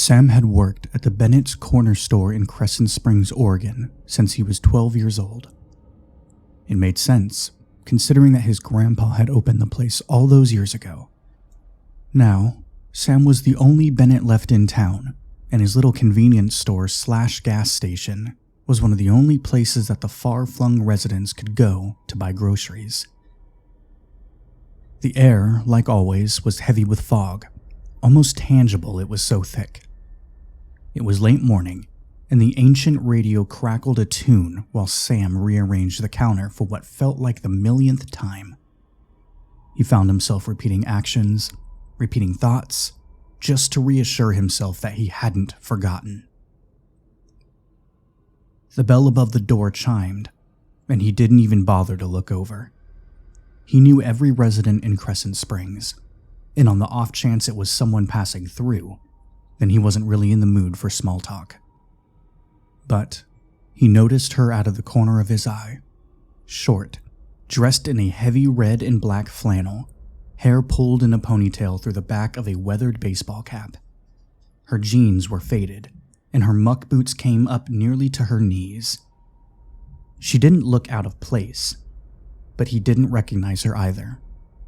Sam had worked at the Bennett's Corner Store in Crescent Springs, Oregon, since he was 12 years old. It made sense, considering that his grandpa had opened the place all those years ago. Now, Sam was the only Bennett left in town, and his little convenience store / gas station was one of the only places that the far-flung residents could go to buy groceries. The air, like always, was heavy with fog, almost tangible it was so thick. It was late morning, and the ancient radio crackled a tune while Sam rearranged the counter for what felt like the millionth time. He found himself repeating actions, repeating thoughts, just to reassure himself that he hadn't forgotten. The bell above the door chimed, and he didn't even bother to look over. He knew every resident in Crescent Springs, and on the off chance it was someone passing through, then he wasn't really in the mood for small talk. But he noticed her out of the corner of his eye, short, dressed in a heavy red and black flannel, hair pulled in a ponytail through the back of a weathered baseball cap. Her jeans were faded, and her muck boots came up nearly to her knees. She didn't look out of place, but he didn't recognize her either.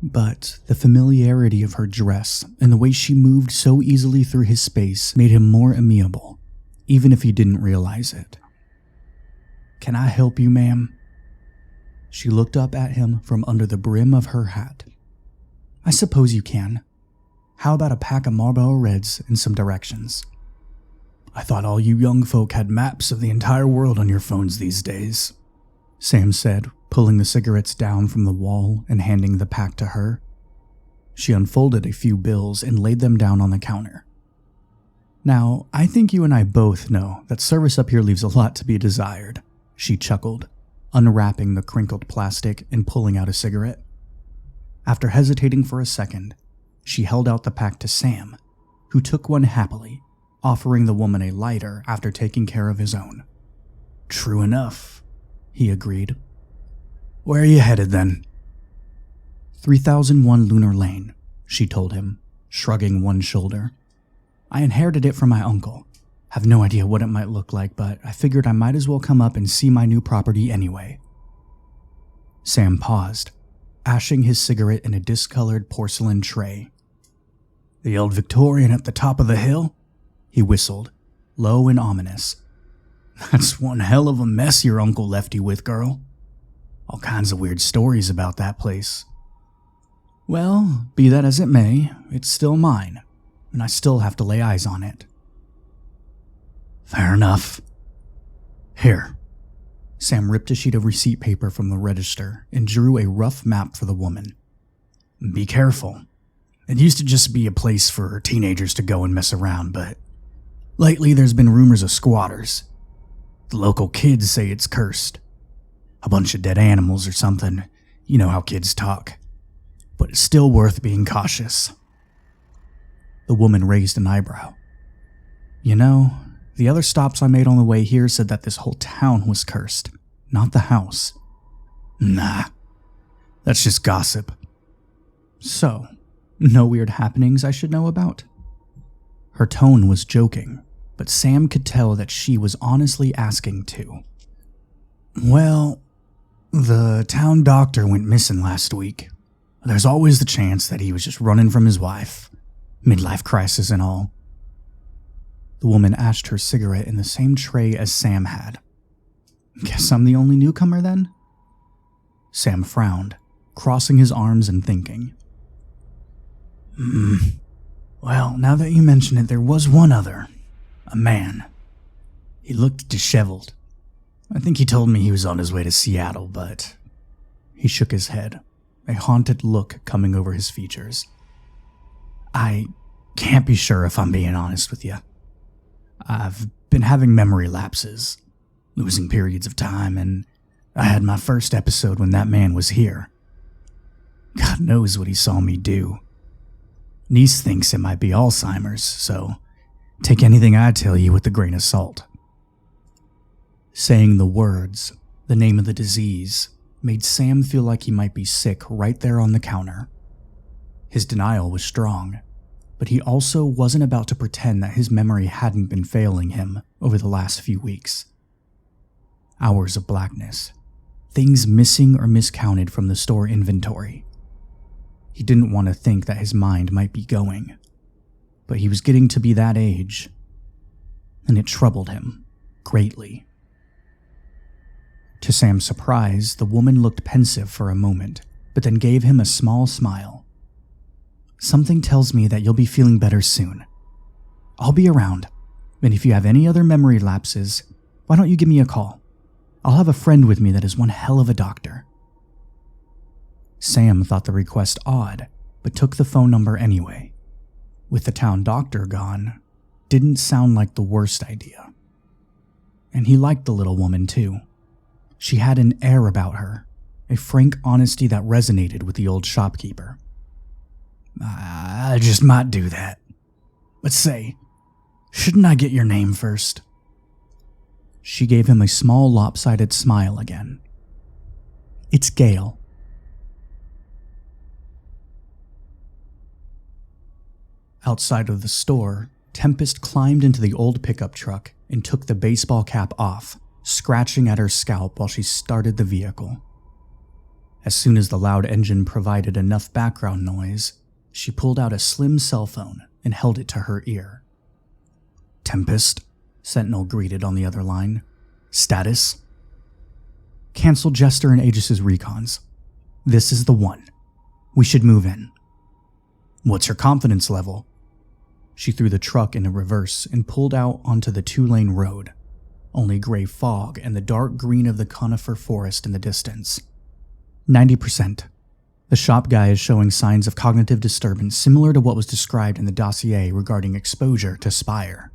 But the familiarity of her dress and the way she moved so easily through his space made him more amiable, even if he didn't realize it. "Can I help you, ma'am?" She looked up at him from under the brim of her hat. "I suppose you can. How about a pack of Marlboro Reds and some directions?" "I thought all you young folk had maps of the entire world on your phones these days," Sam said, pulling the cigarettes down from the wall and handing the pack to her. She unfolded a few bills and laid them down on the counter. "Now, I think you and I both know that service up here leaves a lot to be desired," she chuckled, unwrapping the crinkled plastic and pulling out a cigarette. After hesitating for a second, she held out the pack to Sam, who took one happily, offering the woman a lighter after taking care of his own. "True enough," he agreed. "Where are you headed then?" 3001 Lunar Lane, she told him, shrugging one shoulder. "I inherited it from my uncle. Have no idea what it might look like, but I figured I might as well come up and see my new property anyway." Sam paused, ashing his cigarette in a discolored porcelain tray. "The old Victorian at the top of the hill?" he whistled, low and ominous. "That's one hell of a mess your uncle left you with, girl. All kinds of weird stories about that place." "Well, be that as it may, it's still mine, and I still have to lay eyes on it." "Fair enough. Here." Sam ripped a sheet of receipt paper from the register and drew a rough map for the woman. "Be careful. It used to just be a place for teenagers to go and mess around, but lately there's been rumors of squatters. The local kids say it's cursed. A bunch of dead animals or something. You know how kids talk. But it's still worth being cautious." The woman raised an eyebrow. "You know, the other stops I made on the way here said that this whole town was cursed, not the house." "Nah, that's just gossip." "So, no weird happenings I should know about?" Her tone was joking, but Sam could tell that she was honestly asking too. "Well, the town doctor went missing last week. There's always the chance that he was just running from his wife. Midlife crisis and all." The woman ashed her cigarette in the same tray as Sam had. "Guess I'm the only newcomer then?" Sam frowned, crossing his arms and thinking. Well, now that you mention it, there was one other. A man. He looked disheveled. I think he told me he was on his way to Seattle, but..." He shook his head, a haunted look coming over his features. "I can't be sure if I'm being honest with you. I've been having memory lapses, losing periods of time, and I had my first episode when that man was here. God knows what he saw me do. Niece thinks it might be Alzheimer's, so take anything I tell you with a grain of salt." Saying the words, the name of the disease, made Sam feel like he might be sick right there on the counter. His denial was strong, but he also wasn't about to pretend that his memory hadn't been failing him over the last few weeks. Hours of blackness, things missing or miscounted from the store inventory. He didn't want to think that his mind might be going, but he was getting to be that age, and it troubled him greatly. To Sam's surprise, the woman looked pensive for a moment, but then gave him a small smile. "Something tells me that you'll be feeling better soon. I'll be around, and if you have any other memory lapses, why don't you give me a call? I'll have a friend with me that is one hell of a doctor." Sam thought the request odd, but took the phone number anyway. With the town doctor gone, didn't sound like the worst idea. And he liked the little woman too. She had an air about her, a frank honesty that resonated with the old shopkeeper. "I just might do that. But say, shouldn't I get your name first?" She gave him a small lopsided smile again. "It's Gail." Outside of the store, Tempest climbed into the old pickup truck and took the baseball cap off, scratching at her scalp while she started the vehicle. As soon as the loud engine provided enough background noise, she pulled out a slim cell phone and held it to her ear. "Tempest," Sentinel greeted on the other line. "Status?" "Cancel Jester and Aegis's recons. This is the one. We should move in." "What's your confidence level?" She threw the truck into reverse and pulled out onto the 2-lane road, only gray fog and the dark green of the conifer forest in the distance. 90%. The shop guy is showing signs of cognitive disturbance similar to what was described in the dossier regarding exposure to Spire.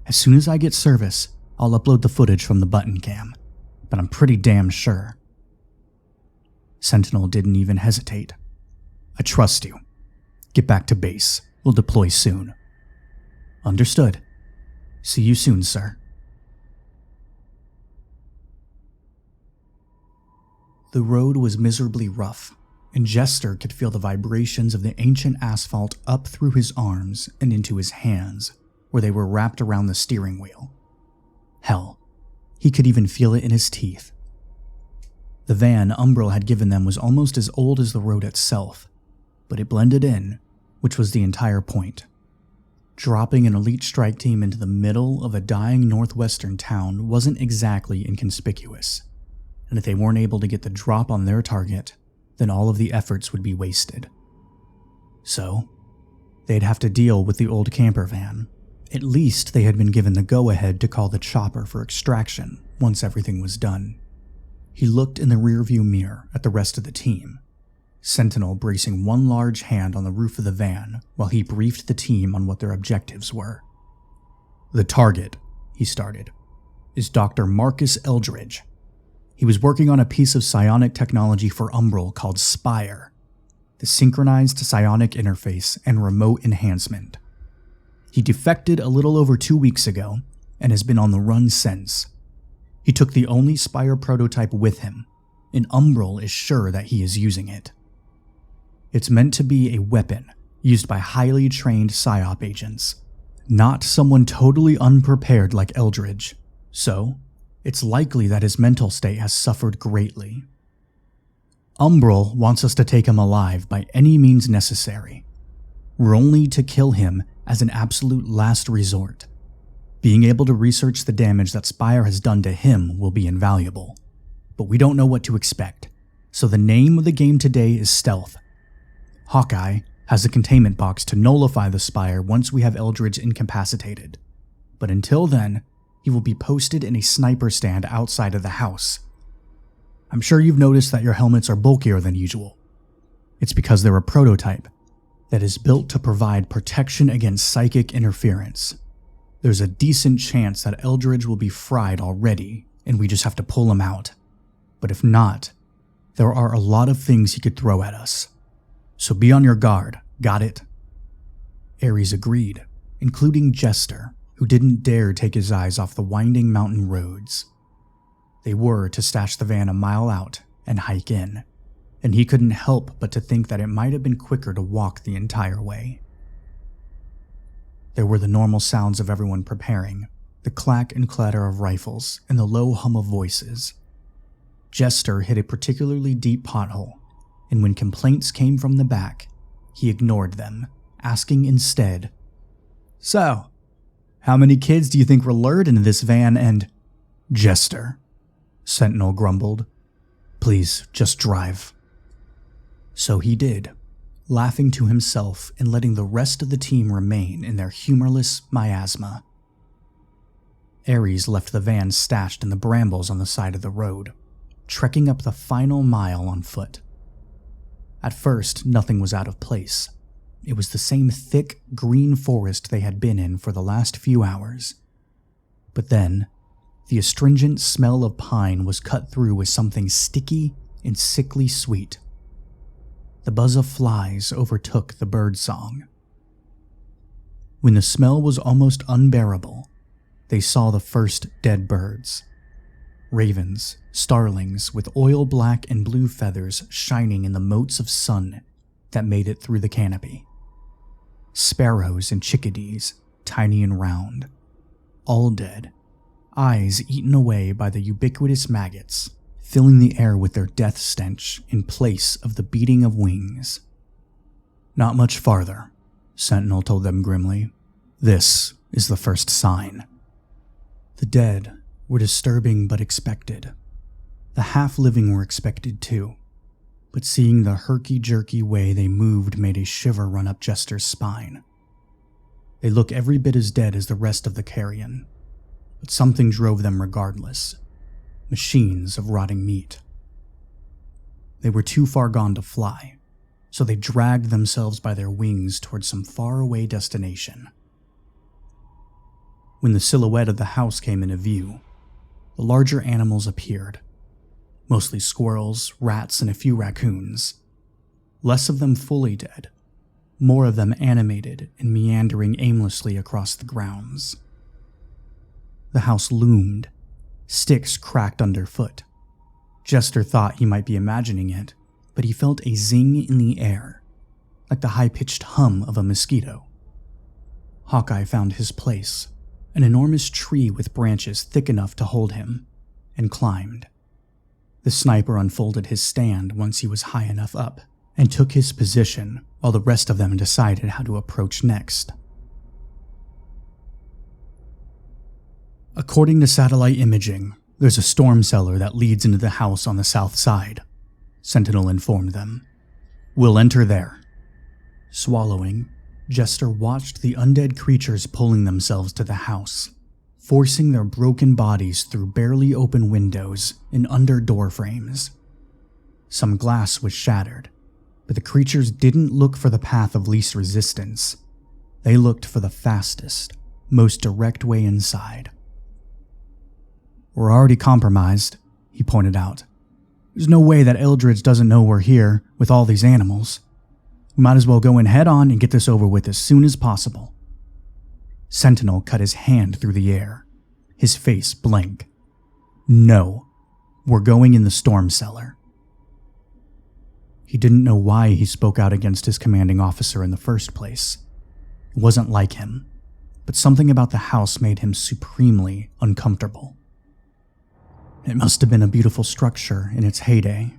As soon as I get service, I'll upload the footage from the button cam, but I'm pretty damn sure. Sentinel didn't even hesitate. "I trust you. Get back to base. We'll deploy soon." "Understood. See you soon, sir." The road was miserably rough, and Jester could feel the vibrations of the ancient asphalt up through his arms and into his hands, where they were wrapped around the steering wheel. Hell, he could even feel it in his teeth. The van Umbral had given them was almost as old as the road itself, but it blended in, which was the entire point. Dropping an elite strike team into the middle of a dying northwestern town wasn't exactly inconspicuous, and if they weren't able to get the drop on their target, then all of the efforts would be wasted. So, they'd have to deal with the old camper van. At least they had been given the go-ahead to call the chopper for extraction once everything was done. He looked in the rearview mirror at the rest of the team, Sentinel bracing one large hand on the roof of the van while he briefed the team on what their objectives were. "The target," he started, "is Dr. Marcus Eldridge. He was working on a piece of psionic technology for Umbral called Spire, the Synchronized Psionic Interface and Remote Enhancement. He defected a little over 2 weeks ago and has been on the run since. He took the only Spire prototype with him, and Umbral is sure that he is using it. It's meant to be a weapon used by highly trained PSYOP agents, not someone totally unprepared like Eldridge, so it's likely that his mental state has suffered greatly. Umbral wants us to take him alive by any means necessary. We're only to kill him as an absolute last resort. Being able to research the damage that Spire has done to him will be invaluable, but we don't know what to expect, so the name of the game today is Stealth. Hawkeye has a containment box to nullify the Spire once we have Eldridge incapacitated, but until then, he will be posted in a sniper stand outside of the house. I'm sure you've noticed that your helmets are bulkier than usual. It's because they're a prototype that is built to provide protection against psychic interference. There's a decent chance that Eldridge will be fried already, and we just have to pull him out. But if not, there are a lot of things he could throw at us. So be on your guard, got it?" Aries agreed, including Jester, who didn't dare take his eyes off the winding mountain roads. They were to stash the van a mile out and hike in, and he couldn't help but to think that it might have been quicker to walk the entire way. There were the normal sounds of everyone preparing, the clack and clatter of rifles, and the low hum of voices. Jester hit a particularly deep pothole, and when complaints came from the back, he ignored them, asking instead, "So, how many kids do you think were lured into this van and—" "Jester," Sentinel grumbled. "Please, just drive." So he did, laughing to himself and letting the rest of the team remain in their humorless miasma. Aries left the van stashed in the brambles on the side of the road, trekking up the final mile on foot. At first, nothing was out of place. It was the same thick, green forest they had been in for the last few hours. But then, the astringent smell of pine was cut through with something sticky and sickly sweet. The buzz of flies overtook the bird song. When the smell was almost unbearable, they saw the first dead birds. Ravens, starlings with oil black and blue feathers shining in the motes of sun that made it through the canopy. Sparrows and chickadees, tiny and round, all dead, eyes eaten away by the ubiquitous maggots, filling the air with their death stench in place of the beating of wings. "Not much farther," Sentinel told them grimly. "This is the first sign." The dead were disturbing but expected. The half-living were expected too, but seeing the herky-jerky way they moved made a shiver run up Jester's spine. They look every bit as dead as the rest of the carrion, but something drove them regardless. Machines of rotting meat. They were too far gone to fly, so they dragged themselves by their wings towards some faraway destination. When the silhouette of the house came into view, the larger animals appeared. Mostly squirrels, rats, and a few raccoons. Less of them fully dead, more of them animated and meandering aimlessly across the grounds. The house loomed. Sticks cracked underfoot. Jester thought he might be imagining it, but he felt a zing in the air, like the high-pitched hum of a mosquito. Hawkeye found his place, an enormous tree with branches thick enough to hold him, and climbed. The sniper unfolded his stand once he was high enough up, and took his position while the rest of them decided how to approach next. "According to satellite imaging, there's a storm cellar that leads into the house on the south side," Sentinel informed them. "We'll enter there." Swallowing, Jester watched the undead creatures pulling themselves to the house, forcing their broken bodies through barely open windows and under door frames. Some glass was shattered, but the creatures didn't look for the path of least resistance. They looked for the fastest, most direct way inside. "We're already compromised," he pointed out. "There's no way that Eldridge doesn't know we're here with all these animals. We might as well go in head on and get this over with as soon as possible." Sentinel cut his hand through the air, his face blank. "No, we're going in the storm cellar." He didn't know why he spoke out against his commanding officer in the first place. It wasn't like him, but something about the house made him supremely uncomfortable. It must have been a beautiful structure in its heyday,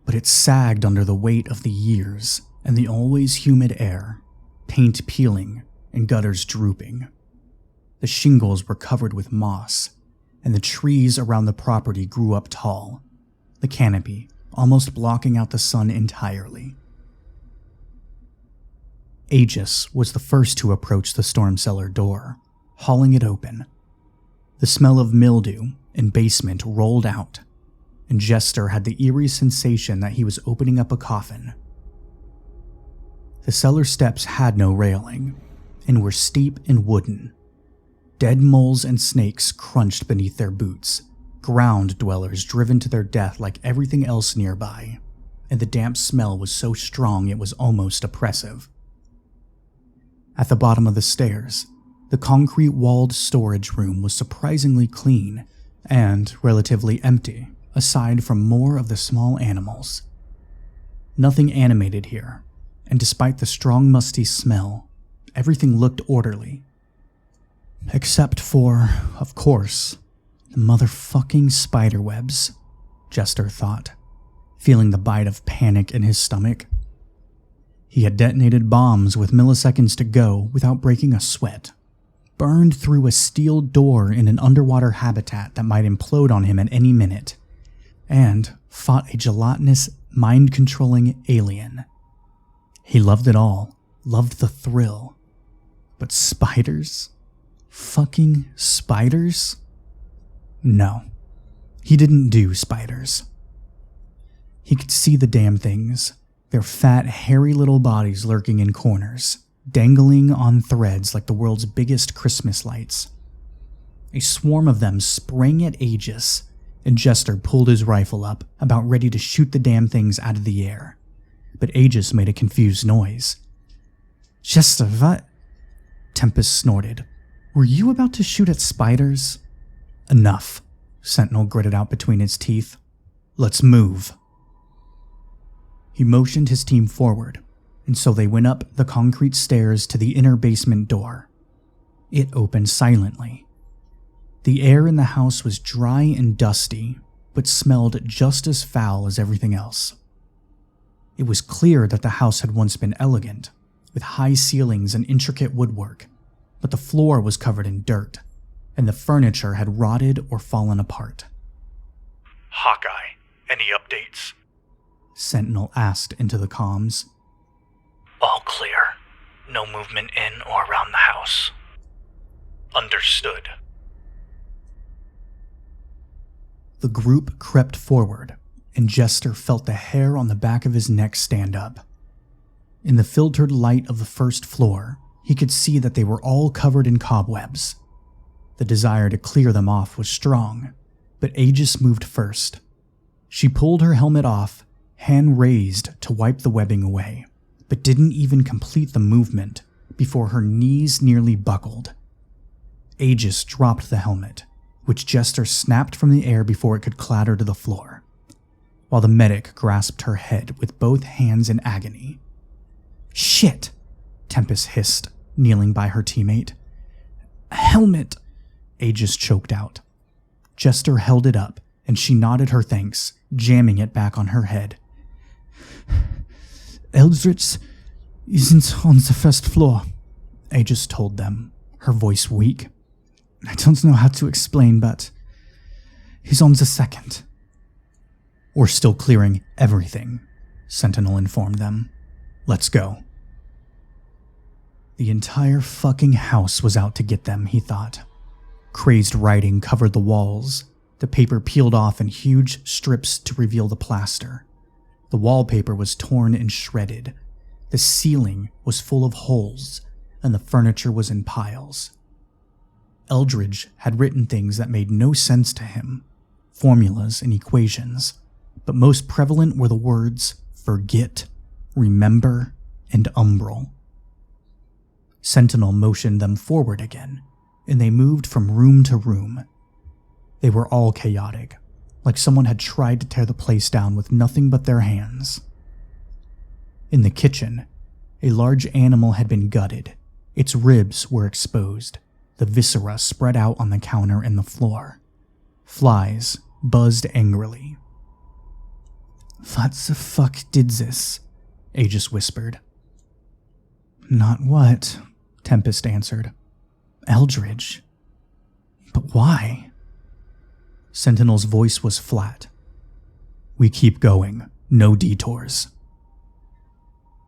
but it sagged under the weight of the years and the always humid air, paint peeling and gutters drooping. The shingles were covered with moss, and the trees around the property grew up tall, the canopy almost blocking out the sun entirely. Aegis was the first to approach the storm cellar door, hauling it open. The smell of mildew and basement rolled out, and Jester had the eerie sensation that he was opening up a coffin. The cellar steps had no railing, and were steep and wooden. Dead moles and snakes crunched beneath their boots, ground dwellers driven to their death like everything else nearby, and the damp smell was so strong it was almost oppressive. At the bottom of the stairs, the concrete-walled storage room was surprisingly clean and relatively empty, aside from more of the small animals. Nothing animated here, and despite the strong musty smell, everything looked orderly Except for, of course, the motherfucking spiderwebs, Jester thought, feeling the bite of panic in his stomach. He had detonated bombs with milliseconds to go without breaking a sweat, burned through a steel door in an underwater habitat that might implode on him at any minute, and fought a gelatinous, mind-controlling alien. He loved it all, loved the thrill. But spiders? Fucking spiders? No, he didn't do spiders. He could see the damn things, their fat, hairy little bodies lurking in corners, dangling on threads like the world's biggest Christmas lights. A swarm of them sprang at Aegis, and Jester pulled his rifle up, about ready to shoot the damn things out of the air. But Aegis made a confused noise. "Jester, what?" Tempest snorted. "Were you about to shoot at spiders?" "Enough," Sentinel gritted out between his teeth. "Let's move." He motioned his team forward, and so they went up the concrete stairs to the inner basement door. It opened silently. The air in the house was dry and dusty, but smelled just as foul as everything else. It was clear that the house had once been elegant, with high ceilings and intricate woodwork, but the floor was covered in dirt, and the furniture had rotted or fallen apart. "Hawkeye, any updates?" Sentinel asked into the comms. "All clear. No movement in or around the house." "Understood." The group crept forward, and Jester felt the hair on the back of his neck stand up. In the filtered light of the first floor, he could see that they were all covered in cobwebs. The desire to clear them off was strong, but Aegis moved first. She pulled her helmet off, hand raised to wipe the webbing away, but didn't even complete the movement before her knees nearly buckled. Aegis dropped the helmet, which Jester snapped from the air before it could clatter to the floor, while the medic grasped her head with both hands in agony. "Shit!" Tempest hissed, kneeling by her teammate. "Helmet!" Aegis choked out. Jester held it up, and she nodded her thanks, jamming it back on her head. "Eldridge isn't on the first floor," Aegis told them, her voice weak. "I don't know how to explain, but he's on the second." "We're still clearing everything," Sentinel informed them. "Let's go." The entire fucking house was out to get them, he thought. Crazed writing covered the walls, the paper peeled off in huge strips to reveal the plaster. The wallpaper was torn and shredded. The ceiling was full of holes, and the furniture was in piles. Eldridge had written things that made no sense to him, formulas and equations, but most prevalent were the words forget, remember, and umbral. Sentinel motioned them forward again, and they moved from room to room. They were all chaotic, like someone had tried to tear the place down with nothing but their hands. In the kitchen, a large animal had been gutted. Its ribs were exposed, the viscera spread out on the counter and the floor. Flies buzzed angrily. "What the fuck did this?" Aegis whispered. "Not what," Tempest answered. "Eldridge. But why?" Sentinel's voice was flat. "We keep going, no detours."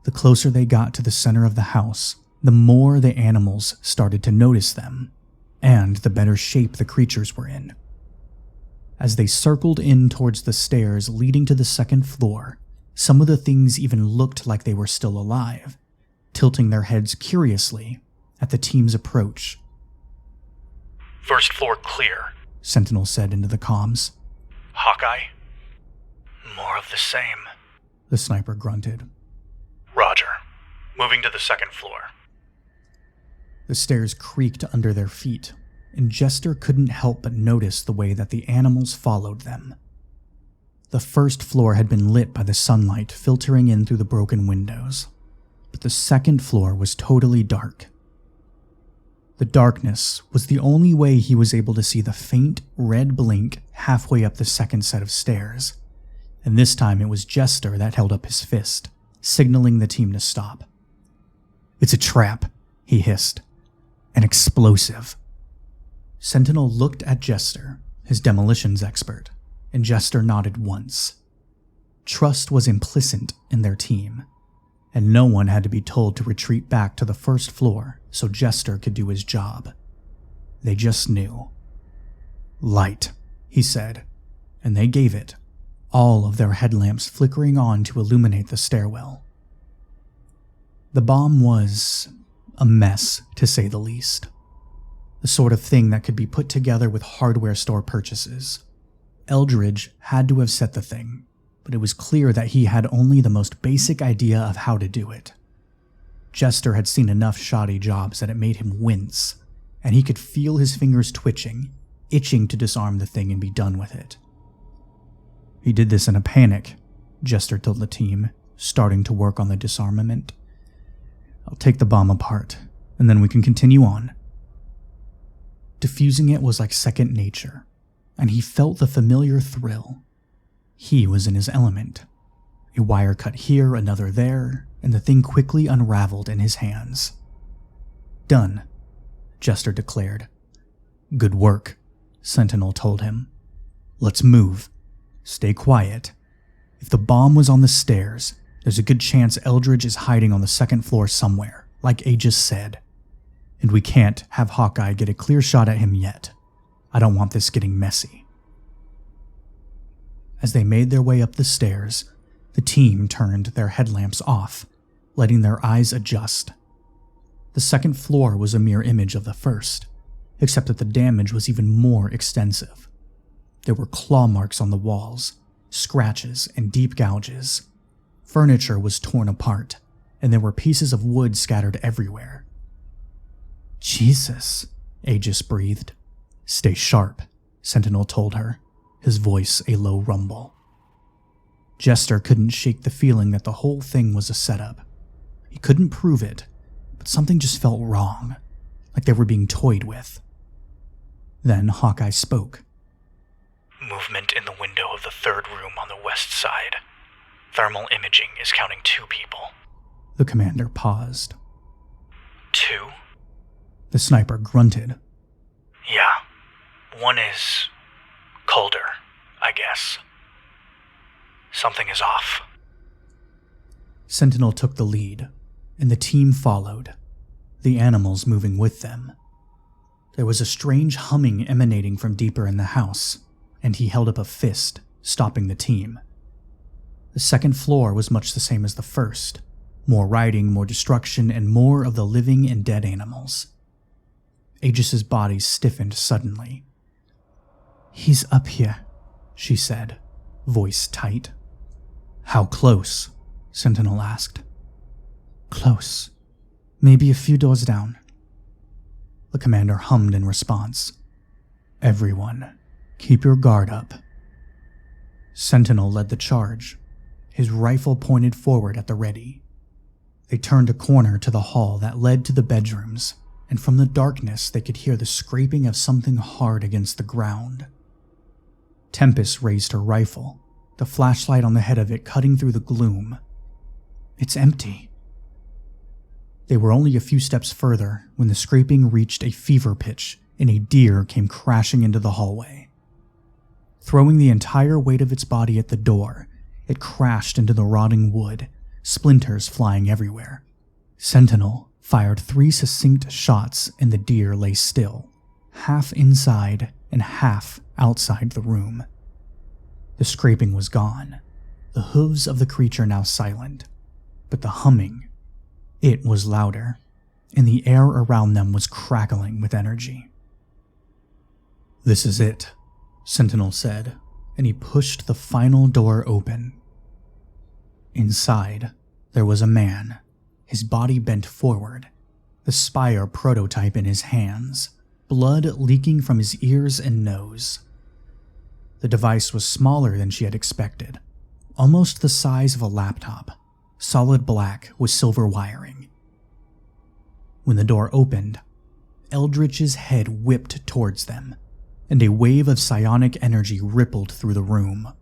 The closer they got to the center of the house, the more the animals started to notice them, and the better shape the creatures were in. As they circled in towards the stairs leading to the second floor, some of the things even looked like they were still alive, tilting their heads curiously at the team's approach. "First floor clear," Sentinel said into the comms. "Hawkeye?" "More of the same," the sniper grunted. "Roger. Moving to the second floor." The stairs creaked under their feet, and Jester couldn't help but notice the way that the animals followed them. The first floor had been lit by the sunlight filtering in through the broken windows, but the second floor was totally dark. The darkness was the only way he was able to see the faint red blink halfway up the second set of stairs, and this time it was Jester that held up his fist, signaling the team to stop. "It's a trap," he hissed. "An explosive." Sentinel looked at Jester, his demolitions expert, and Jester nodded once. Trust was implicit in their team, and no one had to be told to retreat back to the first floor so Jester could do his job. They just knew. "Light," he said, and they gave it, all of their headlamps flickering on to illuminate the stairwell. The bomb was a mess, to say the least. The sort of thing that could be put together with hardware store purchases. Eldridge had to have set the thing, but it was clear that he had only the most basic idea of how to do it. Jester had seen enough shoddy jobs that it made him wince, and he could feel his fingers twitching, itching to disarm the thing and be done with it. "He did this in a panic," Jester told the team, starting to work on the disarmament. "I'll take the bomb apart, and then we can continue on." Diffusing it was like second nature, and he felt the familiar thrill. He was in his element. A wire cut here, another there, and the thing quickly unraveled in his hands. "Done," Jester declared. "Good work," Sentinel told him. "Let's move. Stay quiet. If the bomb was on the stairs, there's a good chance Eldridge is hiding on the second floor somewhere, like Aegis said. And we can't have Hawkeye get a clear shot at him yet. I don't want this getting messy." As they made their way up the stairs, the team turned their headlamps off, letting their eyes adjust. The second floor was a mirror image of the first, except that the damage was even more extensive. There were claw marks on the walls, scratches, and deep gouges. Furniture was torn apart, and there were pieces of wood scattered everywhere. "Jesus," Aegis breathed. "Stay sharp," Sentinel told her, his voice a low rumble. Jester couldn't shake the feeling that the whole thing was a setup. He couldn't prove it, but something just felt wrong, like they were being toyed with. Then Hawkeye spoke. "Movement in the window of the third room on the west side. Thermal imaging is counting 2 people." The commander paused. 2? The sniper grunted. "Yeah. One is colder, I guess. Something is off." Sentinel took the lead, and the team followed, the animals moving with them. There was a strange humming emanating from deeper in the house, and he held up a fist, stopping the team. The second floor was much the same as the first, more writing, more destruction, and more of the living and dead animals. Aegis's body stiffened suddenly. "He's up here," she said, voice tight. "How close?" Sentinel asked. "Close. Maybe a few doors down." The commander hummed in response. "Everyone, keep your guard up." Sentinel led the charge, his rifle pointed forward at the ready. They turned a corner to the hall that led to the bedrooms, and from the darkness they could hear the scraping of something hard against the ground. Tempest raised her rifle, the flashlight on the head of it cutting through the gloom. "It's empty." They were only a few steps further when the scraping reached a fever pitch and a deer came crashing into the hallway. Throwing the entire weight of its body at the door, it crashed into the rotting wood, splinters flying everywhere. Sentinel fired 3 succinct shots and the deer lay still, half inside and half outside the room. The scraping was gone, the hooves of the creature now silent, but the humming, it was louder, and the air around them was crackling with energy. "This is it," Sentinel said, and he pushed the final door open. Inside, there was a man, his body bent forward, the Spire prototype in his hands, blood leaking from his ears and nose. The device was smaller than she had expected, almost the size of a laptop, solid black with silver wiring. When the door opened, Eldridge's head whipped towards them, and a wave of psionic energy rippled through the room.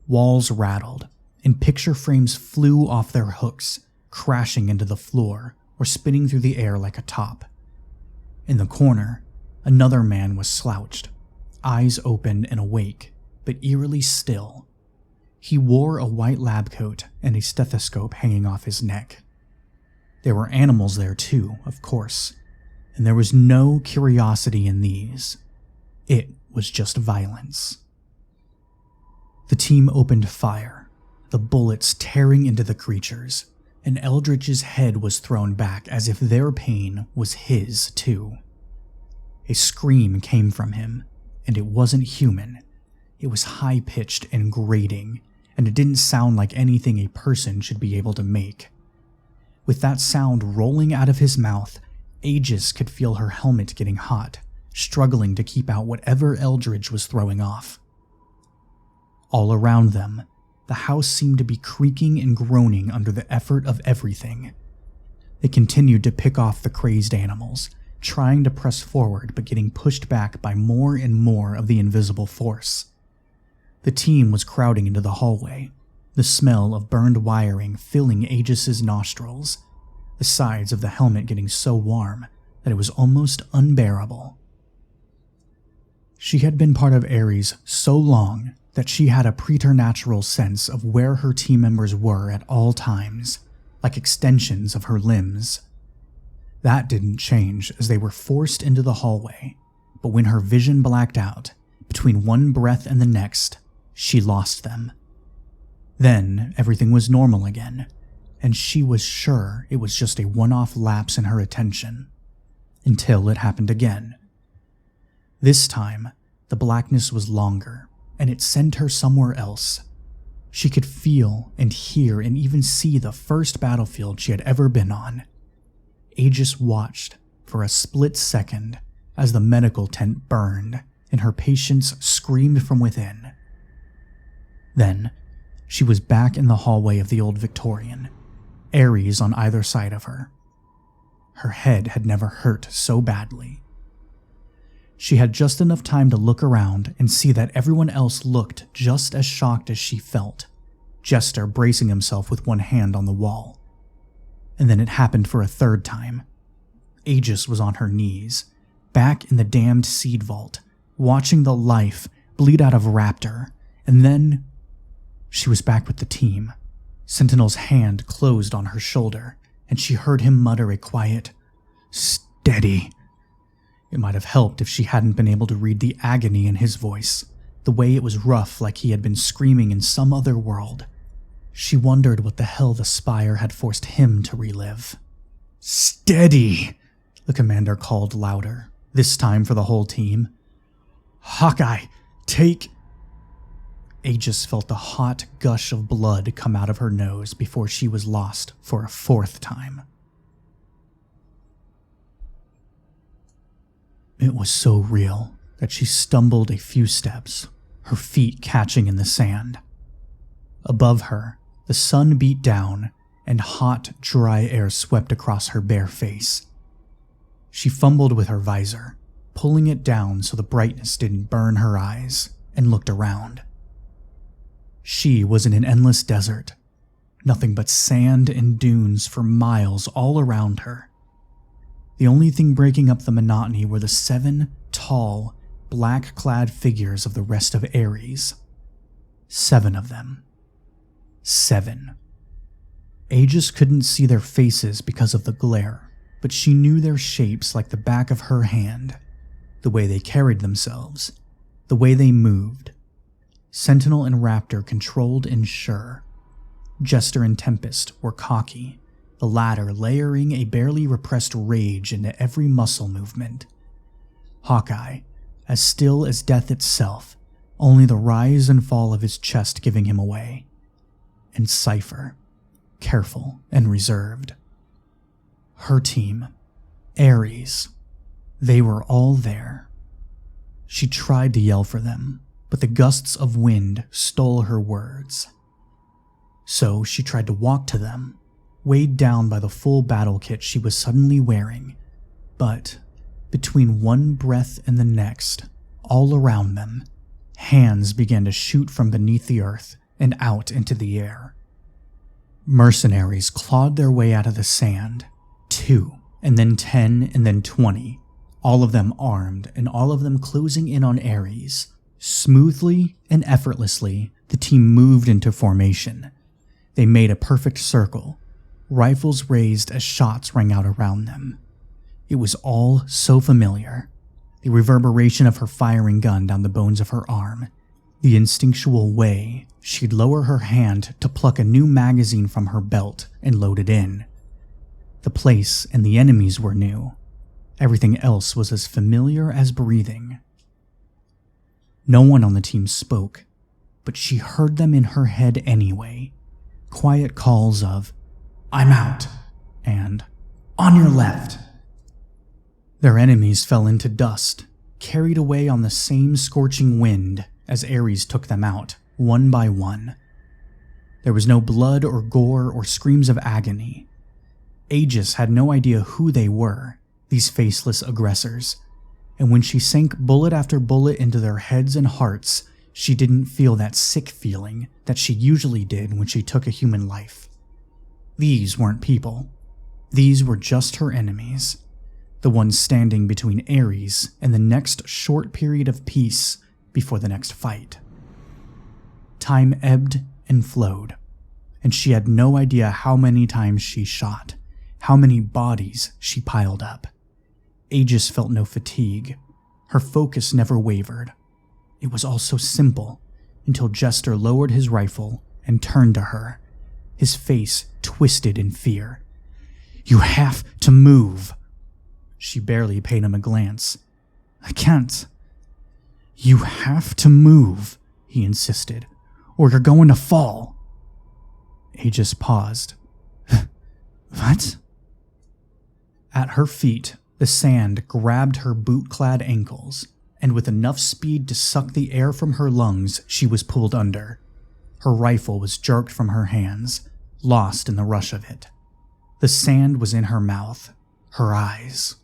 Walls rattled, and picture frames flew off their hooks, crashing into the floor or spinning through the air like a top. In the corner, another man was slouched, eyes open and awake, but eerily still. He wore a white lab coat and a stethoscope hanging off his neck. There were animals there too, of course, and there was no curiosity in these. It was just violence. The team opened fire, the bullets tearing into the creatures, and Eldridge's head was thrown back as if their pain was his too. A scream came from him, and it wasn't human. It was high-pitched and grating, and it didn't sound like anything a person should be able to make. With that sound rolling out of his mouth, Aegis could feel her helmet getting hot, struggling to keep out whatever Eldridge was throwing off. All around them, the house seemed to be creaking and groaning under the effort of everything. They continued to pick off the crazed animals, trying to press forward but getting pushed back by more and more of the invisible force. The team was crowding into the hallway, the smell of burned wiring filling Aegis's nostrils, the sides of the helmet getting so warm that it was almost unbearable. She had been part of Aries so long that she had a preternatural sense of where her team members were at all times, like extensions of her limbs. That didn't change as they were forced into the hallway, but when her vision blacked out, between one breath and the next, she lost them. Then everything was normal again, and she was sure it was just a one-off lapse in her attention, until it happened again. This time, the blackness was longer, and it sent her somewhere else. She could feel and hear and even see the first battlefield she had ever been on. Aegis watched for a split second as the medical tent burned and her patients screamed from within. Then, she was back in the hallway of the old Victorian, Aries on either side of her. Her head had never hurt so badly. She had just enough time to look around and see that everyone else looked just as shocked as she felt, Jester bracing himself with one hand on the wall. And then it happened for a third time. Aegis was on her knees, back in the damned seed vault, watching the life bleed out of Raptor, and then she was back with the team. Sentinel's hand closed on her shoulder, and she heard him mutter a quiet, "Steady." It might have helped if she hadn't been able to read the agony in his voice, the way it was rough like he had been screaming in some other world. She wondered what the hell the spire had forced him to relive. "Steady!" the commander called louder, this time for the whole team. "Hawkeye, take..." Aegis felt the hot gush of blood come out of her nose before she was lost for a fourth time. It was so real that she stumbled a few steps, her feet catching in the sand. Above her, the sun beat down and hot, dry air swept across her bare face. She fumbled with her visor, pulling it down so the brightness didn't burn her eyes, and looked around. She was in an endless desert, nothing but sand and dunes for miles all around her. The only thing breaking up the monotony were the 7 tall, black-clad figures of the rest of Aries. 7 of them. 7. Aegis couldn't see their faces because of the glare, but she knew their shapes like the back of her hand, the way they carried themselves, the way they moved. Sentinel and Raptor controlled and sure. Jester and Tempest were cocky, the latter layering a barely repressed rage into every muscle movement. Hawkeye, as still as death itself, only the rise and fall of his chest giving him away. And Cypher, careful and reserved. Her team, Aries, they were all there. She tried to yell for them, but the gusts of wind stole her words. So she tried to walk to them, weighed down by the full battle kit she was suddenly wearing, but Between one breath and the next, all around them, hands began to shoot from beneath the earth and out into the air. Mercenaries clawed their way out of the sand, 2, and then 10, and then 20, all of them armed and all of them closing in on Aries. Smoothly and effortlessly, the team moved into formation. They made a perfect circle, rifles raised as shots rang out around them. It was all so familiar. The reverberation of her firing gun down the bones of her arm, the instinctual way she'd lower her hand to pluck a new magazine from her belt and load it in. The place and the enemies were new. Everything else was as familiar as breathing. No one on the team spoke, but she heard them in her head anyway. Quiet calls of, "I'm out," and "On your left." Their enemies fell into dust, carried away on the same scorching wind as Aries took them out, one by one. There was no blood or gore or screams of agony. Aegis had no idea who they were, these faceless aggressors, and when she sank bullet after bullet into their heads and hearts, she didn't feel that sick feeling that she usually did when she took a human life. These weren't people. These were just her enemies, the ones standing between Aries and the next short period of peace before the next fight. Time ebbed and flowed, and she had no idea how many times she shot, how many bodies she piled up. Aegis felt no fatigue. Her focus never wavered. It was all so simple until Jester lowered his rifle and turned to her, his face twisted in fear. "You have to move." She barely paid him a glance. "I can't." "You have to move," he insisted, "or you're going to fall." Aegis paused. "What?" At her feet, the sand grabbed her boot-clad ankles, and with enough speed to suck the air from her lungs, she was pulled under. Her rifle was jerked from her hands, lost in the rush of it. The sand was in her mouth, her eyes.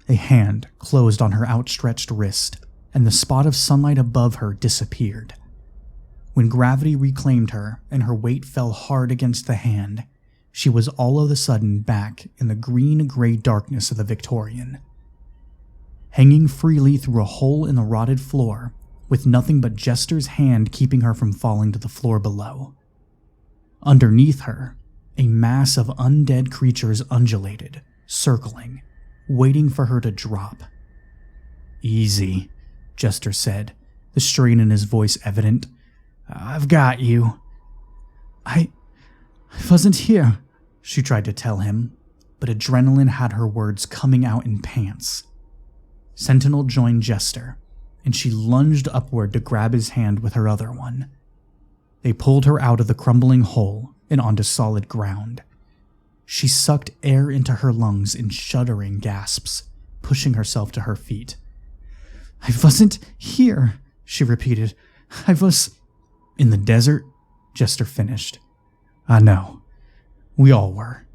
A hand closed on her outstretched wrist, and the spot of sunlight above her disappeared. When gravity reclaimed her and her weight fell hard against the hand, she was all of a sudden back in the green-gray darkness of the Victorian. Hanging freely through a hole in the rotted floor, with nothing but Jester's hand keeping her from falling to the floor below. Underneath her, a mass of undead creatures undulated, circling, waiting for her to drop. "Easy," Jester said, the strain in his voice evident. "I've got you." I wasn't here," she tried to tell him, but adrenaline had her words coming out in pants. Sentinel joined Jester, and she lunged upward to grab his hand with her other one. They pulled her out of the crumbling hole and onto solid ground. She sucked air into her lungs in shuddering gasps, pushing herself to her feet. "I wasn't here," she repeated. "I was—" "In the desert," Jester finished. "I know. We all were."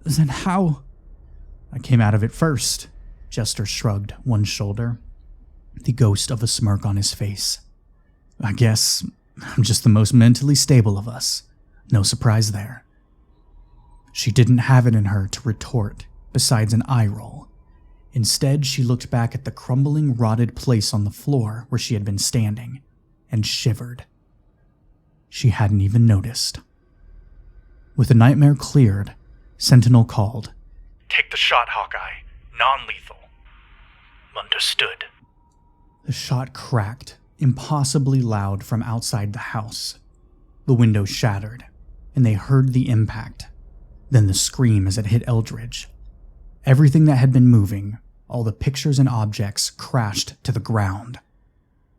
"Then how—" "I came out of it first." Jester shrugged one shoulder, the ghost of a smirk on his face. "I guess I'm just the most mentally stable of us. No surprise there." She didn't have it in her to retort, besides an eye roll. Instead, she looked back at the crumbling, rotted place on the floor where she had been standing, and shivered. She hadn't even noticed. With the nightmare cleared, Sentinel called, "Take the shot, Hawkeye. Non-lethal." "Understood." The shot cracked, impossibly loud from outside the house. The window shattered, and they heard the impact, then the scream as it hit Eldridge. Everything that had been moving, all the pictures and objects, crashed to the ground.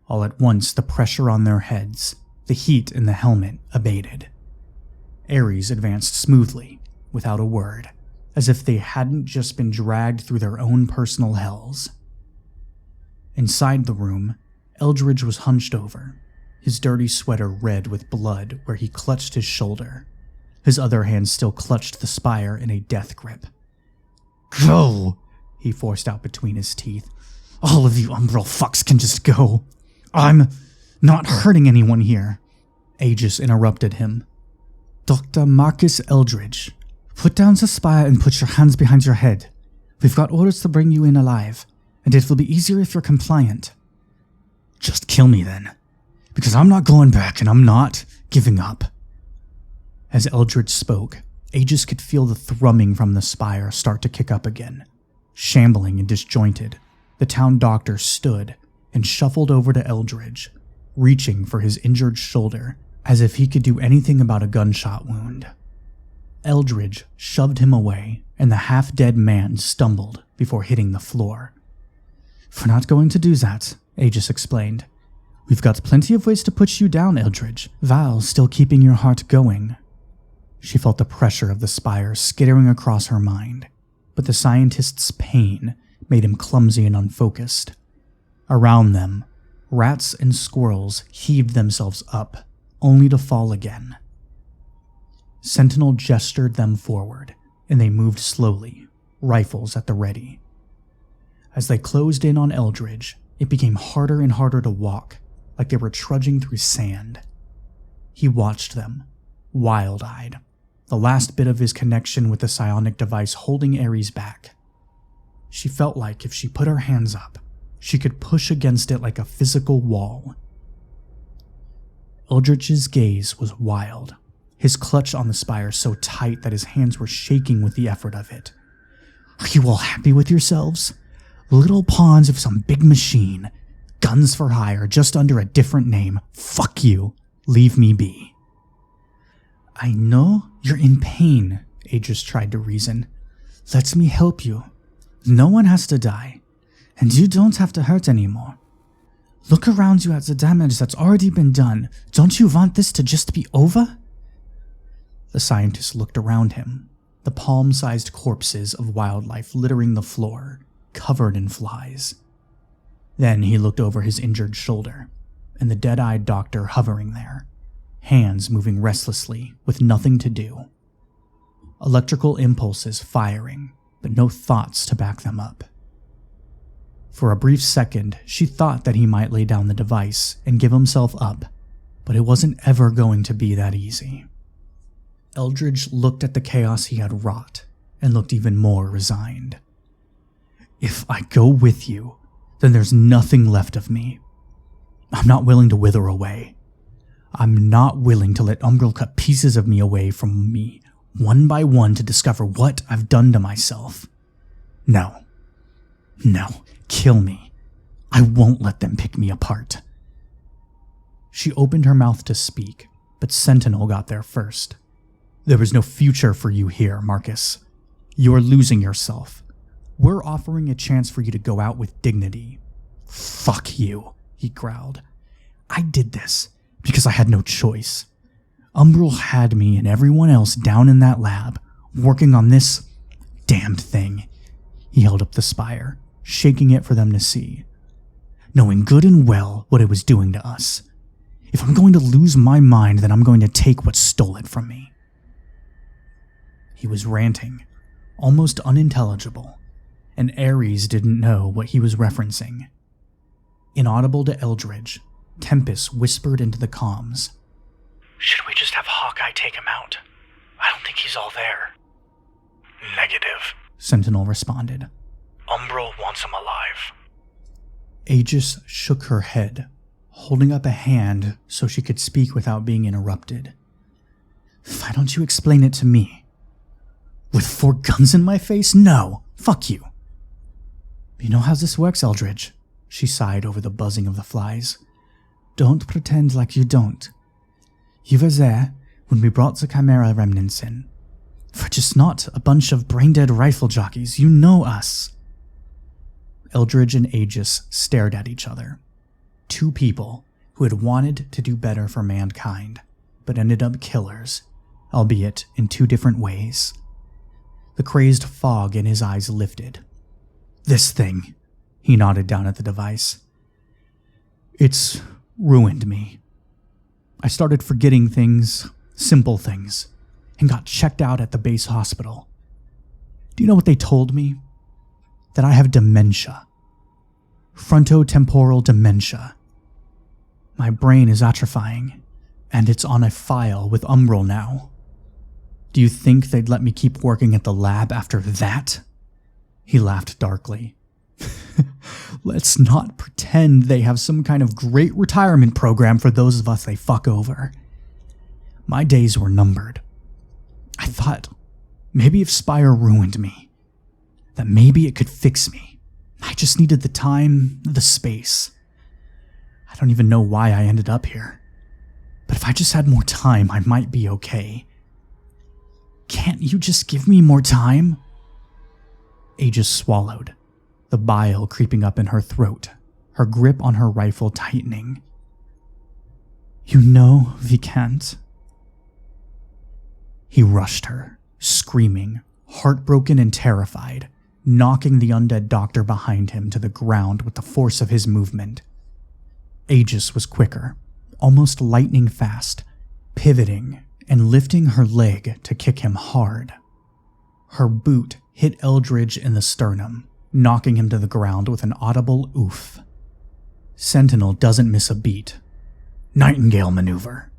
All at once, the pressure on their heads, the heat in the helmet, abated. Aries advanced smoothly, without a word, as if they hadn't just been dragged through their own personal hells. Inside the room, Eldridge was hunched over, his dirty sweater red with blood where he clutched his shoulder. His other hand still clutched the spire in a death grip. Go! He forced out between his teeth. All of you umbral fucks can just go. I'm not hurting anyone here. Aegis interrupted him. Dr. Marcus Eldridge, put down the spire and put your hands behind your head. We've got orders to bring you in alive, and it will be easier if you're compliant. Just kill me then, because I'm not going back and I'm not giving up. As Eldridge spoke, Aegis could feel the thrumming from the spire start to kick up again. Shambling and disjointed, the town doctor stood and shuffled over to Eldridge, reaching for his injured shoulder as if he could do anything about a gunshot wound. Eldridge shoved him away, and the half-dead man stumbled before hitting the floor. We're not going to do that, Aegis explained. We've got plenty of ways to put you down, Eldridge, while still keeping your heart going. She felt the pressure of the spire skittering across her mind, but the scientist's pain made him clumsy and unfocused. Around them, rats and squirrels heaved themselves up, only to fall again. Sentinel gestured them forward, and they moved slowly, rifles at the ready. As they closed in on Eldridge, it became harder and harder to walk, like they were trudging through sand. He watched them, wild-eyed, the last bit of his connection with the psionic device holding Aries back. She felt like if she put her hands up, she could push against it like a physical wall. Eldridge's gaze was wild, his clutch on the spire so tight that his hands were shaking with the effort of it. Are you all happy with yourselves? Little pawns of some big machine, guns for hire just under a different name. Fuck you. Leave me be. I know you're in pain, Aegis tried to reason. Let me help you. No one has to die, and you don't have to hurt anymore. Look around you at the damage that's already been done. Don't you want this to just be over? The scientist looked around him, the palm-sized corpses of wildlife littering the floor, covered in flies. Then he looked over his injured shoulder, and the dead-eyed doctor hovering there, hands moving restlessly with nothing to do. Electrical impulses firing, but no thoughts to back them up. For a brief second, she thought that he might lay down the device and give himself up, but it wasn't ever going to be that easy. Eldridge looked at the chaos he had wrought and looked even more resigned. If I go with you, then there's nothing left of me. I'm not willing to wither away. I'm not willing to let Umbral cut pieces of me away from me, one by one, to discover what I've done to myself. No. Kill me. I won't let them pick me apart. She opened her mouth to speak, but Sentinel got there first. There is no future for you here, Marcus. You are losing yourself. We're offering a chance for you to go out with dignity. Fuck you, he growled. I did this because I had no choice. Umbral had me and everyone else down in that lab, working on this damned thing. He held up the spire, shaking it for them to see, knowing good and well what it was doing to us. If I'm going to lose my mind, then I'm going to take what stole it from me. He was ranting, almost unintelligible, and Aries didn't know what he was referencing. Inaudible to Eldridge, Tempest whispered into the comms. Should we just have Hawkeye take him out? I don't think he's all there. Negative, Sentinel responded. Umbral wants him alive. Aegis shook her head, holding up a hand so she could speak without being interrupted. Why don't you explain it to me? With 4 guns in my face? No, fuck you. You know how this works, Eldridge? She sighed over the buzzing of the flies. Don't pretend like you don't. You were there when we brought the Chimera remnants in. We're just not a bunch of brain-dead rifle jockeys. You know us. Eldridge and Aegis stared at each other. 2 people who had wanted to do better for mankind, but ended up killers, albeit in 2 different ways. The crazed fog in his eyes lifted. This thing, he nodded down at the device. It's ruined me. I started forgetting things, simple things, and got checked out at the base hospital. Do you know what they told me? That I have dementia. Frontotemporal dementia. My brain is atrophying, and it's on a file with Umbral now. Do you think they'd let me keep working at the lab after that? He laughed darkly. Let's not pretend they have some kind of great retirement program for those of us they fuck over. My days were numbered. I thought, maybe if Spire ruined me, that maybe it could fix me. I just needed the time, the space. I don't even know why I ended up here. But if I just had more time, I might be okay. Can't you just give me more time? Aegis swallowed, the bile creeping up in her throat, her grip on her rifle tightening. You know we can't. He rushed her, screaming, heartbroken and terrified, knocking the undead doctor behind him to the ground with the force of his movement. Aegis was quicker, almost lightning fast, pivoting and lifting her leg to kick him hard. Her boot hit Eldridge in the sternum, knocking him to the ground with an audible oof. Sentinel doesn't miss a beat. Nightingale maneuver.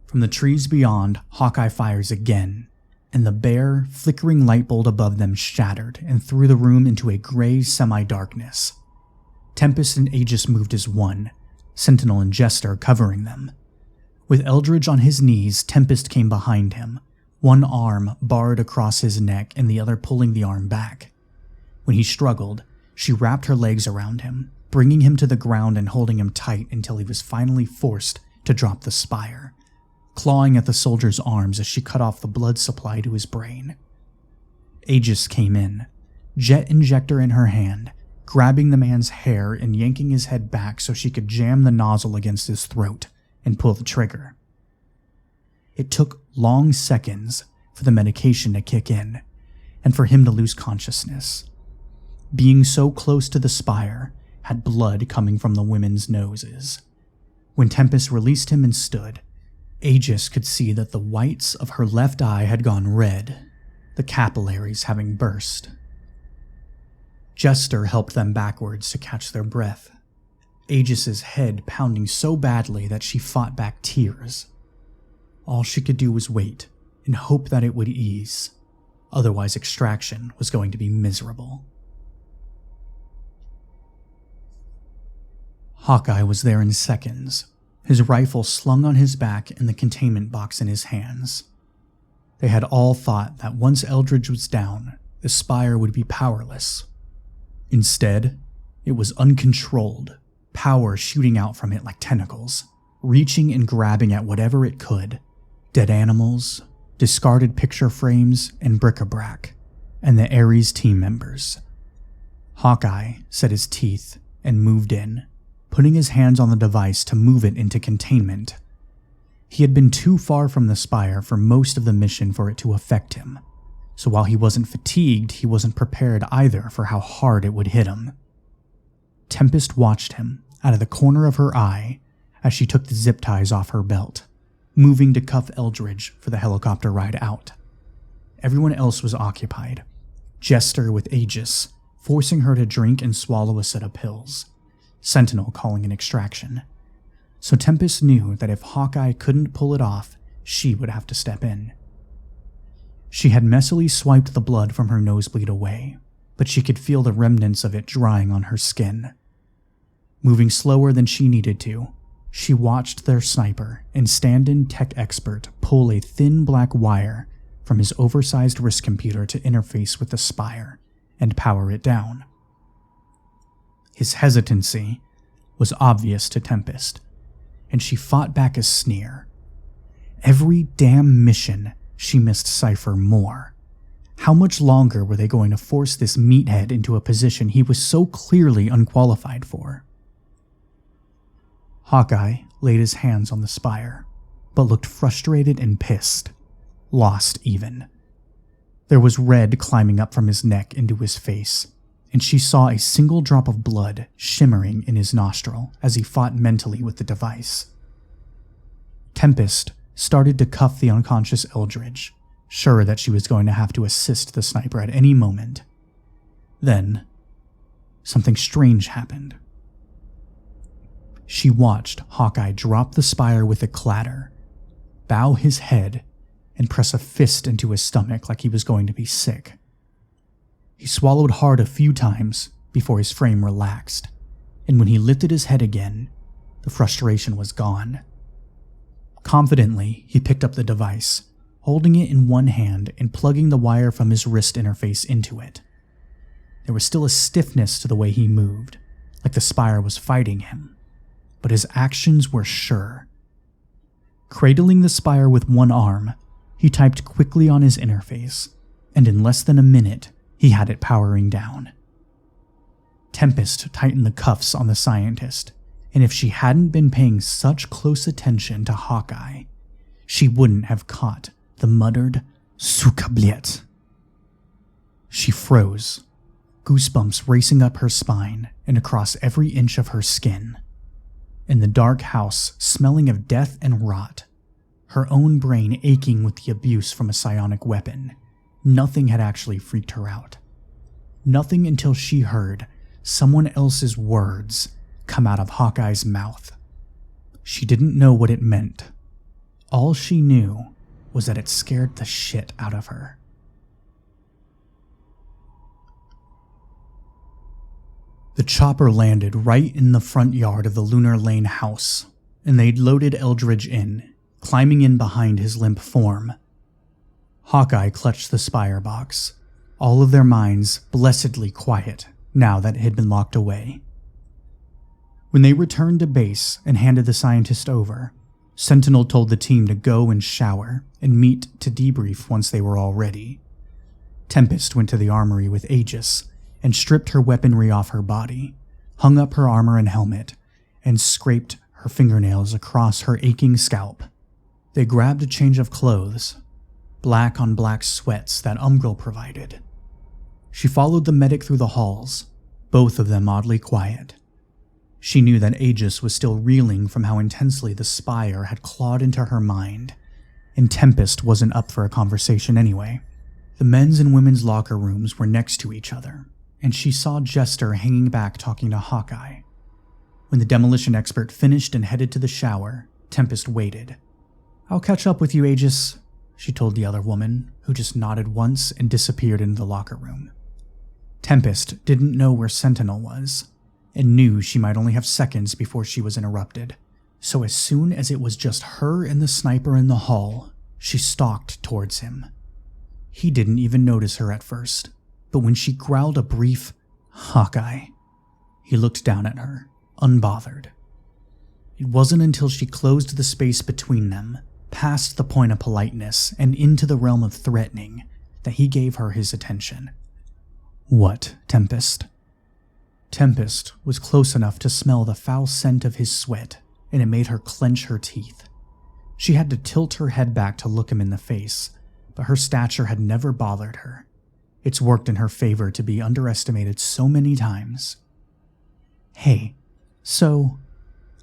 From the trees beyond, Hawkeye fires again, and the bare, flickering light bolt above them shattered and threw the room into a gray semi-darkness. Tempest and Aegis moved as one, Sentinel and Jester covering them. With Eldridge on his knees, Tempest came behind him, one arm barred across his neck and the other pulling the arm back. When he struggled, she wrapped her legs around him, bringing him to the ground and holding him tight until he was finally forced to drop the spire, clawing at the soldier's arms as she cut off the blood supply to his brain. Aegis came in, jet injector in her hand, grabbing the man's hair and yanking his head back so she could jam the nozzle against his throat and pull the trigger. It took long seconds for the medication to kick in and for him to lose consciousness. Being so close to the spire had blood coming from the women's noses. When Tempest released him and stood, Aegis could see that the whites of her left eye had gone red, the capillaries having burst. Jester helped them backwards to catch their breath, Aegis's head pounding so badly that she fought back tears. All she could do was wait and hope that it would ease, otherwise extraction was going to be miserable. Hawkeye was there in seconds, his rifle slung on his back and the containment box in his hands. They had all thought that once Eldridge was down, the spire would be powerless. Instead, it was uncontrolled, power shooting out from it like tentacles, reaching and grabbing at whatever it could. Dead animals, discarded picture frames, and bric-a-brac, and the Aries team members. Hawkeye set his teeth and moved in, putting his hands on the device to move it into containment. He had been too far from the spire for most of the mission for it to affect him, so while he wasn't fatigued, he wasn't prepared either for how hard it would hit him. Tempest watched him out of the corner of her eye as she took the zip ties off her belt, moving to cuff Eldridge for the helicopter ride out. Everyone else was occupied, Jester with Aegis, forcing her to drink and swallow a set of pills, Sentinel calling an extraction. So Tempest knew that if Hawkeye couldn't pull it off, she would have to step in. She had messily swiped the blood from her nosebleed away, but she could feel the remnants of it drying on her skin. Moving slower than she needed to, she watched their sniper and stand-in tech expert pull a thin black wire from his oversized wrist computer to interface with the spire and power it down. His hesitancy was obvious to Tempest, and she fought back a sneer. Every damn mission she missed Cypher more. How much longer were they going to force this meathead into a position he was so clearly unqualified for? Hawkeye laid his hands on the spire, but looked frustrated and pissed, lost even. There was red climbing up from his neck into his face, and she saw a single drop of blood shimmering in his nostril as he fought mentally with the device. Tempest started to cuff the unconscious Eldridge, sure that she was going to have to assist the sniper at any moment. Then, something strange happened. She watched Hawkeye drop the spire with a clatter, bow his head, and press a fist into his stomach like he was going to be sick. He swallowed hard a few times before his frame relaxed, and when he lifted his head again, the frustration was gone. Confidently, he picked up the device, holding it in one hand and plugging the wire from his wrist interface into it. There was still a stiffness to the way he moved, like the spire was fighting him, but his actions were sure. Cradling the spire with one arm, he typed quickly on his interface, and in less than a minute, he had it powering down. Tempest tightened the cuffs on the scientist, and if she hadn't been paying such close attention to Hawkeye, she wouldn't have caught the muttered "Sukabliet." She froze, goosebumps racing up her spine and across every inch of her skin. In the dark house, smelling of death and rot, her own brain aching with the abuse from a psionic weapon, nothing had actually freaked her out. Nothing until she heard someone else's words come out of Hawkeye's mouth. She didn't know what it meant. All she knew was that it scared the shit out of her. The chopper landed right in the front yard of the Lunar Lane house, and they'd loaded Eldridge in, climbing in behind his limp form. Hawkeye clutched the spire box, all of their minds blessedly quiet now that it had been locked away. When they returned to base and handed the scientist over, Sentinel told the team to go and shower and meet to debrief once they were all ready. Tempest went to the armory with Aegis and stripped her weaponry off her body, hung up her armor and helmet, and scraped her fingernails across her aching scalp. They grabbed a change of clothes, black on black sweats that Umgrel provided. She followed the medic through the halls, both of them oddly quiet. She knew that Aegis was still reeling from how intensely the spire had clawed into her mind, and Tempest wasn't up for a conversation anyway. The men's and women's locker rooms were next to each other, and she saw Jester hanging back talking to Hawkeye. When the demolition expert finished and headed to the shower, Tempest waited. "I'll catch up with you, Aegis," she told the other woman, who just nodded once and disappeared into the locker room. Tempest didn't know where Sentinel was, and knew she might only have seconds before she was interrupted. So as soon as it was just her and the sniper in the hall, she stalked towards him. He didn't even notice her at first, but when she growled a brief, "Hawkeye," he looked down at her, unbothered. It wasn't until she closed the space between them, past the point of politeness and into the realm of threatening, that he gave her his attention. "What, Tempest?" Tempest was close enough to smell the foul scent of his sweat, and it made her clench her teeth. She had to tilt her head back to look him in the face, but her stature had never bothered her. It's worked in her favor to be underestimated so many times. "Hey, so,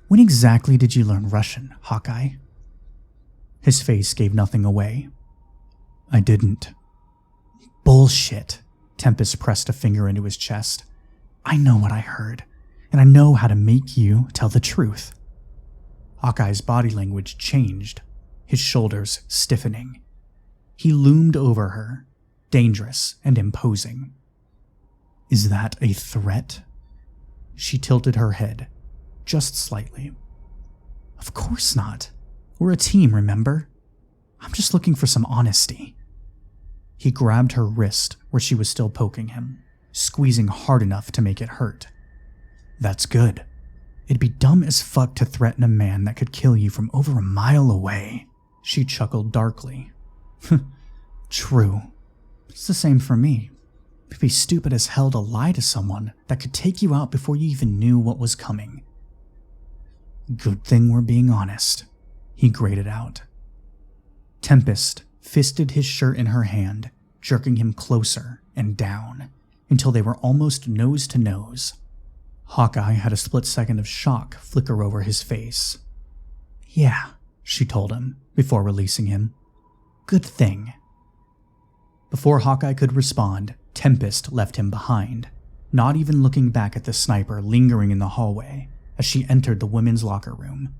when exactly did you learn Russian, Hawkeye?" His face gave nothing away. "I didn't." "Bullshit." Tempest pressed a finger into his chest. "I know what I heard, and I know how to make you tell the truth." Hawkeye's body language changed, his shoulders stiffening. He loomed over her, dangerous and imposing. "Is that a threat?" She tilted her head, just slightly. "Of course not. We're a team, remember? I'm just looking for some honesty." He grabbed her wrist where she was still poking him, squeezing hard enough to make it hurt. "That's good. It'd be dumb as fuck to threaten a man that could kill you from over a mile away." She chuckled darkly. "True. It's the same for me. It'd be stupid as hell to lie to someone that could take you out before you even knew what was coming." "Good thing we're being honest," he grated out. Tempest fisted his shirt in her hand, jerking him closer and down, until they were almost nose to nose. Hawkeye had a split second of shock flicker over his face. "Yeah," she told him, before releasing him. "Good thing." Before Hawkeye could respond, Tempest left him behind, not even looking back at the sniper lingering in the hallway as she entered the women's locker room.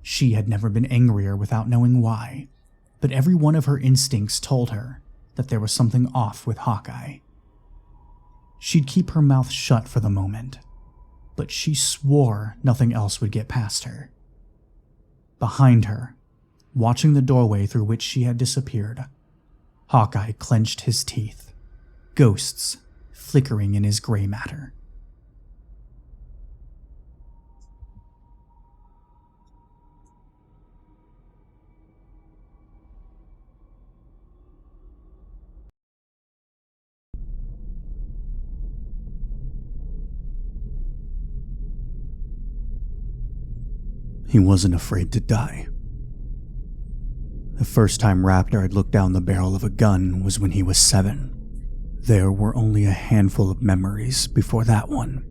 She had never been angrier without knowing why, but every one of her instincts told her that there was something off with Hawkeye. She'd keep her mouth shut for the moment, but she swore nothing else would get past her. Behind her, watching the doorway through which she had disappeared, Hawkeye clenched his teeth, ghosts flickering in his gray matter. He wasn't afraid to die. The first time Raptor had looked down the barrel of a gun was when he was 7. There were only a handful of memories before that one,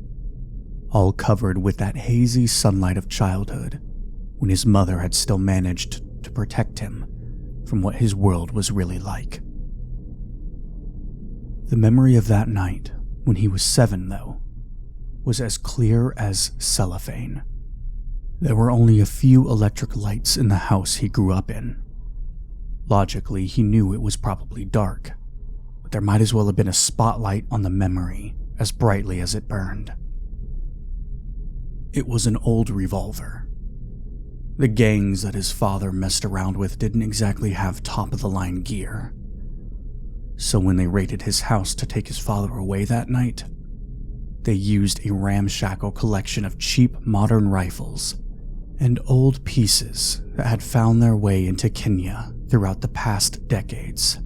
all covered with that hazy sunlight of childhood when his mother had still managed to protect him from what his world was really like. The memory of that night, when he was 7 though, was as clear as cellophane. There were only a few electric lights in the house he grew up in. Logically, he knew it was probably dark, but there might as well have been a spotlight on the memory as brightly as it burned. It was an old revolver. The gangs that his father messed around with didn't exactly have top-of-the-line gear. So when they raided his house to take his father away that night, they used a ramshackle collection of cheap modern rifles and old pieces that had found their way into Kenya throughout the past decades.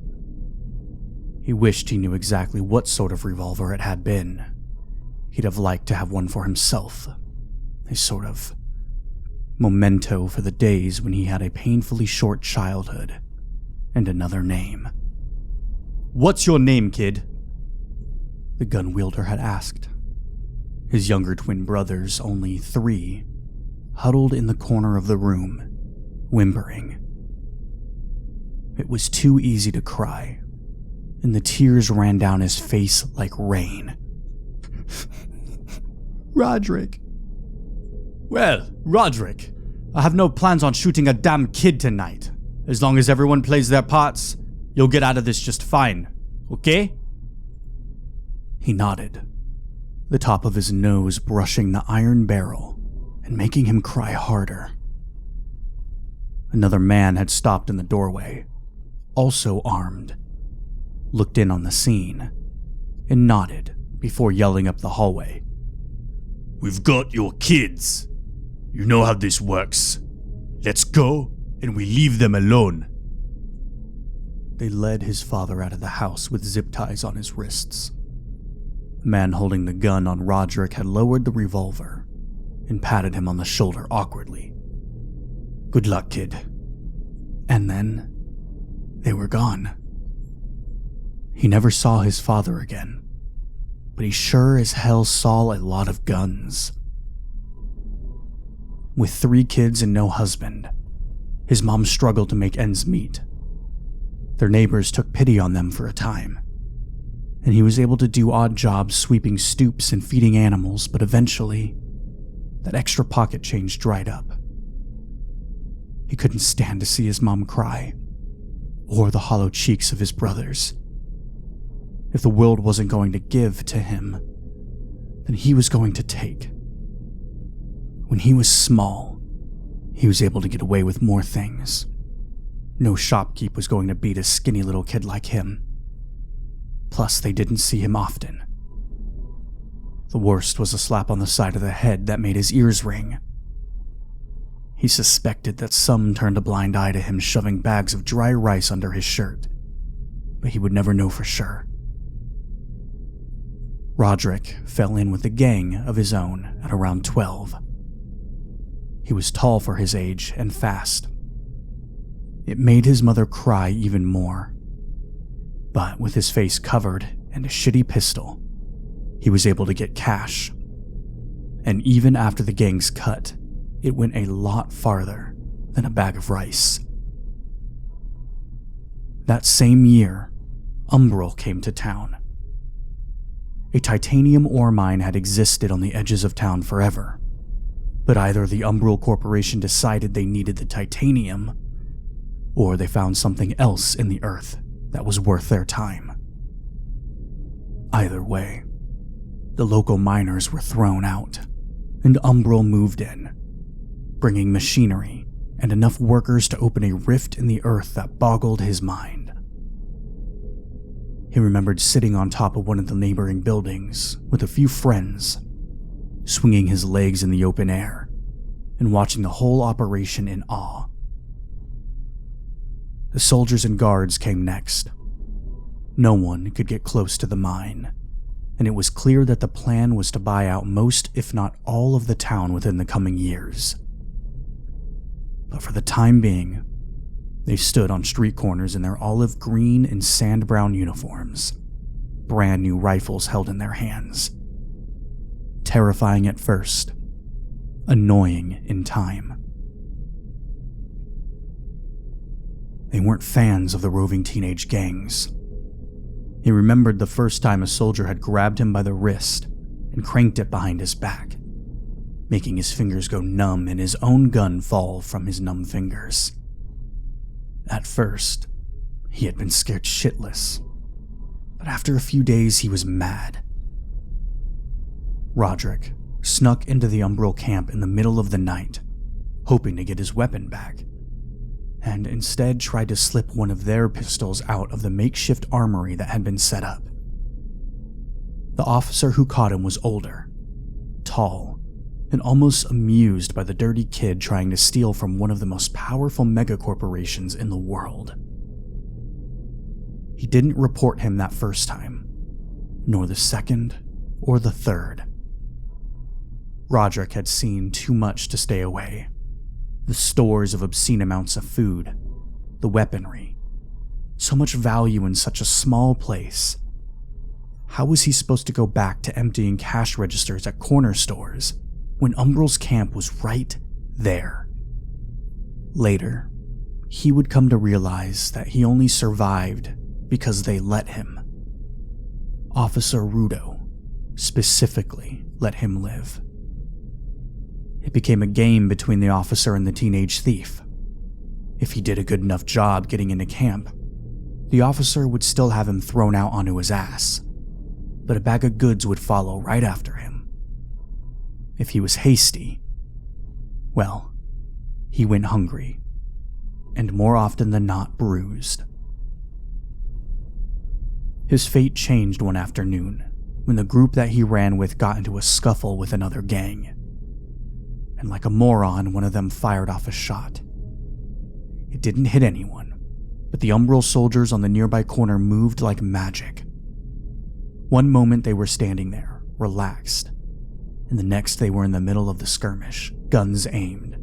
He wished he knew exactly what sort of revolver it had been. He'd have liked to have one for himself, a sort of memento for the days when he had a painfully short childhood and another name. "What's your name, kid?" the gun wielder had asked. His younger twin brothers, only 3, huddled in the corner of the room, whimpering. It was too easy to cry, and the tears ran down his face like rain. "Roderick." "Well, Roderick, I have no plans on shooting a damn kid tonight. As long as everyone plays their parts, you'll get out of this just fine, okay?" He nodded, the top of his nose brushing the iron barrel and making him cry harder. Another man had stopped in the doorway, also armed, looked in on the scene, and nodded before yelling up the hallway. "We've got your kids. You know how this works. Let's go, and we leave them alone." They led his father out of the house with zip ties on his wrists. The man holding the gun on Roderick had lowered the revolver and patted him on the shoulder awkwardly. "Good luck, kid." And then they were gone. He never saw his father again, but he sure as hell saw a lot of guns. With 3 kids and no husband, his mom struggled to make ends meet. Their neighbors took pity on them for a time, and he was able to do odd jobs sweeping stoops and feeding animals, but eventually, that extra pocket change dried up. He couldn't stand to see his mom cry, or the hollow cheeks of his brothers. If the world wasn't going to give to him, then he was going to take. When he was small, he was able to get away with more things. No shopkeep was going to beat a skinny little kid like him. Plus, they didn't see him often. The worst was a slap on the side of the head that made his ears ring. He suspected that some turned a blind eye to him shoving bags of dry rice under his shirt, but he would never know for sure. Roderick fell in with a gang of his own at around 12. He was tall for his age and fast. It made his mother cry even more. But with his face covered and a shitty pistol, he was able to get cash. And even after the gang's cut, it went a lot farther than a bag of rice. That same year, Umbral came to town. A titanium ore mine had existed on the edges of town forever, but either the Umbral Corporation decided they needed the titanium, or they found something else in the earth that was worth their time. Either way, the local miners were thrown out, and Umbral moved in, bringing machinery and enough workers to open a rift in the earth that boggled his mind. He remembered sitting on top of one of the neighboring buildings with a few friends, swinging his legs in the open air and watching the whole operation in awe. The soldiers and guards came next. No one could get close to the mine, and it was clear that the plan was to buy out most, if not all, of the town within the coming years. But for the time being, they stood on street corners in their olive green and sand brown uniforms, brand new rifles held in their hands. Terrifying at first, annoying in time. They weren't fans of the roving teenage gangs. He remembered the first time a soldier had grabbed him by the wrist and cranked it behind his back, making his fingers go numb and his own gun fall from his numb fingers. At first, he had been scared shitless, but after a few days he was mad. Roderick snuck into the Umbral camp in the middle of the night, hoping to get his weapon back, and instead tried to slip one of their pistols out of the makeshift armory that had been set up. The officer who caught him was older, tall, and almost amused by the dirty kid trying to steal from one of the most powerful megacorporations in the world. He didn't report him that first time, nor the second or the third. Roderick had seen too much to stay away. The stores of obscene amounts of food, the weaponry, so much value in such a small place. How was he supposed to go back to emptying cash registers at corner stores when Umbral's camp was right there? Later, he would come to realize that he only survived because they let him. Officer Rudo specifically let him live. It became a game between the officer and the teenage thief. If he did a good enough job getting into camp, the officer would still have him thrown out onto his ass, but a bag of goods would follow right after him. If he was hasty, well, he went hungry, and more often than not bruised. His fate changed one afternoon when the group that he ran with got into a scuffle with another gang. And like a moron, one of them fired off a shot. It didn't hit anyone, but the Umbral soldiers on the nearby corner moved like magic. One moment they were standing there, relaxed, and the next they were in the middle of the skirmish, guns aimed.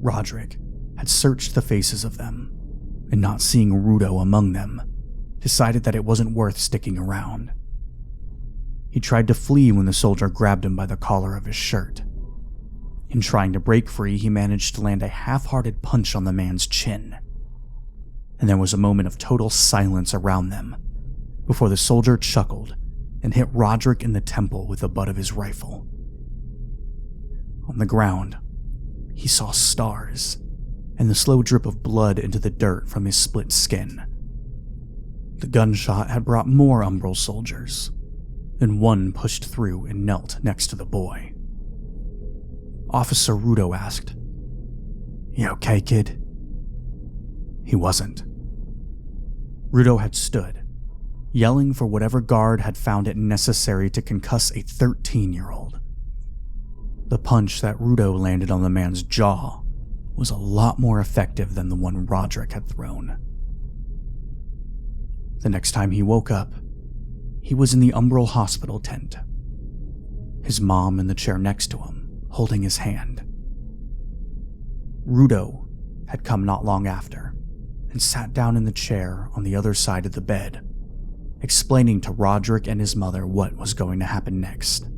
Roderick had searched the faces of them, and not seeing Rudo among them, decided that it wasn't worth sticking around. He tried to flee when the soldier grabbed him by the collar of his shirt. In trying to break free, he managed to land a half-hearted punch on the man's chin. And there was a moment of total silence around them before the soldier chuckled and hit Roderick in the temple with the butt of his rifle. On the ground, he saw stars and the slow drip of blood into the dirt from his split skin. The gunshot had brought more Umbral soldiers, and one pushed through and knelt next to the boy. Officer Rudo asked, "You okay, kid?" He wasn't. Rudo had stood, yelling for whatever guard had found it necessary to concuss a 13-year-old. The punch that Rudo landed on the man's jaw was a lot more effective than the one Roderick had thrown. The next time he woke up, he was in the Umbral hospital tent, his mom in the chair next to him, holding his hand. Rudo had come not long after and sat down in the chair on the other side of the bed, explaining to Roderick and his mother what was going to happen next.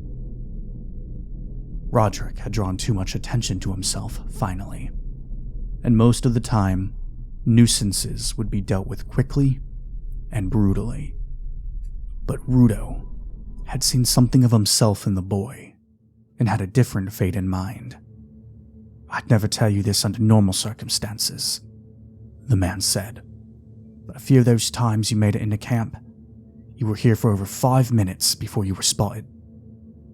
Roderick had drawn too much attention to himself, finally, and most of the time, nuisances would be dealt with quickly and brutally. But Rudo had seen something of himself in the boy and had a different fate in mind. "I'd never tell you this under normal circumstances," the man said, "but a few of those times you made it into camp, you were here for over 5 minutes before you were spotted.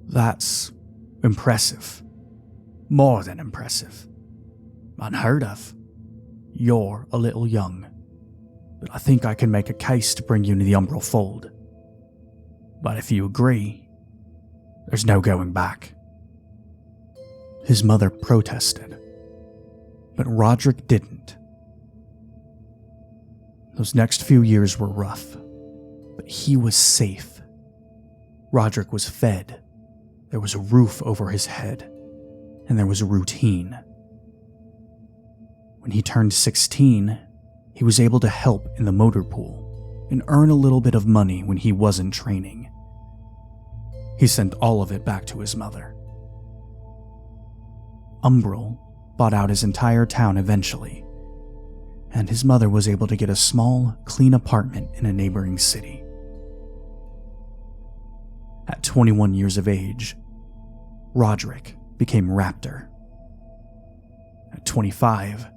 That's impressive. More than impressive. Unheard of. You're a little young, but I think I can make a case to bring you into the Umbral fold. But if you agree, there's no going back." His mother protested, but Roderick didn't. Those next few years were rough, but he was safe. Roderick was fed, there was a roof over his head, and there was a routine. When he turned 16, he was able to help in the motor pool and earn a little bit of money when he wasn't training. He sent all of it back to his mother. Umbral bought out his entire town eventually, and his mother was able to get a small, clean apartment in a neighboring city. At 21 years of age, Roderick became Raptor. At 25,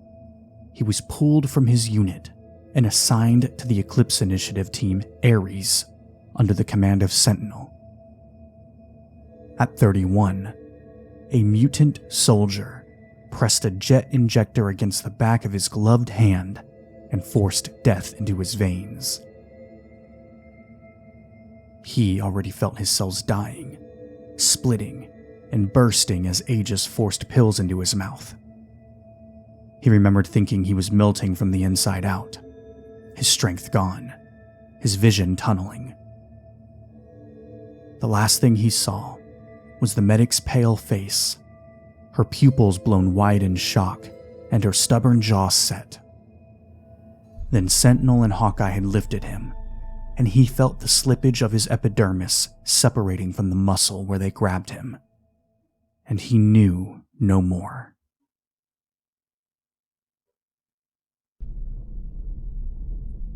he was pulled from his unit and assigned to the Eclipse Initiative team Aries under the command of Sentinel. At 31, a mutant soldier pressed a jet injector against the back of his gloved hand and forced death into his veins. He already felt his cells dying, splitting, and bursting as Aegis forced pills into his mouth. He remembered thinking he was melting from the inside out, his strength gone, his vision tunneling. The last thing he saw was the medic's pale face, her pupils blown wide in shock and her stubborn jaw set. Then Sentinel and Hawkeye had lifted him, and he felt the slippage of his epidermis separating from the muscle where they grabbed him. And he knew no more.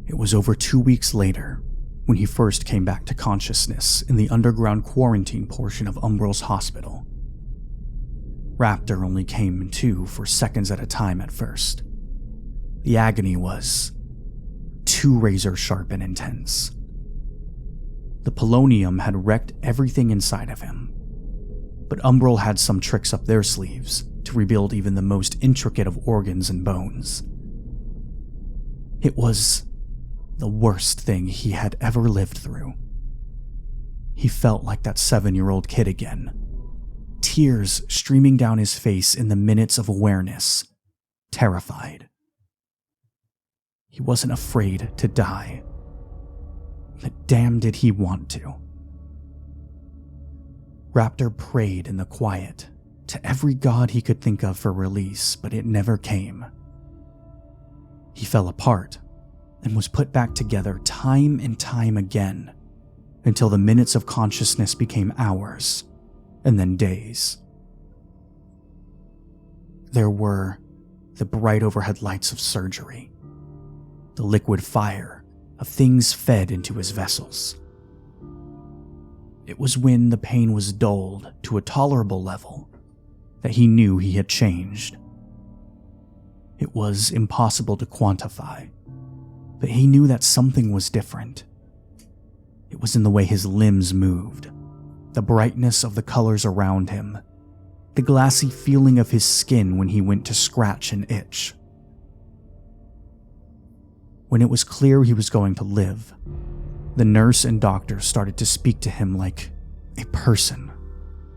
It was over 2 weeks later when he first came back to consciousness in the underground quarantine portion of Umbral's hospital. Raptor only came to for seconds at a time at first. The agony was too razor-sharp and intense. The polonium had wrecked everything inside of him, but Umbral had some tricks up their sleeves to rebuild even the most intricate of organs and bones. It was the worst thing he had ever lived through. He felt like that 7-year-old kid again, tears streaming down his face in the minutes of awareness, terrified. He wasn't afraid to die, but damn did he want to. Raptor prayed in the quiet to every god he could think of for release, but it never came. He fell apart and was put back together time and time again until the minutes of consciousness became hours and then days. There were the bright overhead lights of surgery, the liquid fire of things fed into his vessels. It was when the pain was dulled to a tolerable level that he knew he had changed. It was impossible to quantify, but he knew that something was different. It was in the way his limbs moved, the brightness of the colors around him, the glassy feeling of his skin when he went to scratch and itch. When it was clear he was going to live, the nurse and doctor started to speak to him like a person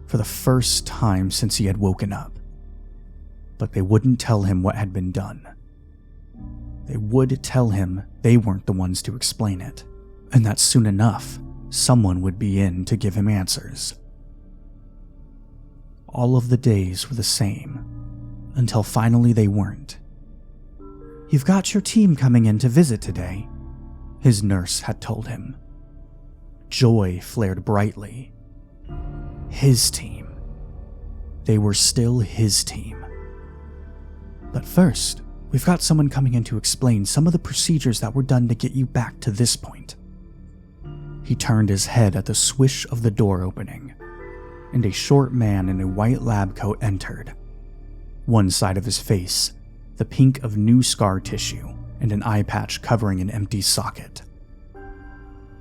for the first time since he had woken up. But they wouldn't tell him what had been done. They would tell him they weren't the ones to explain it, and that soon enough, someone would be in to give him answers. All of the days were the same, until finally they weren't. "You've got your team coming in to visit today," his nurse had told him. Joy flared brightly. His team. They were still his team. But first, We've got someone coming in to explain some of the procedures that were done to get you back to this point." He turned his head at the swish of the door opening, and a short man in a white lab coat entered. One side of his face, the pink of new scar tissue, and an eye patch covering an empty socket.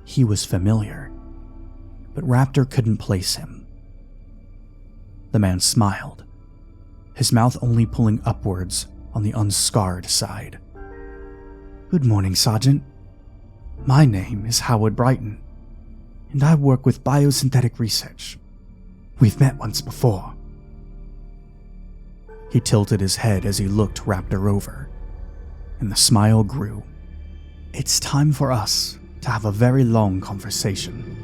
He was familiar, but Raptor couldn't place him. The man smiled, his mouth only pulling upwards on the unscarred side. "Good morning, Sergeant. My name is Howard Brighton, and I work with biosynthetic research. We've met once before." He tilted his head as he looked Raptor over, and the smile grew. "It's time for us to have a very long conversation."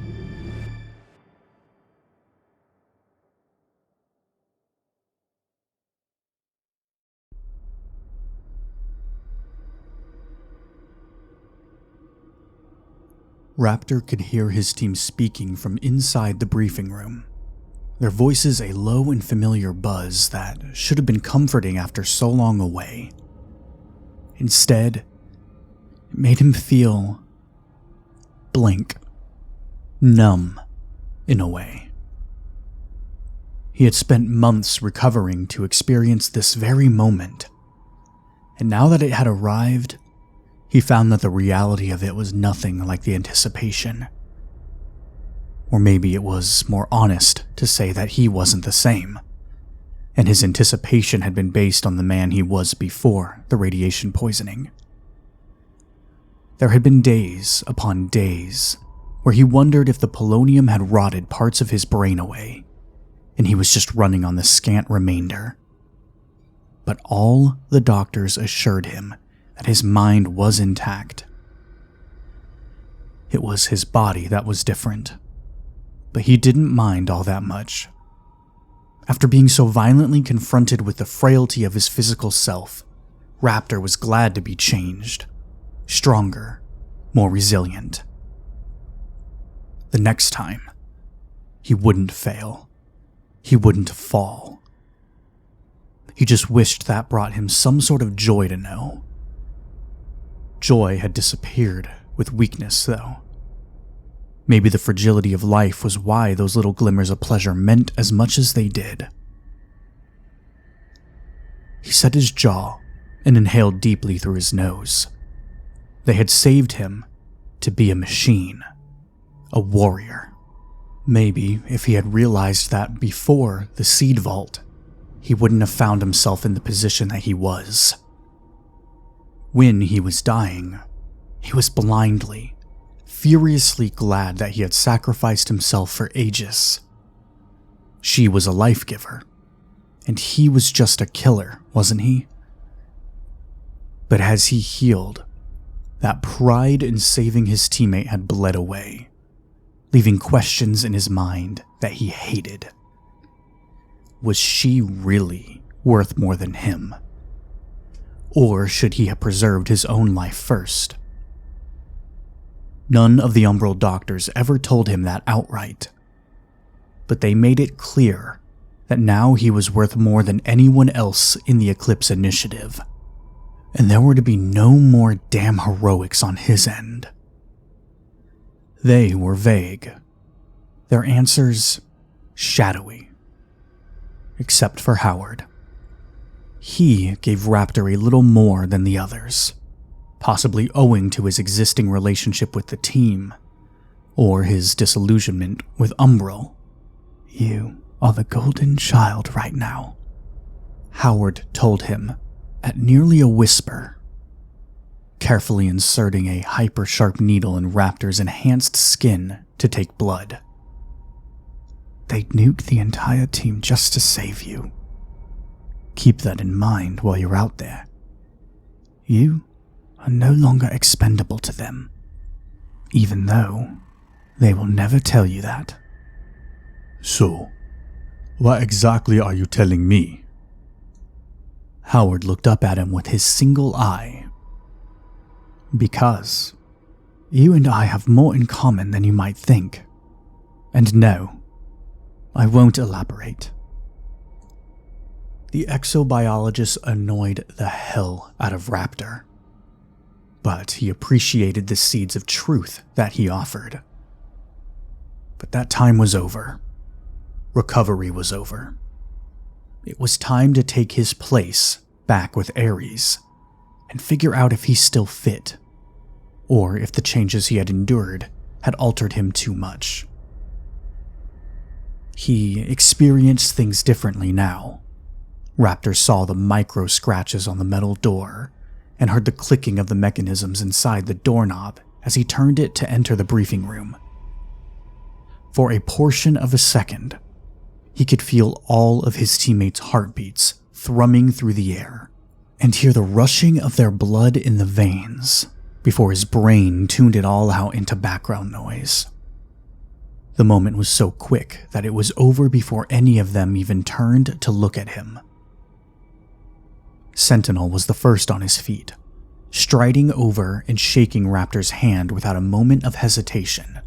Raptor could hear his team speaking from inside the briefing room, their voices a low and familiar buzz that should have been comforting after so long away. Instead, it made him feel blank, numb, in a way. He had spent months recovering to experience this very moment, and now that it had arrived, he found that the reality of it was nothing like the anticipation. Or maybe it was more honest to say that he wasn't the same, and his anticipation had been based on the man he was before the radiation poisoning. There had been days upon days where he wondered if the polonium had rotted parts of his brain away, and he was just running on the scant remainder. But all the doctors assured him that his mind was intact. It was his body that was different, but he didn't mind all that much. After being so violently confronted with the frailty of his physical self, Raptor was glad to be changed, stronger, more resilient. The next time, he wouldn't fail. He wouldn't fall. He just wished that brought him some sort of joy to know. Joy had disappeared with weakness, though. Maybe the fragility of life was why those little glimmers of pleasure meant as much as they did. He set his jaw and inhaled deeply through his nose. They had saved him to be a machine, a warrior. Maybe if he had realized that before the seed vault, he wouldn't have found himself in the position that he was. When he was dying, he was blindly, furiously glad that he had sacrificed himself for Aegis. She was a life giver, and he was just a killer, wasn't he? But as he healed, that pride in saving his teammate had bled away, leaving questions in his mind that he hated. Was she really worth more than him? Or should he have preserved his own life first? None of the Umbral doctors ever told him that outright, but they made it clear that now he was worth more than anyone else in the Eclipse Initiative, and there were to be no more damn heroics on his end. They were vague, their answers shadowy, except for Howard. He gave Raptor a little more than the others, possibly owing to his existing relationship with the team, or his disillusionment with Umbral. "You are the golden child right now," Howard told him at nearly a whisper, carefully inserting a hyper-sharp needle in Raptor's enhanced skin to take blood. "They'd nuke the entire team just to save you. Keep that in mind while you're out there. You are no longer expendable to them, even though they will never tell you that." "So, what exactly are you telling me?" Howard looked up at him with his single eye. "Because you and I have more in common than you might think. And no, I won't elaborate." The exobiologist annoyed the hell out of Raptor, but he appreciated the seeds of truth that he offered. But that time was over. Recovery was over. It was time to take his place back with Aries and figure out if he still fit, or if the changes he had endured had altered him too much. He experienced things differently now. Raptor saw the micro scratches on the metal door and heard the clicking of the mechanisms inside the doorknob as he turned it to enter the briefing room. For a portion of a second, he could feel all of his teammates' heartbeats thrumming through the air and hear the rushing of their blood in the veins before his brain tuned it all out into background noise. The moment was so quick that it was over before any of them even turned to look at him. Sentinel was the first on his feet, striding over and shaking Raptor's hand without a moment of hesitation,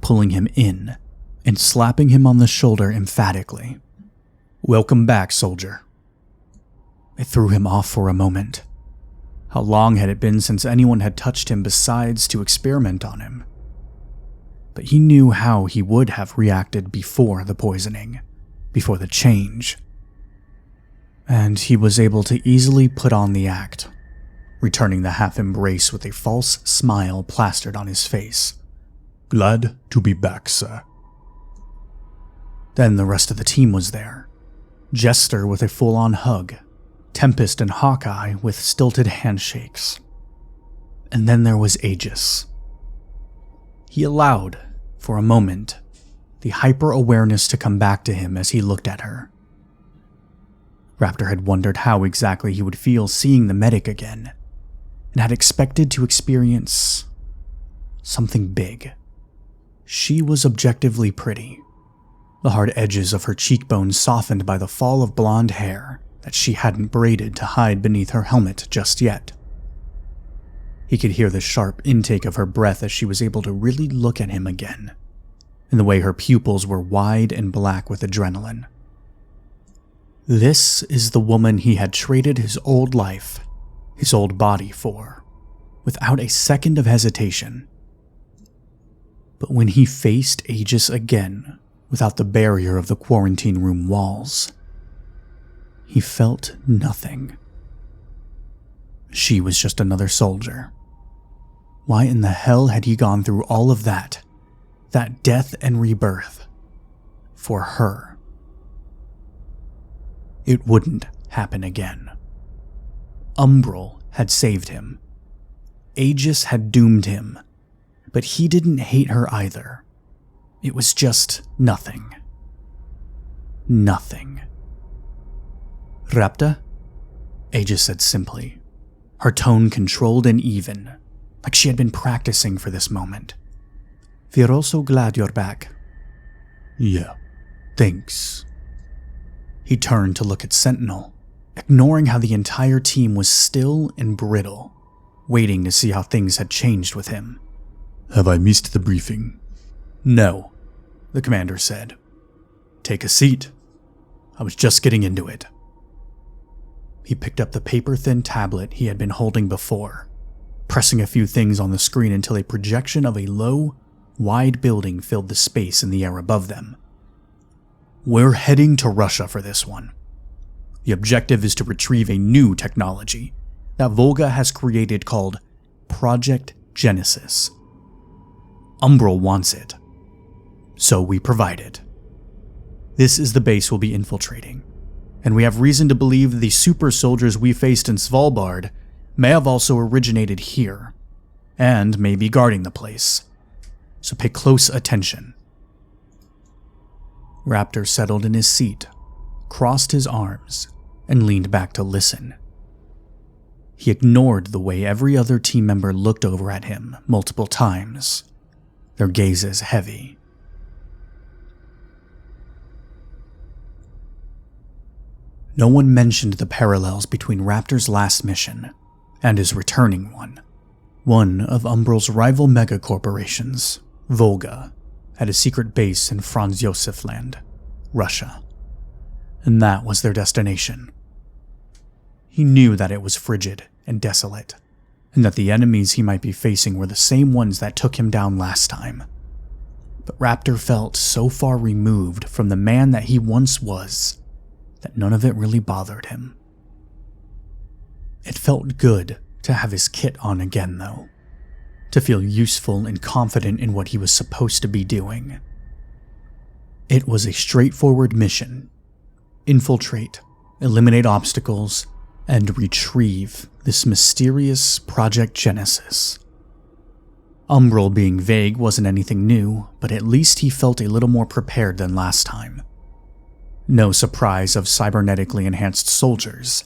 pulling him in and slapping him on the shoulder emphatically. "Welcome back, soldier." It threw him off for a moment. How long had it been since anyone had touched him besides to experiment on him? But he knew how he would have reacted before the poisoning, before the change. And he was able to easily put on the act, returning the half embrace with a false smile plastered on his face. "Glad to be back, sir." Then the rest of the team was there. Jester with a full-on hug, Tempest and Hawkeye with stilted handshakes. And then there was Aegis. He allowed, for a moment, the hyper-awareness to come back to him as he looked at her. Raptor had wondered how exactly he would feel seeing the medic again, and had expected to experience something big. She was objectively pretty, the hard edges of her cheekbones softened by the fall of blonde hair that she hadn't braided to hide beneath her helmet just yet. He could hear the sharp intake of her breath as she was able to really look at him again, and the way her pupils were wide and black with adrenaline. This is the woman he had traded his old life, his old body for, without a second of hesitation. But when he faced Aegis again, without the barrier of the quarantine room walls, he felt nothing. She was just another soldier. Why in the hell had he gone through all of that death and rebirth, for her? It wouldn't happen again. Umbral had saved him. Aegis had doomed him, but he didn't hate her either. It was just nothing. Nothing. "Raptor?" Aegis said simply, her tone controlled and even, like she had been practicing for this moment. "We're all so glad you're back." "Yeah, thanks." He turned to look at Sentinel, ignoring how the entire team was still and brittle, waiting to see how things had changed with him. "Have I missed the briefing?" "No," the commander said. "Take a seat. I was just getting into it." He picked up the paper-thin tablet he had been holding before, pressing a few things on the screen until a projection of a low, wide building filled the space in the air above them. "We're heading to Russia for this one. The objective is to retrieve a new technology that Volga has created called Project Genesis. Umbral wants it, so we provide it. This is the base we'll be infiltrating, and we have reason to believe the super soldiers we faced in Svalbard may have also originated here, and may be guarding the place, so pay close attention." Raptor settled in his seat, crossed his arms, and leaned back to listen. He ignored the way every other team member looked over at him multiple times, their gazes heavy. No one mentioned the parallels between Raptor's last mission and his returning one of Umbral's rival megacorporations, Volga, had a secret base in Franz Josef Land, Russia, and that was their destination. He knew that it was frigid and desolate, and that the enemies he might be facing were the same ones that took him down last time. But Raptor felt so far removed from the man that he once was that none of it really bothered him. It felt good to have his kit on again, though, to feel useful and confident in what he was supposed to be doing. It was a straightforward mission: infiltrate, eliminate obstacles, and retrieve this mysterious Project Genesis. Umbral being vague wasn't anything new, but at least he felt a little more prepared than last time. No surprise of cybernetically enhanced soldiers.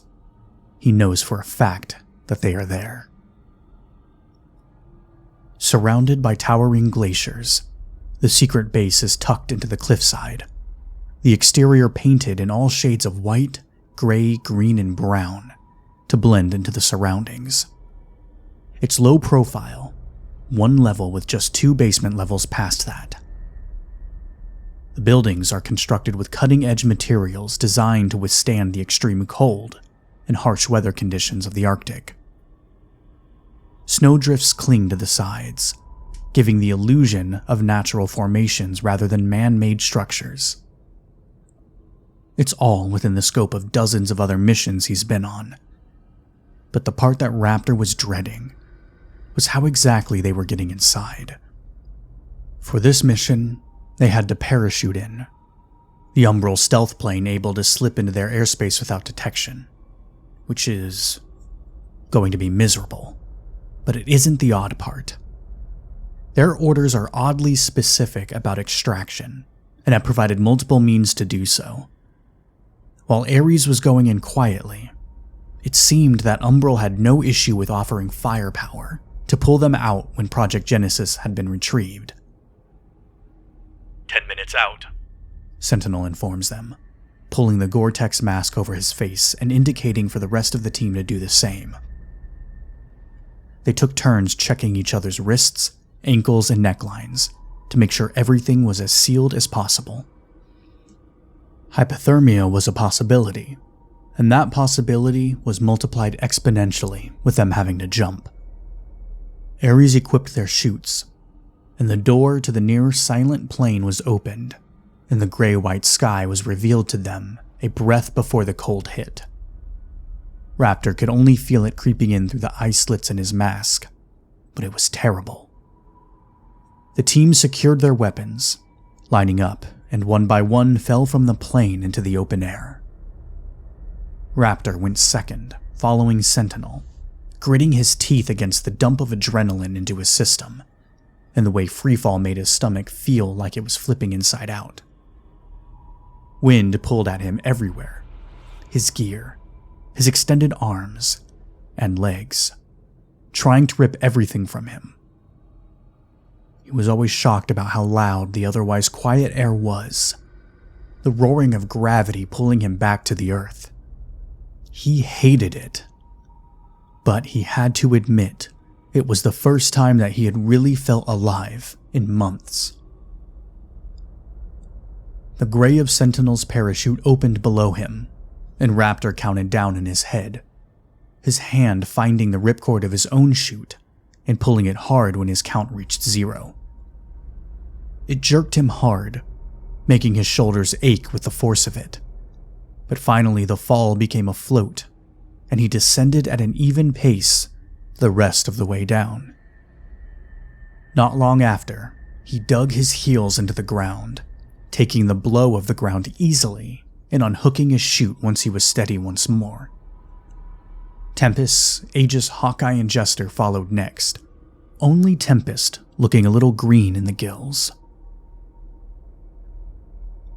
He knows for a fact that they are there. Surrounded by towering glaciers, the secret base is tucked into the cliffside, the exterior painted in all shades of white, gray, green, and brown to blend into the surroundings. It's low profile, one level with just 2 basement levels past that. The buildings are constructed with cutting-edge materials designed to withstand the extreme cold and harsh weather conditions of the Arctic. Snowdrifts cling to the sides, giving the illusion of natural formations rather than man-made structures. It's all within the scope of dozens of other missions he's been on. But the part that Raptor was dreading was how exactly they were getting inside. For this mission, they had to parachute in, the Umbral stealth plane able to slip into their airspace without detection, which is going to be miserable. But it isn't the odd part. Their orders are oddly specific about extraction, and have provided multiple means to do so. While Aries was going in quietly, it seemed that Umbral had no issue with offering firepower to pull them out when Project Genesis had been retrieved. 10 minutes out, Sentinel informs them, pulling the Gore-Tex mask over his face and indicating for the rest of the team to do the same. They took turns checking each other's wrists, ankles, and necklines to make sure everything was as sealed as possible. Hypothermia was a possibility, and that possibility was multiplied exponentially with them having to jump. Aries equipped their chutes, and the door to the near silent plane was opened, and the gray-white sky was revealed to them a breath before the cold hit. Raptor could only feel it creeping in through the eye slits in his mask, but it was terrible. The team secured their weapons, lining up, and one by one fell from the plane into the open air. Raptor went second, following Sentinel, gritting his teeth against the dump of adrenaline into his system, and the way freefall made his stomach feel like it was flipping inside out. Wind pulled at him everywhere, his gear, his extended arms, and legs, trying to rip everything from him. He was always shocked about how loud the otherwise quiet air was, the roaring of gravity pulling him back to the earth. He hated it, but he had to admit it was the first time that he had really felt alive in months. The gray of Sentinel's parachute opened below him, and Raptor counted down in his head, his hand finding the ripcord of his own chute and pulling it hard when his count reached 0. It jerked him hard, making his shoulders ache with the force of it. But finally the fall became a float, and he descended at an even pace the rest of the way down. Not long after, he dug his heels into the ground, taking the blow of the ground easily and unhooking his chute once he was steady once more. Tempest, Aegis, Hawkeye, and Jester followed next, only Tempest looking a little green in the gills.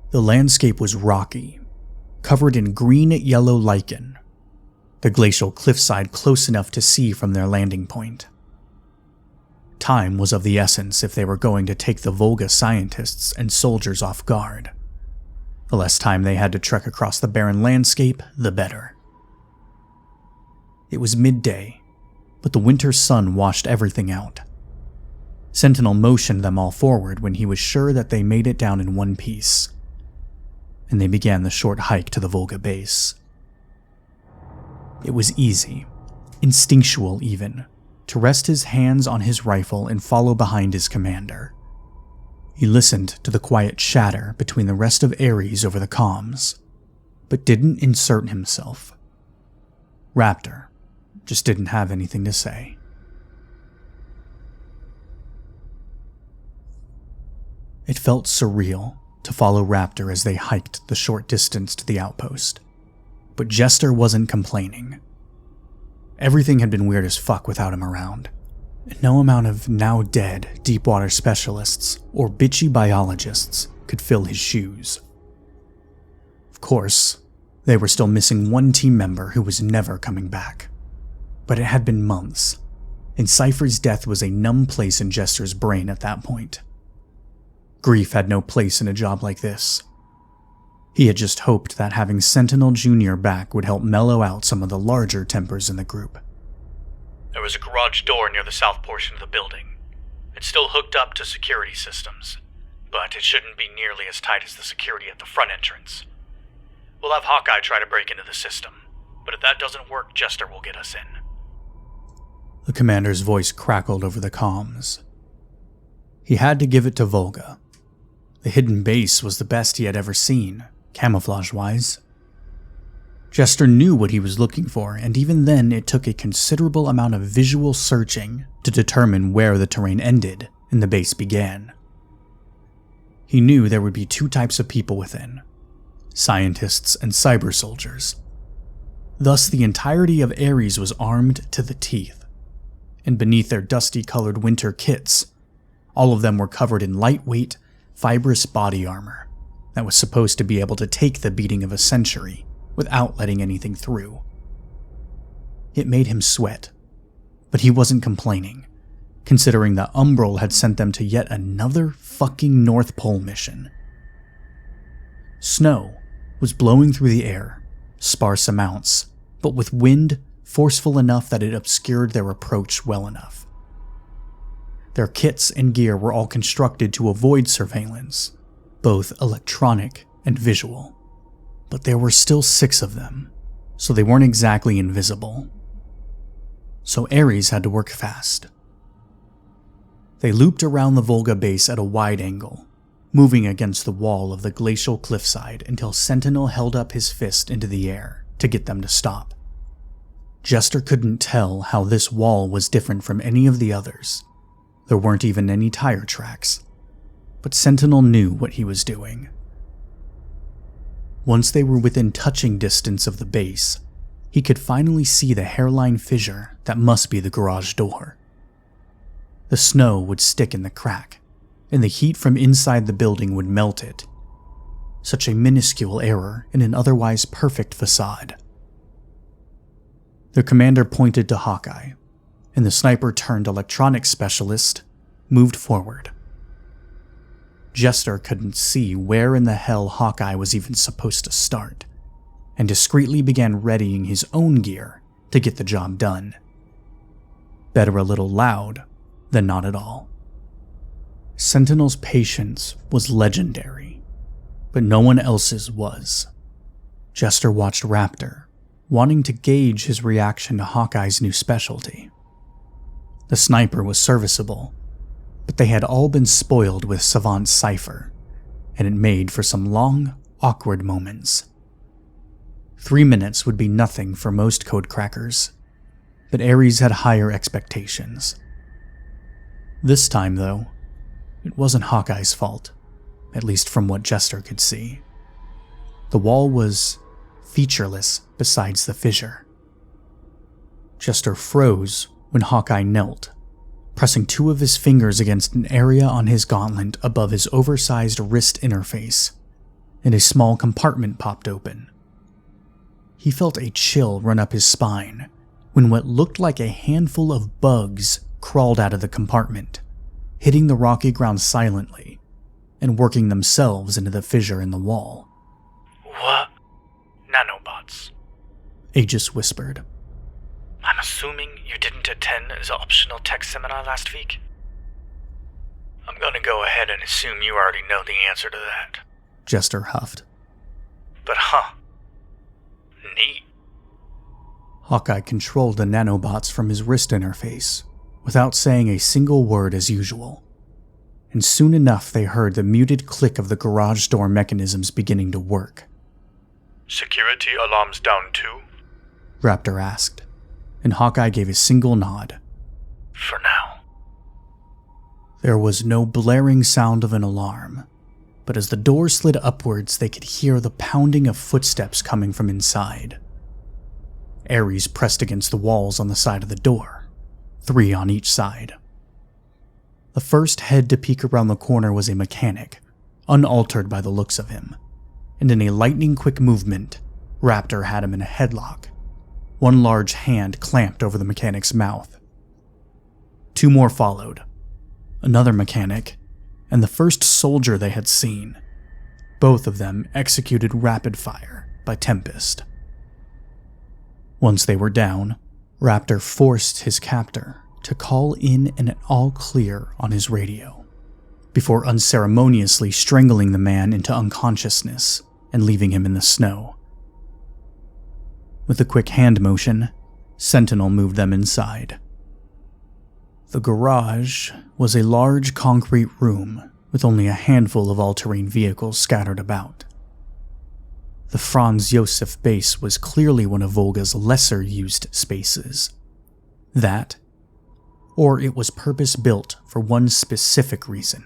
The landscape was rocky, covered in green-yellow lichen, the glacial cliffside close enough to see from their landing point. Time was of the essence if they were going to take the Volga scientists and soldiers off guard. The less time they had to trek across the barren landscape, the better. It was midday, but the winter sun washed everything out. Sentinel motioned them all forward when he was sure that they made it down in one piece, and they began the short hike to the Volga base. It was easy, instinctual even, to rest his hands on his rifle and follow behind his commander. He listened to the quiet chatter between the rest of Aries over the comms, but didn't insert himself. Raptor just didn't have anything to say. It felt surreal to follow Raptor as they hiked the short distance to the outpost, but Jester wasn't complaining. Everything had been weird as fuck without him around, and no amount of now dead deepwater specialists or bitchy biologists could fill his shoes. Of course, they were still missing one team member who was never coming back, but it had been months, and Cypher's death was a numb place in Jester's brain at that point. Grief had no place in a job like this. He had just hoped that having Sentinel Jr. back would help mellow out some of the larger tempers in the group. There was a garage door near the south portion of the building. It's still hooked up to security systems, but it shouldn't be nearly as tight as the security at the front entrance. We'll have Hawkeye try to break into the system, but if that doesn't work, Jester will get us in. The commander's voice crackled over the comms. He had to give it to Volga. The hidden base was the best he had ever seen, camouflage-wise. Jester knew what he was looking for, and even then it took a considerable amount of visual searching to determine where the terrain ended and the base began. He knew there would be two types of people within: scientists and cyber soldiers. Thus, the entirety of Aries was armed to the teeth, and beneath their dusty-colored winter kits, all of them were covered in lightweight, fibrous body armor that was supposed to be able to take the beating of a century without letting anything through. It made him sweat, but he wasn't complaining, considering that Umbral had sent them to yet another fucking North Pole mission. Snow was blowing through the air, sparse amounts, but with wind forceful enough that it obscured their approach well enough. Their kits and gear were all constructed to avoid surveillance, both electronic and visual. But there were still 6 of them, so they weren't exactly invisible. So Aries had to work fast. They looped around the Volga base at a wide angle, moving against the wall of the glacial cliffside until Sentinel held up his fist into the air to get them to stop. Jester couldn't tell how this wall was different from any of the others. There weren't even any tire tracks, but Sentinel knew what he was doing. Once they were within touching distance of the base, he could finally see the hairline fissure that must be the garage door. The snow would stick in the crack, and the heat from inside the building would melt it. Such a minuscule error in an otherwise perfect facade. The commander pointed to Hawkeye, and the sniper-turned-electronics specialist moved forward. Jester couldn't see where in the hell Hawkeye was even supposed to start, and discreetly began readying his own gear to get the job done. Better a little loud than not at all. Sentinel's patience was legendary, but no one else's was. Jester watched Raptor, wanting to gauge his reaction to Hawkeye's new specialty. The sniper was serviceable, but they had all been spoiled with savant cipher, and it made for some long, awkward moments. 3 minutes would be nothing for most code crackers, but Aries had higher expectations. This time, though, it wasn't Hawkeye's fault, at least from what Jester could see. The wall was featureless besides the fissure. Jester froze when Hawkeye knelt, pressing 2 of his fingers against an area on his gauntlet above his oversized wrist interface, and a small compartment popped open. He felt a chill run up his spine when what looked like a handful of bugs crawled out of the compartment, hitting the rocky ground silently and working themselves into the fissure in the wall. What? Nanobots. Aegis whispered. I'm assuming you didn't attend the optional tech seminar last week? I'm gonna go ahead and assume you already know the answer to that. Jester huffed. But neat. Hawkeye controlled the nanobots from his wrist interface, without saying a single word as usual. And soon enough they heard the muted click of the garage door mechanisms beginning to work. Security alarms down too? Raptor asked, and Hawkeye gave a single nod. For now. There was no blaring sound of an alarm, but as the door slid upwards they could hear the pounding of footsteps coming from inside. Aries pressed against the walls on the side of the door, 3 on each side. The first head to peek around the corner was a mechanic, unaltered by the looks of him, and in a lightning-quick movement, Raptor had him in a headlock, one large hand clamped over the mechanic's mouth. 2 more followed, another mechanic, and the first soldier they had seen, both of them executed rapid fire by Tempest. Once they were down, Raptor forced his captor to call in an all-clear on his radio, before unceremoniously strangling the man into unconsciousness and leaving him in the snow. With a quick hand motion, Sentinel moved them inside. The garage was a large concrete room with only a handful of all-terrain vehicles scattered about. The Franz Josef base was clearly one of Volga's lesser-used spaces. That, or it was purpose-built for one specific reason.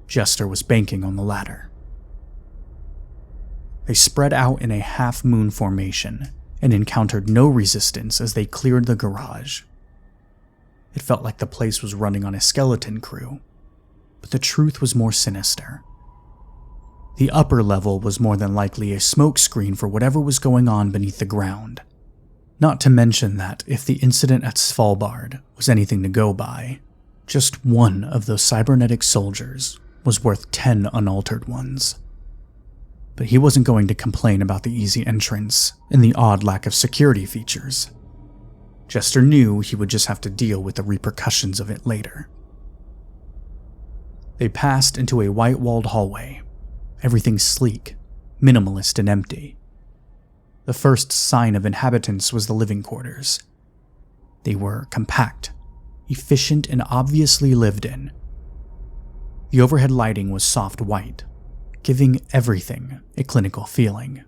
Jester was banking on the latter. They spread out in a half-moon formation and encountered no resistance as they cleared the garage. It felt like the place was running on a skeleton crew, but the truth was more sinister. The upper level was more than likely a smokescreen for whatever was going on beneath the ground. Not to mention that if the incident at Svalbard was anything to go by, just one of those cybernetic soldiers was worth 10 unaltered ones. But he wasn't going to complain about the easy entrance and the odd lack of security features. Jester knew he would just have to deal with the repercussions of it later. They passed into a white-walled hallway, everything sleek, minimalist and empty. The first sign of inhabitants was the living quarters. They were compact, efficient, and obviously lived in. The overhead lighting was soft white, giving everything a clinical feeling.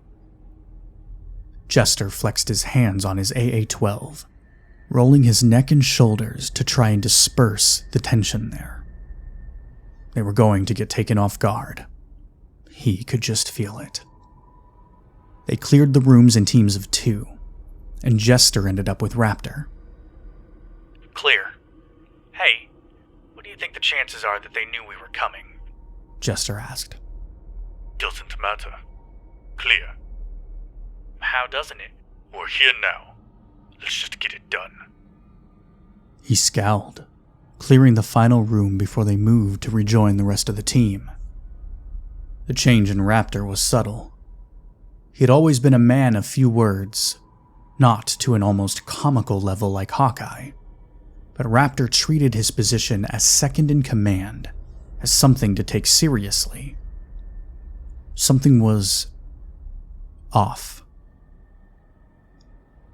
Jester flexed his hands on his AA-12, rolling his neck and shoulders to try and disperse the tension there. They were going to get taken off guard. He could just feel it. They cleared the rooms in teams of 2, and Jester ended up with Raptor. Clear. Hey, what do you think the chances are that they knew we were coming? Jester asked. Doesn't matter. Clear. How doesn't it? We're here now. Let's just get it done. He scowled, clearing the final room before they moved to rejoin the rest of the team. The change in Raptor was subtle. He had always been a man of few words, not to an almost comical level like Hawkeye, but Raptor treated his position as second in command as something to take seriously. Something was off.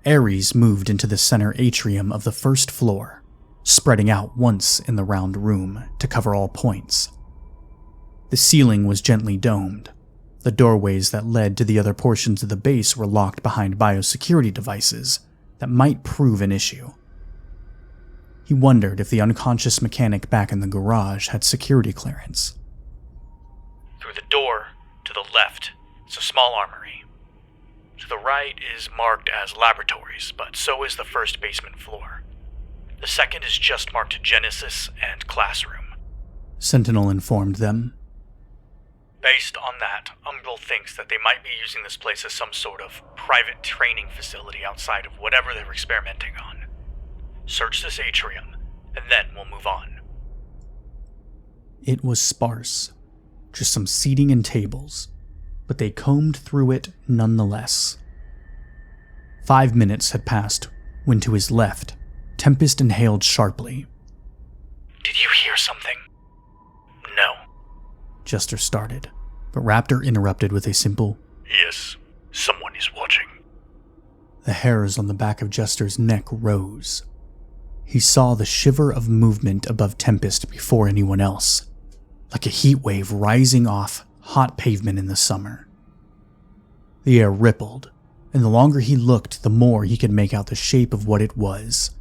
Aries moved into the center atrium of the first floor, spreading out once in the round room to cover all points. The ceiling was gently domed. The doorways that led to the other portions of the base were locked behind biosecurity devices that might prove an issue. He wondered if the unconscious mechanic back in the garage had security clearance. Through the door, to the left, is a small armory. To the right is marked as laboratories, but so is the first basement floor. The second is just marked Genesis and Classroom. Sentinel informed them. Based on that, Umbral thinks that they might be using this place as some sort of private training facility outside of whatever they were experimenting on. Search this atrium, and then we'll move on. It was sparse, just some seating and tables, but they combed through it nonetheless. 5 minutes had passed when to his left, Tempest inhaled sharply. Did you hear something? No. Jester started, but Raptor interrupted with a simple, Yes, someone is watching. The hairs on the back of Jester's neck rose. He saw the shiver of movement above Tempest before anyone else, like a heat wave rising off hot pavement in the summer. The air rippled, and the longer he looked, the more he could make out the shape of what it was.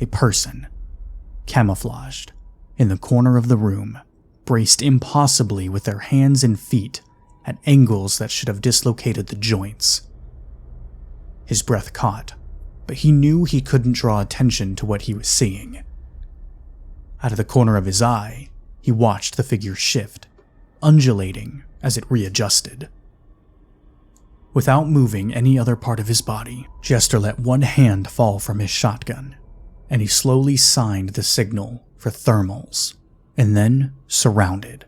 A person, camouflaged, in the corner of the room, braced impossibly with their hands and feet at angles that should have dislocated the joints. His breath caught, but he knew he couldn't draw attention to what he was seeing. Out of the corner of his eye, he watched the figure shift, undulating as it readjusted. Without moving any other part of his body, Jester let one hand fall from his shotgun, and he slowly signed the signal for thermals, and then surrounded.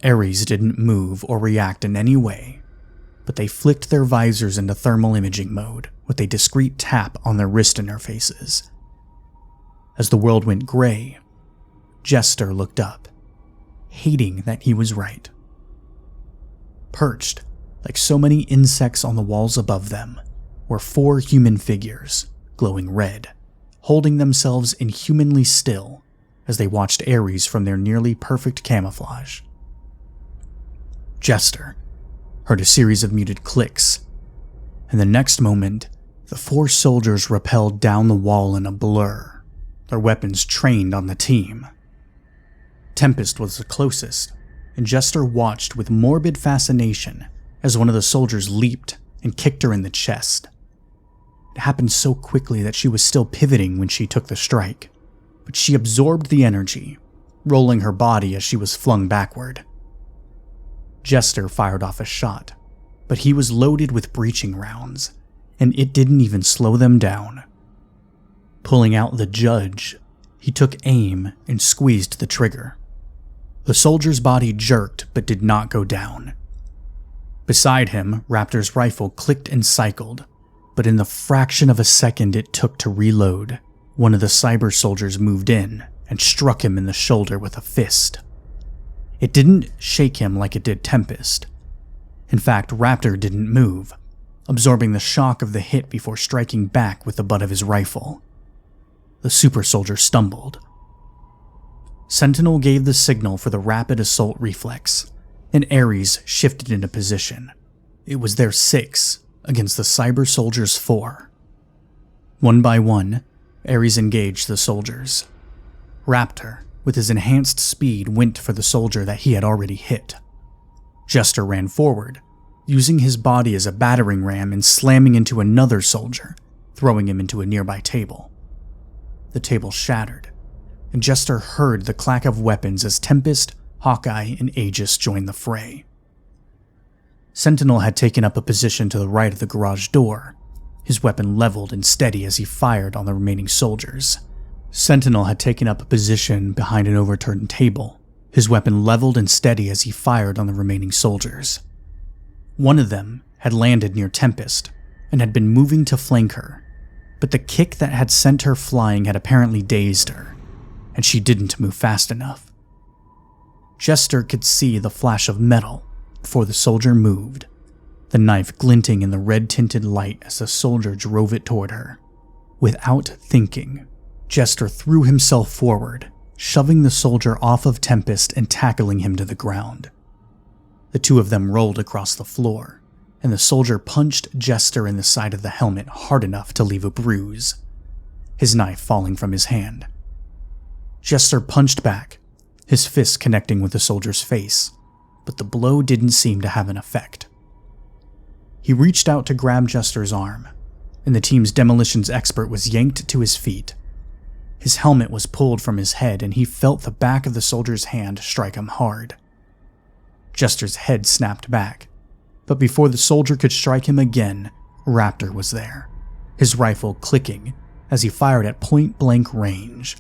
Aries didn't move or react in any way, but they flicked their visors into thermal imaging mode with a discreet tap on their wrist interfaces. As the world went gray, Jester looked up, hating that he was right. Perched, like so many insects on the walls above them, were 4 human figures, glowing red, holding themselves inhumanly still as they watched Aries from their nearly perfect camouflage. Jester heard a series of muted clicks, and the next moment, the 4 soldiers rappelled down the wall in a blur, their weapons trained on the team. Tempest was the closest, and Jester watched with morbid fascination as one of the soldiers leaped and kicked her in the chest. It happened so quickly that she was still pivoting when she took the strike, but she absorbed the energy, rolling her body as she was flung backward. Jester fired off a shot, but he was loaded with breaching rounds, and it didn't even slow them down. Pulling out the Judge, he took aim and squeezed the trigger. The soldier's body jerked but did not go down. Beside him, Raptor's rifle clicked and cycled, but in the fraction of a second it took to reload, one of the cyber soldiers moved in and struck him in the shoulder with a fist. It didn't shake him like it did Tempest. In fact, Raptor didn't move, absorbing the shock of the hit before striking back with the butt of his rifle. The super soldier stumbled. Sentinel gave the signal for the rapid assault reflex, and Aries shifted into position. It was their 6 against the cyber soldiers' 4. One by one, Aries engaged the soldiers. Raptor, with his enhanced speed, went for the soldier that he had already hit. Jester ran forward, using his body as a battering ram and slamming into another soldier, throwing him into a nearby table. The table shattered, and Jester heard the clack of weapons as Tempest, Hawkeye, and Aegis joined the fray. Sentinel had taken up a position to the right of the garage door, his weapon leveled and steady as he fired on the remaining soldiers. Sentinel had taken up a position behind an overturned table, his weapon leveled and steady as he fired on the remaining soldiers. One of them had landed near Tempest and had been moving to flank her, but the kick that had sent her flying had apparently dazed her, and she didn't move fast enough. Jester could see the flash of metal before the soldier moved, the knife glinting in the red-tinted light as the soldier drove it toward her. Without thinking, Jester threw himself forward, shoving the soldier off of Tempest and tackling him to the ground. The two of them rolled across the floor, and the soldier punched Jester in the side of the helmet hard enough to leave a bruise, his knife falling from his hand. Jester punched back, his fist connecting with the soldier's face, but the blow didn't seem to have an effect. He reached out to grab Jester's arm, and the team's demolitions expert was yanked to his feet. His helmet was pulled from his head, and he felt the back of the soldier's hand strike him hard. Jester's head snapped back, but before the soldier could strike him again, Raptor was there, his rifle clicking as he fired at point-blank range.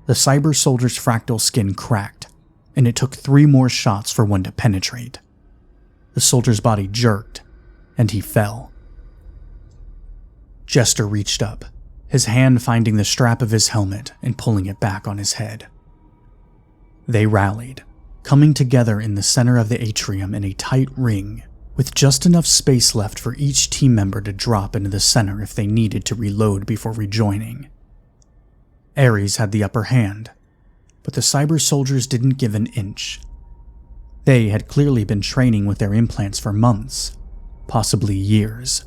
The cyber soldier's fractal skin cracked, and it took 3 more shots for one to penetrate. The soldier's body jerked, and he fell. Jester reached up, his hand finding the strap of his helmet and pulling it back on his head. They rallied, coming together in the center of the atrium in a tight ring with just enough space left for each team member to drop into the center if they needed to reload before rejoining. Aries had the upper hand, but the cyber soldiers didn't give an inch. They had clearly been training with their implants for months, possibly years,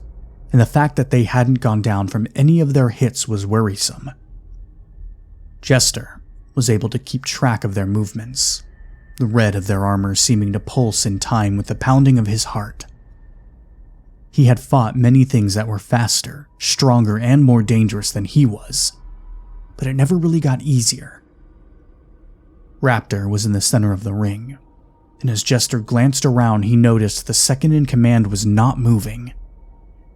and the fact that they hadn't gone down from any of their hits was worrisome. Jester was able to keep track of their movements, the red of their armor seeming to pulse in time with the pounding of his heart. He had fought many things that were faster, stronger, and more dangerous than he was, but it never really got easier. Raptor was in the center of the ring, and as Jester glanced around, he noticed the second in command was not moving.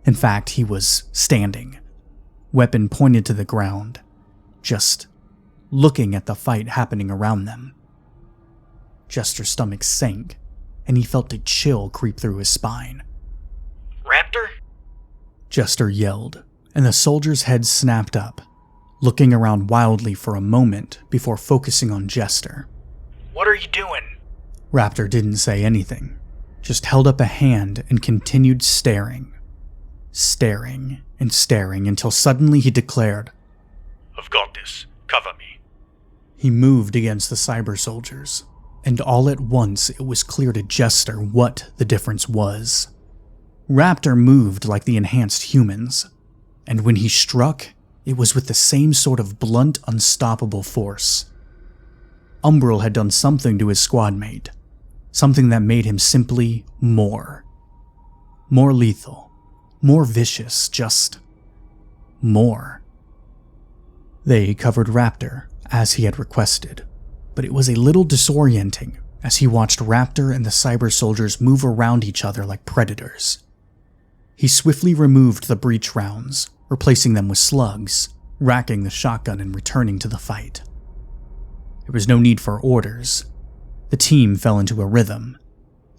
In fact, he was standing, weapon pointed to the ground, just looking at the fight happening around them. Jester's stomach sank, and he felt a chill creep through his spine. Raptor? Jester yelled, and the soldier's head snapped up, looking around wildly for a moment before focusing on Jester. What are you doing? Raptor didn't say anything, just held up a hand and continued staring. Staring and staring until suddenly he declared, I've got this. Cover me. He moved against the cyber soldiers, and all at once it was clear to Jester what the difference was. Raptor moved like the enhanced humans, and when he struck, it was with the same sort of blunt, unstoppable force. Umbral had done something to his squad mate, something that made him simply more. More lethal, more vicious, just more. They covered Raptor, as he had requested, but it was a little disorienting as he watched Raptor and the cyber soldiers move around each other like predators. He swiftly removed the breach rounds, replacing them with slugs, racking the shotgun and returning to the fight. There was no need for orders. The team fell into a rhythm,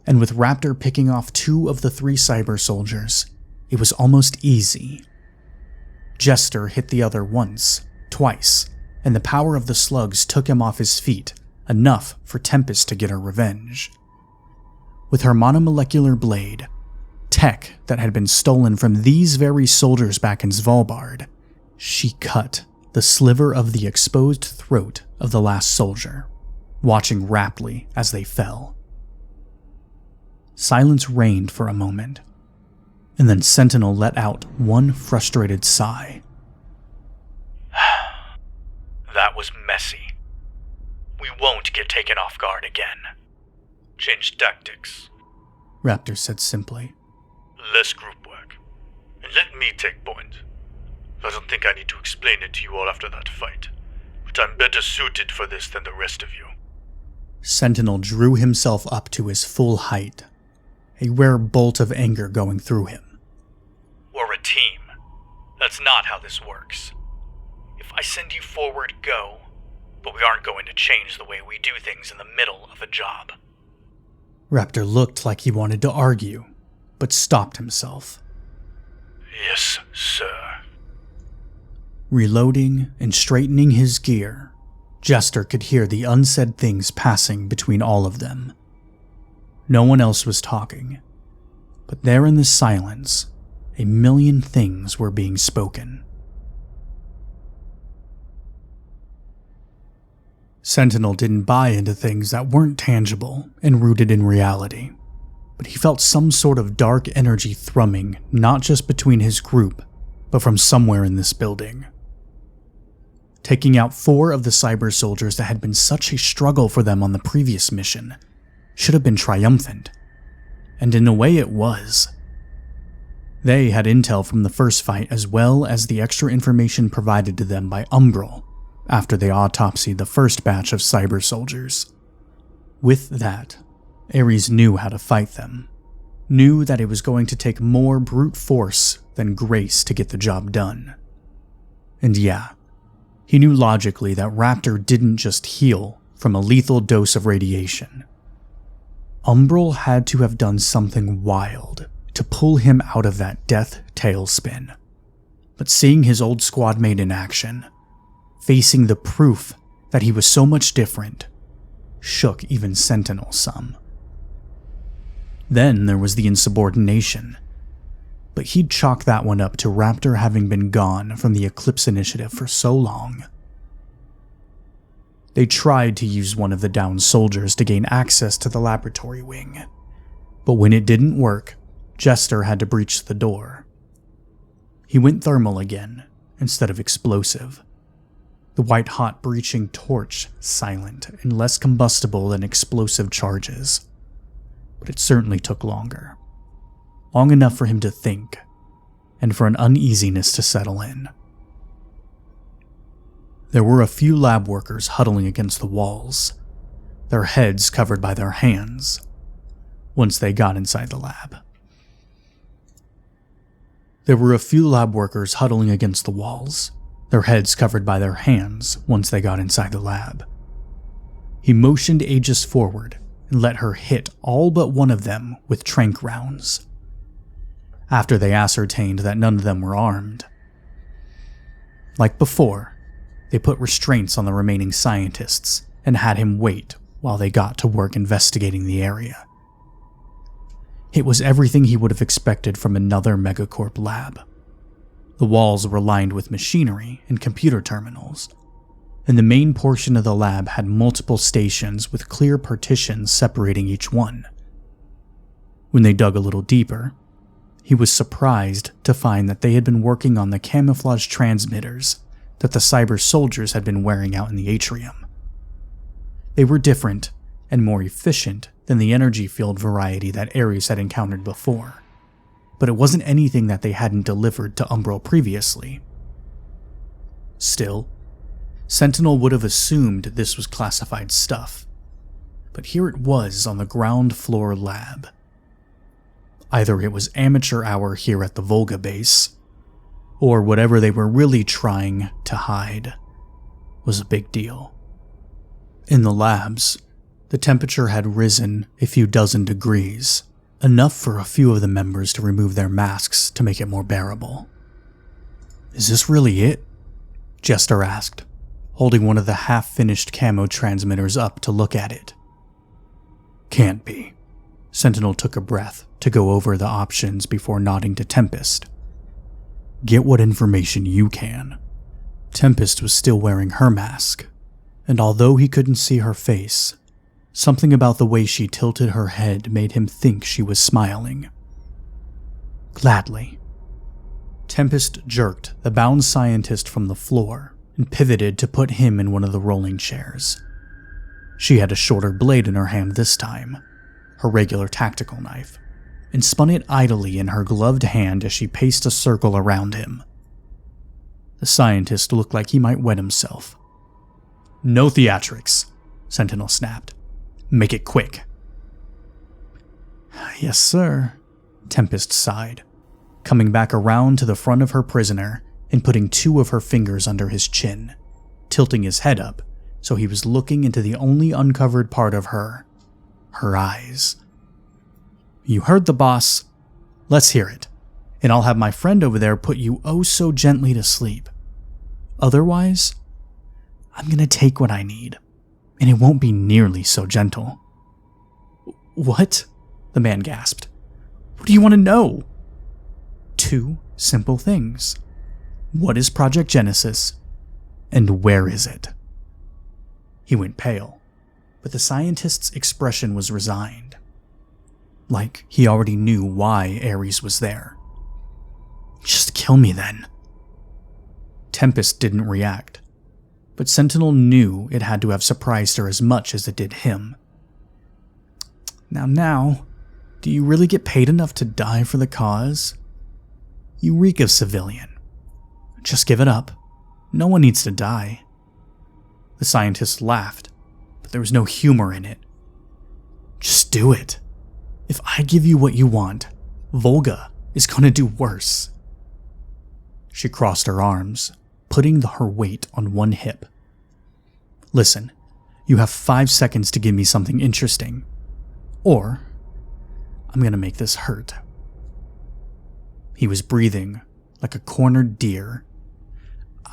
and with Raptor picking off 2 of the 3 cyber soldiers, it was almost easy. Jester hit the other once, twice, and the power of the slugs took him off his feet, enough for Tempest to get her revenge. With her monomolecular blade, tech that had been stolen from these very soldiers back in Svalbard, she cut the sliver of the exposed throat of the last soldier, watching raptly as they fell. Silence reigned for a moment, and then Sentinel let out one frustrated sigh. That was messy. We won't get taken off guard again. Change tactics. Raptor said simply. Less group work. And let me take point. I don't think I need to explain it to you all after that fight, but I'm better suited for this than the rest of you. Sentinel drew himself up to his full height, a rare bolt of anger going through him. We're a team. That's not how this works. If I send you forward, go, but we aren't going to change the way we do things in the middle of a job. Raptor looked like he wanted to argue, but stopped himself. Yes, sir. Reloading and straightening his gear, Jester could hear the unsaid things passing between all of them. No one else was talking, but there in the silence, a million things were being spoken. Sentinel didn't buy into things that weren't tangible and rooted in reality, but he felt some sort of dark energy thrumming not just between his group, but from somewhere in this building. Taking out 4 of the cyber soldiers that had been such a struggle for them on the previous mission should have been triumphant, and in a way it was. They had intel from the first fight as well as the extra information provided to them by Umbral after they autopsied the first batch of cyber soldiers. With that, Aries knew how to fight them, knew that it was going to take more brute force than grace to get the job done. And yeah, he knew logically that Raptor didn't just heal from a lethal dose of radiation. Umbral had to have done something wild to pull him out of that death tailspin. But seeing his old squad mate in action, facing the proof that he was so much different, shook even Sentinel some. Then there was the insubordination. But he'd chalk that one up to Raptor having been gone from the Eclipse Initiative for so long. They tried to use one of the downed soldiers to gain access to the laboratory wing, but when it didn't work, Jester had to breach the door. He went thermal again, instead of explosive. The white-hot breaching torch silent and less combustible than explosive charges. But it certainly took longer. Long enough for him to think, and for an uneasiness to settle in. There were a few lab workers huddling against the walls, their heads covered by their hands, once they got inside the lab. There were a few lab workers huddling against the walls, their heads covered by their hands once they got inside the lab. He motioned Aegis forward and let her hit all but one of them with tranq rounds, after they ascertained that none of them were armed. Like before, they put restraints on the remaining scientists and had him wait while they got to work investigating the area. It was everything he would have expected from another megacorp lab. The walls were lined with machinery and computer terminals, and the main portion of the lab had multiple stations with clear partitions separating each one. When they dug a little deeper, he was surprised to find that they had been working on the camouflage transmitters that the cyber soldiers had been wearing out in the atrium. They were different and more efficient than the energy field variety that Aries had encountered before, but it wasn't anything that they hadn't delivered to Umbral previously. Still, Sentinel would have assumed this was classified stuff, but here it was on the ground floor lab. Either it was amateur hour here at the Volga base, or whatever they were really trying to hide was a big deal. In the labs, the temperature had risen a few dozen degrees, enough for a few of the members to remove their masks to make it more bearable. "Is this really it?" Jester asked, holding one of the half-finished camo transmitters up to look at it. "Can't be." Sentinel took a breath to go over the options before nodding to Tempest. "Get what information you can." Tempest was still wearing her mask, and although he couldn't see her face, something about the way she tilted her head made him think she was smiling. "Gladly." Tempest jerked the bound scientist from the floor and pivoted to put him in one of the rolling chairs. She had a shorter blade in her hand this time, her regular tactical knife, and spun it idly in her gloved hand as she paced a circle around him. The scientist looked like he might wet himself. "No theatrics," Sentinel snapped. "Make it quick." "Yes, sir," Tempest sighed, coming back around to the front of her prisoner and putting two of her fingers under his chin, tilting his head up so he was looking into the only uncovered part of her eyes. "You heard the boss. Let's hear it, and I'll have my friend over there put you oh so gently to sleep. Otherwise, I'm gonna take what I need, and it won't be nearly so gentle." "What?" the man gasped. "What do you want to know?" "Two simple things. What is Project Genesis, and where is it?" He went pale, but the scientist's expression was resigned. Like he already knew why Aries was there. "Just kill me then." Tempest didn't react, but Sentinel knew it had to have surprised her as much as it did him. Now, do you really get paid enough to die for the cause? You reek of civilian. Just give it up. No one needs to die." The scientist laughed, but there was no humor in it. "Just do it. If I give you what you want, Volga is going to do worse." She crossed her arms, putting her weight on one hip. "Listen, you have 5 seconds to give me something interesting, or I'm going to make this hurt." He was breathing like a cornered deer.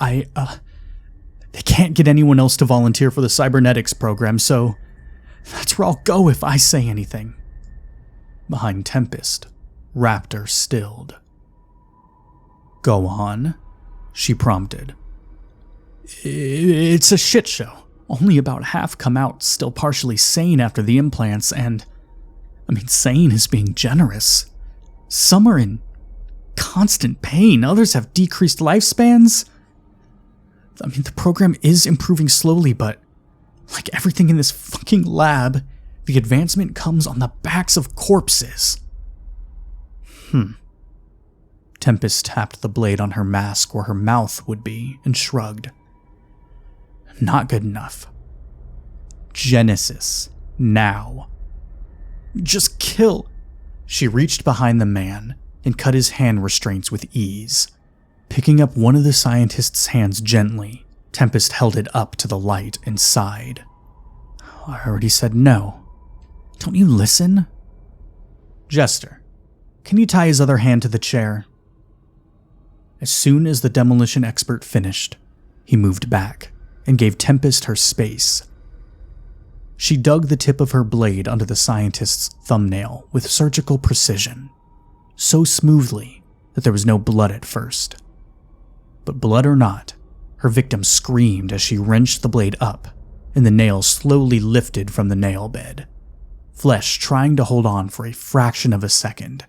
They can't get anyone else to volunteer for the cybernetics program, so that's where I'll go if I say anything." Behind Tempest, Raptor stilled. "Go on," she prompted. "It's a shit show. Only about half come out still partially sane after the implants, and sane is being generous. Some are in constant pain, others have decreased lifespans. The program is improving slowly, but like everything in this fucking lab, the advancement comes on the backs of corpses." Tempest tapped the blade on her mask where her mouth would be and shrugged. "Not good enough. Genesis. Now. Just kill." She reached behind the man and cut his hand restraints with ease. Picking up one of the scientist's hands gently, Tempest held it up to the light and sighed. "I already said no. Don't you listen?" "Jester, can you tie his other hand to the chair?" As soon as the demolition expert finished, he moved back and gave Tempest her space. She dug the tip of her blade under the scientist's thumbnail with surgical precision, so smoothly that there was no blood at first. But blood or not, her victim screamed as she wrenched the blade up, and the nail slowly lifted from the nail bed, flesh trying to hold on for a fraction of a second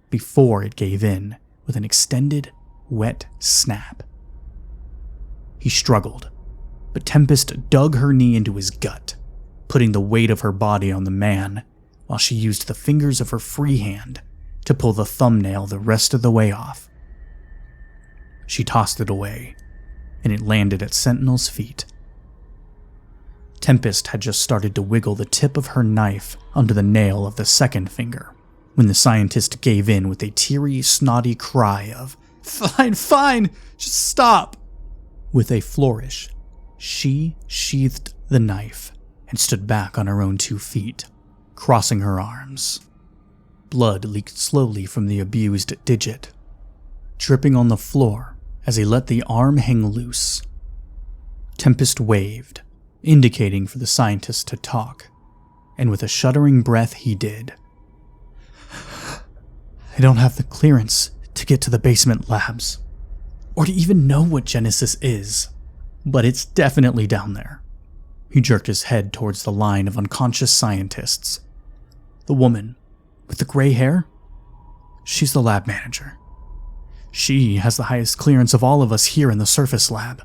before it gave in with an extended, wet snap. He struggled, but Tempest dug her knee into his gut, putting the weight of her body on the man while she used the fingers of her free hand to pull the thumbnail the rest of the way off. She tossed it away, and it landed at Sentinel's feet. Tempest had just started to wiggle the tip of her knife under the nail of the second finger when the scientist gave in with a teary, snotty cry of, Fine, just stop." With a flourish, she sheathed the knife and stood back on her own 2 feet, crossing her arms. Blood leaked slowly from the abused digit, dripping on the floor as he let the arm hang loose. Tempest waved, indicating for the scientist to talk, and with a shuddering breath he did. "I don't have the clearance to get to the basement labs, or to even know what Genesis is, but it's definitely down there." He jerked his head towards the line of unconscious scientists. "The woman with the gray hair? She's the lab manager. She has the highest clearance of all of us here in the surface lab."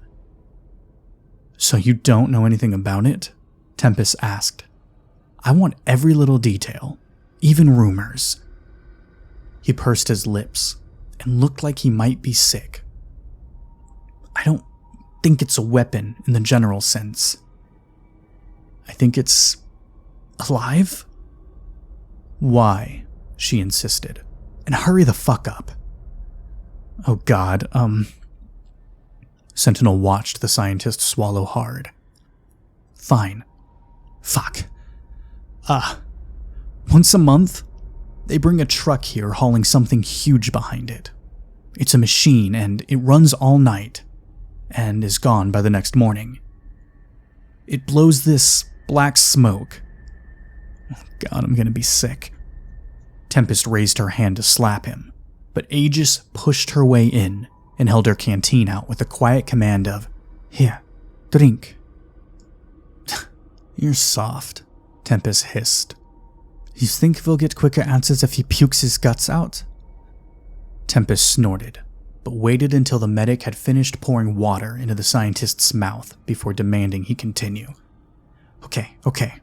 "So you don't know anything about it?" Tempest asked. "I want every little detail, even rumors." He pursed his lips and looked like he might be sick. "I don't think it's a weapon in the general sense. I think it's alive." "Why?" she insisted. "And hurry the fuck up." "Oh God, Sentinel watched the scientist swallow hard. "Fine. Fuck. Once a month, they bring a truck here hauling something huge behind it. It's a machine and it runs all night and is gone by the next morning. It blows this black smoke. Oh God, I'm gonna be sick." Tempest raised her hand to slap him, but Aegis pushed her way in and held her canteen out with a quiet command of, "Here, drink." "You're soft," Tempest hissed. "You think we'll get quicker answers if he pukes his guts out?" Tempest snorted, but waited until the medic had finished pouring water into the scientist's mouth before demanding he continue. Okay.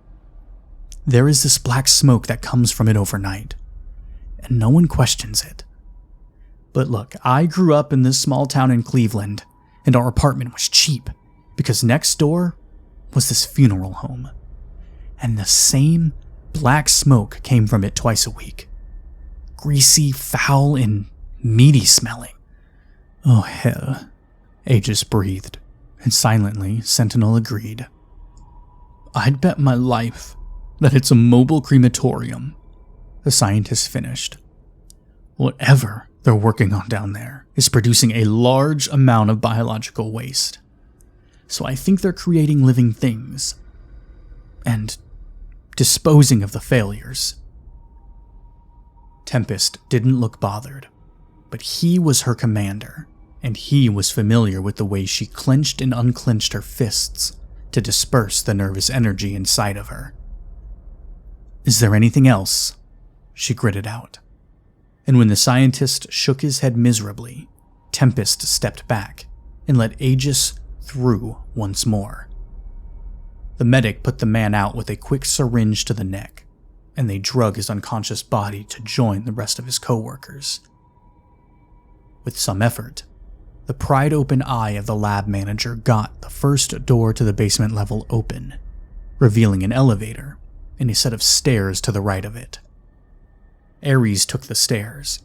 There is this black smoke that comes from it overnight, and no one questions it. But look, I grew up in this small town in Cleveland, and our apartment was cheap because next door was this funeral home, and the same black smoke came from it twice a week. Greasy, foul, and meaty smelling. Oh hell, Aegis breathed, and silently Sentinel agreed. "I'd bet my life that it's a mobile crematorium," the scientist finished. "Whatever they're working on down there is producing a large amount of biological waste. So I think they're creating living things and disposing of the failures." Tempest didn't look bothered, but he was her commander, and he was familiar with the way she clenched and unclenched her fists to disperse the nervous energy inside of her. "Is there anything else?" she gritted out. And when the scientist shook his head miserably, Tempest stepped back and let Aegis through once more. The medic put the man out with a quick syringe to the neck, and they drug his unconscious body to join the rest of his co-workers. With some effort, the pried-open eye of the lab manager got the first door to the basement level open, revealing an elevator and a set of stairs to the right of it. Aries took the stairs,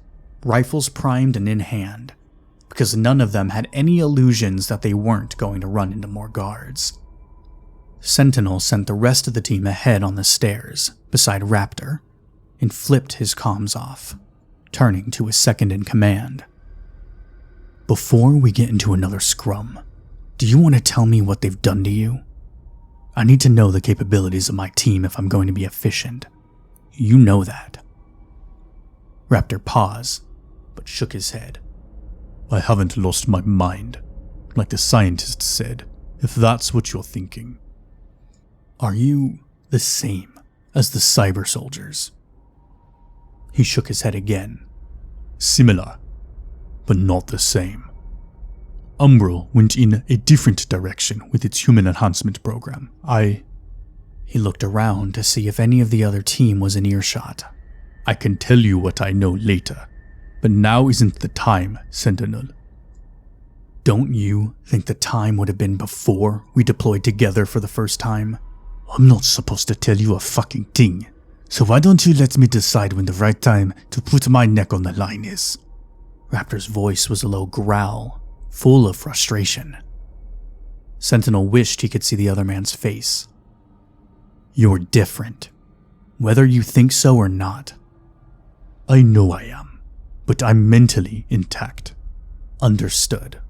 rifles primed and in hand, because none of them had any illusions that they weren't going to run into more guards. Sentinel sent the rest of the team ahead on the stairs beside Raptor and flipped his comms off, turning to his second-in-command. "Before we get into another scrum, do you want to tell me what they've done to you? I need to know the capabilities of my team if I'm going to be efficient. You know that." Raptor paused, but shook his head. I haven't lost my mind, like the scientist said, if that's what you're thinking. "Are you the same as the cyber soldiers?" He shook his head again. Similar, but not the same. Umbral went in a different direction with its human enhancement program. He looked around to see if any of the other team was in earshot. I can tell you what I know later, but now isn't the time, Sentinel. Don't you think the time would have been before we deployed together for the first time? I'm not supposed to tell you a fucking thing, so why don't you let me decide when the right time to put my neck on the line is? Raptor's voice was a low growl, full of frustration. Sentinel wished he could see the other man's face. "You're different, whether you think so or not." I know I am, but I'm mentally intact. "Understood.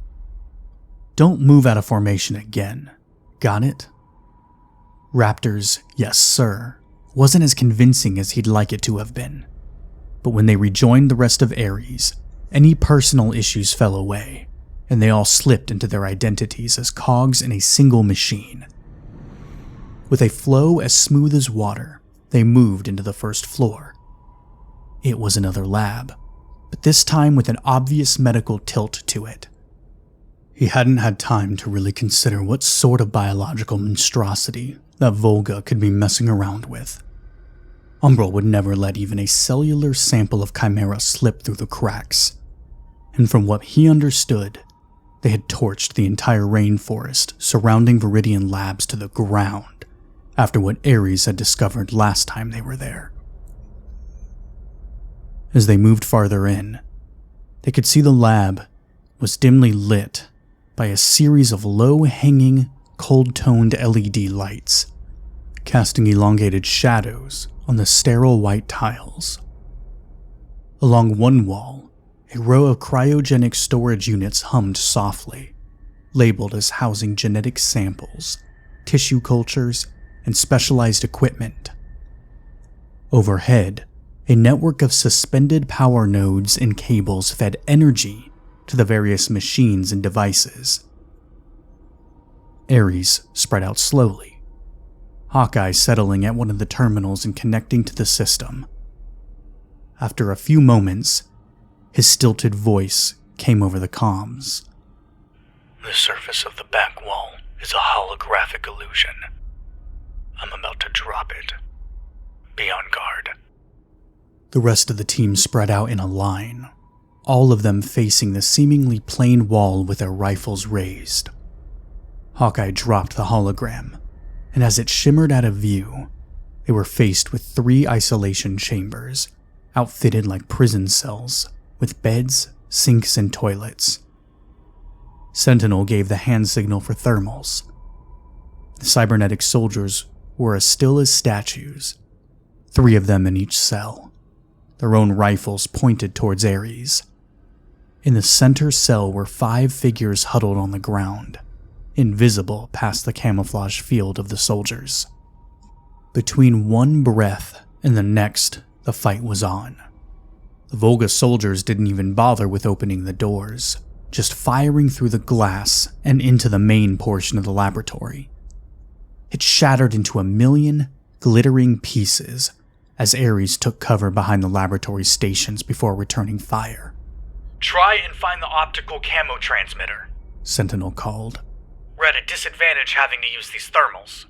Don't move out of formation again. Got it?" Raptor's "yes, sir" wasn't as convincing as he'd like it to have been, but when they rejoined the rest of Aries, any personal issues fell away, and they all slipped into their identities as cogs in a single machine. With a flow as smooth as water, they moved into the first floor. It was another lab, but this time with an obvious medical tilt to it. He hadn't had time to really consider what sort of biological monstrosity that Volga could be messing around with. Umbral would never let even a cellular sample of Chimera slip through the cracks, and from what he understood, they had torched the entire rainforest surrounding Viridian Labs to the ground after what Aries had discovered last time they were there. As they moved farther in, they could see the lab was dimly lit by a series of low-hanging, cold-toned LED lights, casting elongated shadows on the sterile white tiles. Along one wall, a row of cryogenic storage units hummed softly, labeled as housing genetic samples, tissue cultures, and specialized equipment. Overhead, a network of suspended power nodes and cables fed energy to the various machines and devices. Aries spread out slowly, Hawkeye settling at one of the terminals and connecting to the system. After a few moments, his stilted voice came over the comms. "The surface of the back wall is a holographic illusion. I'm about to drop it. Be on guard." The rest of the team spread out in a line, all of them facing the seemingly plain wall with their rifles raised. Hawkeye dropped the hologram, and as it shimmered out of view, they were faced with 3 isolation chambers, outfitted like prison cells, with beds, sinks, and toilets. Sentinel gave the hand signal for thermals. The cybernetic soldiers were as still as statues, 3 of them in each cell, their own rifles pointed towards Aries. In the center cell were 5 figures huddled on the ground, invisible past the camouflage field of the soldiers. Between one breath and the next, the fight was on. The Volga soldiers didn't even bother with opening the doors, just firing through the glass and into the main portion of the laboratory. It shattered into a million glittering pieces as Aries took cover behind the laboratory stations before returning fire. "Try and find the optical camo transmitter," Sentinel called. "We're at a disadvantage having to use these thermals."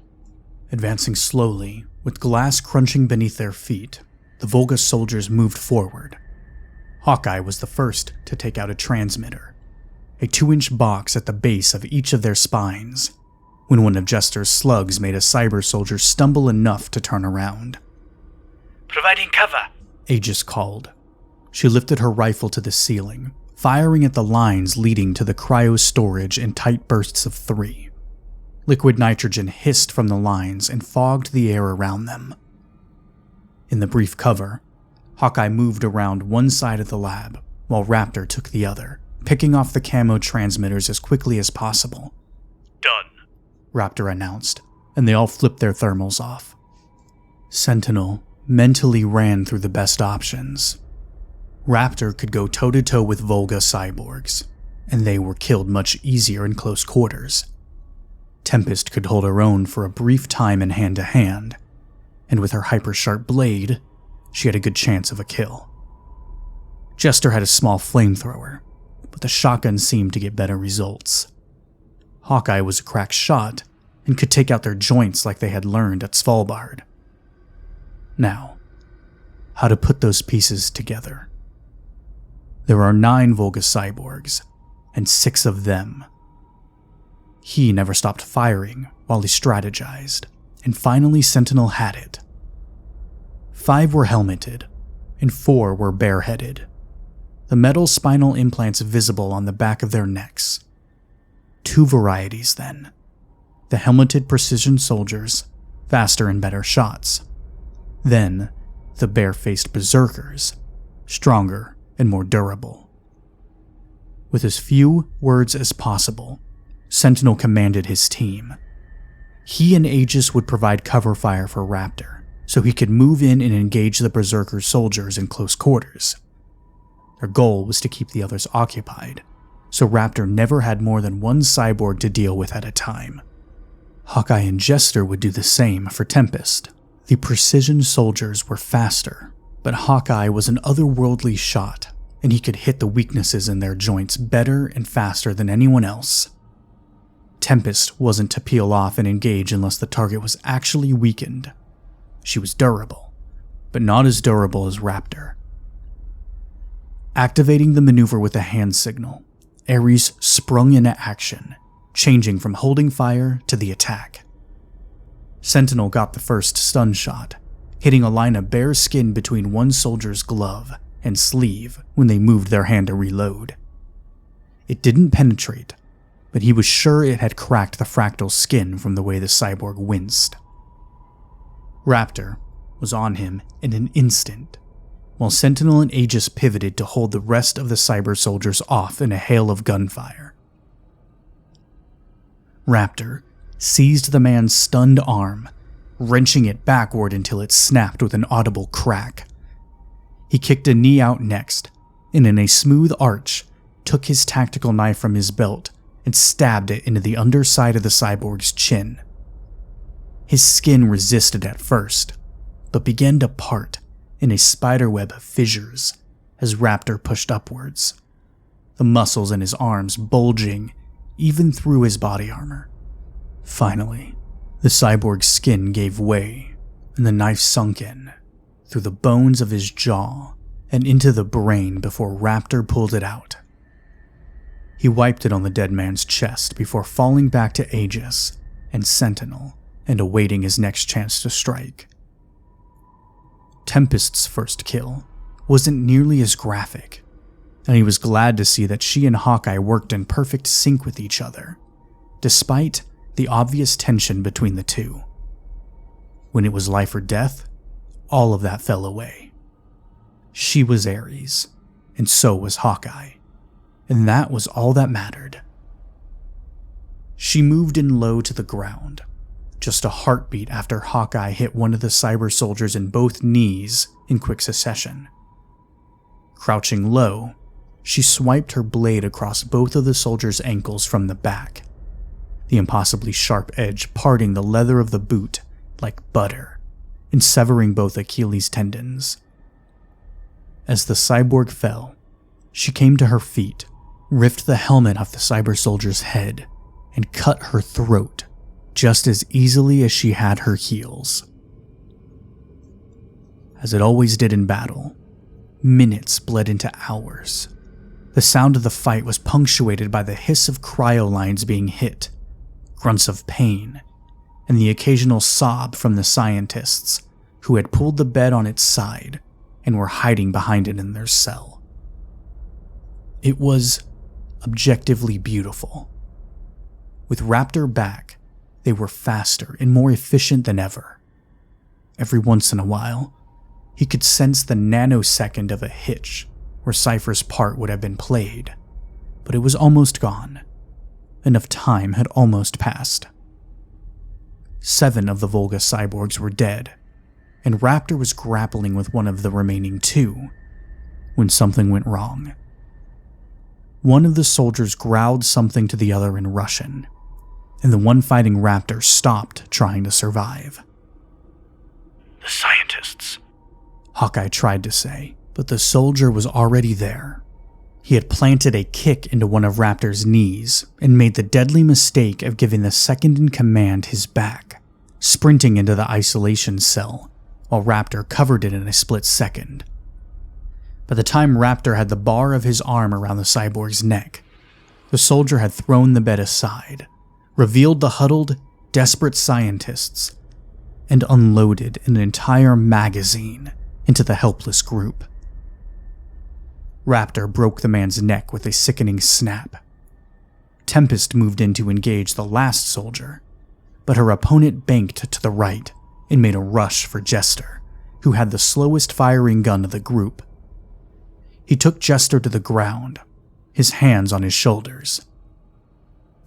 Advancing slowly, with glass crunching beneath their feet, the Volga soldiers moved forward. Hawkeye was the first to take out a transmitter, a 2-inch box at the base of each of their spines, when one of Jester's slugs made a cyber soldier stumble enough to turn around. "Providing cover," Aegis called. She lifted her rifle to the ceiling, firing at the lines leading to the cryo storage in tight bursts of 3. Liquid nitrogen hissed from the lines and fogged the air around them. In the brief cover, Hawkeye moved around one side of the lab, while Raptor took the other, picking off the camo transmitters as quickly as possible. "Done," Raptor announced, and they all flipped their thermals off. Sentinel mentally ran through the best options. Raptor could go toe-to-toe with Volga cyborgs, and they were killed much easier in close quarters. Tempest could hold her own for a brief time in hand-to-hand, and with her hyper-sharp blade, she had a good chance of a kill. Jester had a small flamethrower, but the shotgun seemed to get better results. Hawkeye was a crack shot and could take out their joints like they had learned at Svalbard. Now, how to put those pieces together. There are 9 Volga cyborgs, and 6 of them. He never stopped firing while he strategized, and finally Sentinel had it. 5 were helmeted, and 4 were bareheaded, the metal spinal implants visible on the back of their necks. 2 varieties then. The helmeted precision soldiers, faster and better shots. Then, the bare-faced berserkers, stronger and more durable. With as few words as possible, Sentinel commanded his team. He and Aegis would provide cover fire for Raptor, so he could move in and engage the berserker soldiers in close quarters. Their goal was to keep the others occupied, so Raptor never had more than one cyborg to deal with at a time. Hawkeye and Jester would do the same for Tempest. The precision soldiers were faster, but Hawkeye was an otherworldly shot, and he could hit the weaknesses in their joints better and faster than anyone else. Tempest wasn't to peel off and engage unless the target was actually weakened. She was durable, but not as durable as Raptor. Activating the maneuver with a hand signal, Aries sprung into action, changing from holding fire to the attack. Sentinel got the first stun shot, hitting a line of bare skin between one soldier's glove and sleeve when they moved their hand to reload. It didn't penetrate, but he was sure it had cracked the fractal skin from the way the cyborg winced. Raptor was on him in an instant, while Sentinel and Aegis pivoted to hold the rest of the cyber soldiers off in a hail of gunfire. Raptor seized the man's stunned arm, wrenching it backward until it snapped with an audible crack. He kicked a knee out next, and in a smooth arch, took his tactical knife from his belt and stabbed it into the underside of the cyborg's chin. His skin resisted at first, but began to part in a spiderweb of fissures as Raptor pushed upwards, the muscles in his arms bulging even through his body armor. Finally, the cyborg's skin gave way, and the knife sunk in, through the bones of his jaw and into the brain before Raptor pulled it out. He wiped it on the dead man's chest before falling back to Aegis and Sentinel and awaiting his next chance to strike. Tempest's first kill wasn't nearly as graphic, and he was glad to see that she and Hawkeye worked in perfect sync with each other, despite the obvious tension between the two. When it was life or death, all of that fell away. She was Aries, and so was Hawkeye, and that was all that mattered. She moved in low to the ground, just a heartbeat after Hawkeye hit one of the cyber soldiers in both knees in quick succession. Crouching low, she swiped her blade across both of the soldier's ankles from the back, the impossibly sharp edge parting the leather of the boot like butter and severing both Achilles' tendons. As the cyborg fell, she came to her feet, ripped the helmet off the cyber soldier's head, and cut her throat just as easily as she had her heels. As it always did in battle, minutes bled into hours. The sound of the fight was punctuated by the hiss of cryolines being hit, grunts of pain, and the occasional sob from the scientists who had pulled the bed on its side and were hiding behind it in their cell. It was objectively beautiful. With Raptor back, they were faster and more efficient than ever. Every once in a while, he could sense the nanosecond of a hitch where Cypher's part would have been played, but it was almost gone. Enough time had almost passed. 7 of the Volga cyborgs were dead, and Raptor was grappling with one of the remaining 2 when something went wrong. One of the soldiers growled something to the other in Russian, and the one fighting Raptor stopped trying to survive. The scientists, Hawkeye tried to say, but the soldier was already there. He had planted a kick into one of Raptor's knees and made the deadly mistake of giving the second in command his back, sprinting into the isolation cell, while Raptor covered it in a split second. By the time Raptor had the bar of his arm around the cyborg's neck, the soldier had thrown the bed aside, revealed the huddled, desperate scientists, and unloaded an entire magazine into the helpless group. Raptor broke the man's neck with a sickening snap. Tempest moved in to engage the last soldier, but her opponent banked to the right and made a rush for Jester, who had the slowest firing gun of the group. He took Jester to the ground, his hands on his shoulders.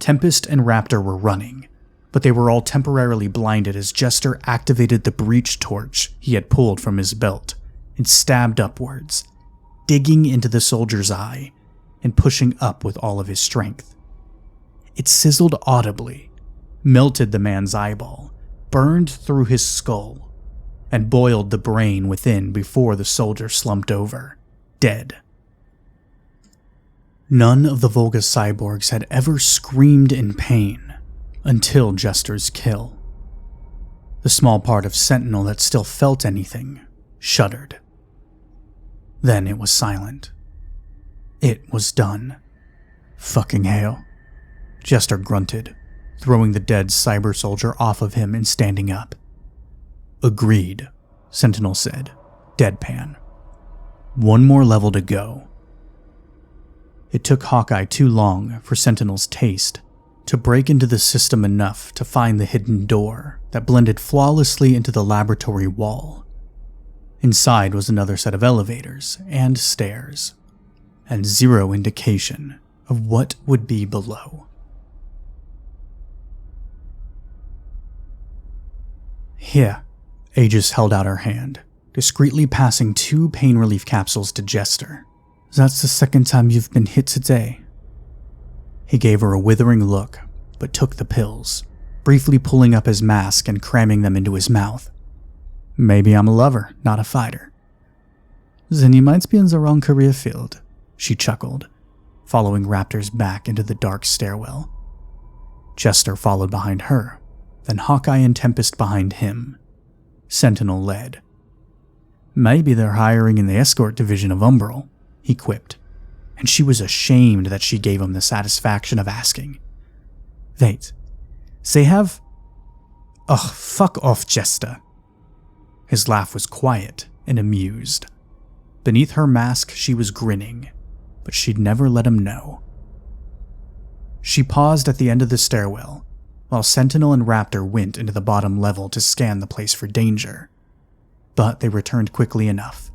Tempest and Raptor were running, but they were all temporarily blinded as Jester activated the breach torch he had pulled from his belt and stabbed upwards, digging into the soldier's eye and pushing up with all of his strength. It sizzled audibly, melted the man's eyeball, burned through his skull, and boiled the brain within before the soldier slumped over, dead. None of the Volga cyborgs had ever screamed in pain until Jester's kill. The small part of Sentinel that still felt anything shuddered. Then it was silent. It was done. Fucking hell. Jester grunted, throwing the dead cyber soldier off of him and standing up. Agreed, Sentinel said, deadpan. One more level to go. It took Hawkeye too long for Sentinel's taste to break into the system enough to find the hidden door that blended flawlessly into the laboratory wall. Inside was another set of elevators and stairs, and zero indication of what would be below. Here, Aegis held out her hand, discreetly passing 2 pain relief capsules to Jester. That's the second time you've been hit today. He gave her a withering look, but took the pills, briefly pulling up his mask and cramming them into his mouth. Maybe I'm a lover, not a fighter. Then you might be in the wrong career field, she chuckled, following Raptor's back into the dark stairwell. Jester followed behind her, then Hawkeye and Tempest behind him. Sentinel led. Maybe they're hiring in the escort division of Umbral, he quipped, and she was ashamed that she gave him the satisfaction of asking. Wait, they have... Ugh, fuck off, Jester. His laugh was quiet and amused. Beneath her mask, she was grinning, but she'd never let him know. She paused at the end of the stairwell, while Sentinel and Raptor went into the bottom level to scan the place for danger. But they returned quickly enough.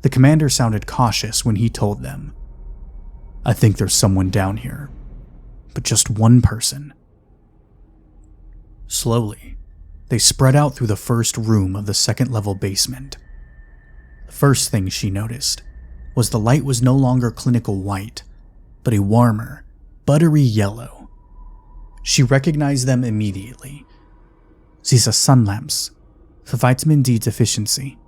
The commander sounded cautious when he told them, I think there's someone down here, but just one person. Slowly, they spread out through the first room of the second-level basement. The first thing she noticed was the light was no longer clinical white, but a warmer, buttery yellow. She recognized them immediately. These are sun lamps for vitamin D deficiency.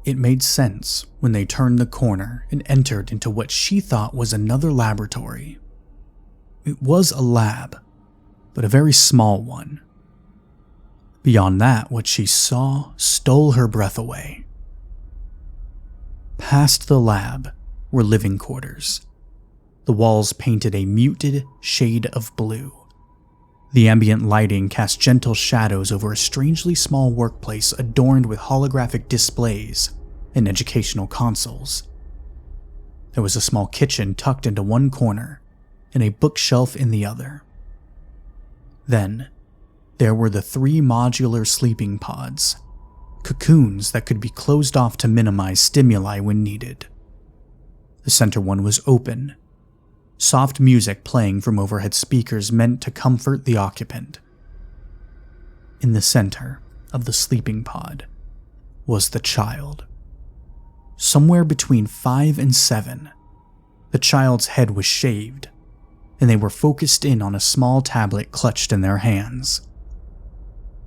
It made sense when they turned the corner and entered into what she thought was another laboratory. It was a lab, but a very small one. Beyond that, what she saw stole her breath away. Past the lab were living quarters. The walls painted a muted shade of blue. The ambient lighting cast gentle shadows over a strangely small workplace adorned with holographic displays and educational consoles. There was a small kitchen tucked into one corner and a bookshelf in the other. Then, there were the 3 modular sleeping pods, cocoons that could be closed off to minimize stimuli when needed. The center one was open, soft music playing from overhead speakers meant to comfort the occupant. In the center of the sleeping pod was the child. Somewhere between 5 and 7, the child's head was shaved, and they were focused in on a small tablet clutched in their hands.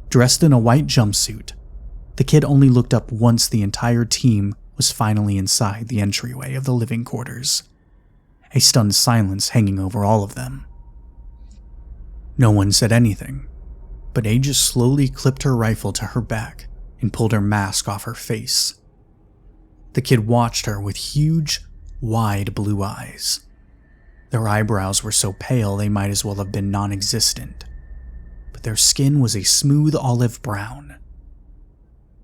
Dressed in a white jumpsuit, the kid only looked up once the entire team was finally inside the entryway of the living quarters, a stunned silence hanging over all of them. No one said anything, but Aegis slowly clipped her rifle to her back and pulled her mask off her face. The kid watched her with huge, wide blue eyes. Their eyebrows were so pale they might as well have been non-existent, but their skin was a smooth olive brown.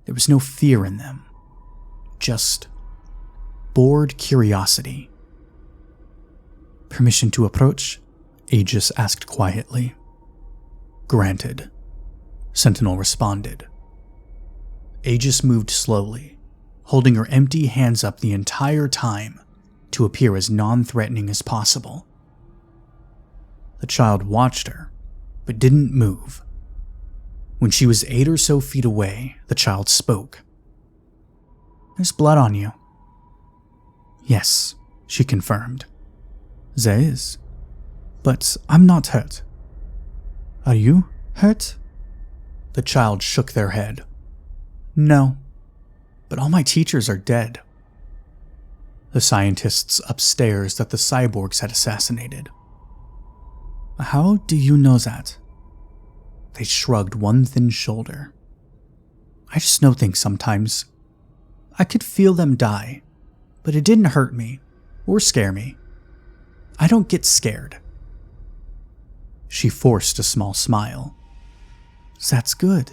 There was no fear in them, just bored curiosity. "Permission to approach?" Aegis asked quietly. "Granted," Sentinel responded. Aegis moved slowly, holding her empty hands up the entire time to appear as non-threatening as possible. The child watched her, but didn't move. When she was 8 or so feet away, the child spoke. "There's blood on you." "Yes," she confirmed. "There is. But I'm not hurt." "Are you hurt?" The child shook their head. "No, but all my teachers are dead." The scientists upstairs that the cyborgs had assassinated. "How do you know that?" They shrugged one thin shoulder. "I just know things sometimes. I could feel them die, but it didn't hurt me or scare me. I don't get scared." She forced a small smile. "That's good.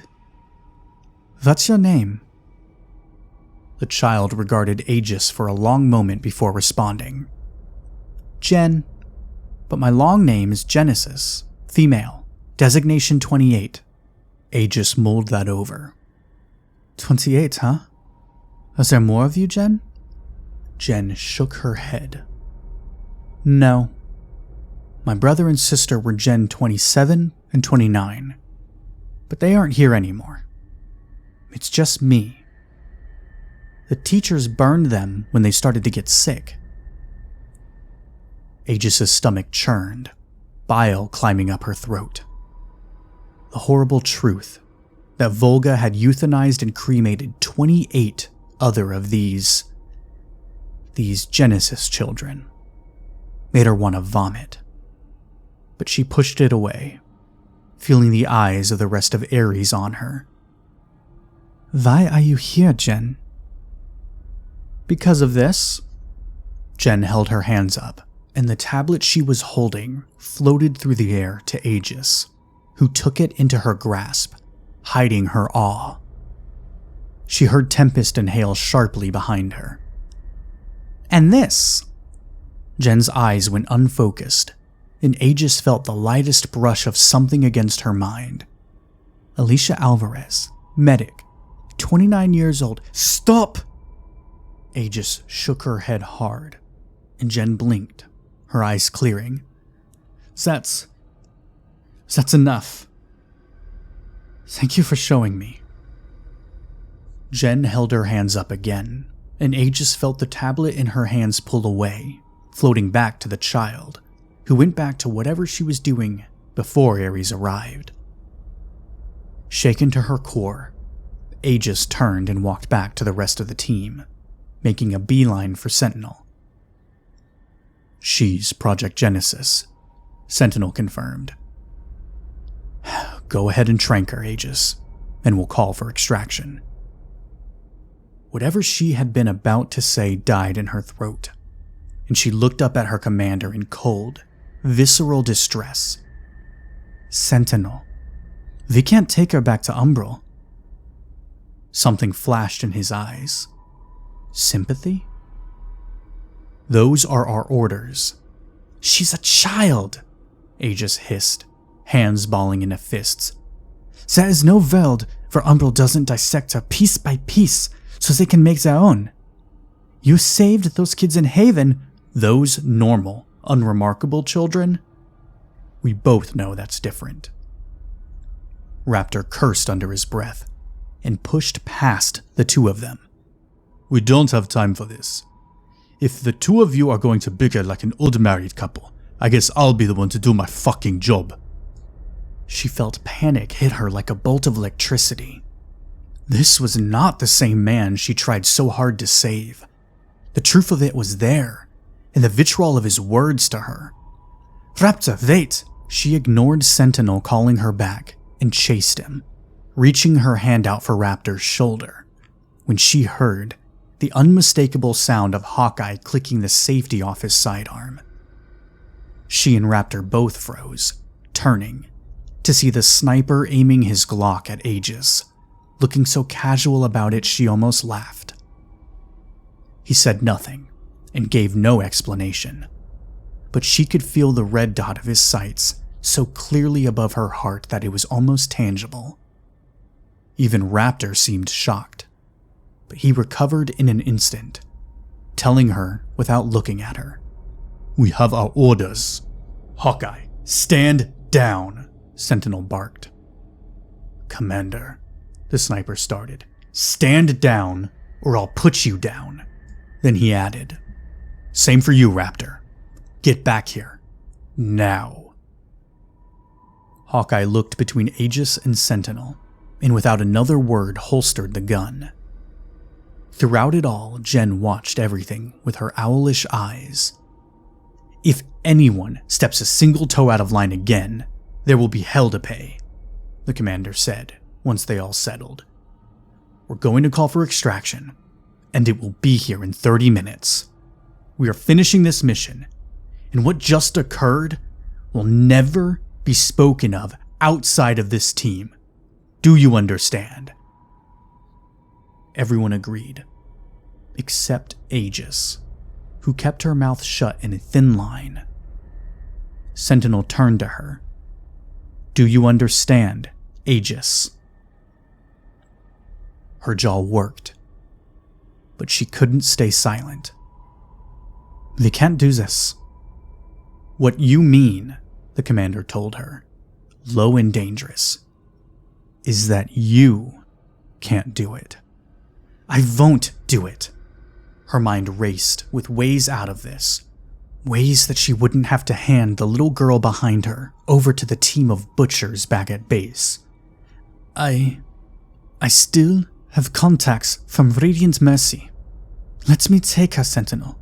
What's your name?" The child regarded Aegis for a long moment before responding. "Jen, but my long name is Genesis, female, designation 28. Aegis mulled that over. 28, huh? Is there more of you, Jen?" Jen shook her head. "No. My brother and sister were Gen 27 and 29, but they aren't here anymore. It's just me. The teachers burned them when they started to get sick." Aegis's stomach churned, bile climbing up her throat. The horrible truth that Volga had euthanized and cremated 28 other of these Genesis children made her want to vomit. But she pushed it away, feeling the eyes of the rest of Aries on her. "Why are you here, Jen?" "Because of this." Jen held her hands up, and the tablet she was holding floated through the air to Aegis, who took it into her grasp, hiding her awe. She heard Tempest inhale sharply behind her. "And this?" Jen's eyes went unfocused, and Aegis felt the lightest brush of something against her mind. Alicia Alvarez, medic, 29 years old. "Stop!" Aegis shook her head hard, and Jen blinked, her eyes clearing. That's enough. Thank you for showing me." Jen held her hands up again, and Aegis felt the tablet in her hands pull away, floating back to the child, who went back to whatever she was doing before Aries arrived. Shaken to her core, Aegis turned and walked back to the rest of the team, making a beeline for Sentinel. "She's Project Genesis," Sentinel confirmed. "Go ahead and trank her, Aegis, and we'll call for extraction." Whatever she had been about to say died in her throat, and she looked up at her commander in cold, visceral distress. "Sentinel, they can't take her back to Umbral." Something flashed in his eyes. Sympathy? "Those are our orders." "She's a child," Aegis hissed, hands balling into fists. "There is no world where Umbral doesn't dissect her piece by piece so they can make their own. You saved those kids in Haven." "Those normal, unremarkable children? We both know that's different." Raptor cursed under his breath and pushed past the two of them. "We don't have time for this. If the two of you are going to bicker like an old married couple, I guess I'll be the one to do my fucking job." She felt panic hit her like a bolt of electricity. This was not the same man she tried so hard to save. The truth of it was there, and the vitriol of his words to her. "Raptor, wait!" She ignored Sentinel calling her back and chased him, reaching her hand out for Raptor's shoulder, when she heard the unmistakable sound of Hawkeye clicking the safety off his sidearm. She and Raptor both froze, turning to see the sniper aiming his Glock at Aegis, looking so casual about it she almost laughed. He said nothing and gave no explanation, but she could feel the red dot of his sights so clearly above her heart that it was almost tangible. Even Raptor seemed shocked, but he recovered in an instant, telling her without looking at her, "We have our orders." "Hawkeye, stand down," Sentinel barked. "Commander," the sniper started. "Stand down, or I'll put you down." Then he added, "Same for you, Raptor. Get back here. Now." Hawkeye looked between Aegis and Sentinel, and without another word holstered the gun. Throughout it all, Jen watched everything with her owlish eyes. "If anyone steps a single toe out of line again, there will be hell to pay," the commander said once they all settled. "We're going to call for extraction, and it will be here in 30 minutes. We are finishing this mission, and what just occurred will never be spoken of outside of this team. Do you understand?" Everyone agreed, except Aegis, who kept her mouth shut in a thin line. Sentinel turned to her. "Do you understand, Aegis?" Her jaw worked, but she couldn't stay silent. "They can't do this." "What you mean," the commander told her, low and dangerous, "is that you can't do it." "I won't do it." Her mind raced with ways out of this, ways that she wouldn't have to hand the little girl behind her over to the team of butchers back at base. I still have contacts from Radiant Mercy. Let me take her, Sentinel.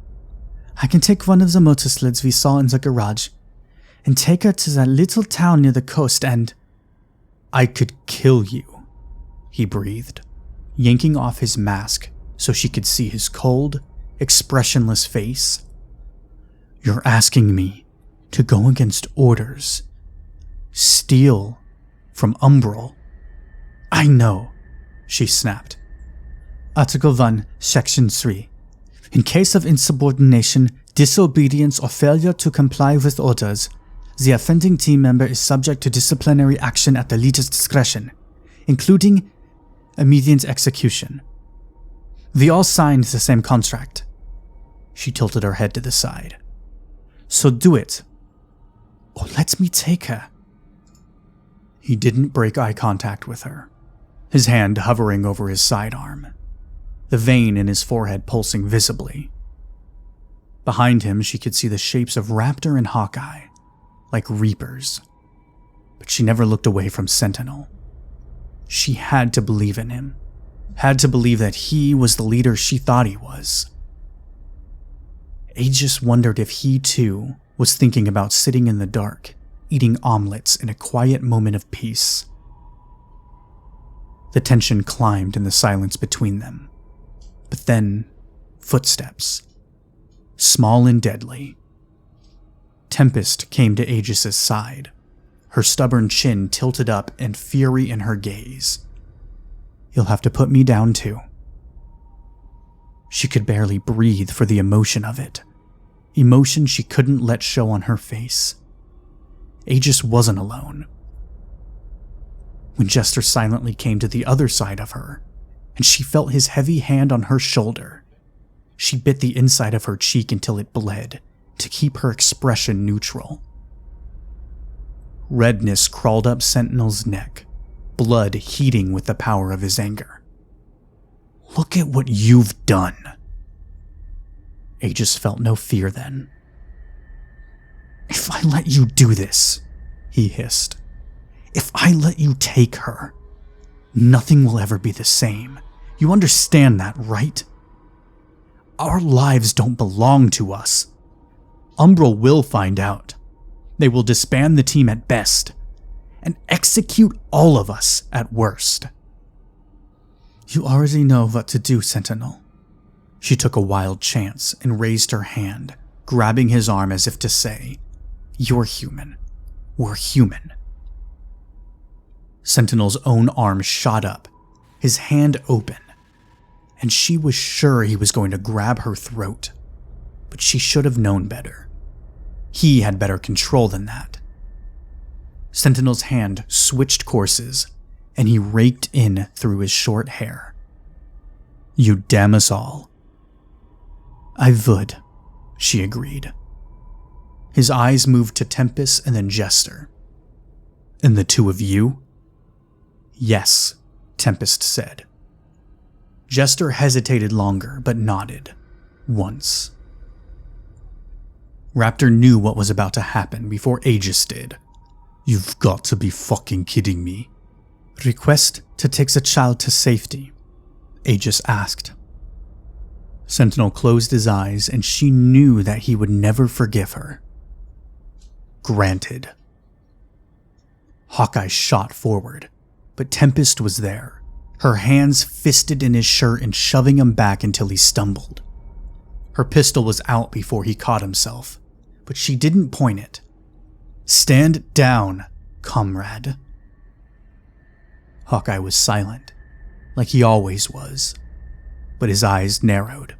I can take one of the motor sleds we saw in the garage and take her to that little town near the coast and—" "I could kill you," he breathed, yanking off his mask so she could see his cold, expressionless face. "You're asking me to go against orders, steal from Umbral." "I know," she snapped. "Article 1, Section 3. In case of insubordination, disobedience, or failure to comply with orders, the offending team member is subject to disciplinary action at the leader's discretion, including immediate execution. We all signed the same contract." She tilted her head to the side. "So do it, or let me take her." He didn't break eye contact with her, his hand hovering over his sidearm. the vein in his forehead pulsing visibly. Behind him, she could see the shapes of Raptor and Hawkeye, like reapers. But she never looked away from Sentinel. She had to believe in him, had to believe that he was the leader she thought he was. Aegis wondered if he too was thinking about sitting in the dark, eating omelets in a quiet moment of peace. The tension climbed in the silence between them. But then, footsteps. Small and deadly. Tempest came to Aegis's side, her stubborn chin tilted up and fury in her gaze. "You'll have to put me down too." She could barely breathe for the emotion of it. Emotion she couldn't let show on her face. Aegis wasn't alone. When Jester silently came to the other side of her, and she felt his heavy hand on her shoulder, she bit the inside of her cheek until it bled to keep her expression neutral. Redness crawled up Sentinel's neck, blood heating with the power of his anger. "Look at what you've done." Aegis felt no fear then. "If I let you do this," he hissed, "if I let you take her, nothing will ever be the same. You understand that, right? Our lives don't belong to us. Umbral will find out. They will disband the team at best, and execute all of us at worst." "You already know what to do, Sentinel." She took a wild chance and raised her hand, grabbing his arm as if to say, "You're human. We're human." Sentinel's own arm shot up, his hand open, and she was sure he was going to grab her throat, but she should have known better. He had better control than that. Sentinel's hand switched courses, and he raked in through his short hair. "You damn us all." "I would," she agreed. His eyes moved to Tempest and then Jester. "And the two of you?" "Yes," Tempest said. Jester hesitated longer, but nodded. Once. Raptor knew what was about to happen before Aegis did. "You've got to be fucking kidding me." "Request to take the child to safety," Aegis asked. Sentinel closed his eyes, and she knew that he would never forgive her. Granted. Hawkeye shot forward, but Tempest was there, her hands fisted in his shirt and shoving him back until he stumbled. Her pistol was out before he caught himself, but she didn't point it. "Stand down, comrade." Hawkeye was silent, like he always was, but his eyes narrowed.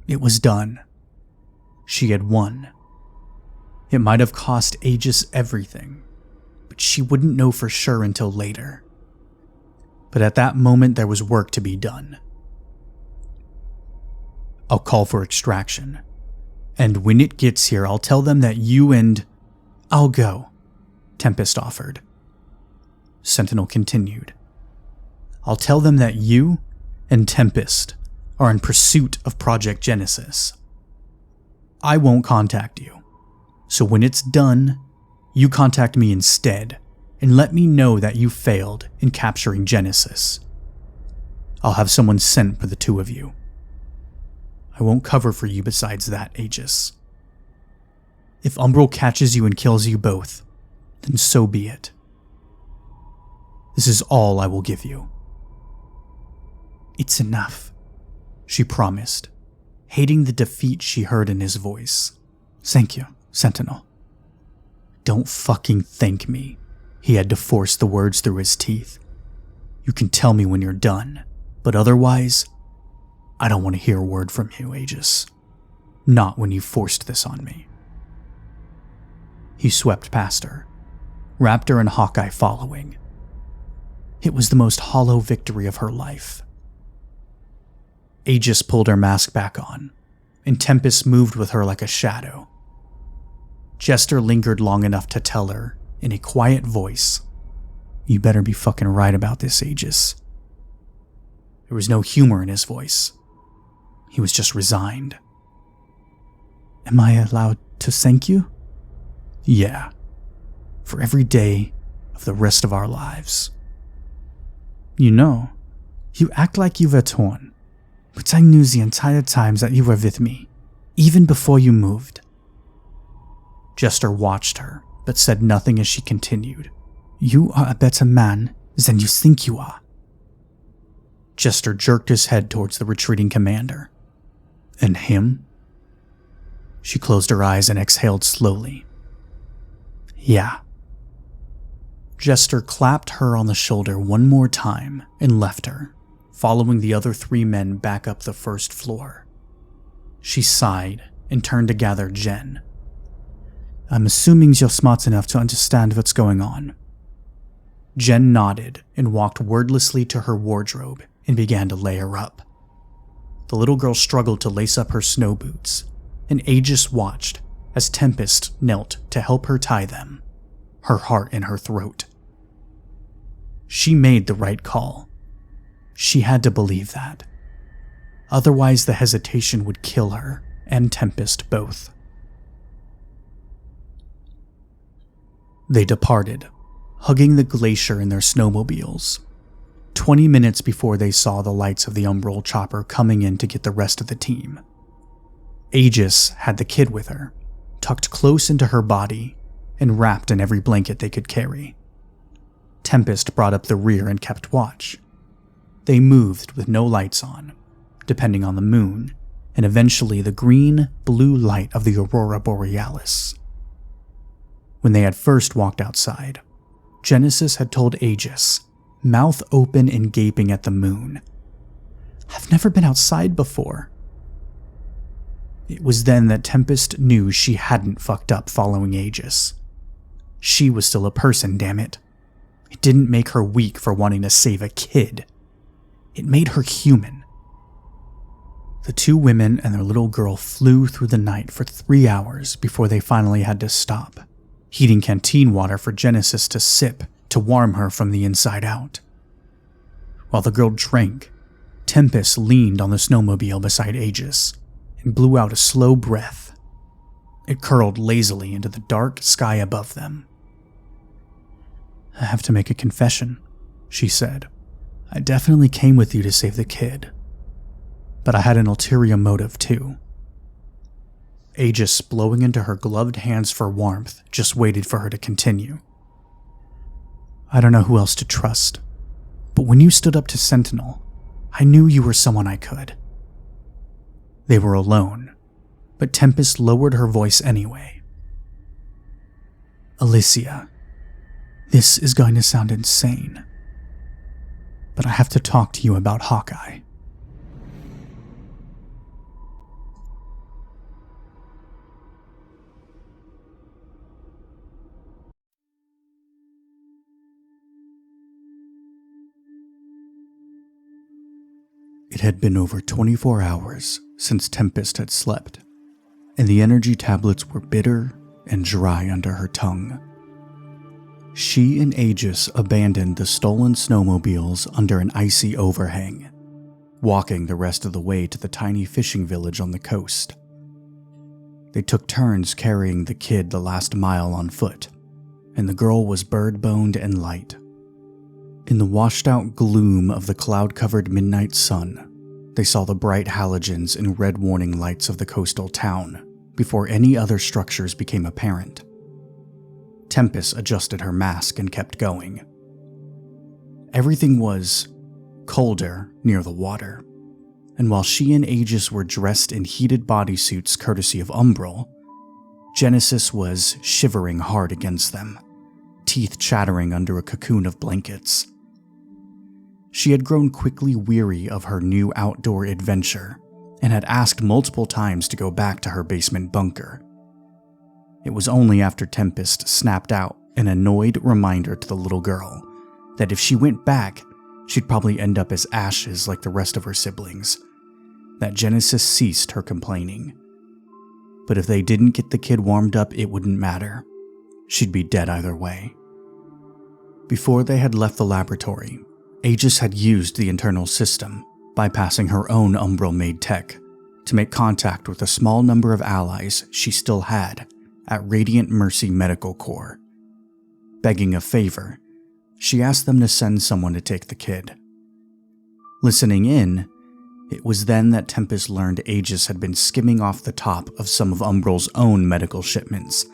It was done. She had won. It might have cost Aegis everything, but she wouldn't know for sure until later. But at that moment, there was work to be done. "I'll call for extraction, and when it gets here, I'll tell them that you and—" "I'll go," Tempest offered. Sentinel continued. "I'll tell them that you and Tempest are in pursuit of Project Genesis. I won't contact you, so when it's done, you contact me instead and let me know that you failed in capturing Genesis. I'll have someone sent for the two of you. I won't cover for you besides that, Aegis. If Umbral catches you and kills you both, then so be it. This is all I will give you." "It's enough," she promised, hating the defeat she heard in his voice. "Thank you, Sentinel." "Don't fucking thank me." He had to force the words through his teeth. "You can tell me when you're done, but otherwise, I don't want to hear a word from you, Aegis. Not when you forced this on me." He swept past her, Raptor and Hawkeye following. It was the most hollow victory of her life. Aegis pulled her mask back on, and Tempest moved with her like a shadow. Jester lingered long enough to tell her, in a quiet voice, "You better be fucking right about this, Aegis." There was no humor in his voice. He was just resigned. Am I allowed to thank you? Yeah. For every day of the rest of our lives. You know, you act like you were torn, but I knew the entire time that you were with me, even before you moved. Jester watched her, but said nothing as she continued. You are a better man than you think you are. Jester jerked his head towards the retreating commander. And him? She closed her eyes and exhaled slowly. Yeah. Jester clapped her on the shoulder one more time and left her, following the other 3 men back up the first floor. She sighed and turned to gather Jen. I'm assuming you're smart enough to understand what's going on. Jen nodded and walked wordlessly to her wardrobe and began to layer up. The little girl struggled to lace up her snow boots, and Aegis watched as Tempest knelt to help her tie them, her heart in her throat. She made the right call. She had to believe that. Otherwise, the hesitation would kill her and Tempest both. They departed, hugging the glacier in their snowmobiles, 20 minutes before they saw the lights of the Umbral chopper coming in to get the rest of the team. Aegis had the kid with her, tucked close into her body and wrapped in every blanket they could carry. Tempest brought up the rear and kept watch. They moved with no lights on, depending on the moon, and eventually the green-blue light of the Aurora Borealis. When they had first walked outside, Genesis had told Aegis, mouth open and gaping at the moon, I've never been outside before. It was then that Tempest knew she hadn't fucked up following Aegis. She was still a person, damn it. It didn't make her weak for wanting to save a kid. It made her human. The 2 women and their little girl flew through the night for 3 hours before they finally had to stop, heating canteen water for Genesis to sip to warm her from the inside out. While the girl drank, Tempest leaned on the snowmobile beside Aegis and blew out a slow breath. It curled lazily into the dark sky above them. I have to make a confession, she said. I definitely came with you to save the kid, but I had an ulterior motive too. Aegis, blowing into her gloved hands for warmth, just waited for her to continue. I don't know who else to trust, but when you stood up to Sentinel, I knew you were someone I could. They were alone, but Tempest lowered her voice anyway. Alicia, this is going to sound insane, but I have to talk to you about Hawkeye. It had been over 24 hours since Tempest had slept, and the energy tablets were bitter and dry under her tongue. She and Aegis abandoned the stolen snowmobiles under an icy overhang, walking the rest of the way to the tiny fishing village on the coast. They took turns carrying the kid the last mile on foot, and the girl was bird-boned and light. In the washed-out gloom of the cloud-covered midnight sun, they saw the bright halogens and red warning lights of the coastal town before any other structures became apparent. Tempest adjusted her mask and kept going. Everything was colder near the water, and while she and Aegis were dressed in heated bodysuits courtesy of Umbral, Genesis was shivering hard against them, teeth chattering under a cocoon of blankets. She had grown quickly weary of her new outdoor adventure and had asked multiple times to go back to her basement bunker. It was only after Tempest snapped out an annoyed reminder to the little girl that if she went back, she'd probably end up as ashes like the rest of her siblings, that Genesis ceased her complaining. But if they didn't get the kid warmed up, it wouldn't matter. She'd be dead either way. Before they had left the laboratory, Aegis had used the internal system bypassing her own Umbral-made tech to make contact with a small number of allies she still had at Radiant Mercy Medical Corps. Begging a favor, she asked them to send someone to take the kid. Listening in, it was then that Tempest learned Aegis had been skimming off the top of some of Umbral's own medical shipments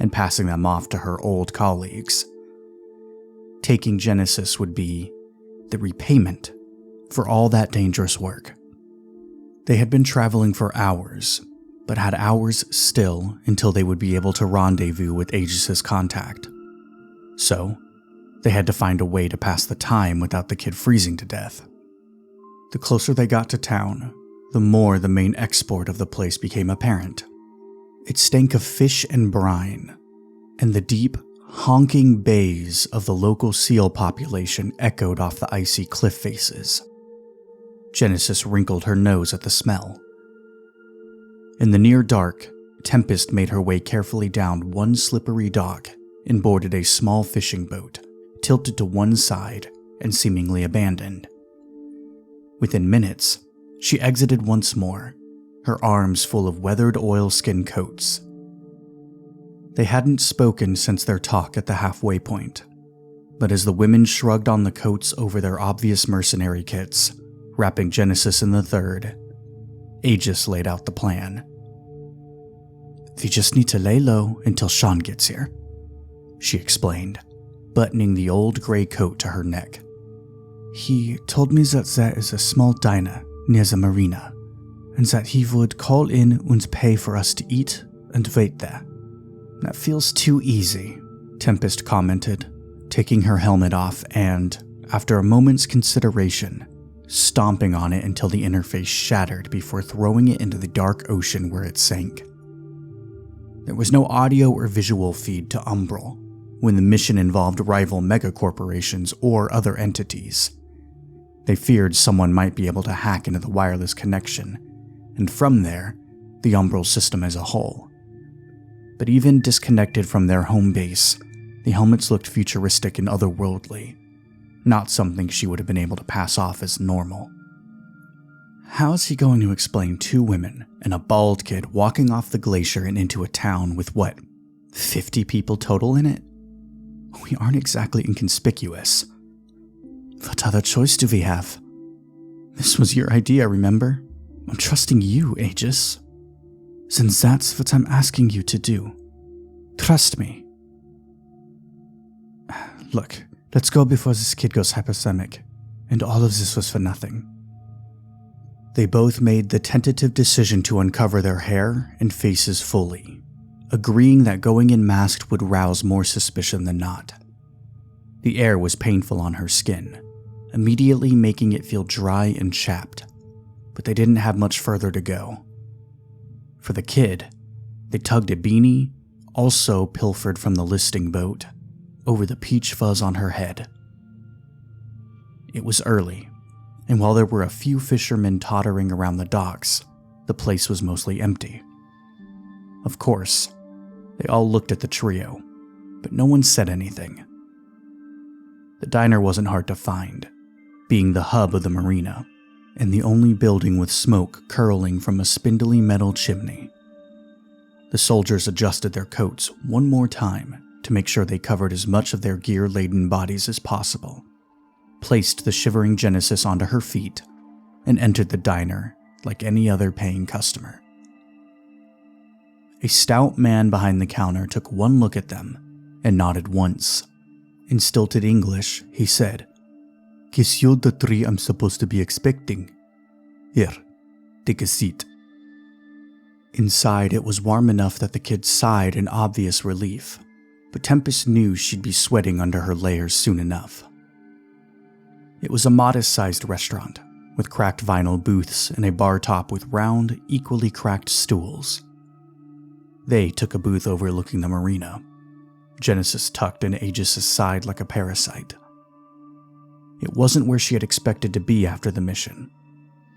and passing them off to her old colleagues. Taking Genesis would be the repayment for all that dangerous work. They had been traveling for hours, but had hours still until they would be able to rendezvous with Aegis's contact. So, they had to find a way to pass the time without the kid freezing to death. The closer they got to town, the more the main export of the place became apparent. It stank of fish and brine, and the deep, honking bays of the local seal population echoed off the icy cliff faces. Genesis wrinkled her nose at the smell. In the near dark, Tempest made her way carefully down one slippery dock and boarded a small fishing boat, tilted to one side and seemingly abandoned. Within minutes, she exited once more, her arms full of weathered oilskin coats. They hadn't spoken since their talk at the halfway point, but as the women shrugged on the coats over their obvious mercenary kits, wrapping Genesis in the third, Aegis laid out the plan. "We just need to lay low until Sean gets here," she explained, buttoning the old gray coat to her neck. "He told me that there is a small diner near the marina, and that he would call in and pay for us to eat and wait there." "That feels too easy," Tempest commented, taking her helmet off and, after a moment's consideration, stomping on it until the interface shattered before throwing it into the dark ocean where it sank. There was no audio or visual feed to Umbral when the mission involved rival megacorporations or other entities. They feared someone might be able to hack into the wireless connection, and from there, the Umbral system as a whole. But even disconnected from their home base, the helmets looked futuristic and otherworldly, not something she would have been able to pass off as normal. How is he going to explain two women and a bald kid walking off the glacier and into a town with, 50 people total in it? We aren't exactly inconspicuous. What other choice do we have? This was your idea, remember? I'm trusting you, Aegis. Then that's what I'm asking you to do. Trust me. Look, let's go before this kid goes hypothermic, and all of this was for nothing. They both made the tentative decision to uncover their hair and faces fully, agreeing that going in masked would rouse more suspicion than not. The air was painful on her skin, immediately making it feel dry and chapped, but they didn't have much further to go. For the kid, they tugged a beanie, also pilfered from the listing boat, over the peach fuzz on her head. It was early, and while there were a few fishermen tottering around the docks, the place was mostly empty. Of course, they all looked at the trio, but no one said anything. The diner wasn't hard to find, being the hub of the marina, and the only building with smoke curling from a spindly metal chimney. The soldiers adjusted their coats one more time to make sure they covered as much of their gear-laden bodies as possible, placed the shivering Genesis onto her feet, and entered the diner like any other paying customer. A stout man behind the counter took one look at them and nodded once. In stilted English, he said, "Guess you're the three I'm supposed to be expecting. Here, take a seat." Inside, it was warm enough that the kid sighed in obvious relief, but Tempest knew she'd be sweating under her layers soon enough. It was a modest-sized restaurant, with cracked vinyl booths and a bar top with round, equally cracked stools. They took a booth overlooking the marina, Genesis tucked in Aegis' side like a parasite. It wasn't where she had expected to be after the mission,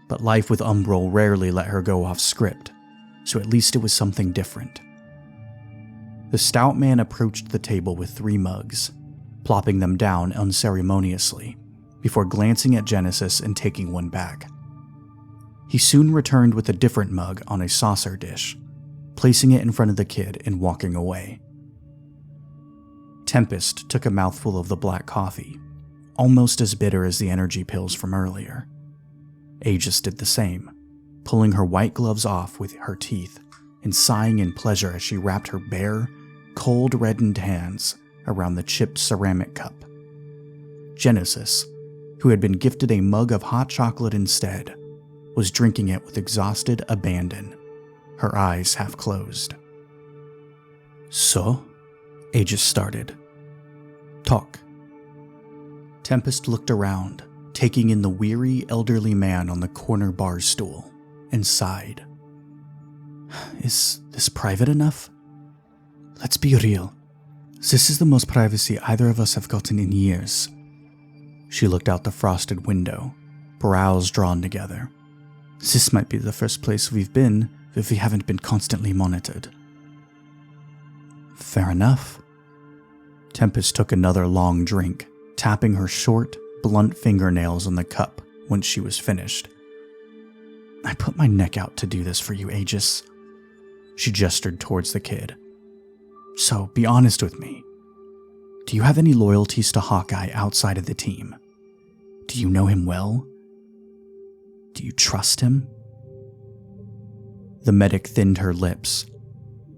but life with Umbral rarely let her go off script, so at least it was something different. The stout man approached the table with 3 mugs, plopping them down unceremoniously, before glancing at Genesis and taking one back, He soon returned with a different mug on a saucer dish, placing it in front of the kid and walking away. Tempest took a mouthful of the black coffee, almost as bitter as the energy pills from earlier. Aegis did the same, pulling her white gloves off with her teeth and sighing in pleasure as she wrapped her bare, cold reddened hands around the chipped ceramic cup. Genesis, who had been gifted a mug of hot chocolate instead, was drinking it with exhausted abandon, her eyes half closed. "So?" Aegis started. "Talk." Tempest looked around, taking in the weary elderly man on the corner bar stool, and sighed. "Is this private enough? Let's be real. This is the most privacy either of us have gotten in years." She looked out the frosted window, brows drawn together. "This might be the first place we've been if we haven't been constantly monitored." "Fair enough." Tempest took another long drink, tapping her short, blunt fingernails on the cup once she was finished. "I put my neck out to do this for you, Aegis." She gestured towards the kid. "So, be honest with me. Do you have any loyalties to Hawkeye outside of the team? Do you know him well? Do you trust him?" The medic thinned her lips.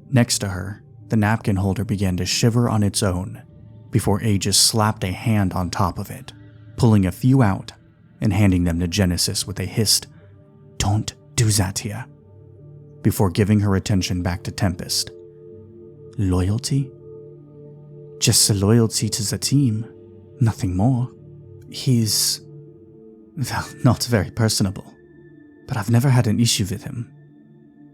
Next to her, the napkin holder began to shiver on its own before Aegis slapped a hand on top of it, pulling a few out and handing them to Genesis with a hissed, "Don't do that here," before giving her attention back to Tempest. "Loyalty? Just a loyalty to the team, nothing more. He's, well, not very personable, but I've never had an issue with him.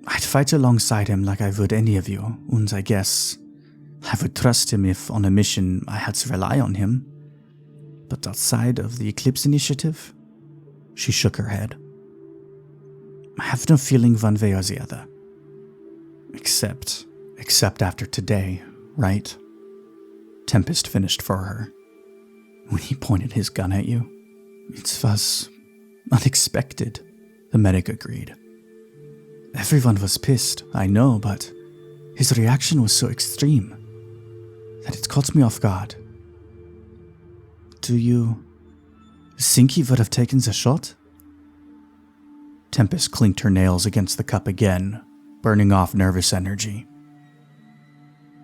I'd fight alongside him like I would any of you, and I guess I would trust him if on a mission I had to rely on him. But outside of the Eclipse Initiative," she shook her head, "I have no feeling one way or the other. Except after today, right?" Tempest finished for her. "When he pointed his gun at you, it was unexpected," the medic agreed. "Everyone was pissed, I know, but his reaction was so extreme that it caught me off guard. Do you think he would have taken the shot?" Tempest clinked her nails against the cup again, burning off nervous energy.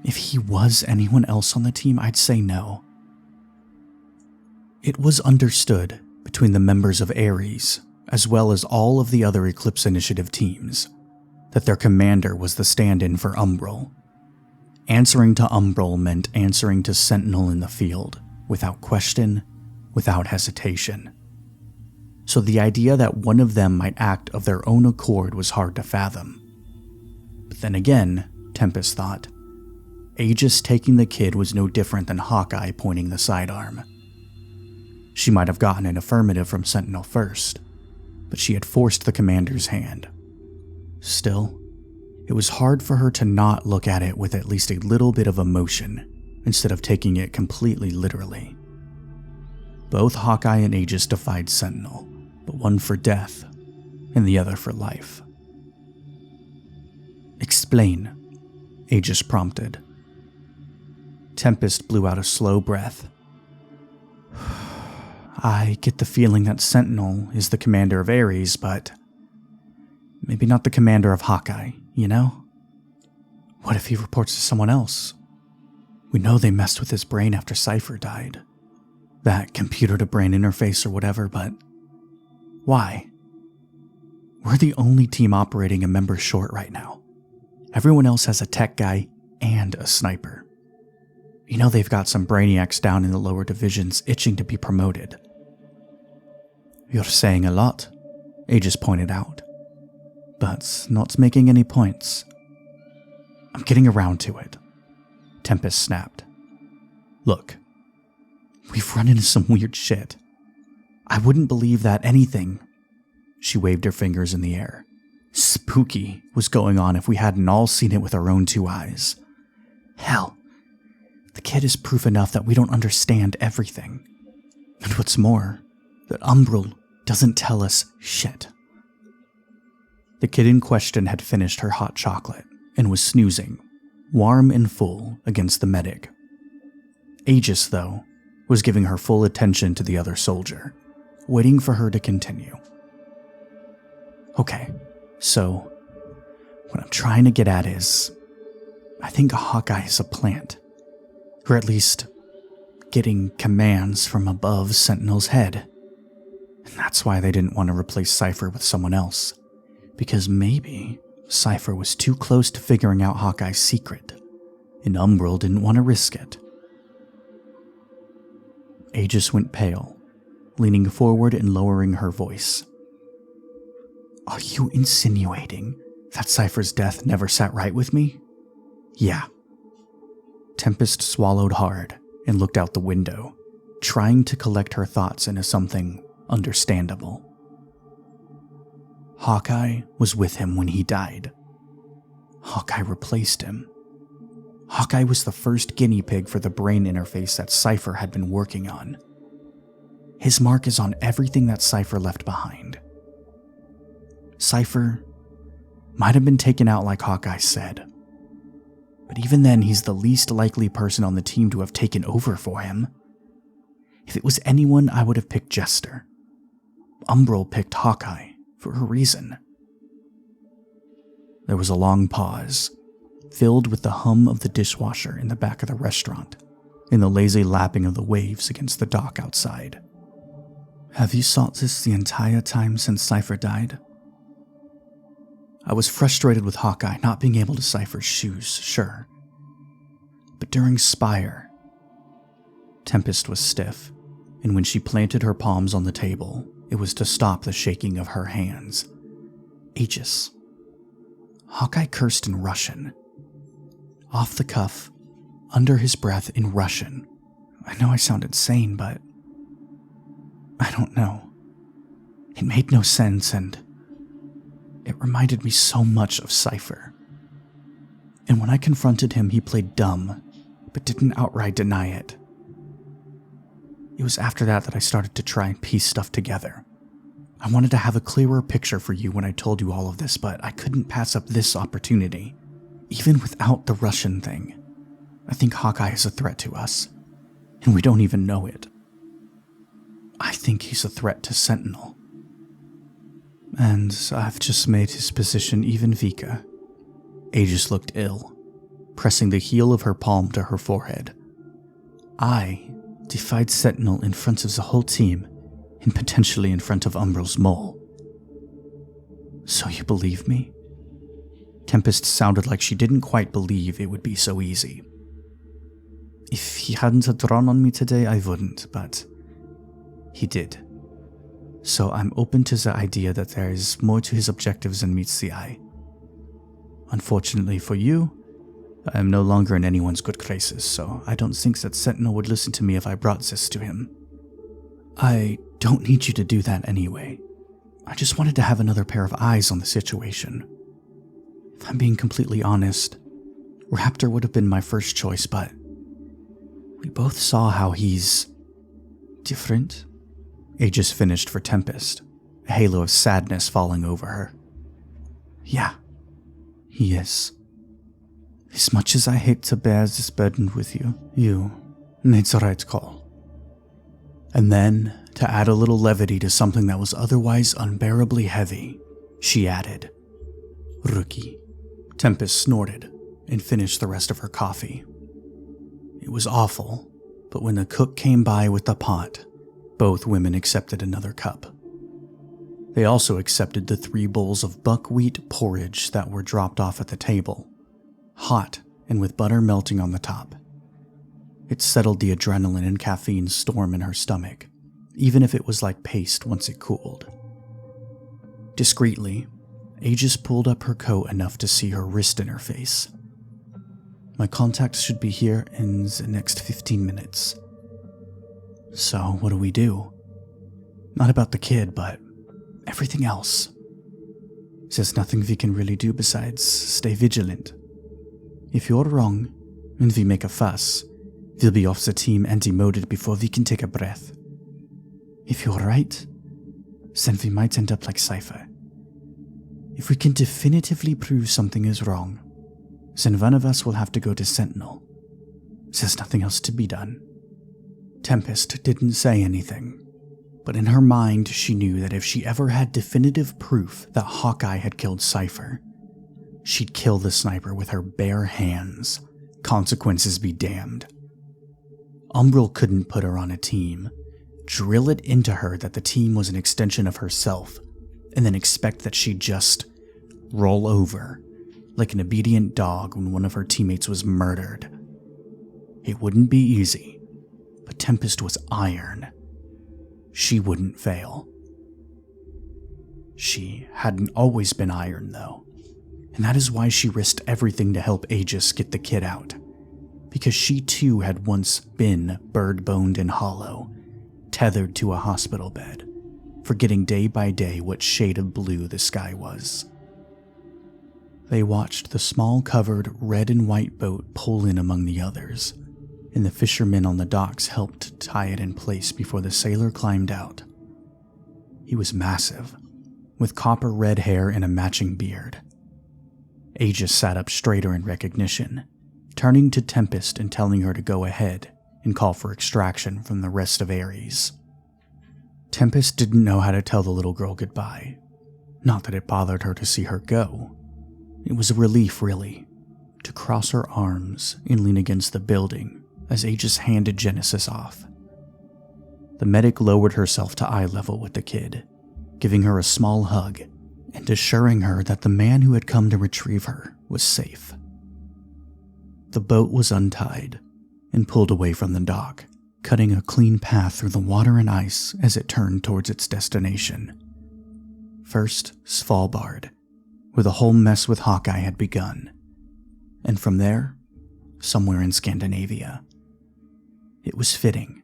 "If he was anyone else on the team, I'd say no." It was understood between the members of Aries, as well as all of the other Eclipse Initiative teams, that their commander was the stand-in for Umbral. Answering to Umbral meant answering to Sentinel in the field, without question, without hesitation. So the idea that one of them might act of their own accord was hard to fathom. But then again, Tempest thought, Aegis taking the kid was no different than Hawkeye pointing the sidearm. She might have gotten an affirmative from Sentinel first, but she had forced the commander's hand. Still, it was hard for her to not look at it with at least a little bit of emotion, instead of taking it completely literally. Both Hawkeye and Aegis defied Sentinel, but one for death, and the other for life. "Explain," Aegis prompted. Tempest blew out a slow breath. "I get the feeling that Sentinel is the commander of Aries, but maybe not the commander of Hawkeye, you know? What if he reports to someone else? We know they messed with his brain after Cypher died. That computer-to-brain interface or whatever, but why? We're the only team operating a member short right now. Everyone else has a tech guy and a sniper. You know they've got some brainiacs down in the lower divisions itching to be promoted." "You're saying a lot," Aegis pointed out, "but not making any points." "I'm getting around to it," Tempest snapped. "Look, we've run into some weird shit. I wouldn't believe that anything," she waved her fingers in the air, "spooky was going on if we hadn't all seen it with our own two eyes. Hell, the kid is proof enough that we don't understand everything. And what's more, that Umbral doesn't tell us shit." The kid in question had finished her hot chocolate and was snoozing, warm and full, against the medic. Aegis, though, was giving her full attention to the other soldier, waiting for her to continue. Okay, so what I'm trying to get at is, I think Hawkeye is a plant, or at least getting commands from above Sentinel's head. And that's why they didn't want to replace Cypher with someone else, because maybe Cypher was too close to figuring out Hawkeye's secret, and Umbral didn't want to risk it. Aegis went pale, leaning forward and lowering her voice. Are you insinuating that Cypher's death never sat right with me? Yeah. Tempest swallowed hard and looked out the window, trying to collect her thoughts into something understandable. Hawkeye was with him when he died. Hawkeye replaced him. Hawkeye was the first guinea pig for the brain interface that Cypher had been working on. His mark is on everything that Cypher left behind. Cypher might have been taken out like Hawkeye said, but even then he's the least likely person on the team to have taken over for him. If it was anyone, I would have picked Jester. Umbral picked Hawkeye for a reason. There was a long pause, filled with the hum of the dishwasher in the back of the restaurant and the lazy lapping of the waves against the dock outside. Have you sought this the entire time since Cypher died? I was frustrated with Hawkeye not being able to Cypher's shoes, sure. But during Spire, Tempest was stiff, and when she planted her palms on the table, it was to stop the shaking of her hands. Aegis. Hawkeye cursed in Russian. Off the cuff, under his breath in Russian. I know I sound insane, but I don't know. It made no sense, and it reminded me so much of Cypher. And when I confronted him, he played dumb, but didn't outright deny it. It was after that I started to try and piece stuff together. I wanted to have a clearer picture for you when I told you all of this, but I couldn't pass up this opportunity. Even without the Russian thing, I think Hawkeye is a threat to us, and we don't even know it. I think he's a threat to Sentinel. And I've just made his position even weaker. Aegis looked ill, pressing the heel of her palm to her forehead. I defied Sentinel in front of the whole team, and potentially in front of Umbral's mole. So you believe me? Tempest sounded like she didn't quite believe it would be so easy. If he hadn't drawn on me today, I wouldn't, but he did. So I'm open to the idea that there is more to his objectives than meets the eye. Unfortunately for you, I am no longer in anyone's good graces, so I don't think that Sentinel would listen to me if I brought this to him. I don't need you to do that anyway. I just wanted to have another pair of eyes on the situation. If I'm being completely honest, Raptor would have been my first choice, but we both saw how he's different. Aegis finished for Tempest, a halo of sadness falling over her. Yeah, he is. As much as I hate to bear this burden with you, you made the right call. And then, to add a little levity to something that was otherwise unbearably heavy, she added, Rookie. Tempest snorted and finished the rest of her coffee. It was awful, but when the cook came by with the pot, both women accepted another cup. They also accepted the 3 bowls of buckwheat porridge that were dropped off at the table, hot and with butter melting on the top. It settled the adrenaline and caffeine storm in her stomach, even if it was like paste once it cooled. Discreetly, Aegis pulled up her coat enough to see her wrist interface. My contacts should be here in the next 15 minutes. So what do we do? Not about the kid, but everything else. There's nothing we can really do besides stay vigilant. If you're wrong, and we make a fuss, we'll be off the team and demoted before we can take a breath. If you're right, then we might end up like Sci-Fi. If we can definitively prove something is wrong, then one of us will have to go to Sentinel. There's nothing else to be done. Tempest didn't say anything, but in her mind she knew that if she ever had definitive proof that Hawkeye had killed Cypher, she'd kill the sniper with her bare hands, consequences be damned. Umbral couldn't put her on a team, drill it into her that the team was an extension of herself, and then expect that she'd just roll over like an obedient dog when one of her teammates was murdered. It wouldn't be easy, but Tempest was iron. She wouldn't fail. She hadn't always been iron, though, and that is why she risked everything to help Aegis get the kid out, because she too had once been bird-boned and hollow, tethered to a hospital bed, forgetting day by day what shade of blue the sky was. They watched the small covered red and white boat pull in among the others, and the fishermen on the docks helped tie it in place before the sailor climbed out. He was massive, with copper red hair and a matching beard. Aegis sat up straighter in recognition, turning to Tempest and telling her to go ahead and call for extraction from the rest of Aries. Tempest didn't know how to tell the little girl goodbye. Not that it bothered her to see her go. It was a relief, really, to cross her arms and lean against the building as Aegis handed Genesis off. The medic lowered herself to eye level with the kid, giving her a small hug and assuring her that the man who had come to retrieve her was safe. The boat was untied and pulled away from the dock, cutting a clean path through the water and ice as it turned towards its destination. First, Svalbard, where the whole mess with Hawkeye had begun, and from there, somewhere in Scandinavia. It was fitting,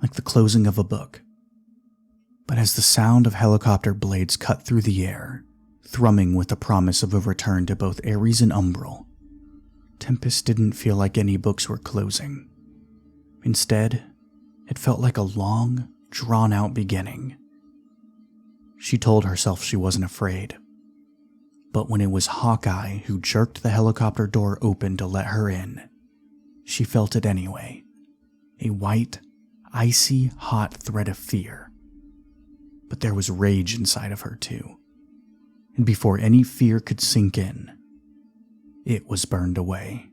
like the closing of a book. But as the sound of helicopter blades cut through the air, thrumming with the promise of a return to both Aries and Umbral, Tempest didn't feel like any books were closing. Instead, it felt like a long, drawn-out beginning. She told herself she wasn't afraid. But when it was Hawkeye who jerked the helicopter door open to let her in, she felt it anyway. A white, icy, hot thread of fear. But there was rage inside of her too. And before any fear could sink in, it was burned away.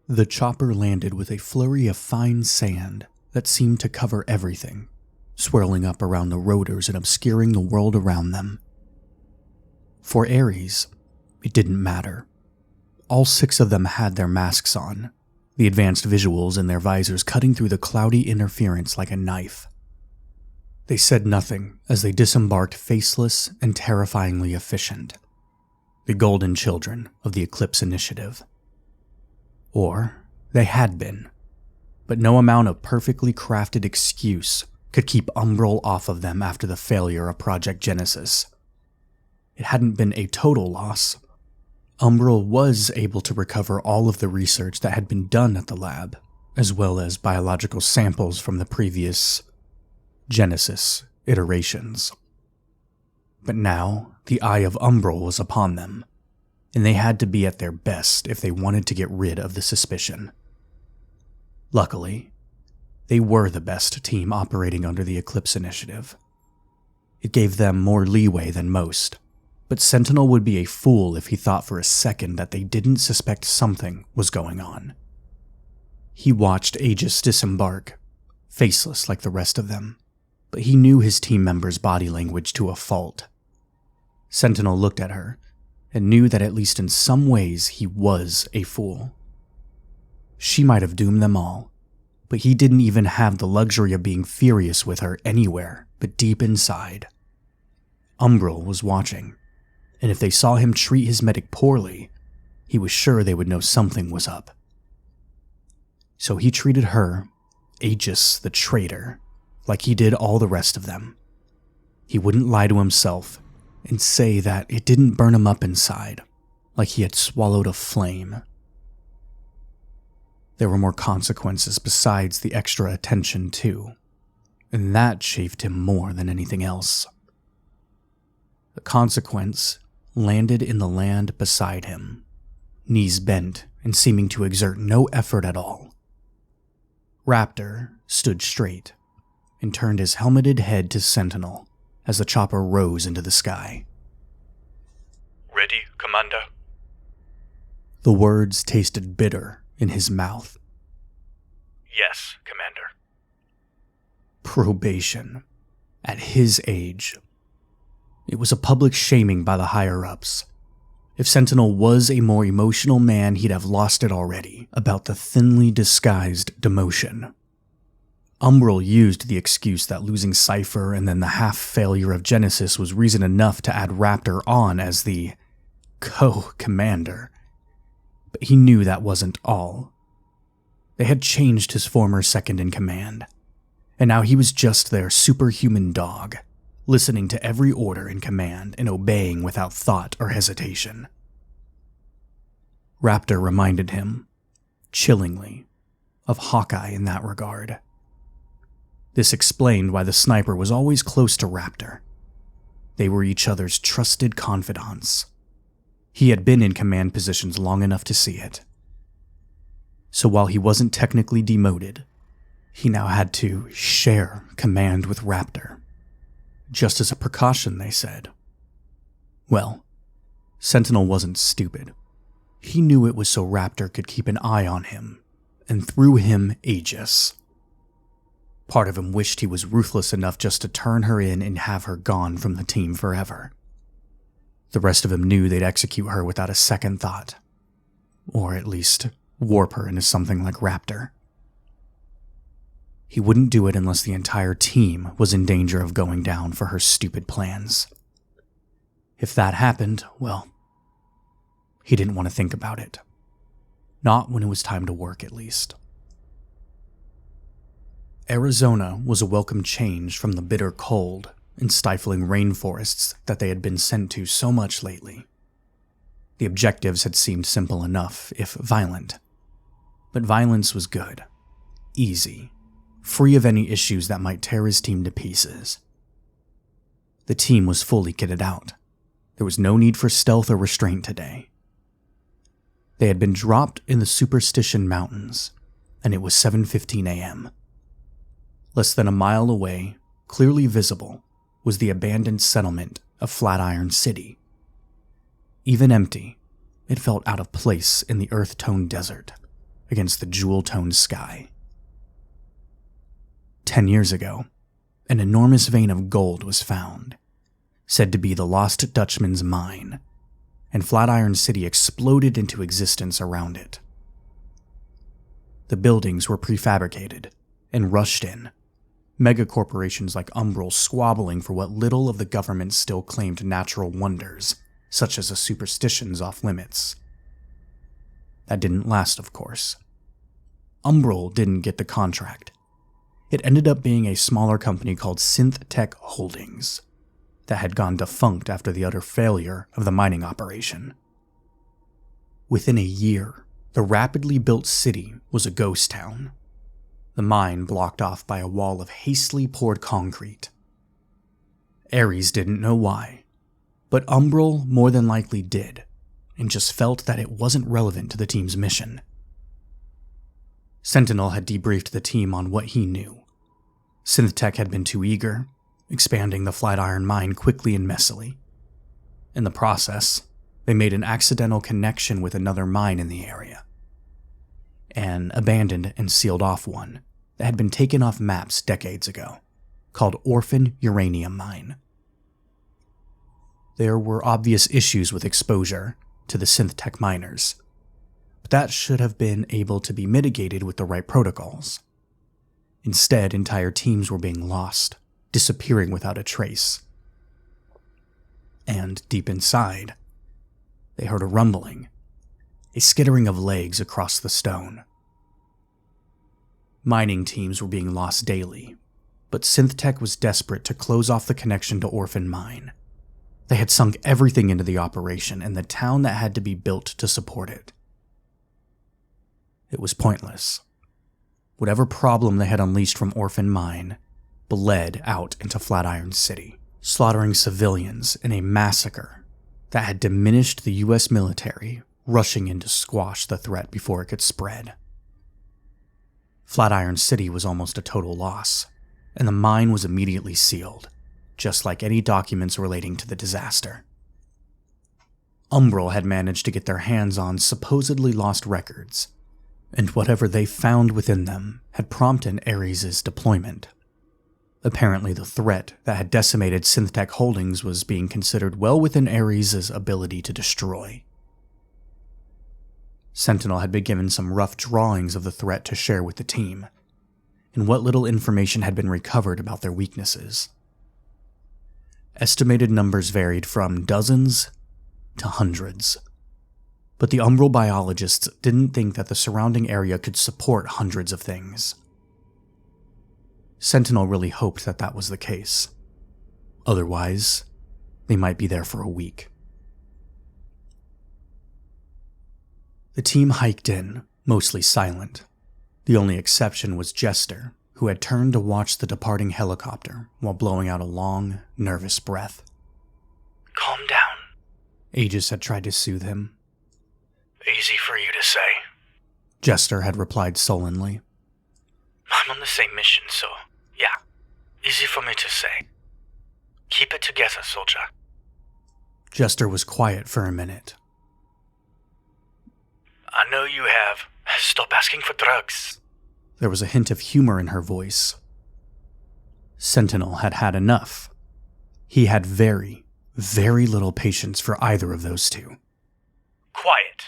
The chopper landed with a flurry of fine sand that seemed to cover everything, swirling up around the rotors and obscuring the world around them. For Aries, it didn't matter. All 6 of them had their masks on, the advanced visuals in their visors cutting through the cloudy interference like a knife. They said nothing as they disembarked, faceless and terrifyingly efficient. The golden children of the Eclipse Initiative. Or they had been, but no amount of perfectly crafted excuse could keep Umbral off of them after the failure of Project Genesis. It hadn't been a total loss. Umbral was able to recover all of the research that had been done at the lab, as well as biological samples from the previous Genesis iterations. But now, the eye of Umbral was upon them, and they had to be at their best if they wanted to get rid of the suspicion. Luckily, they were the best team operating under the Eclipse Initiative. It gave them more leeway than most, but Sentinel would be a fool if he thought for a second that they didn't suspect something was going on. He watched Aegis disembark, faceless like the rest of them, but he knew his team members' body language to a fault. Sentinel looked at her, and knew that at least in some ways he was a fool. She might have doomed them all, but he didn't even have the luxury of being furious with her anywhere but deep inside. Umbral was watching, and if they saw him treat his medic poorly, he was sure they would know something was up. So he treated her, Aegis the traitor, like he did all the rest of them. He wouldn't lie to himself and say that it didn't burn him up inside, like he had swallowed a flame. There were more consequences besides the extra attention, too, and that chafed him more than anything else. The consequence landed in the land beside him, knees bent and seeming to exert no effort at all. Raptor stood straight and turned his helmeted head to Sentinel as the chopper rose into the sky. "Ready, Commander?" The words tasted bitter in his mouth. "Yes, Commander." Probation. At his age. It was a public shaming by the higher-ups. If Sentinel was a more emotional man, he'd have lost it already about the thinly disguised demotion. Umbral used the excuse that losing Cipher and then the half-failure of Genesis was reason enough to add Raptor on as the co-commander. But he knew that wasn't all. They had changed his former second-in-command, and now he was just their superhuman dog, listening to every order in command and obeying without thought or hesitation. Raptor reminded him, chillingly, of Hawkeye in that regard. This explained why the sniper was always close to Raptor. They were each other's trusted confidants. He had been in command positions long enough to see it. So while he wasn't technically demoted, he now had to share command with Raptor. Just as a precaution, they said. Well, Sentinel wasn't stupid. He knew it was so Raptor could keep an eye on him, and through him, Aegis. Part of him wished he was ruthless enough just to turn her in and have her gone from the team forever. The rest of him knew they'd execute her without a second thought. Or at least, warp her into something like Raptor. He wouldn't do it unless the entire team was in danger of going down for her stupid plans. If that happened, well, he didn't want to think about it. Not when it was time to work, at least. Arizona was a welcome change from the bitter cold and stifling rainforests that they had been sent to so much lately. The objectives had seemed simple enough, if violent. But violence was good, easy, free of any issues that might tear his team to pieces. The team was fully kitted out. There was no need for stealth or restraint today. They had been dropped in the Superstition Mountains, and it was 7:15 a.m. Less than a mile away, clearly visible, was the abandoned settlement of Flatiron City. Even empty, it felt out of place in the earth-toned desert, against the jewel-toned sky. 10 years ago, an enormous vein of gold was found, said to be the Lost Dutchman's mine, and Flatiron City exploded into existence around it. The buildings were prefabricated and rushed in, megacorporations like Umbral squabbling for what little of the government still claimed natural wonders, such as the superstitions off limits. That didn't last, of course. Umbral didn't get the contract. It ended up being a smaller company called Synth Tech Holdings that had gone defunct after the utter failure of the mining operation. Within a year, the rapidly built city was a ghost town. The mine blocked off by a wall of hastily poured concrete. Aries didn't know why, but Umbral more than likely did, and just felt that it wasn't relevant to the team's mission. Sentinel had debriefed the team on what he knew. Synthtech had been too eager, expanding the Flatiron mine quickly and messily. In the process, they made an accidental connection with another mine in the area. An abandoned and sealed off one that had been taken off maps decades ago, called Orphan Uranium Mine. There were obvious issues with exposure to the Synthtech miners, but that should have been able to be mitigated with the right protocols. Instead, entire teams were being lost, disappearing without a trace. And deep inside, they heard a rumbling, a skittering of legs across the stone. Mining teams were being lost daily, but SynthTech was desperate to close off the connection to Orphan Mine. They had sunk everything into the operation and the town that had to be built to support it. It was pointless. Whatever problem they had unleashed from Orphan Mine bled out into Flatiron City, slaughtering civilians in a massacre that had diminished the US military rushing in to squash the threat before it could spread. Flatiron City was almost a total loss, and the mine was immediately sealed, just like any documents relating to the disaster. Umbral had managed to get their hands on supposedly lost records, and whatever they found within them had prompted Aries' deployment. Apparently the threat that had decimated SynthTech Holdings was being considered well within Aries' ability to destroy. Sentinel had been given some rough drawings of the threat to share with the team, and what little information had been recovered about their weaknesses. Estimated numbers varied from dozens to hundreds, but the Umbral biologists didn't think that the surrounding area could support hundreds of things. Sentinel really hoped that that was the case. Otherwise, they might be there for a week. The team hiked in, mostly silent. The only exception was Jester, who had turned to watch the departing helicopter while blowing out a long, nervous breath. Calm down. Aegis had tried to soothe him. Easy for you to say. Jester had replied sullenly. I'm on the same mission, so yeah, easy for me to say. Keep it together, soldier. Jester was quiet for a minute. I know you have. Stop asking for drugs. There was a hint of humor in her voice. Sentinel had had enough. He had very, very little patience for either of those two. Quiet.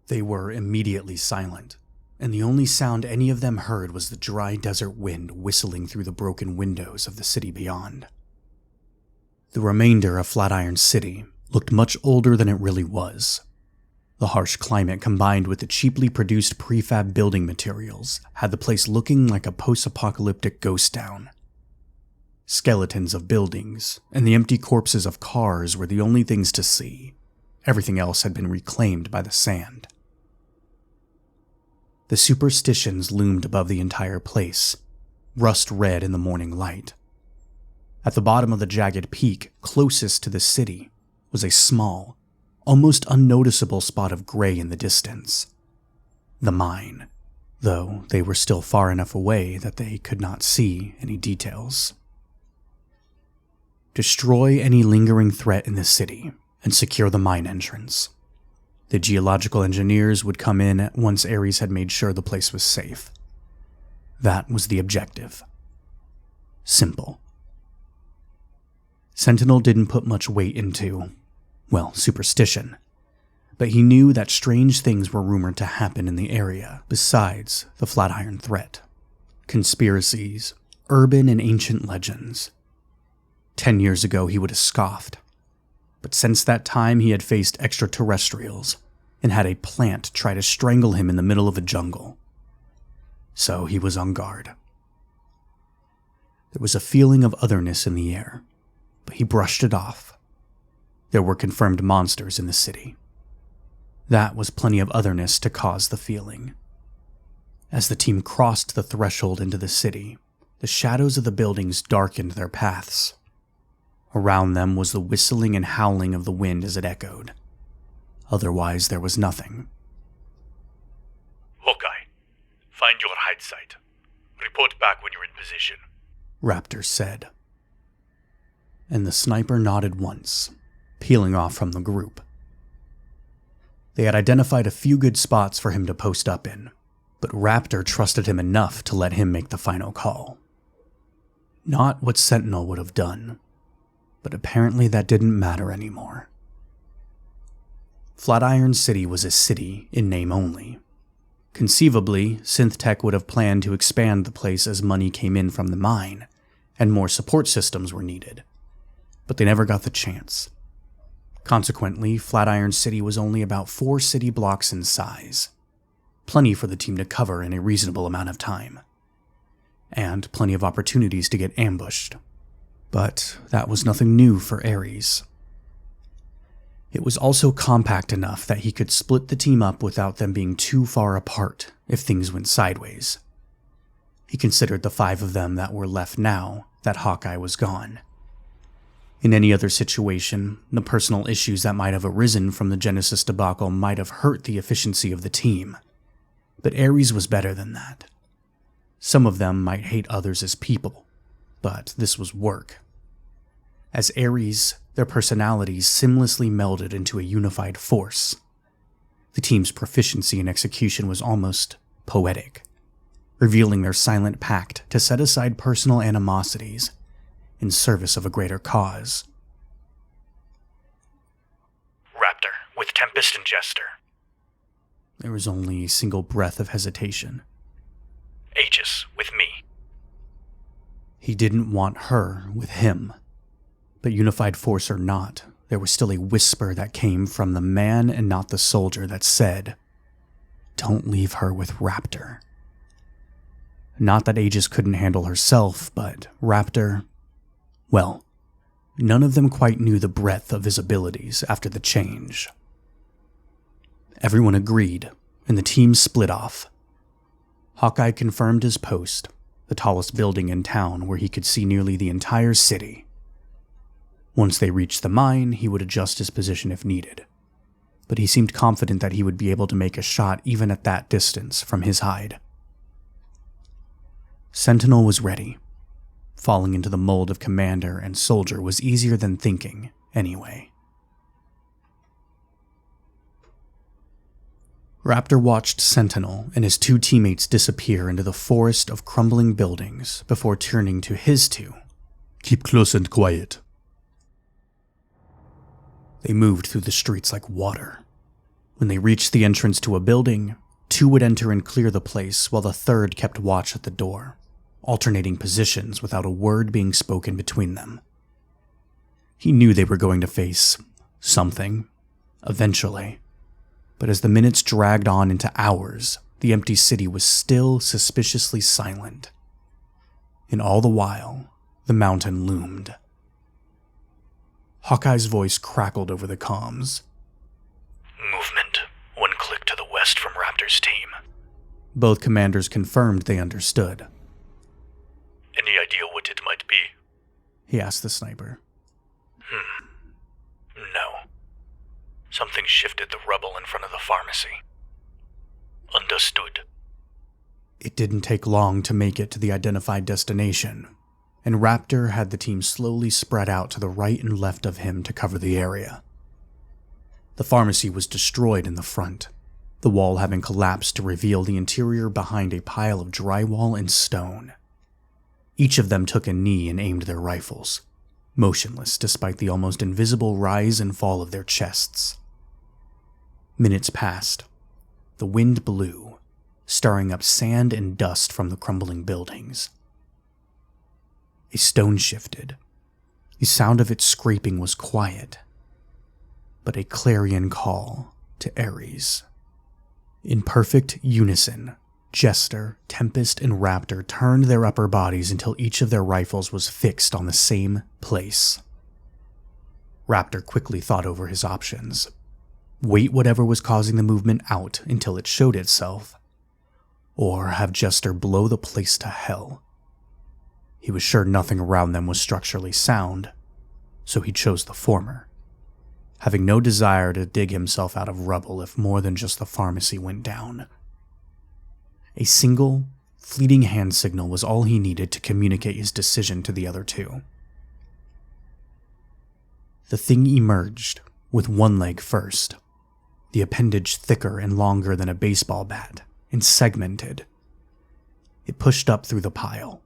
They were immediately silent, and the only sound any of them heard was the dry desert wind whistling through the broken windows of the city beyond. The remainder of Flatiron City looked much older than it really was. The harsh climate combined with the cheaply produced prefab building materials had the place looking like a post-apocalyptic ghost town. Skeletons of buildings and the empty corpses of cars were the only things to see. Everything else had been reclaimed by the sand. The superstitions loomed above the entire place, rust red in the morning light. At the bottom of the jagged peak closest to the city was a small, almost unnoticeable spot of gray in the distance. The mine, though they were still far enough away that they could not see any details. Destroy any lingering threat in the city and secure the mine entrance. The geological engineers would come in once Aries had made sure the place was safe. That was the objective. Simple. Sentinel didn't put much weight into, well, superstition, but he knew that strange things were rumored to happen in the area besides the Flatiron threat. Conspiracies, urban and ancient legends. 10 years ago he would have scoffed, but since that time he had faced extraterrestrials and had a plant try to strangle him in the middle of a jungle. So he was on guard. There was a feeling of otherness in the air, but he brushed it off. There were confirmed monsters in the city. That was plenty of otherness to cause the feeling. As the team crossed the threshold into the city, the shadows of the buildings darkened their paths. Around them was the whistling and howling of the wind as it echoed. Otherwise, there was nothing. Hawkeye, find your hide site. Report back when you're in position. Raptor said. And the sniper nodded once, peeling off from the group. They had identified a few good spots for him to post up in, but Raptor trusted him enough to let him make the final call. Not what Sentinel would have done, but apparently that didn't matter anymore. Flatiron City was a city in name only. Conceivably, SynthTech would have planned to expand the place as money came in from the mine, and more support systems were needed, but they never got the chance. Consequently, Flatiron City was only about 4 city blocks in size, plenty for the team to cover in a reasonable amount of time. and plenty of opportunities to get ambushed. But that was nothing new for Aries. It was also compact enough that he could split the team up without them being too far apart if things went sideways. He considered the 5 of them that were left now that Hawkeye was gone. In any other situation, the personal issues that might have arisen from the Genesis debacle might have hurt the efficiency of the team. But Aries was better than that. Some of them might hate others as people, but this was work. As Aries, their personalities seamlessly melded into a unified force. The team's proficiency in execution was almost poetic, revealing their silent pact to set aside personal animosities in service of a greater cause. Raptor, with Tempest and Jester. There was only a single breath of hesitation. Aegis, with me. He didn't want her with him. But unified force or not, there was still a whisper that came from the man and not the soldier that said, "Don't leave her with Raptor." Not that Aegis couldn't handle herself, but Raptor, well, none of them quite knew the breadth of his abilities after the change. Everyone agreed, and the team split off. Hawkeye confirmed his post, the tallest building in town where he could see nearly the entire city. Once they reached the mine, he would adjust his position if needed, but he seemed confident that he would be able to make a shot even at that distance from his hide. Sentinel was ready. Falling into the mold of commander and soldier was easier than thinking, anyway. Raptor watched Sentinel and his 2 teammates disappear into the forest of crumbling buildings before turning to his 2. Keep close and quiet. They moved through the streets like water. When they reached the entrance to a building, 2 would enter and clear the place while the 3rd kept watch at the door, alternating positions without a word being spoken between them. He knew they were going to face something, eventually. But as the minutes dragged on into hours, the empty city was still suspiciously silent. And all the while, the mountain loomed. Hawkeye's voice crackled over the comms. Movement. 1 click to the west from Raptor's team. Both commanders confirmed they understood. Any idea what it might be? He asked the sniper. No. Something shifted the rubble in front of the pharmacy. Understood. It didn't take long to make it to the identified destination, and Raptor had the team slowly spread out to the right and left of him to cover the area. The pharmacy was destroyed in the front, the wall having collapsed to reveal the interior behind a pile of drywall and stone. Each of them took a knee and aimed their rifles, motionless despite the almost invisible rise and fall of their chests. Minutes passed. The wind blew, stirring up sand and dust from the crumbling buildings. A stone shifted. The sound of its scraping was quiet, but a clarion call to Aries. In perfect unison, Jester, Tempest, and Raptor turned their upper bodies until each of their rifles was fixed on the same place. Raptor quickly thought over his options. Wait whatever was causing the movement out until it showed itself, or have Jester blow the place to hell. He was sure nothing around them was structurally sound, so he chose the former, having no desire to dig himself out of rubble if more than just the pharmacy went down. A single, fleeting hand signal was all he needed to communicate his decision to the other 2. The thing emerged, with one leg first, the appendage thicker and longer than a baseball bat, and segmented. It pushed up through the pile,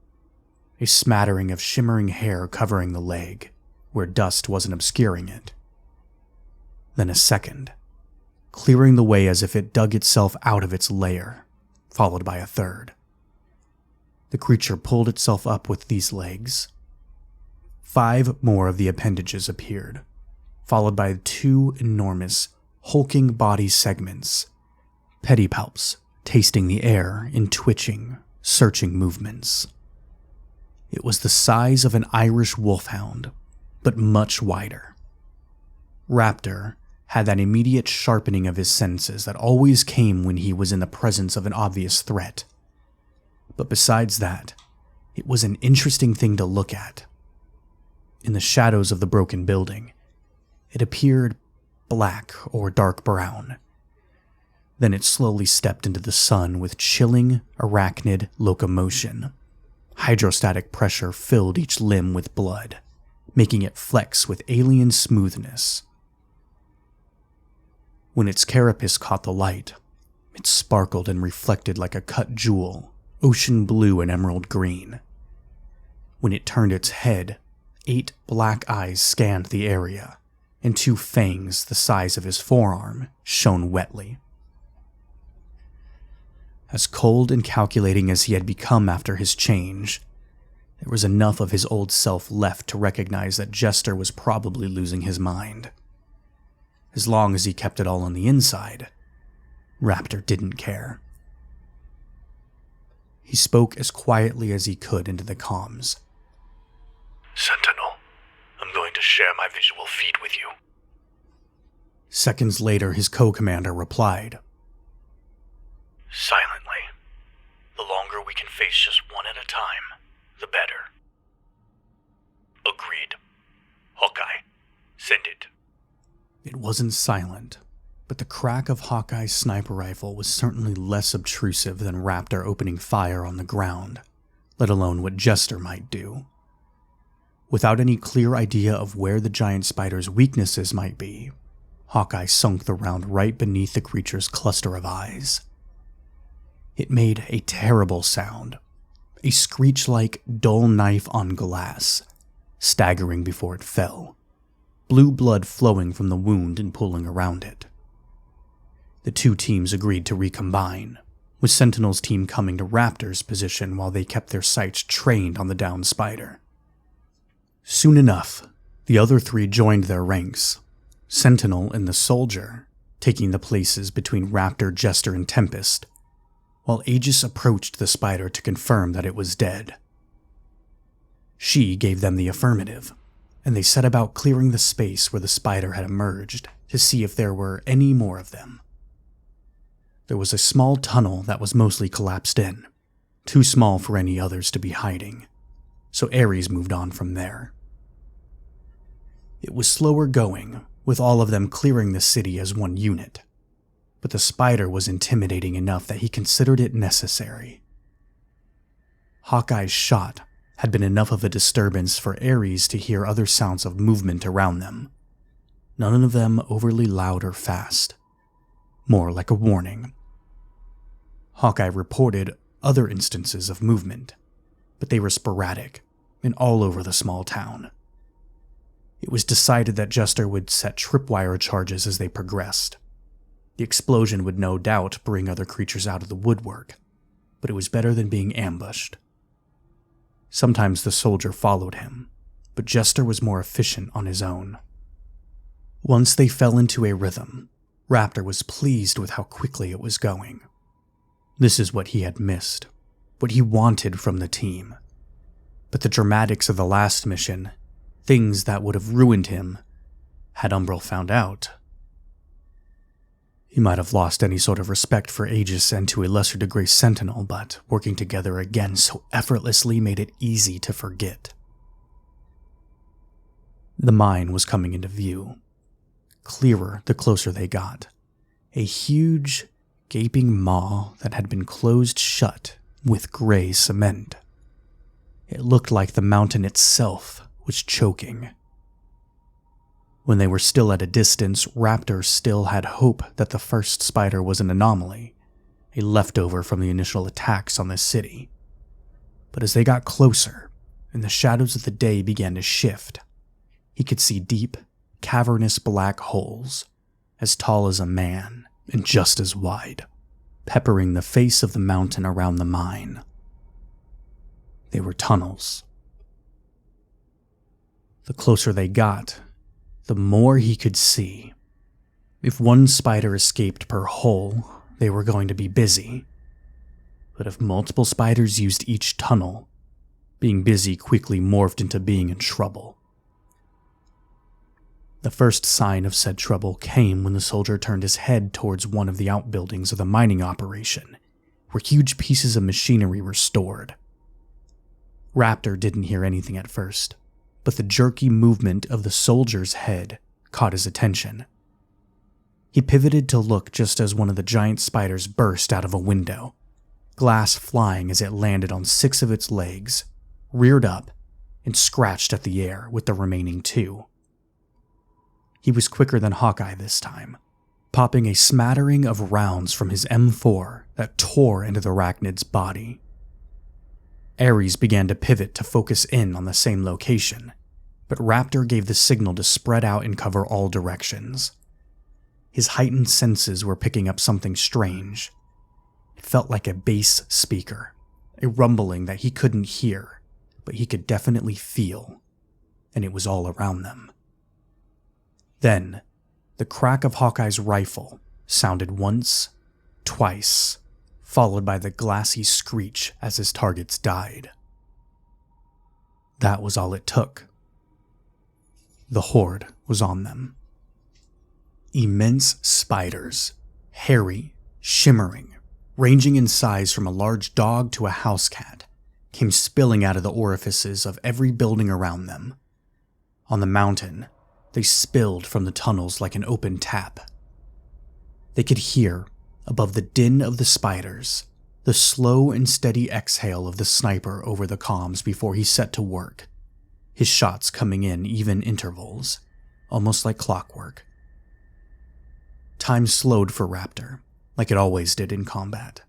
a smattering of shimmering hair covering the leg, where dust wasn't obscuring it. Then a second, clearing the way as if it dug itself out of its lair, followed by a third. The creature pulled itself up with these legs. 5 more of the appendages appeared, followed by 2 enormous, hulking body segments, pedipalps tasting the air in twitching, searching movements. It was the size of an Irish wolfhound, but much wider. Raptor had that immediate sharpening of his senses that always came when he was in the presence of an obvious threat. But besides that, it was an interesting thing to look at. In the shadows of the broken building, it appeared black or dark brown. Then it slowly stepped into the sun with chilling, arachnid locomotion. Hydrostatic pressure filled each limb with blood, making it flex with alien smoothness. When its carapace caught the light, it sparkled and reflected like a cut jewel, ocean blue and emerald green. When it turned its head, 8 black eyes scanned the area, and 2 fangs the size of his forearm shone wetly. As cold and calculating as he had become after his change, there was enough of his old self left to recognize that Jester was probably losing his mind. As long as he kept it all on the inside, Raptor didn't care. He spoke as quietly as he could into the comms. Sentinel, I'm going to share my visual feed with you. Seconds later, his co-commander replied. Silently. The longer we can face just one at a time, the better. Agreed. Hawkeye, send it. It wasn't silent, but the crack of Hawkeye's sniper rifle was certainly less obtrusive than Raptor opening fire on the ground, let alone what Jester might do. Without any clear idea of where the giant spider's weaknesses might be, Hawkeye sunk the round right beneath the creature's cluster of eyes. It made a terrible sound, a screech like dull knife on glass, staggering before it fell, blue blood flowing from the wound and pooling around it. The 2 teams agreed to recombine, with Sentinel's team coming to Raptor's position while they kept their sights trained on the downed spider. Soon enough, the other 3 joined their ranks, Sentinel and the soldier taking the places between Raptor, Jester, and Tempest, while Aegis approached the spider to confirm that it was dead. She gave them the affirmative, and they set about clearing the space where the spider had emerged to see if there were any more of them. There was a small tunnel that was mostly collapsed in, too small for any others to be hiding, so Aries moved on from there. It was slower going, with all of them clearing the city as one unit, but the spider was intimidating enough that he considered it necessary. Hawkeye's shot had been enough of a disturbance for Aries to hear other sounds of movement around them, none of them overly loud or fast, more like a warning. Hawkeye reported other instances of movement, but they were sporadic and all over the small town. It was decided that Jester would set tripwire charges as they progressed. The explosion would no doubt bring other creatures out of the woodwork, but it was better than being ambushed. Sometimes the soldier followed him, but Jester was more efficient on his own. Once they fell into a rhythm, Raptor was pleased with how quickly it was going. This is what he had missed, what he wanted from the team. But the dramatics of the last mission, things that would have ruined him, had Umbral found out. He might have lost any sort of respect for Aegis and to a lesser degree Sentinel, but working together again so effortlessly made it easy to forget. The mine was coming into view, clearer the closer they got. A huge, gaping maw that had been closed shut with gray cement. It looked like the mountain itself was choking. When they were still at a distance, Raptor still had hope that the first spider was an anomaly, a leftover from the initial attacks on the city. But as they got closer, and the shadows of the day began to shift, he could see deep, cavernous black holes, as tall as a man and just as wide, peppering the face of the mountain around the mine. They were tunnels. The closer they got, the more he could see. If one spider escaped per hole, they were going to be busy. But if multiple spiders used each tunnel, Being busy quickly morphed into being in trouble. The first sign of said trouble came when the soldier turned his head towards one of the outbuildings of the mining operation, where huge pieces of machinery were stored. Raptor didn't hear anything at first, but the jerky movement of the soldier's head caught his attention. He pivoted to look just as one of the giant spiders burst out of a window, glass flying as it landed on 6 of its legs, reared up, and scratched at the air with the remaining 2. He was quicker than Hawkeye this time, popping a smattering of rounds from his M4 that tore into the arachnid's body. Aries began to pivot to focus in on the same location, but Raptor gave the signal to spread out and cover all directions. His heightened senses were picking up something strange. It felt like a bass speaker, a rumbling that he couldn't hear, but he could definitely feel, and it was all around them. Then, the crack of Hawkeye's rifle sounded once, twice, followed by the glassy screech as his targets died. That was all it took. The horde was on them. Immense spiders, hairy, shimmering, ranging in size from a large dog to a house cat, came spilling out of the orifices of every building around them. On the mountain, they spilled from the tunnels like an open tap. They could hear, above the din of the spiders, the slow and steady exhale of the sniper over the comms before he set to work, his shots coming in even intervals, almost like clockwork. Time slowed for Raptor, like it always did in combat.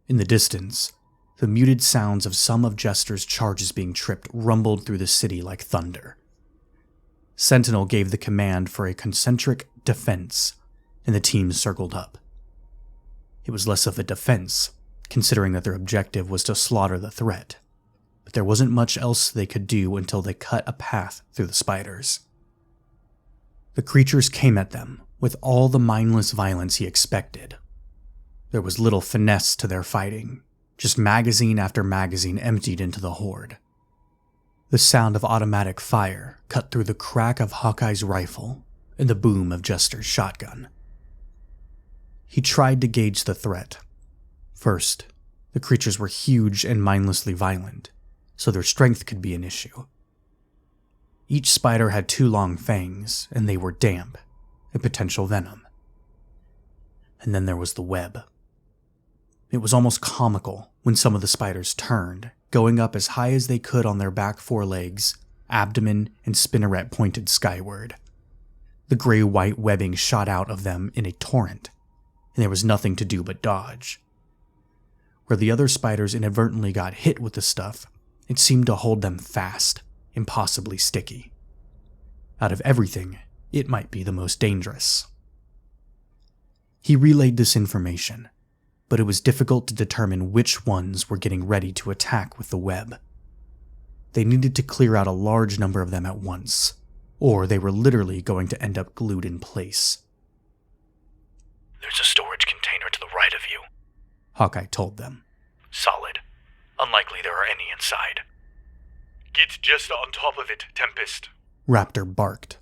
In the distance, the muted sounds of some of Jester's charges being tripped rumbled through the city like thunder. Sentinel gave the command for a concentric defense, and the team circled up. It was less of a defense, considering that their objective was to slaughter the threat, but there wasn't much else they could do until they cut a path through the spiders. The creatures came at them with all the mindless violence he expected. There was little finesse to their fighting, just magazine after magazine emptied into the horde. The sound of automatic fire cut through the crack of Hawkeye's rifle and the boom of Jester's shotgun. He tried to gauge the threat. First, the creatures were huge and mindlessly violent, so their strength could be an issue. Each spider had 2 long fangs, and they were damp, a potential venom. And then there was the web. It was almost comical when some of the spiders turned, going up as high as they could on their back 4 legs, abdomen, and spinneret pointed skyward. The gray-white webbing shot out of them in a torrent, and there was nothing to do but dodge. Where the other spiders inadvertently got hit with the stuff, it seemed to hold them fast, impossibly sticky. Out of everything, it might be the most dangerous. He relayed this information, but it was difficult to determine which ones were getting ready to attack with the web. They needed to clear out a large number of them at once, or they were literally going to end up glued in place. There's a storage container to the right of you, Hawkeye told them. Solid. Unlikely there are any inside. Get Jester on top of it, Tempest. Raptor barked.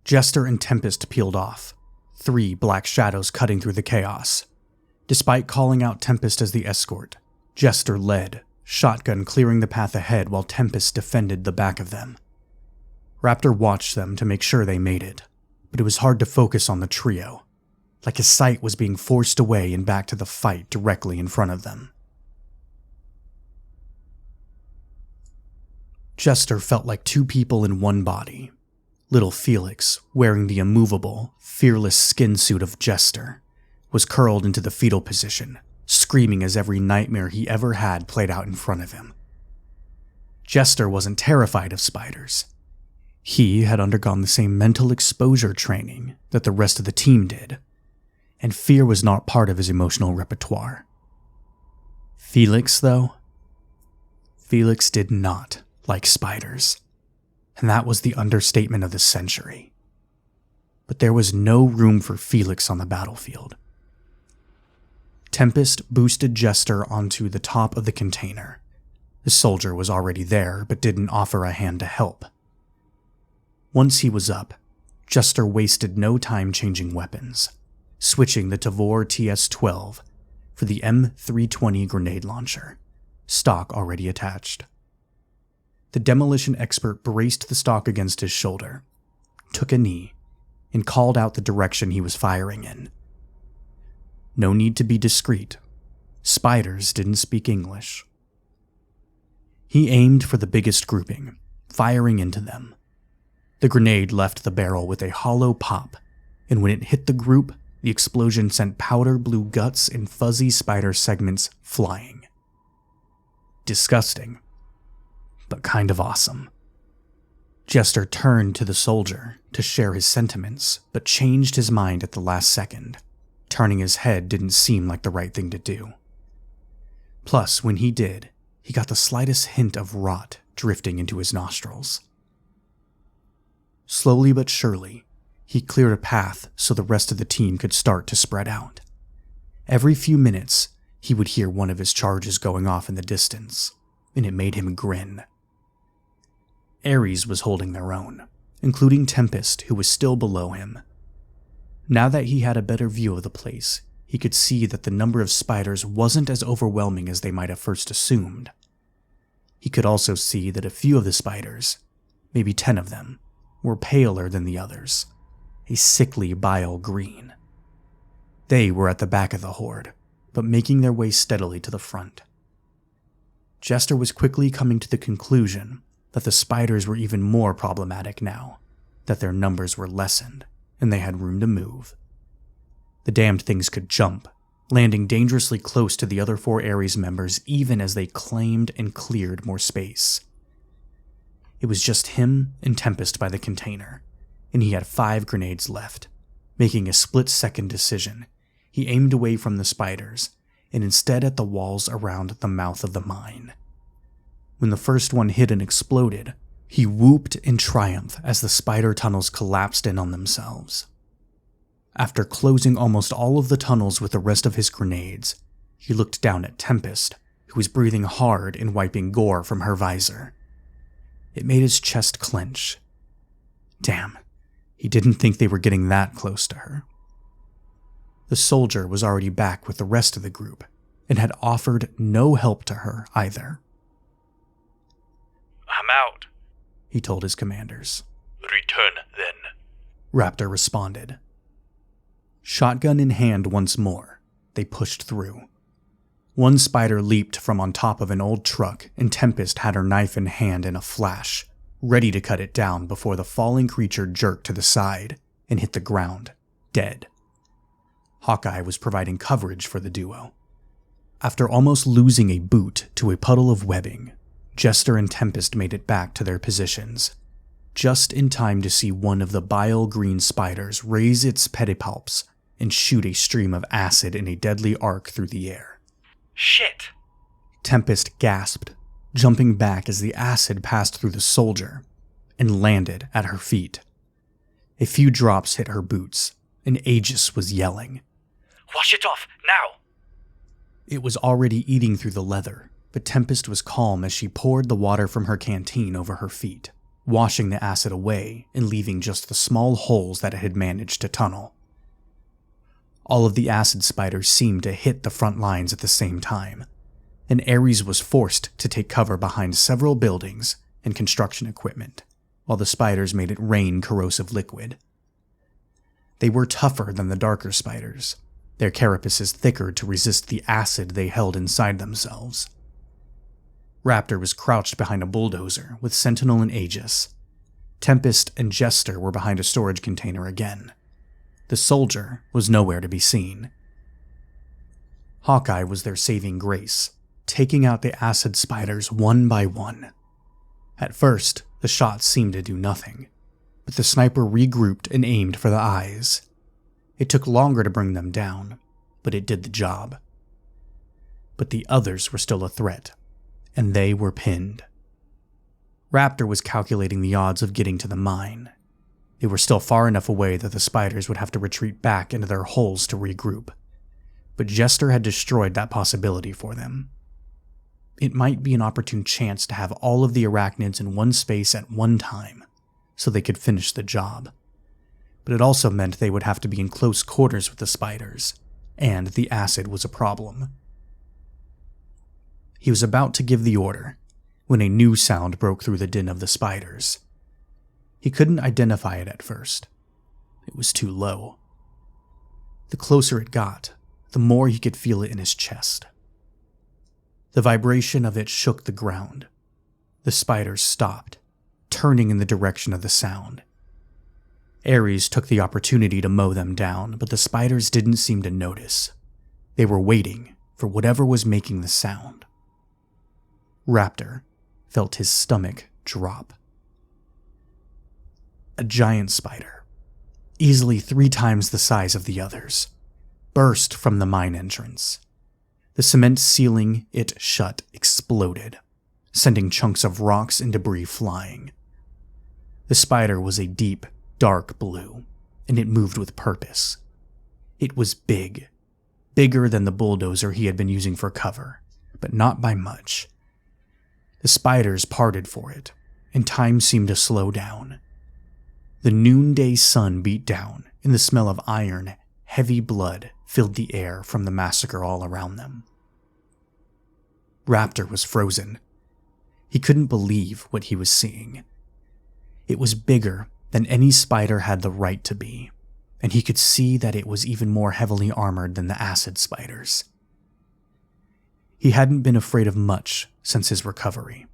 Jester and Tempest peeled off, 3 black shadows cutting through the chaos. Despite calling out Tempest as the escort, Jester led, shotgun clearing the path ahead while Tempest defended the back of them. Raptor watched them to make sure they made it, but it was hard to focus on the trio, like his sight was being forced away and back to the fight directly in front of them. Jester felt like 2 people in one body. Little Felix, wearing the immovable, fearless skin suit of Jester, was curled into the fetal position, screaming as every nightmare he ever had played out in front of him. Jester wasn't terrified of spiders. He had undergone the same mental exposure training that the rest of the team did, and fear was not part of his emotional repertoire. Felix, though? Felix did not like spiders, and that was the understatement of the century. But there was no room for Felix on the battlefield. Tempest boosted Jester onto the top of the container, The soldier was already there, but didn't offer a hand to help. Once he was up, Jester wasted no time changing weapons, switching the Tavor TS-12 for the M320 grenade launcher, stock already attached. The demolition expert braced the stock against his shoulder, took a knee, and called out the direction he was firing in. No need to be discreet. Spiders didn't speak English. He aimed for the biggest grouping, firing into them. The grenade left the barrel with a hollow pop, and when it hit the group, the explosion sent powder blue guts and fuzzy spider segments flying. Disgusting, but kind of awesome. Jester turned to the soldier to share his sentiments, but changed his mind at the last second. Turning his head didn't seem like the right thing to do. Plus, when he did, he got the slightest hint of rot drifting into his nostrils. Slowly but surely, he cleared a path so the rest of the team could start to spread out. Every few minutes, he would hear one of his charges going off in the distance, and it made him grin. Aries was holding their own, including Tempest, who was still below him. Now that he had a better view of the place, he could see that the number of spiders wasn't as overwhelming as they might have first assumed. He could also see that a few of the spiders, maybe 10 of them, were paler than the others, a sickly bile green. They were at the back of the horde, but making their way steadily to the front. Jester was quickly coming to the conclusion that the spiders were even more problematic now, that their numbers were lessened, and they had room to move. The damned things could jump, landing dangerously close to the other 4 Aries members even as they claimed and cleared more space. It was just him and Tempest by the container, and he had 5 grenades left. Making a split-second decision, he aimed away from the spiders, and instead at the walls around the mouth of the mine. When the first one hit and exploded, he whooped in triumph as the spider tunnels collapsed in on themselves. After closing almost all of the tunnels with the rest of his grenades, he looked down at Tempest, who was breathing hard and wiping gore from her visor. It made his chest clench. Damn, he didn't think they were getting that close to her. The soldier was already back with the rest of the group, and had offered no help to her either. I'm out, he told his commanders. Return then, Raptor responded. Shotgun in hand once more, they pushed through. One spider leaped from on top of an old truck, and Tempest had her knife in hand in a flash, ready to cut it down before the falling creature jerked to the side and hit the ground, dead. Hawkeye was providing coverage for the duo. After almost losing a boot to a puddle of webbing, Jester and Tempest made it back to their positions, just in time to see one of the bile green spiders raise its pedipalps and shoot a stream of acid in a deadly arc through the air. Shit! Tempest gasped, jumping back as the acid passed through the soldier and landed at her feet. A few drops hit her boots, and Aegis was yelling. Wash it off, now! It was already eating through the leather, but Tempest was calm as she poured the water from her canteen over her feet, washing the acid away and leaving just the small holes that it had managed to tunnel. All of the acid spiders seemed to hit the front lines at the same time, and Aries was forced to take cover behind several buildings and construction equipment, while the spiders made it rain corrosive liquid. They were tougher than the darker spiders, their carapaces thicker to resist the acid they held inside themselves. Raptor was crouched behind a bulldozer with Sentinel and Aegis. Tempest and Jester were behind a storage container again. The soldier was nowhere to be seen. Hawkeye was their saving grace, taking out the acid spiders one by one. At first, the shots seemed to do nothing, but the sniper regrouped and aimed for the eyes. It took longer to bring them down, but it did the job. But the others were still a threat, and they were pinned. Raptor was calculating the odds of getting to the mine. They were still far enough away that the spiders would have to retreat back into their holes to regroup, but Jester had destroyed that possibility for them. It might be an opportune chance to have all of the arachnids in one space at one time, so they could finish the job. But it also meant they would have to be in close quarters with the spiders, and the acid was a problem. He was about to give the order when a new sound broke through the din of the spiders. He couldn't identify it at first. It was too low. The closer it got, the more he could feel it in his chest. The vibration of it shook the ground. The spiders stopped, turning in the direction of the sound. Aries took the opportunity to mow them down, but the spiders didn't seem to notice. They were waiting for whatever was making the sound. Raptor felt his stomach drop. A giant spider, easily 3 times the size of the others, burst from the mine entrance. The cement ceiling it shut exploded, sending chunks of rocks and debris flying. The spider was a deep, dark blue, and it moved with purpose. It was big, bigger than the bulldozer he had been using for cover, but not by much. The spiders parted for it, and time seemed to slow down. The noonday sun beat down, and the smell of iron, heavy blood filled the air from the massacre all around them. Raptor was frozen. He couldn't believe what he was seeing. It was bigger than any spider had the right to be, and he could see that it was even more heavily armored than the acid spiders. He hadn't been afraid of much since his recovery,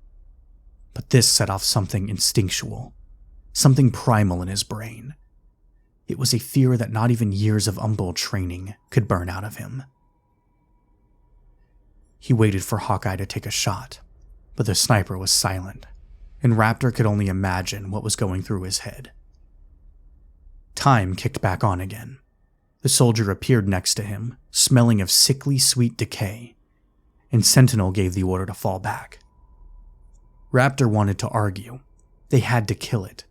but this set off something instinctual, something primal in his brain. It was a fear that not even years of unveiled training could burn out of him. He waited for Hawkeye to take a shot, but the sniper was silent, and Raptor could only imagine what was going through his head. Time kicked back on again. The soldier appeared next to him, smelling of sickly sweet decay, and Sentinel gave the order to fall back. Raptor wanted to argue. They had to kill it,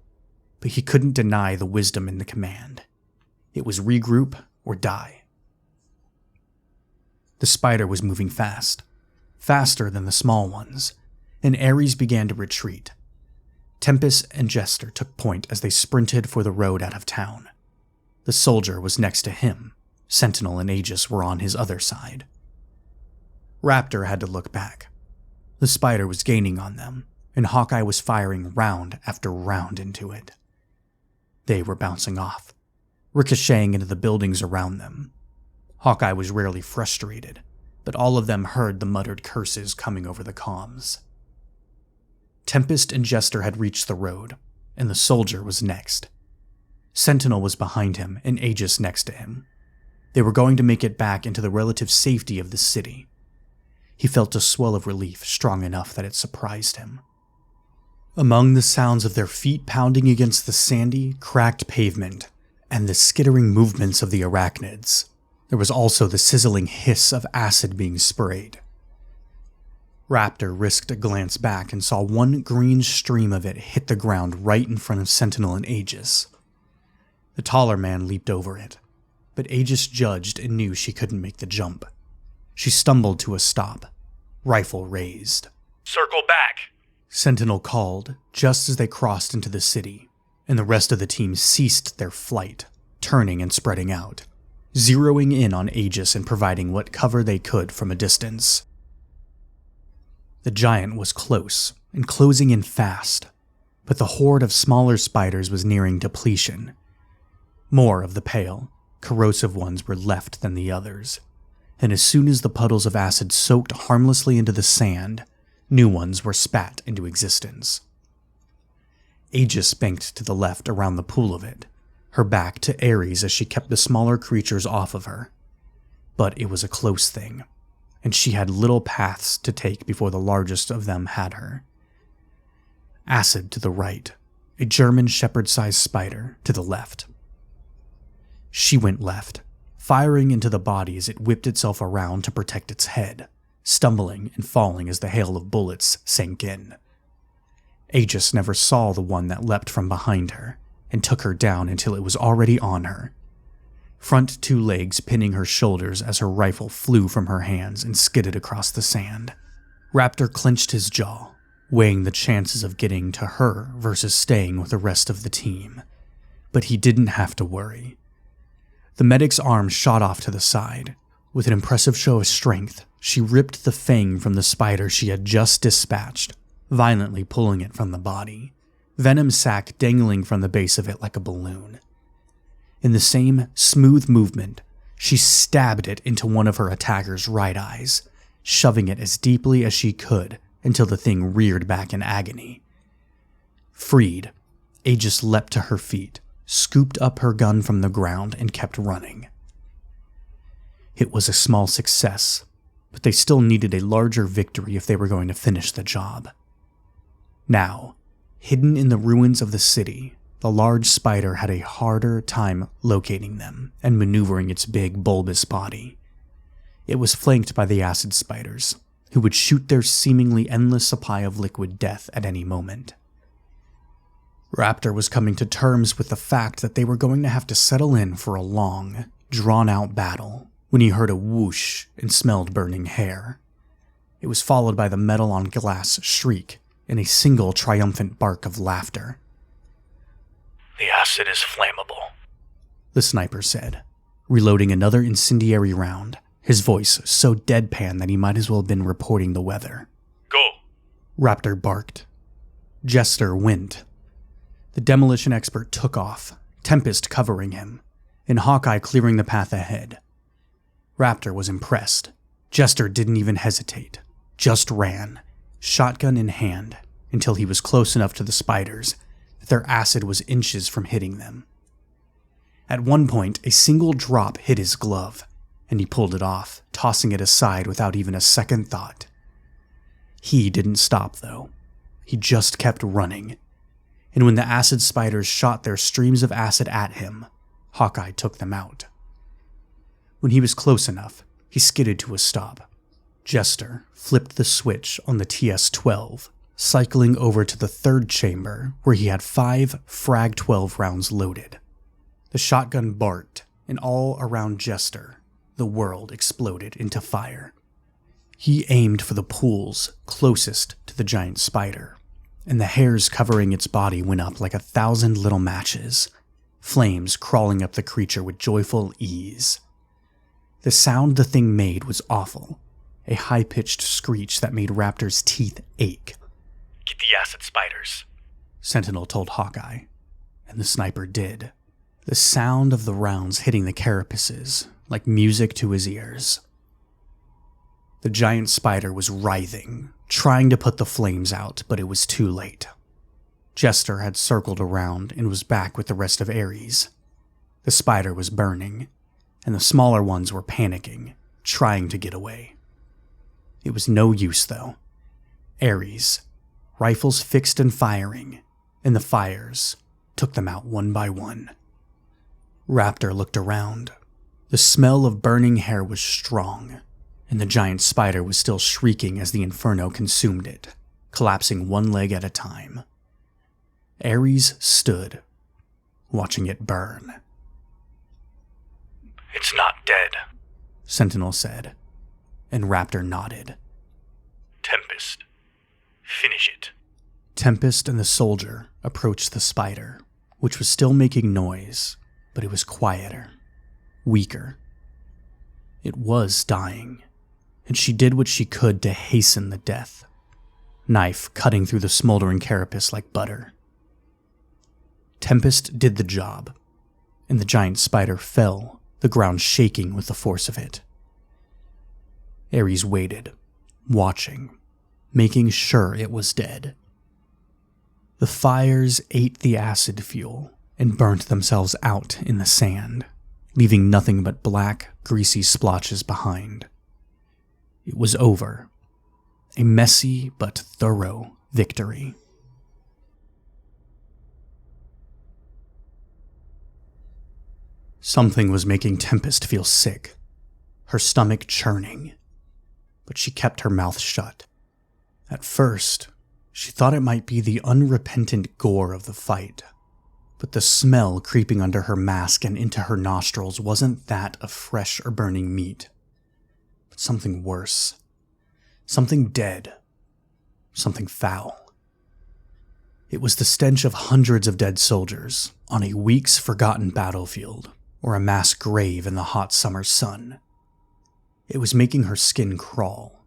but he couldn't deny the wisdom in the command. It was regroup or die. The spider was moving fast, faster than the small ones, and Aries began to retreat. Tempest and Jester took point as they sprinted for the road out of town. The soldier was next to him. Sentinel and Aegis were on his other side. Raptor had to look back. The spider was gaining on them, and Hawkeye was firing round after round into it. They were bouncing off, ricocheting into the buildings around them. Hawkeye was rarely frustrated, but all of them heard the muttered curses coming over the comms. Tempest and Jester had reached the road, and the soldier was next. Sentinel was behind him and Aegis next to him. They were going to make it back into the relative safety of the city. He felt a swell of relief strong enough that it surprised him. Among the sounds of their feet pounding against the sandy, cracked pavement and the skittering movements of the arachnids, there was also the sizzling hiss of acid being sprayed. Raptor risked a glance back and saw one green stream of it hit the ground right in front of Sentinel and Aegis. The taller man leaped over it, but Aegis judged and knew she couldn't make the jump. She stumbled to a stop, rifle raised. Circle back! Sentinel called just as they crossed into the city, and the rest of the team ceased their flight, turning and spreading out, zeroing in on Aegis and providing what cover they could from a distance. The giant was close and closing in fast, but the horde of smaller spiders was nearing depletion. More of the pale, corrosive ones were left than the others, and as soon as the puddles of acid soaked harmlessly into the sand, new ones were spat into existence. Aegis banked to the left around the pool of it, her back to Aries as she kept the smaller creatures off of her. But it was a close thing, and she had little paths to take before the largest of them had her. Acid to the right, a German shepherd-sized spider to the left. She went left, firing into the body as it whipped itself around to protect its head, stumbling and falling as the hail of bullets sank in. Aegis never saw the one that leapt from behind her and took her down until it was already on her, front 2 legs pinning her shoulders as her rifle flew from her hands and skidded across the sand. Raptor clenched his jaw, weighing the chances of getting to her versus staying with the rest of the team. But he didn't have to worry. The medic's arm shot off to the side. With an impressive show of strength, she ripped the fang from the spider she had just dispatched, violently pulling it from the body, venom sac dangling from the base of it like a balloon. In the same smooth movement, she stabbed it into one of her attacker's right eyes, shoving it as deeply as she could until the thing reared back in agony. Freed, Aegis leapt to her feet, scooped up her gun from the ground, and kept running. It was a small success, but they still needed a larger victory if they were going to finish the job. Now, hidden in the ruins of the city, the large spider had a harder time locating them and maneuvering its big, bulbous body. It was flanked by the acid spiders, who would shoot their seemingly endless supply of liquid death at any moment. Raptor was coming to terms with the fact that they were going to have to settle in for a long, drawn-out battle when he heard a whoosh and smelled burning hair. It was followed by the metal-on-glass shriek and a single triumphant bark of laughter. The acid is flammable, the sniper said, reloading another incendiary round, his voice so deadpan that he might as well have been reporting the weather. Go! Raptor barked. Jester went. The demolition expert took off, Tempest covering him, and Hawkeye clearing the path ahead. Raptor was impressed. Jester didn't even hesitate, just ran, shotgun in hand, until he was close enough to the spiders that their acid was inches from hitting them. At one point, a single drop hit his glove, and he pulled it off, tossing it aside without even a second thought. He didn't stop, though. He just kept running. And when the acid spiders shot their streams of acid at him, Hawkeye took them out. When he was close enough, he skidded to a stop. Jester flipped the switch on the TS-12, cycling over to the third chamber where he had 5 Frag-12 rounds loaded. The shotgun barked, and all around Jester, the world exploded into fire. He aimed for the pools closest to the giant spider, and the hairs covering its body went up like 1,000 little matches, flames crawling up the creature with joyful ease. The sound the thing made was awful, a high-pitched screech that made Raptor's teeth ache. Get the acid spiders, Sentinel told Hawkeye, and the sniper did. The sound of the rounds hitting the carapaces, like music to his ears. The giant spider was writhing, trying to put the flames out, but it was too late. Jester had circled around and was back with the rest of Aries. The spider was burning, and the smaller ones were panicking, trying to get away. It was no use, though. Aries, rifles fixed and firing, and the fires took them out one by one. Raptor looked around. The smell of burning hair was strong, and the giant spider was still shrieking as the inferno consumed it, collapsing one leg at a time. Aries stood, watching it burn. It's not dead, Sentinel said, and Raptor nodded. Tempest, finish it. Tempest and the soldier approached the spider, which was still making noise, but it was quieter, weaker. It was dying, and she did what she could to hasten the death, knife cutting through the smoldering carapace like butter. Tempest did the job, and the giant spider fell, the ground shaking with the force of it. Aries waited, watching, making sure it was dead. The fires ate the acid fuel and burnt themselves out in the sand, leaving nothing but black, greasy splotches behind. It was over. A messy but thorough victory. Something was making Tempest feel sick, her stomach churning, but she kept her mouth shut. At first, she thought it might be the unrepentant gore of the fight, but the smell creeping under her mask and into her nostrils wasn't that of fresh or burning meat, but something worse, something dead something foul. It was the stench of hundreds of dead soldiers on a weeks forgotten battlefield or a mass grave in the hot summer sun. It was making her skin crawl,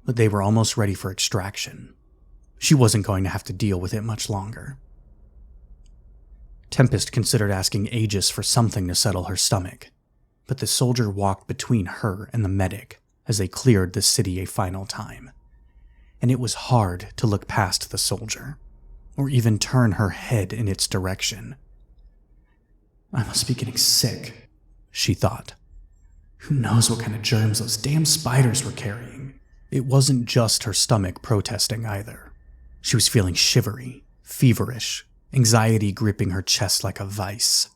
but they were almost ready for extraction. She wasn't going to have to deal with it much longer. Tempest considered asking Aegis for something to settle her stomach, but the soldier walked between her and the medic as they cleared the city a final time, and it was hard to look past the soldier, or even turn her head in its direction. I must be getting sick, she thought. Who knows what kind of germs those damn spiders were carrying? It wasn't just her stomach protesting either. She was feeling shivery, feverish, anxiety gripping her chest like a vice.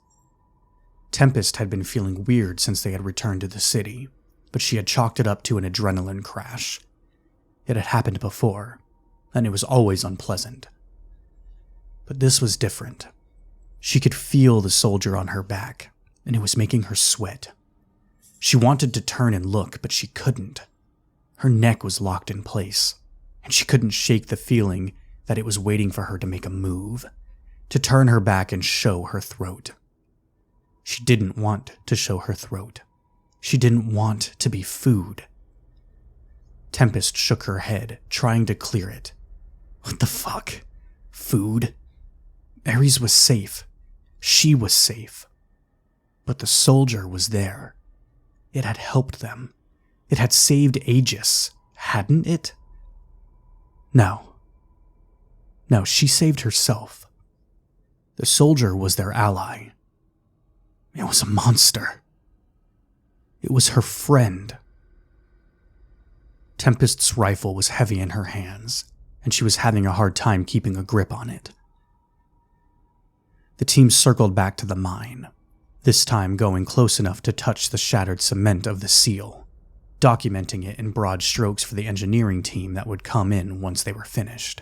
Tempest had been feeling weird since they had returned to the city, but she had chalked it up to an adrenaline crash. It had happened before, and it was always unpleasant. But this was different. She could feel the soldier on her back, and it was making her sweat. She wanted to turn and look, but she couldn't. Her neck was locked in place, and she couldn't shake the feeling that it was waiting for her to make a move, to turn her back and show her throat. She didn't want to show her throat. She didn't want to be food. Tempest shook her head, trying to clear it. What the fuck? Food? Aries was safe. She was safe. But the soldier was there. It had helped them. It had saved Aegis, hadn't it? No. No, she saved herself. The soldier was their ally. It was a monster. It was her friend. Tempest's rifle was heavy in her hands, and she was having a hard time keeping a grip on it. The team circled back to the mine, this time going close enough to touch the shattered cement of the seal, documenting it in broad strokes for the engineering team that would come in once they were finished.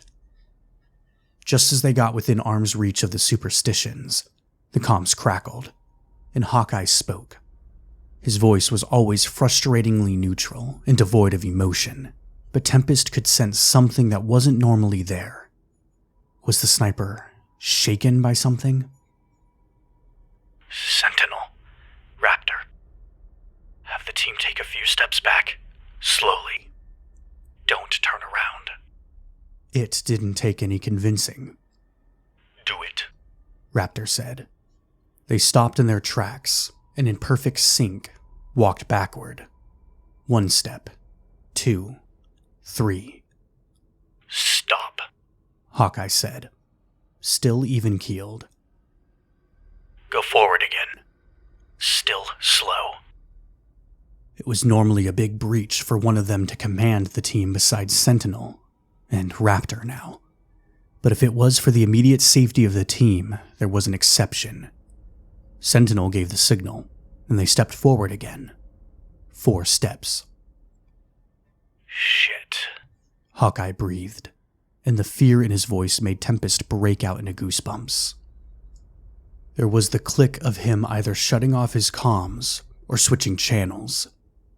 Just as they got within arm's reach of the superstitions, the comms crackled, and Hawkeye spoke. His voice was always frustratingly neutral and devoid of emotion, but Tempest could sense something that wasn't normally there. Was the sniper shaken by something? Sentinel. Raptor. Have the team take a few steps back. Slowly. Don't turn around. It didn't take any convincing. Do it. Raptor said. They stopped in their tracks, and in perfect sync, walked backward. 1 step, 2, 3. Stop, Hawkeye said, still even-keeled. Go forward again. Still slow. It was normally a big breach for one of them to command the team besides Sentinel, and Raptor now. But if it was for the immediate safety of the team, there was an exception. Sentinel gave the signal, and they stepped forward again. 4 steps. Shit, Hawkeye breathed, and the fear in his voice made Tempest break out into goosebumps. There was the click of him either shutting off his comms or switching channels,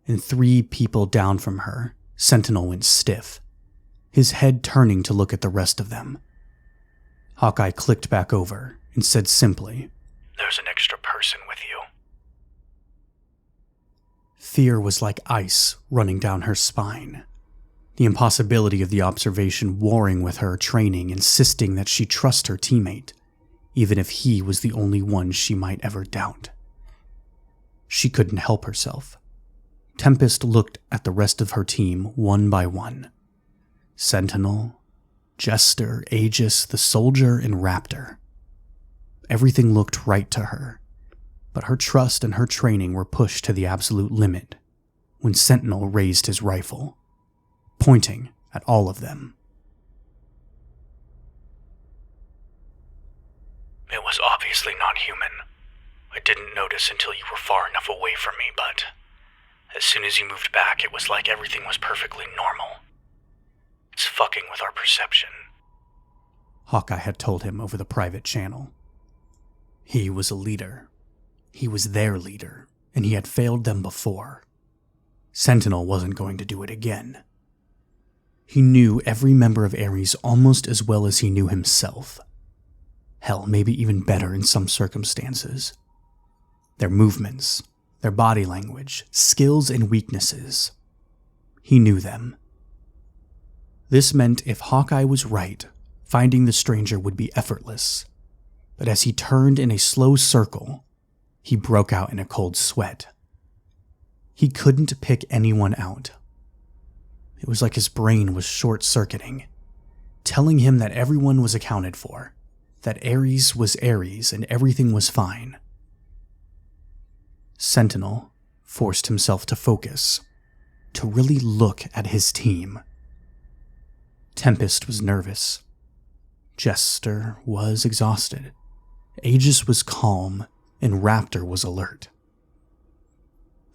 and 3 people down from her, Sentinel went stiff, his head turning to look at the rest of them. Hawkeye clicked back over and said simply, There's an extra person with you. Fear was like ice running down her spine. The impossibility of the observation warring with her training, insisting that she trust her teammate, even if he was the only one she might ever doubt. She couldn't help herself. Tempest looked at the rest of her team one by one. Sentinel, Jester, Aegis, the soldier, and Raptor. Everything looked right to her, but her trust and her training were pushed to the absolute limit when Sentinel raised his rifle, pointing at all of them. It was obviously not human. I didn't notice until you were far enough away from me, but as soon as you moved back, it was like everything was perfectly normal. It's fucking with our perception. Hawkeye had told him over the private channel. He was a leader. He was their leader, and he had failed them before. Sentinel wasn't going to do it again. He knew every member of Aries almost as well as he knew himself. Hell, maybe even better in some circumstances. Their movements, their body language, skills and weaknesses. He knew them. This meant if Hawkeye was right, finding the stranger would be effortless. But as he turned in a slow circle, he broke out in a cold sweat. He couldn't pick anyone out. It was like his brain was short-circuiting, telling him that everyone was accounted for, that Aries was Aries and everything was fine. Sentinel forced himself to focus, to really look at his team. Tempest was nervous. Jester was exhausted. Aegis was calm, and Raptor was alert.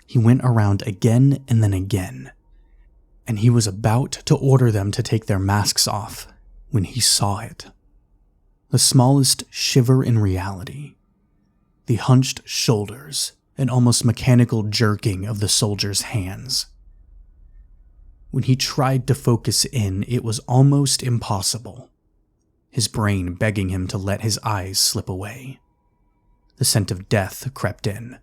He went around again and then again, and he was about to order them to take their masks off when he saw it. The smallest shiver in reality. The hunched shoulders and almost mechanical jerking of the soldier's hands. When he tried to focus in, it was almost impossible. His brain begging him to let his eyes slip away. The scent of death crept in.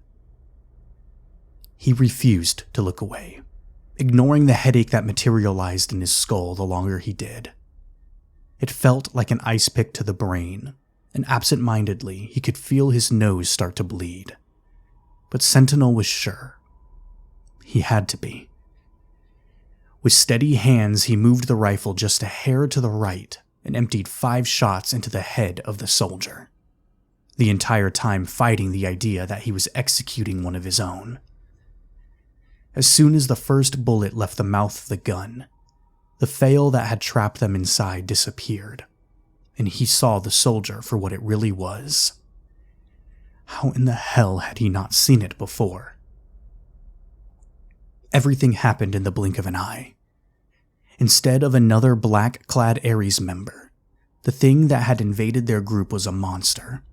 He refused to look away, ignoring the headache that materialized in his skull the longer he did. It felt like an ice pick to the brain, and absent-mindedly he could feel his nose start to bleed. But Sentinel was sure. He had to be. With steady hands, he moved the rifle just a hair to the right and emptied 5 shots into the head of the soldier, the entire time fighting the idea that he was executing one of his own. As soon as the first bullet left the mouth of the gun, the fail that had trapped them inside disappeared, and he saw the soldier for what it really was. How in the hell had he not seen it before? Everything happened in the blink of an eye. Instead of another black-clad Aries member, the thing that had invaded their group was a monster.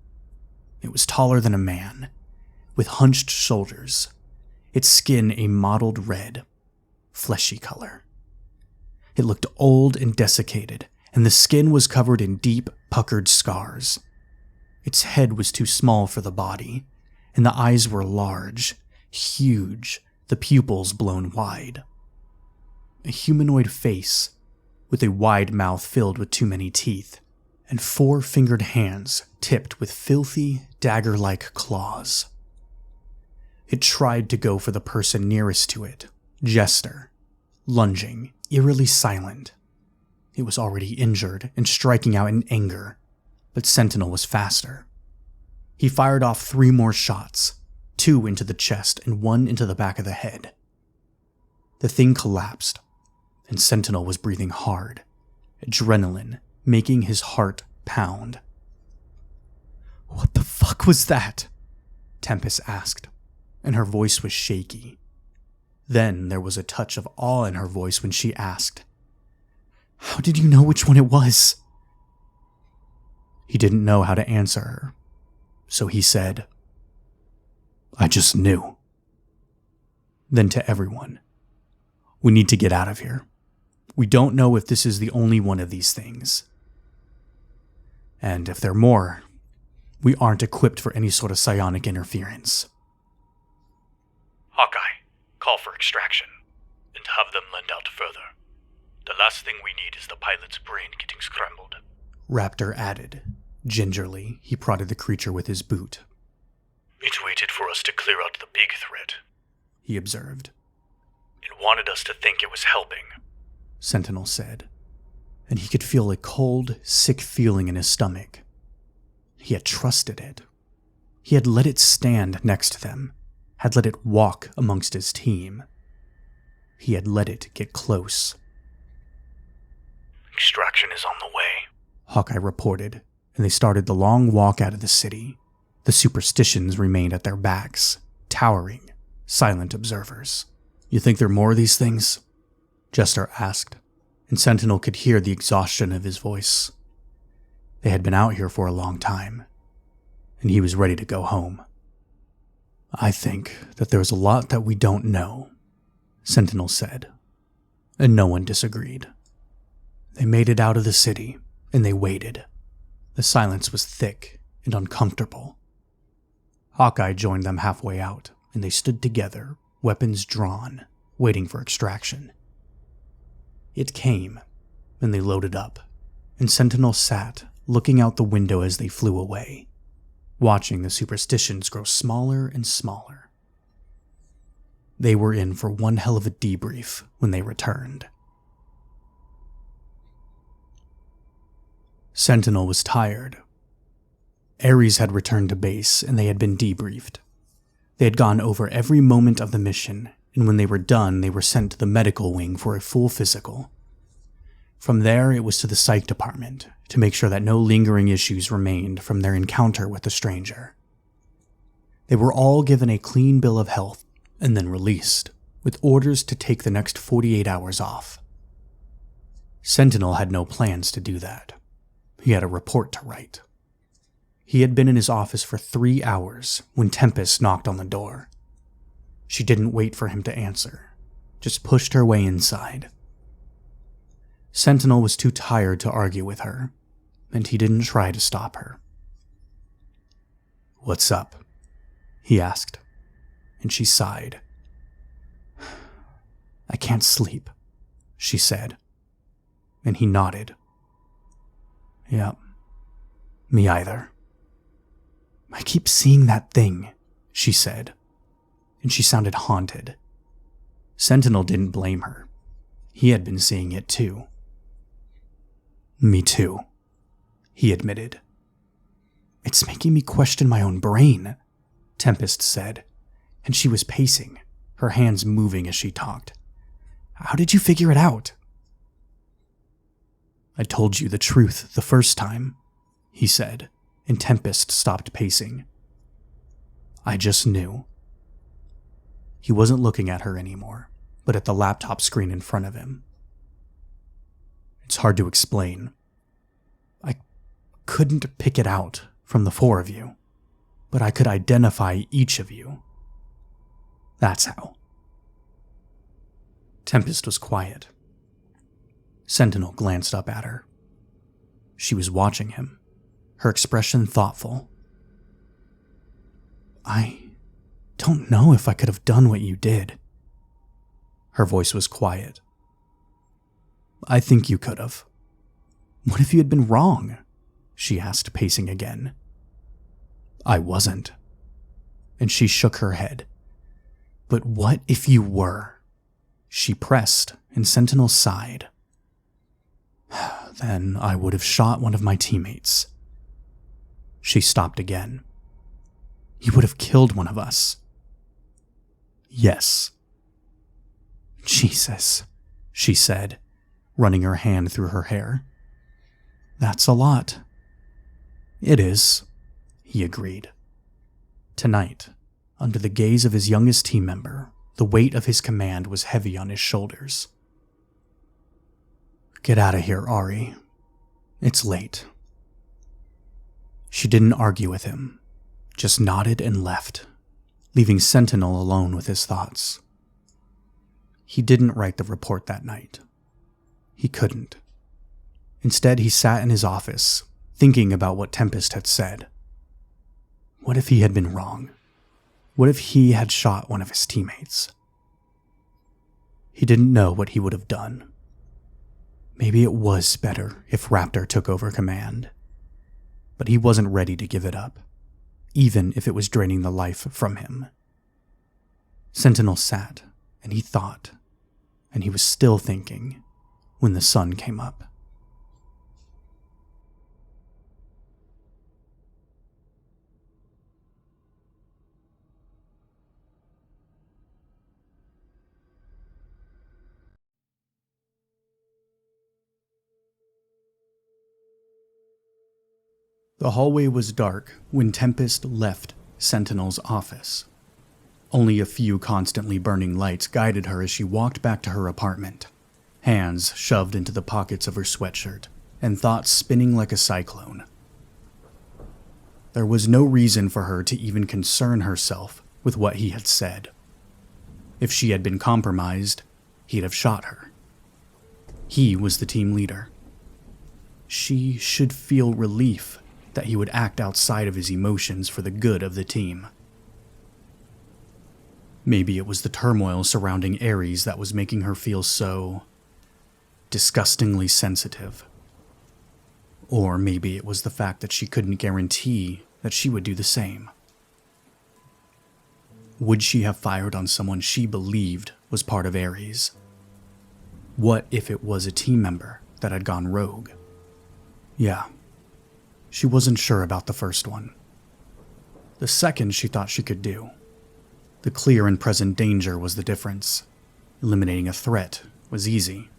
It was taller than a man, with hunched shoulders, its skin a mottled red, fleshy color. It looked old and desiccated, and the skin was covered in deep, puckered scars. Its head was too small for the body, and the eyes were large, huge, the pupils blown wide. A humanoid face, with a wide mouth filled with too many teeth, and 4-fingered hands tipped with filthy, dagger-like claws. It tried to go for the person nearest to it, Jester, lunging, eerily silent. It was already injured and striking out in anger, but Sentinel was faster. He fired off 3 more shots, 2 into the chest and 1 into the back of the head. The thing collapsed, and Sentinel was breathing hard, adrenaline making his heart pound. "What the fuck was that?" Tempest asked, and her voice was shaky. Then there was a touch of awe in her voice when she asked, "How did you know which one it was?" He didn't know how to answer her, so he said, "I just knew." Then to everyone, "We need to get out of here. We don't know if this is the only one of these things. And if there are more, we aren't equipped for any sort of psionic interference." Hawkeye, call for extraction, and have them lend out further. The last thing we need is the pilot's brain getting scrambled. Raptor added. Gingerly, he prodded the creature with his boot. It waited for us to clear out the big threat, he observed. It wanted us to think it was helping, Sentinel said, and he could feel a cold, sick feeling in his stomach. He had trusted it. He had let it stand next to them, had let it walk amongst his team. He had let it get close. Extraction is on the way, Hawkeye reported, and they started the long walk out of the city. The superstitions remained at their backs, towering, silent observers. "You think there are more of these things?" Jester asked, and Sentinel could hear the exhaustion of his voice. They had been out here for a long time, and he was ready to go home. "I think that there's a lot that we don't know," Sentinel said, and no one disagreed. They made it out of the city, and they waited. The silence was thick and uncomfortable. Hawkeye joined them halfway out, and they stood together, weapons drawn, waiting for extraction. It came, and they loaded up, and Sentinel sat, looking out the window as they flew away, watching the superstitions grow smaller and smaller. They were in for one hell of a debrief when they returned. Sentinel was tired. Aries had returned to base, and they had been debriefed. They had gone over every moment of the mission, and when they were done, they were sent to the medical wing for a full physical. From there, it was to the psych department to make sure that no lingering issues remained from their encounter with the stranger. They were all given a clean bill of health and then released, with orders to take the next 48 hours off. Sentinel had no plans to do that. He had a report to write. He had been in his office for 3 hours when Tempest knocked on the door. She didn't wait for him to answer, just pushed her way inside. Sentinel was too tired to argue with her, and he didn't try to stop her. "What's up?" he asked, and she sighed. "I can't sleep," she said, and he nodded. "Yeah, me either." "I keep seeing that thing," she said, and she sounded haunted. Sentinel didn't blame her. He had been seeing it too. "Me too," he admitted. "It's making me question my own brain," Tempest said, and she was pacing, her hands moving as she talked. "How did you figure it out?" "I told you the truth the first time," he said, and Tempest stopped pacing. "I just knew." He wasn't looking at her anymore, but at the laptop screen in front of him. "It's hard to explain. I couldn't pick it out from the 4 of you, but I could identify each of you. That's how." Tempest was quiet. Sentinel glanced up at her. She was watching him, her expression thoughtful. "I don't know if I could have done what you did." Her voice was quiet. "I think you could have." "What if you had been wrong?" she asked, pacing again. "I wasn't." And she shook her head. "But what if you were?" She pressed, and Sentinel sighed. "Then I would have shot one of my teammates." She stopped again. "You would have killed one of us." "Yes." "Jesus," she said, running her hand through her hair. "That's a lot." "It is," he agreed. Tonight, under the gaze of his youngest team member, the weight of his command was heavy on his shoulders. "Get out of here, Ari. It's late." She didn't argue with him, just nodded and left, leaving Sentinel alone with his thoughts. He didn't write the report that night. He couldn't. Instead, he sat in his office, thinking about what Tempest had said. What if he had been wrong? What if he had shot one of his teammates? He didn't know what he would have done. Maybe it was better if Raptor took over command. But he wasn't ready to give it up, even if it was draining the life from him. Sentinel sat, and he thought, and he was still thinking when the sun came up. The hallway was dark when Tempest left Sentinel's office. Only a few constantly burning lights guided her as she walked back to her apartment, hands shoved into the pockets of her sweatshirt, and thoughts spinning like a cyclone. There was no reason for her to even concern herself with what he had said. If she had been compromised, he'd have shot her. He was the team leader, she should feel relief that he would act outside of his emotions for the good of the team. Maybe it was the turmoil surrounding Aries that was making her feel so disgustingly sensitive. Or maybe it was the fact that she couldn't guarantee that she would do the same. Would she have fired on someone she believed was part of Aries? What if it was a team member that had gone rogue? Yeah, she wasn't sure about the first one. The second she thought she could do. The clear and present danger was the difference. Eliminating a threat was easy.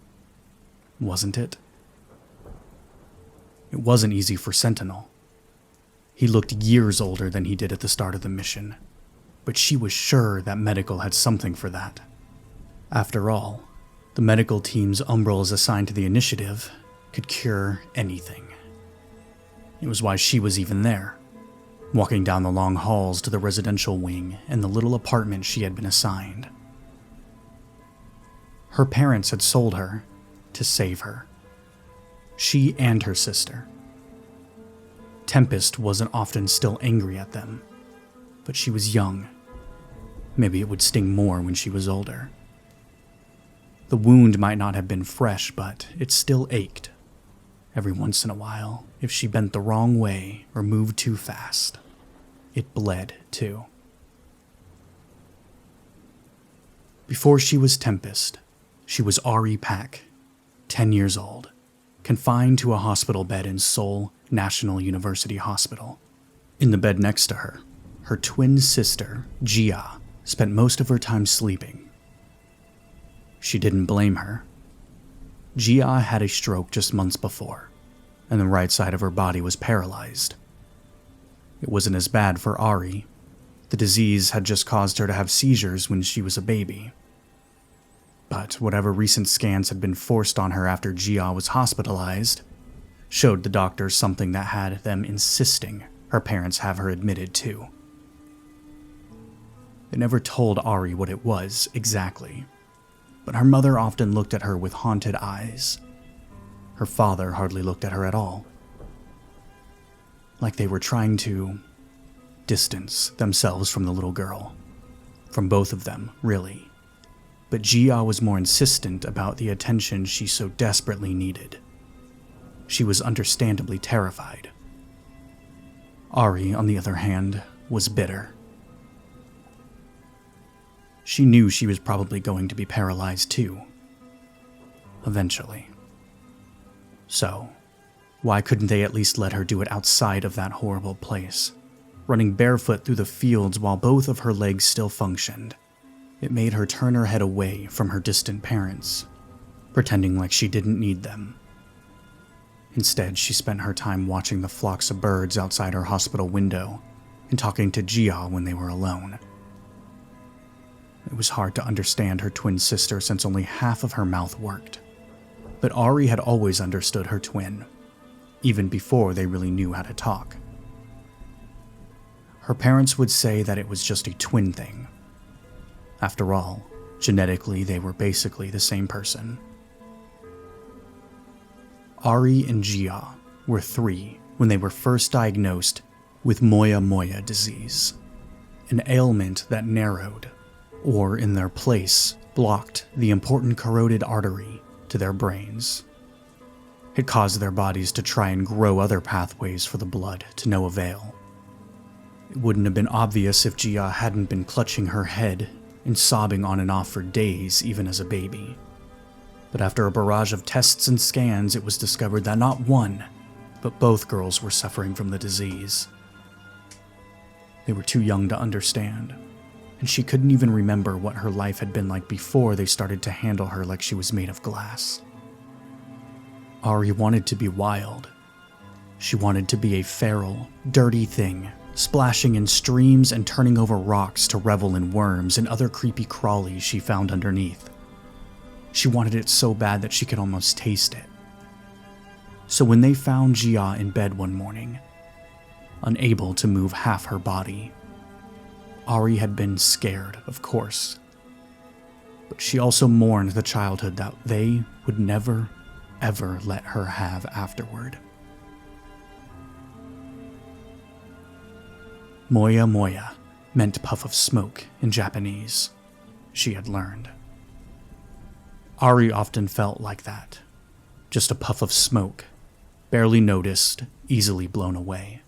Wasn't it? It wasn't easy for Sentinel. He looked years older than he did at the start of the mission, but she was sure that medical had something for that. After all, the medical team's umbrals assigned to the initiative could cure anything. It was why she was even there, walking down the long halls to the residential wing and the little apartment she had been assigned. Her parents had sold her to save her. She and her sister. Tempest wasn't often still angry at them, but she was young. Maybe it would sting more when she was older. The wound might not have been fresh, but it still ached. Every once in a while, if she bent the wrong way or moved too fast, it bled too. Before she was Tempest, she was Ari Pack, 10 years old, confined to a hospital bed in Seoul National University Hospital. In the bed next to her, her twin sister, Jia, spent most of her time sleeping. She didn't blame her. Jia had a stroke just months before, and the right side of her body was paralyzed. It wasn't as bad for Ari. The disease had just caused her to have seizures when she was a baby. But whatever recent scans had been forced on her after Jia was hospitalized showed the doctors something that had them insisting her parents have her admitted to. They never told Ari what it was exactly, but her mother often looked at her with haunted eyes. Her father hardly looked at her at all. Like they were trying to distance themselves from the little girl. From both of them, really. But Jia was more insistent about the attention she so desperately needed. She was understandably terrified. Ari, on the other hand, was bitter. She knew she was probably going to be paralyzed too. Eventually. So, why couldn't they at least let her do it outside of that horrible place, running barefoot through the fields while both of her legs still functioned? It made her turn her head away from her distant parents, pretending like she didn't need them. Instead, she spent her time watching the flocks of birds outside her hospital window and talking to Jia when they were alone. It was hard to understand her twin sister since only half of her mouth worked. But Ari had always understood her twin, even before they really knew how to talk. Her parents would say that it was just a twin thing. After all, genetically they were basically the same person. Ari and Jia were 3 when they were first diagnosed with moya disease, an ailment that narrowed, or in their place, blocked the important carotid artery to their brains. It caused their bodies to try and grow other pathways for the blood to no avail. It wouldn't have been obvious if Jia hadn't been clutching her head and sobbing on and off for days even as a baby. But after a barrage of tests and scans, it was discovered that not one, but both girls were suffering from the disease. They were too young to understand, and she couldn't even remember what her life had been like before they started to handle her like she was made of glass. Ari wanted to be wild. She wanted to be a feral, dirty thing, splashing in streams and turning over rocks to revel in worms and other creepy crawlies she found underneath. She wanted it so bad that she could almost taste it. So when they found Jia in bed one morning, unable to move half her body, Ari had been scared, of course. But she also mourned the childhood that they would never ever let her have afterward. Moya moya meant puff of smoke in Japanese, she had learned. Ari often felt like that, just a puff of smoke, barely noticed, easily blown away.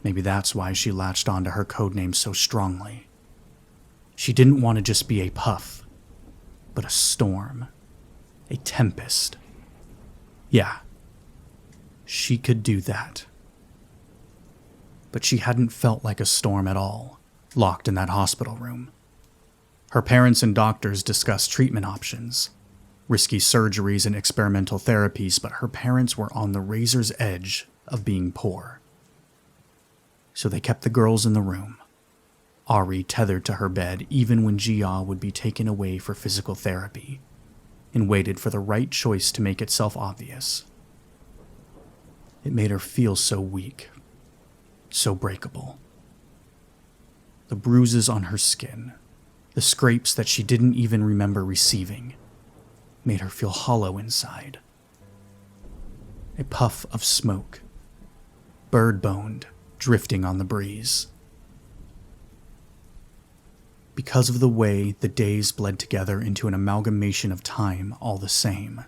Maybe that's why she latched onto her codename so strongly. She didn't want to just be a puff, but a storm, a tempest. Yeah, she could do that. But she hadn't felt like a storm at all, locked in that hospital room. Her parents and doctors discussed treatment options, risky surgeries and experimental therapies, but her parents were on the razor's edge of being poor. So they kept the girls in the room, Ari tethered to her bed even when Jia would be taken away for physical therapy, and waited for the right choice to make itself obvious. It made her feel so weak, so breakable. The bruises on her skin, the scrapes that she didn't even remember receiving, made her feel hollow inside. A puff of smoke, bird-boned, drifting on the breeze. Because of the way the days bled together into an amalgamation of time all the same,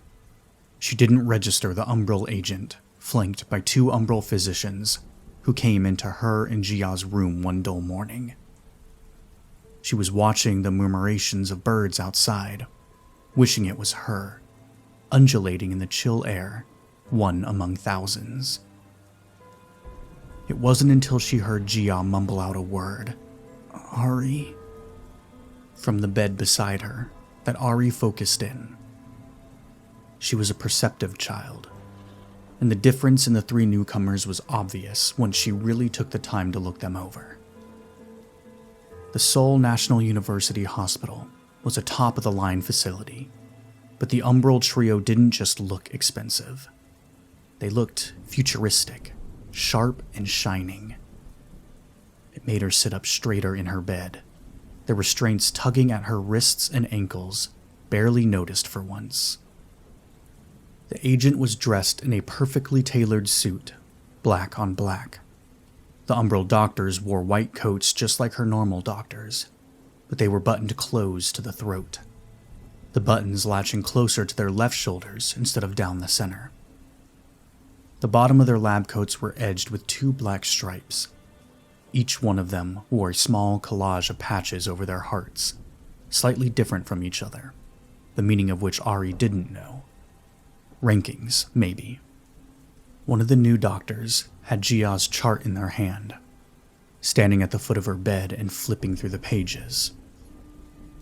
she didn't register the Umbral agent, flanked by 2 Umbral physicians, who came into her and Jia's room one dull morning. She was watching the murmurations of birds outside, wishing it was her, undulating in the chill air, one among thousands. It wasn't until she heard Jia mumble out a word, "Ari," from the bed beside her, that Ari focused in. She was a perceptive child, and the difference in the 3 newcomers was obvious once she really took the time to look them over. The Seoul National University Hospital was a top-of-the-line facility, but the Umbral trio didn't just look expensive. They looked futuristic, sharp and shining. It made her sit up straighter in her bed, the restraints tugging at her wrists and ankles, barely noticed for once. The agent was dressed in a perfectly tailored suit, black on black. The Umbral doctors wore white coats just like her normal doctors, but they were buttoned close to the throat, the buttons latching closer to their left shoulders instead of down the center. The bottom of their lab coats were edged with 2 black stripes. Each one of them wore a small collage of patches over their hearts, slightly different from each other, the meaning of which Ari didn't know. Rankings, maybe. One of the new doctors had Jia's chart in their hand, standing at the foot of her bed and flipping through the pages.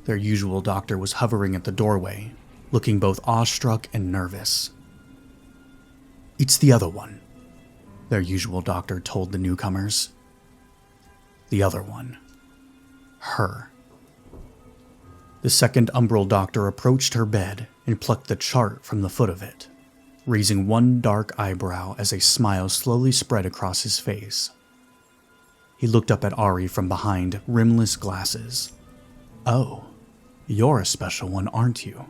Their usual doctor was hovering at the doorway, looking both awestruck and nervous. "It's the other one," their usual doctor told the newcomers. The other one. Her. The second Umbral doctor approached her bed and plucked the chart from the foot of it, raising one dark eyebrow as a smile slowly spread across his face. He looked up at Ari from behind rimless glasses. "Oh, you're a special one, aren't you?"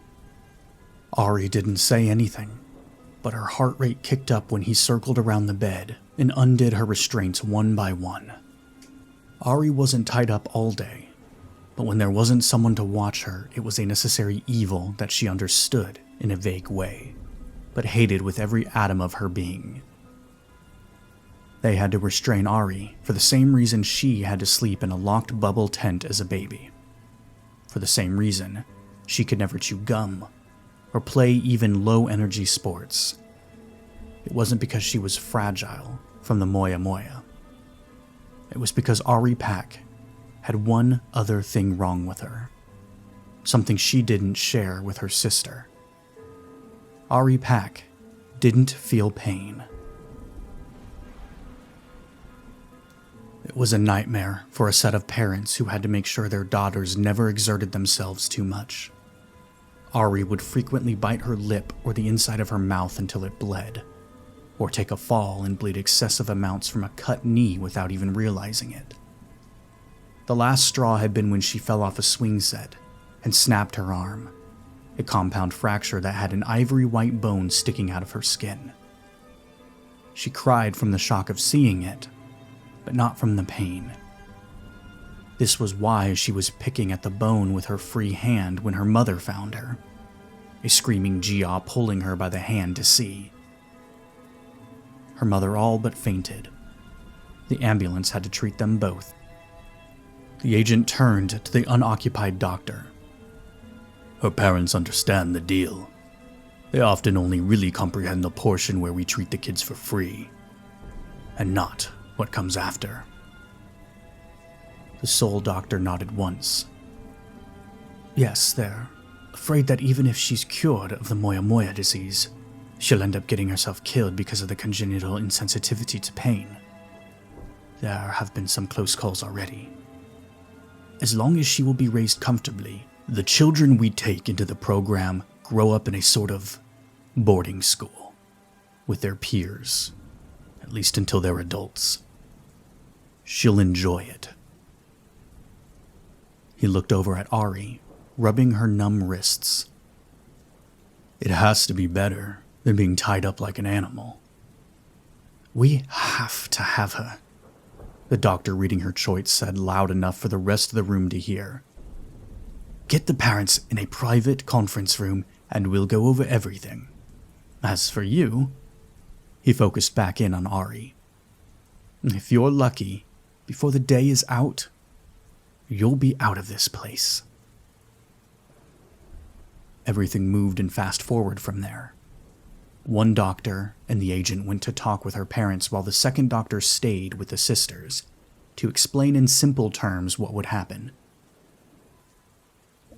Ari didn't say anything, but her heart rate kicked up when he circled around the bed and undid her restraints one by one. Ari wasn't tied up all day, but when there wasn't someone to watch her, it was a necessary evil that she understood in a vague way, but hated with every atom of her being. They had to restrain Ari for the same reason she had to sleep in a locked bubble tent as a baby. For the same reason, she could never chew gum or play even low-energy sports. It wasn't because she was fragile from the moya moya. It was because Ari Pak had one other thing wrong with her, something she didn't share with her sister. Ari Pak didn't feel pain. It was a nightmare for a set of parents who had to make sure their daughters never exerted themselves too much. Ari would frequently bite her lip or the inside of her mouth until it bled, or take a fall and bleed excessive amounts from a cut knee without even realizing it. The last straw had been when she fell off a swing set and snapped her arm, a compound fracture that had an ivory white bone sticking out of her skin. She cried from the shock of seeing it, but not from the pain. This was why she was picking at the bone with her free hand when her mother found her, a screaming Jia pulling her by the hand to see. Her mother all but fainted. The ambulance had to treat them both. The agent turned to the unoccupied doctor. Her parents understand the deal. They often only really comprehend the portion where we treat the kids for free, and not what comes after. The soul doctor nodded once. Yes, they're afraid that even if she's cured of the Moya Moya disease, she'll end up getting herself killed because of the congenital insensitivity to pain. There have been some close calls already. As long as she will be raised comfortably, the children we take into the program grow up in a sort of boarding school with their peers, at least until they're adults. She'll enjoy it. He looked over at Ari, rubbing her numb wrists. It has to be better than being tied up like an animal. We have to have her, the doctor reading her choice said loud enough for the rest of the room to hear. Get the parents in a private conference room and we'll go over everything. As for you, he focused back in on Ari. If you're lucky, before the day is out, you'll be out of this place. Everything moved and fast forward from there. One doctor and the agent went to talk with her parents while the second doctor stayed with the sisters to explain in simple terms what would happen.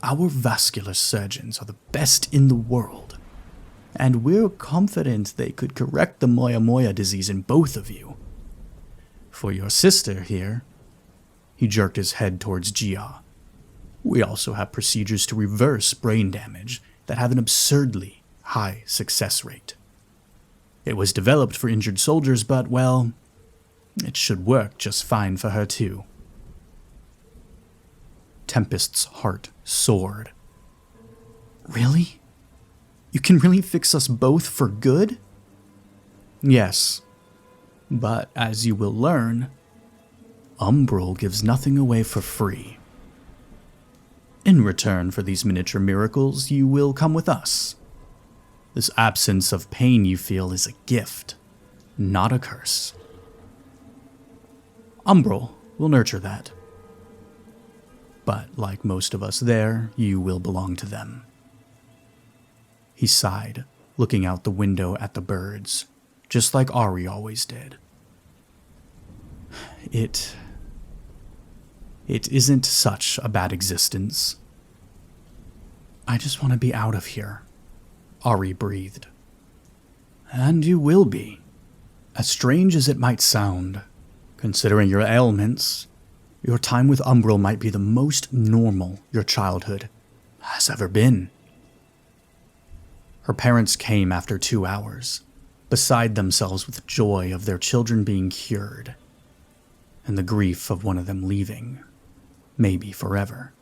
Our vascular surgeons are the best in the world, and we're confident they could correct the Moya Moya disease in both of you. For your sister here, he jerked his head towards Jia. We also have procedures to reverse brain damage that have an absurdly high success rate. It was developed for injured soldiers, but, well, it should work just fine for her too. Tempest's heart soared. Really? You can really fix us both for good? Yes, but as you will learn, Umbral gives nothing away for free. In return for these miniature miracles, you will come with us. This absence of pain you feel is a gift, not a curse. Umbral will nurture that. But like most of us there, you will belong to them. He sighed, looking out the window at the birds, just like Ari always did. It isn't such a bad existence. I just want to be out of here, Ari breathed. And you will be. As strange as it might sound, considering your ailments, your time with Umbral might be the most normal your childhood has ever been. Her parents came after 2 hours, beside themselves with joy of their children being cured, and the grief of one of them leaving, maybe forever.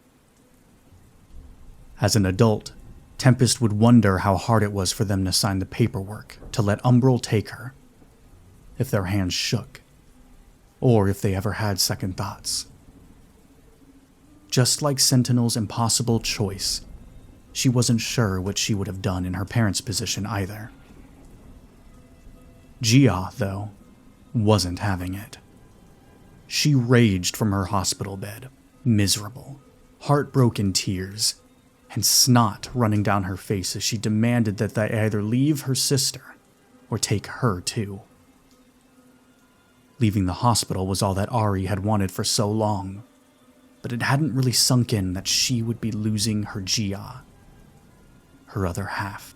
As an adult, Tempest would wonder how hard it was for them to sign the paperwork to let Umbral take her, if their hands shook, or if they ever had second thoughts. Just like Sentinel's impossible choice, she wasn't sure what she would have done in her parents' position either. Jia, though, wasn't having it. She raged from her hospital bed, miserable, heartbroken tears, and snot running down her face as she demanded that they either leave her sister or take her too. Leaving the hospital was all that Ari had wanted for so long, but it hadn't really sunk in that she would be losing her Jia, her other half.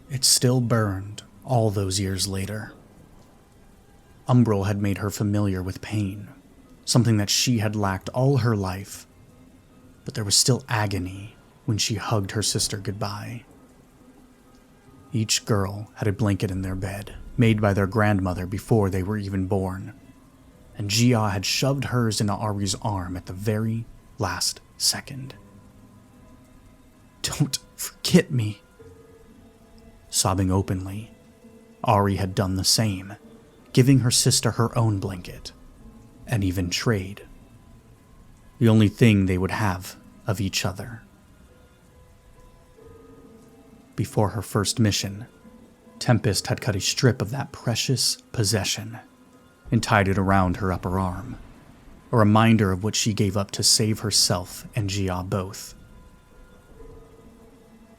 It still burned all those years later. Umbral had made her familiar with pain, something that she had lacked all her life, but there was still agony when she hugged her sister goodbye. Each girl had a blanket in their bed, made by their grandmother before they were even born, and Jia had shoved hers into Ari's arm at the very last second. Don't forget me. Sobbing openly, Ari had done the same, giving her sister her own blanket, and even trade. The only thing they would have of each other. Before her first mission, Tempest had cut a strip of that precious possession and tied it around her upper arm, a reminder of what she gave up to save herself and Gia both.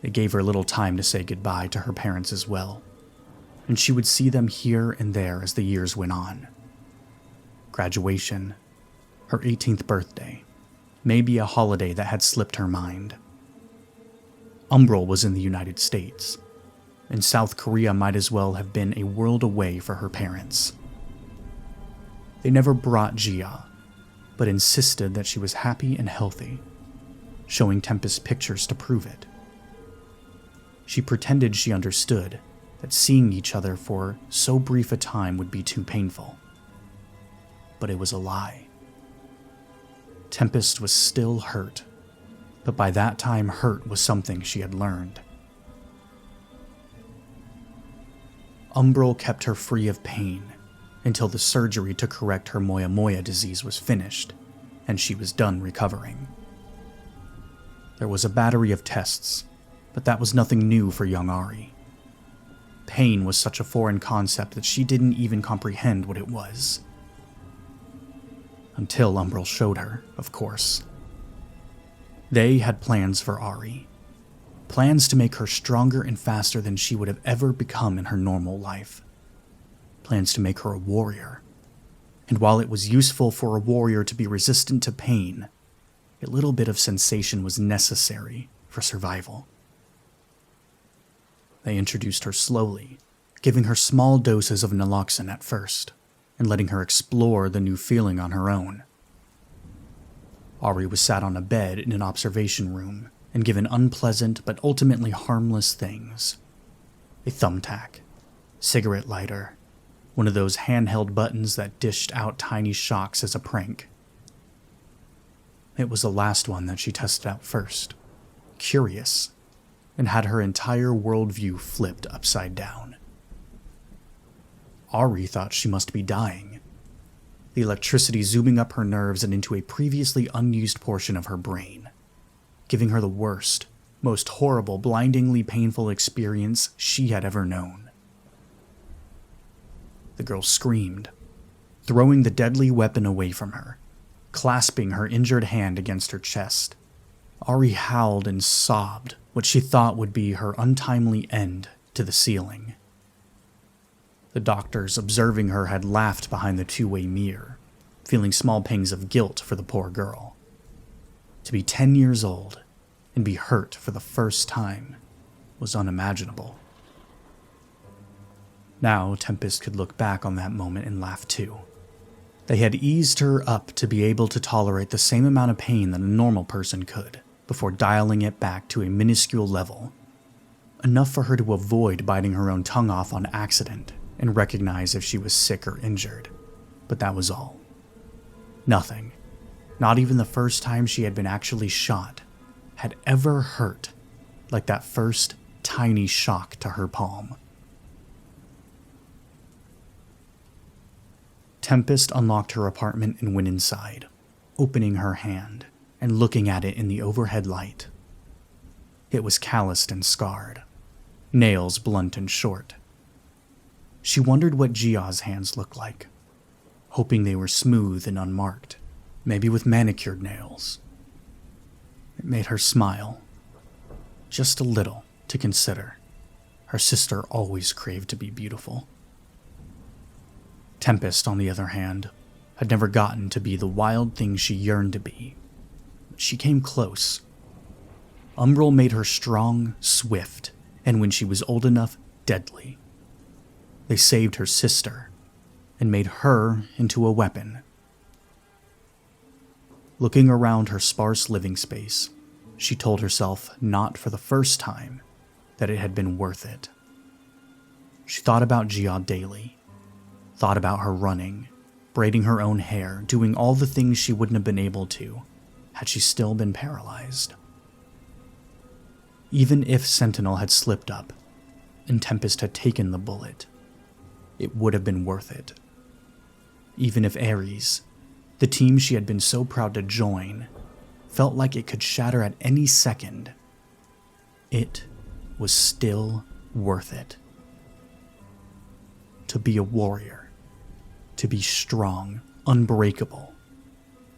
It gave her little time to say goodbye to her parents as well, and she would see them here and there as the years went on. Graduation, her 18th birthday, maybe a holiday that had slipped her mind. Umbral was in the United States, and South Korea might as well have been a world away for her parents. They never brought Gia, but insisted that she was happy and healthy, showing Tempest pictures to prove it. She pretended she understood that seeing each other for so brief a time would be too painful. But it was a lie. Tempest was still hurt, but by that time hurt was something she had learned. Umbral kept her free of pain until the surgery to correct her Moya Moya disease was finished, and she was done recovering. There was a battery of tests, but that was nothing new for young Ari. Pain was such a foreign concept that she didn't even comprehend what it was. Until Umbral showed her, of course. They had plans for Ari. Plans to make her stronger and faster than she would have ever become in her normal life. Plans to make her a warrior. And while it was useful for a warrior to be resistant to pain, a little bit of sensation was necessary for survival. They introduced her slowly, giving her small doses of naloxone at first, and letting her explore the new feeling on her own. Ari was sat on a bed in an observation room and given unpleasant but ultimately harmless things. A thumbtack, cigarette lighter, one of those handheld buttons that dished out tiny shocks as a prank. It was the last one that she tested out first, curious, and had her entire worldview flipped upside down. Ari thought she must be dying, the electricity zooming up her nerves and into a previously unused portion of her brain, giving her the worst, most horrible, blindingly painful experience she had ever known. The girl screamed, throwing the deadly weapon away from her, clasping her injured hand against her chest. Ari howled and sobbed what she thought would be her untimely end to the ceiling. The doctors observing her had laughed behind the two-way mirror, feeling small pangs of guilt for the poor girl. To be 10 years old and be hurt for the first time was unimaginable. Now Tempest could look back on that moment and laugh too. They had eased her up to be able to tolerate the same amount of pain that a normal person could, before dialing it back to a minuscule level, enough for her to avoid biting her own tongue off on accident and recognize if she was sick or injured. But that was all. Nothing, not even the first time she had been actually shot, had ever hurt like that first tiny shock to her palm. Tempest unlocked her apartment and went inside, opening her hand and looking at it in the overhead light. It was calloused and scarred, nails blunt and short. She wondered what Gia's hands looked like, hoping they were smooth and unmarked, maybe with manicured nails. It made her smile, just a little, to consider. Her sister always craved to be beautiful. Tempest, on the other hand, had never gotten to be the wild thing she yearned to be. But she came close. Umbral made her strong, swift, and when she was old enough, deadly. They saved her sister and made her into a weapon. Looking around her sparse living space, she told herself, not for the first time, that it had been worth it. She thought about Gia daily, thought about her running, braiding her own hair, doing all the things she wouldn't have been able to had she still been paralyzed. Even if Sentinel had slipped up and Tempest had taken the bullet, it would have been worth it. Even if Aries, the team she had been so proud to join, felt like it could shatter at any second, it was still worth it. To be a warrior, to be strong, unbreakable,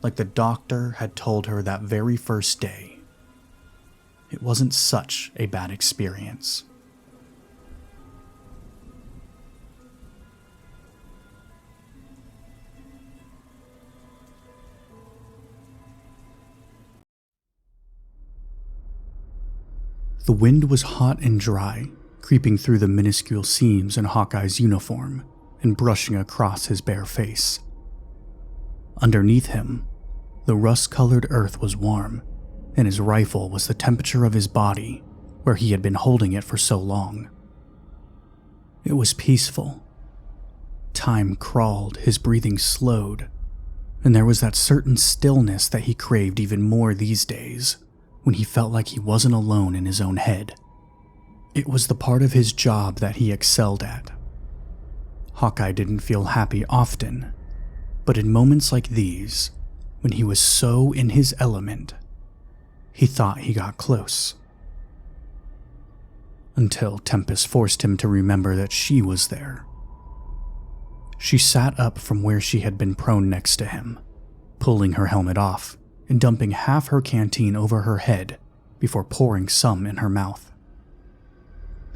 like the doctor had told her that very first day. It wasn't such a bad experience. The wind was hot and dry, creeping through the minuscule seams in Hawkeye's uniform and brushing across his bare face. Underneath him, the rust-colored earth was warm, and his rifle was the temperature of his body, where he had been holding it for so long. It was peaceful. Time crawled, his breathing slowed, and there was that certain stillness that he craved even more these days, when he felt like he wasn't alone in his own head. It was the part of his job that he excelled at. Hawkeye didn't feel happy often, but in moments like these, when he was so in his element, he thought he got close. Until Tempest forced him to remember that she was there. She sat up from where she had been prone next to him, pulling her helmet off and dumping half her canteen over her head before pouring some in her mouth.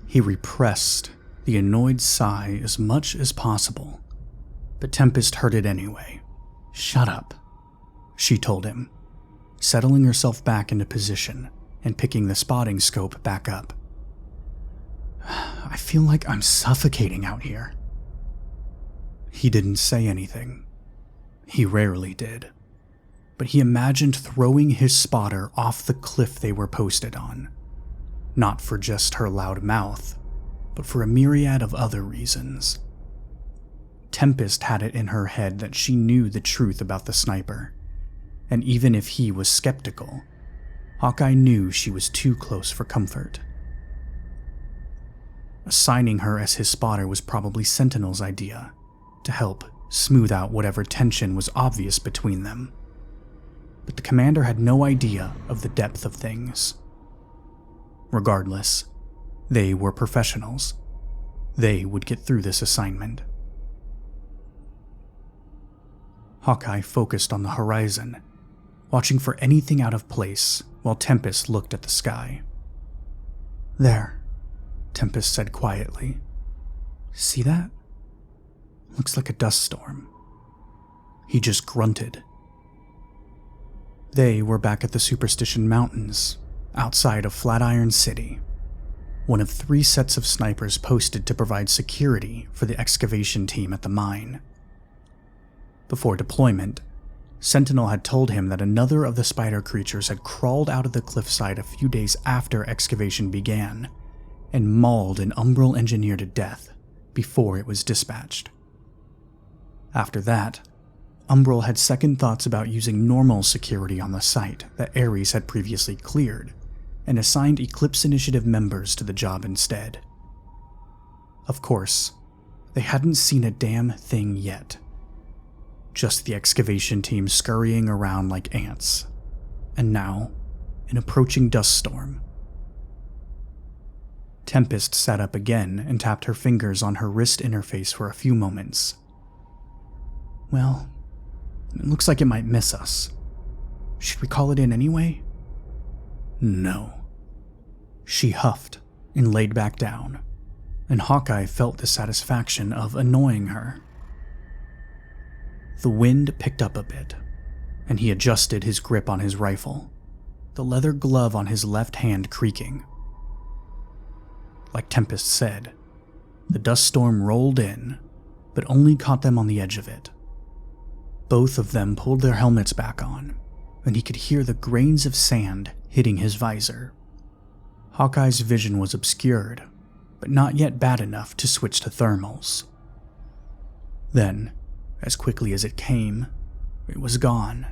He repressed the annoyed sigh as much as possible, but Tempest heard it anyway. "Shut up," she told him, settling herself back into position and picking the spotting scope back up. "I feel like I'm suffocating out here." He didn't say anything. He rarely did. But he imagined throwing his spotter off the cliff they were posted on. Not for just her loud mouth, but for a myriad of other reasons. Tempest had it in her head that she knew the truth about the sniper, and even if he was skeptical, Hawkeye knew she was too close for comfort. Assigning her as his spotter was probably Sentinel's idea, to help smooth out whatever tension was obvious between them. But the commander had no idea of the depth of things. Regardless, they were professionals. They would get through this assignment. Hawkeye focused on the horizon, watching for anything out of place while Tempest looked at the sky. "There," Tempest said quietly. "See that? Looks like a dust storm." He just grunted. They were back at the Superstition Mountains, outside of Flatiron City, one of 3 sets of snipers posted to provide security for the excavation team at the mine. Before deployment, Sentinel had told him that another of the spider creatures had crawled out of the cliffside a few days after excavation began and mauled an Umbral engineer to death before it was dispatched. After that, Umbral had second thoughts about using normal security on the site that Aries had previously cleared, and assigned Eclipse Initiative members to the job instead. Of course, they hadn't seen a damn thing yet. Just the excavation team scurrying around like ants, and now, an approaching dust storm. Tempest sat up again and tapped her fingers on her wrist interface for a few moments. "Well, it looks like it might miss us. Should we call it in anyway?" "No." She huffed and laid back down, and Hawkeye felt the satisfaction of annoying her. The wind picked up a bit, and he adjusted his grip on his rifle, the leather glove on his left hand creaking. Like Tempest said, the dust storm rolled in, but only caught them on the edge of it. Both of them pulled their helmets back on, and he could hear the grains of sand hitting his visor. Hawkeye's vision was obscured, but not yet bad enough to switch to thermals. Then, as quickly as it came, it was gone,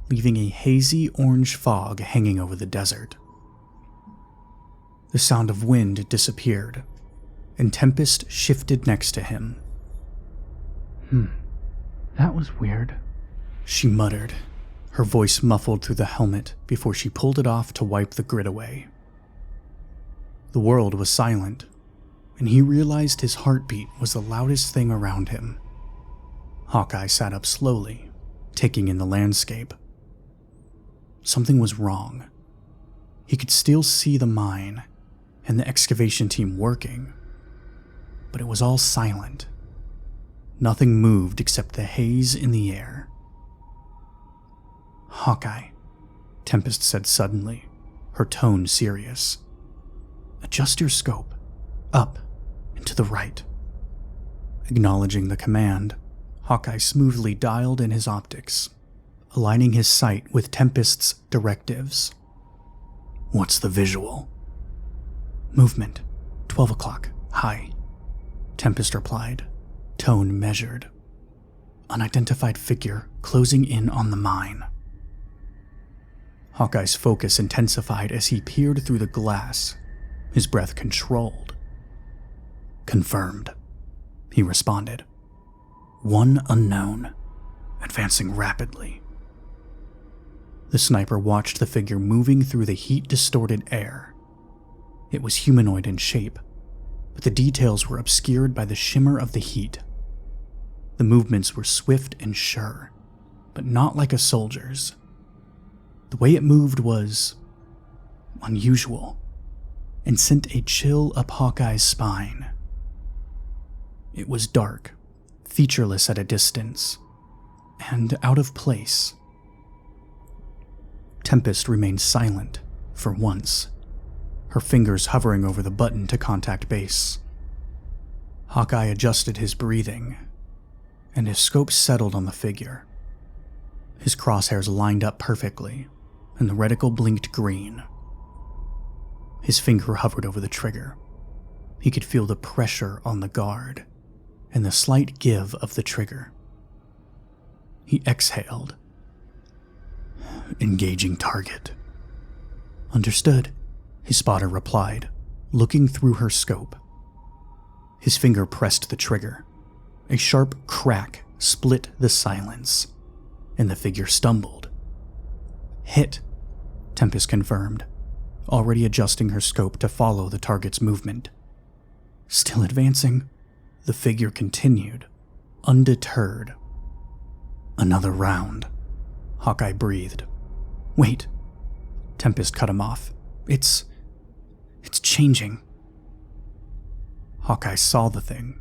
leaving a hazy orange fog hanging over the desert. The sound of wind disappeared, and Tempest shifted next to him. That was weird, she muttered, her voice muffled through the helmet before she pulled it off to wipe the grit away. The world was silent, and he realized his heartbeat was the loudest thing around him. Hawkeye sat up slowly, taking in the landscape. Something was wrong. He could still see the mine and the excavation team working, but it was all silent. Nothing moved except the haze in the air. "Hawkeye," Tempest said suddenly, her tone serious. "Adjust your scope. Up and to the right." Acknowledging the command, Hawkeye smoothly dialed in his optics, aligning his sight with Tempest's directives. "What's the visual?" "Movement. 12 o'clock. High," Tempest replied, tone measured. "Unidentified figure closing in on the mine." Hawkeye's focus intensified as he peered through the glass, his breath controlled. "Confirmed," he responded. "One unknown, advancing rapidly." The sniper watched the figure moving through the heat-distorted air. It was humanoid in shape, but the details were obscured by the shimmer of the heat. The movements were swift and sure, but not like a soldier's. The way it moved was unusual and sent a chill up Hawkeye's spine. It was dark, featureless at a distance, and out of place. Tempest remained silent for once, her fingers hovering over the button to contact base. Hawkeye adjusted his breathing, and his scope settled on the figure. His crosshairs lined up perfectly, and the reticle blinked green. His finger hovered over the trigger. He could feel the pressure on the guard, and the slight give of the trigger. He exhaled. "Engaging target." "Understood," his spotter replied, looking through her scope. His finger pressed the trigger. A sharp crack split the silence, and the figure stumbled. "Hit," Tempest confirmed, already adjusting her scope to follow the target's movement. Still advancing, the figure continued, undeterred. "Another round," Hawkeye breathed. "Wait," Tempest cut him off. It's changing." Hawkeye saw the thing,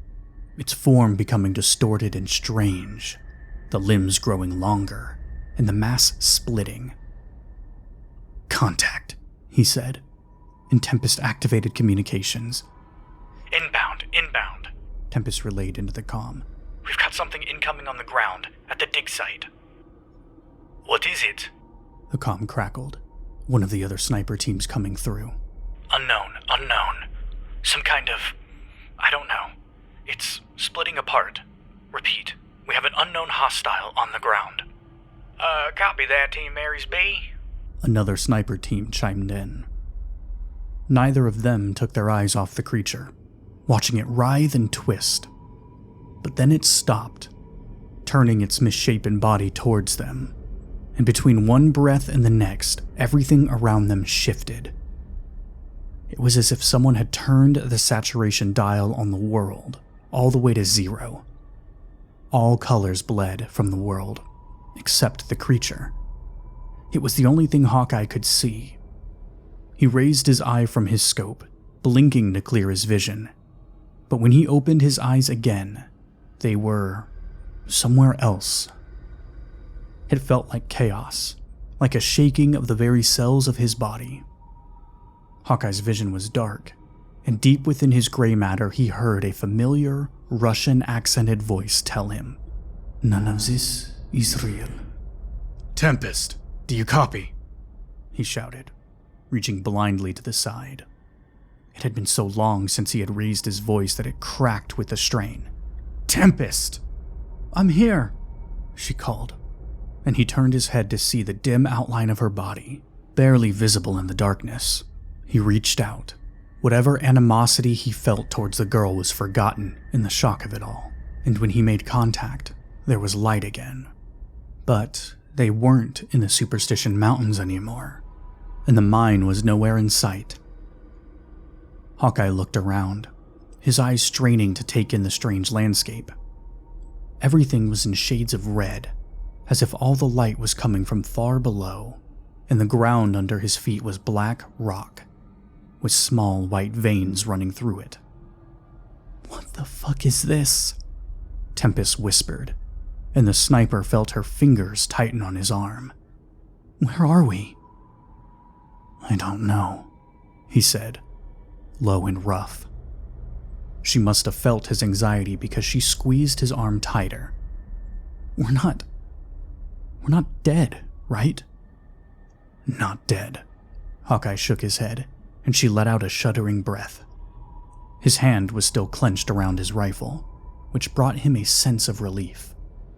its form becoming distorted and strange, the limbs growing longer, and the mass splitting. "Contact," he said, and Tempest activated communications. Inbound, Tempest relayed into the comm. "We've got something incoming on the ground, at the dig site." "What is it?" The comm crackled, one of the other sniper teams coming through. Unknown. Some kind of... I don't know. It's splitting apart. Repeat, we have an unknown hostile on the ground." Copy that, Team Aries B." Another sniper team chimed in. Neither of them took their eyes off the creature, watching it writhe and twist. But then it stopped, turning its misshapen body towards them. And between one breath and the next, everything around them shifted. It was as if someone had turned the saturation dial on the world all the way to 0. All colors bled from the world, except the creature. It was the only thing Hawkeye could see. He raised his eye from his scope, blinking to clear his vision. But when he opened his eyes again, they were somewhere else. It felt like chaos, like a shaking of the very cells of his body. Hawkeye's vision was dark, and deep within his gray matter he heard a familiar, Russian-accented voice tell him, "None of this is real." "Tempest, do you copy?" he shouted, reaching blindly to the side. It had been so long since he had raised his voice that it cracked with the strain. "Tempest!" "I'm here," she called, and he turned his head to see the dim outline of her body, barely visible in the darkness. He reached out, Whatever animosity he felt towards the girl was forgotten in the shock of it all, and when he made contact, there was light again. But they weren't in the Superstition Mountains anymore, and the mine was nowhere in sight. Hawkeye looked around, his eyes straining to take in the strange landscape. Everything was in shades of red, as if all the light was coming from far below, and the ground under his feet was black rock, with small white veins running through it. "What the fuck is this?" Tempest whispered, and the sniper felt her fingers tighten on his arm. "Where are we?" "I don't know," he said, low and rough. She must have felt his anxiety because she squeezed his arm tighter. We're not dead, right?" "Not dead." Hawkeye shook his head, and she let out a shuddering breath. His hand was still clenched around his rifle, which brought him a sense of relief,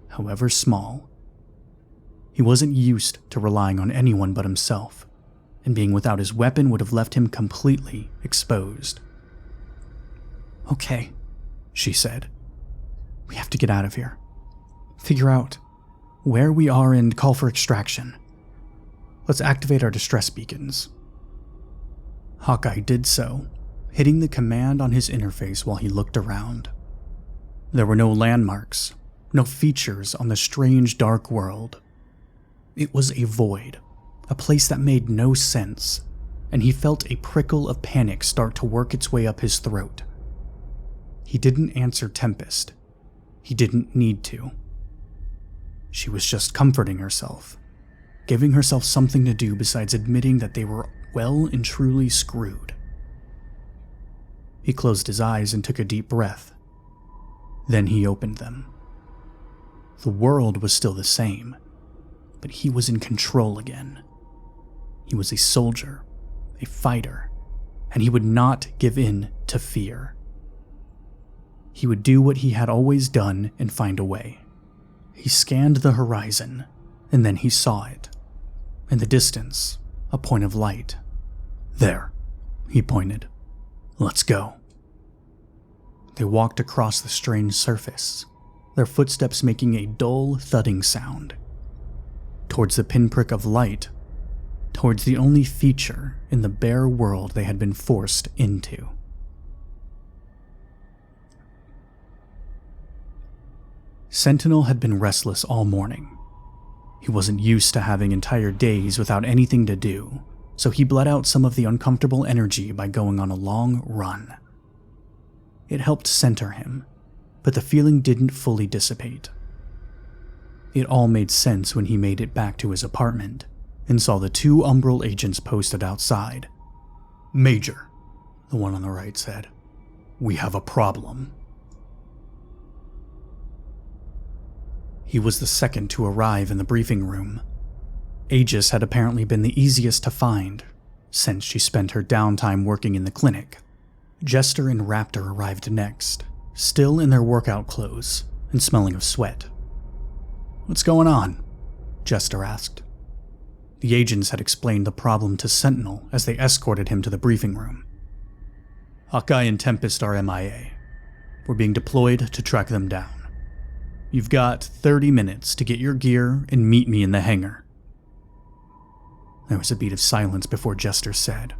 however small. He wasn't used to relying on anyone but himself, and being without his weapon would have left him completely exposed. "Okay," she said. "We have to get out of here. Figure out where we are and call for extraction. Let's activate our distress beacons." Hawkeye did so, hitting the command on his interface while he looked around. There were no landmarks, no features on the strange dark world. It was a void, a place that made no sense, and he felt a prickle of panic start to work its way up his throat. He didn't answer Tempest. He didn't need to. She was just comforting herself, giving herself something to do besides admitting that they were well and truly screwed. He closed his eyes and took a deep breath. Then he opened them. The world was still the same, but he was in control again. He was a soldier, a fighter, and he would not give in to fear. He would do what he had always done and find a way. He scanned the horizon, and then he saw it. In the distance, a point of light. "There," he pointed. "Let's go." They walked across the strange surface, their footsteps making a dull, thudding sound. Towards the pinprick of light, towards the only feature in the bare world they had been forced into. Sentinel had been restless all morning. He wasn't used to having entire days without anything to do, so he bled out some of the uncomfortable energy by going on a long run. It helped center him, but the feeling didn't fully dissipate. It all made sense when he made it back to his apartment and saw the two Umbral agents posted outside. "Major," the one on the right said, "we have a problem." He was the second to arrive in the briefing room. Aegis had apparently been the easiest to find, since she spent her downtime working in the clinic. Jester and Raptor arrived next, still in their workout clothes and smelling of sweat. "What's going on?" Jester asked. The agents had explained the problem to Sentinel as they escorted him to the briefing room. "Hawkeye and Tempest are MIA. We're being deployed to track them down. You've got 30 minutes to get your gear and meet me in the hangar." There was a beat of silence before Jester said,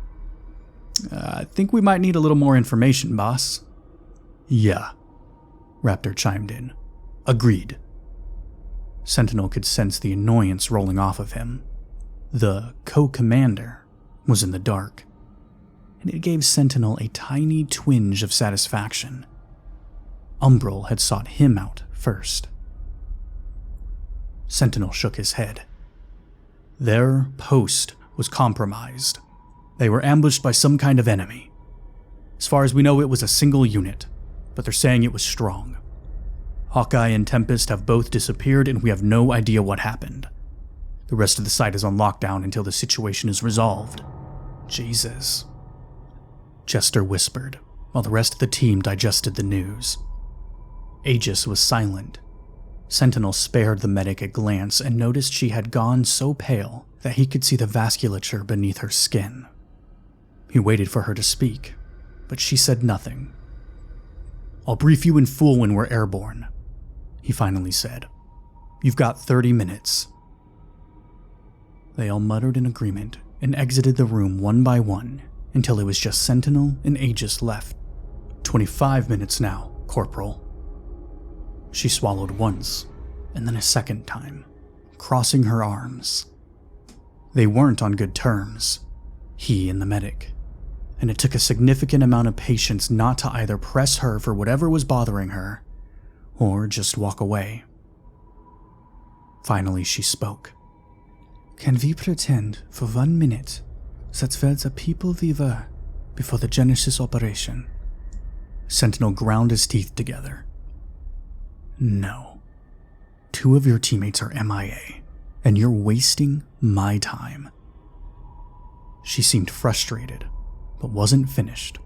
"I think we might need a little more information, boss." "Yeah," Raptor chimed in. "Agreed." Sentinel could sense the annoyance rolling off of him. The co-commander was in the dark, and it gave Sentinel a tiny twinge of satisfaction. Umbral had sought him out first. Sentinel shook his head. Their post was compromised. They were ambushed by some kind of enemy. As far as we know, it was a single unit, but they're saying it was strong. Hawkeye and Tempest have both disappeared, and we have no idea what happened. The rest of the site is on lockdown until the situation is resolved. Jesus. Jester whispered, while the rest of the team digested the news. Aegis was silent. Sentinel spared the medic a glance and noticed she had gone so pale that he could see the vasculature beneath her skin. He waited for her to speak, but she said nothing. "I'll brief you in full when we're airborne," he finally said. "You've got 30 minutes. They all muttered in agreement and exited the room one by one until it was just Sentinel and Aegis left. 25 minutes now, Corporal." She swallowed once, and then a second time, crossing her arms. They weren't on good terms, he and the medic, and it took a significant amount of patience not to either press her for whatever was bothering her, or just walk away. Finally, she spoke. "Can we pretend for 1 minute that we're the people we were before the Genesis operation?" Sentinel ground his teeth together. "No. 2 of your teammates are MIA, and you're wasting my time." She seemed frustrated, but wasn't finished.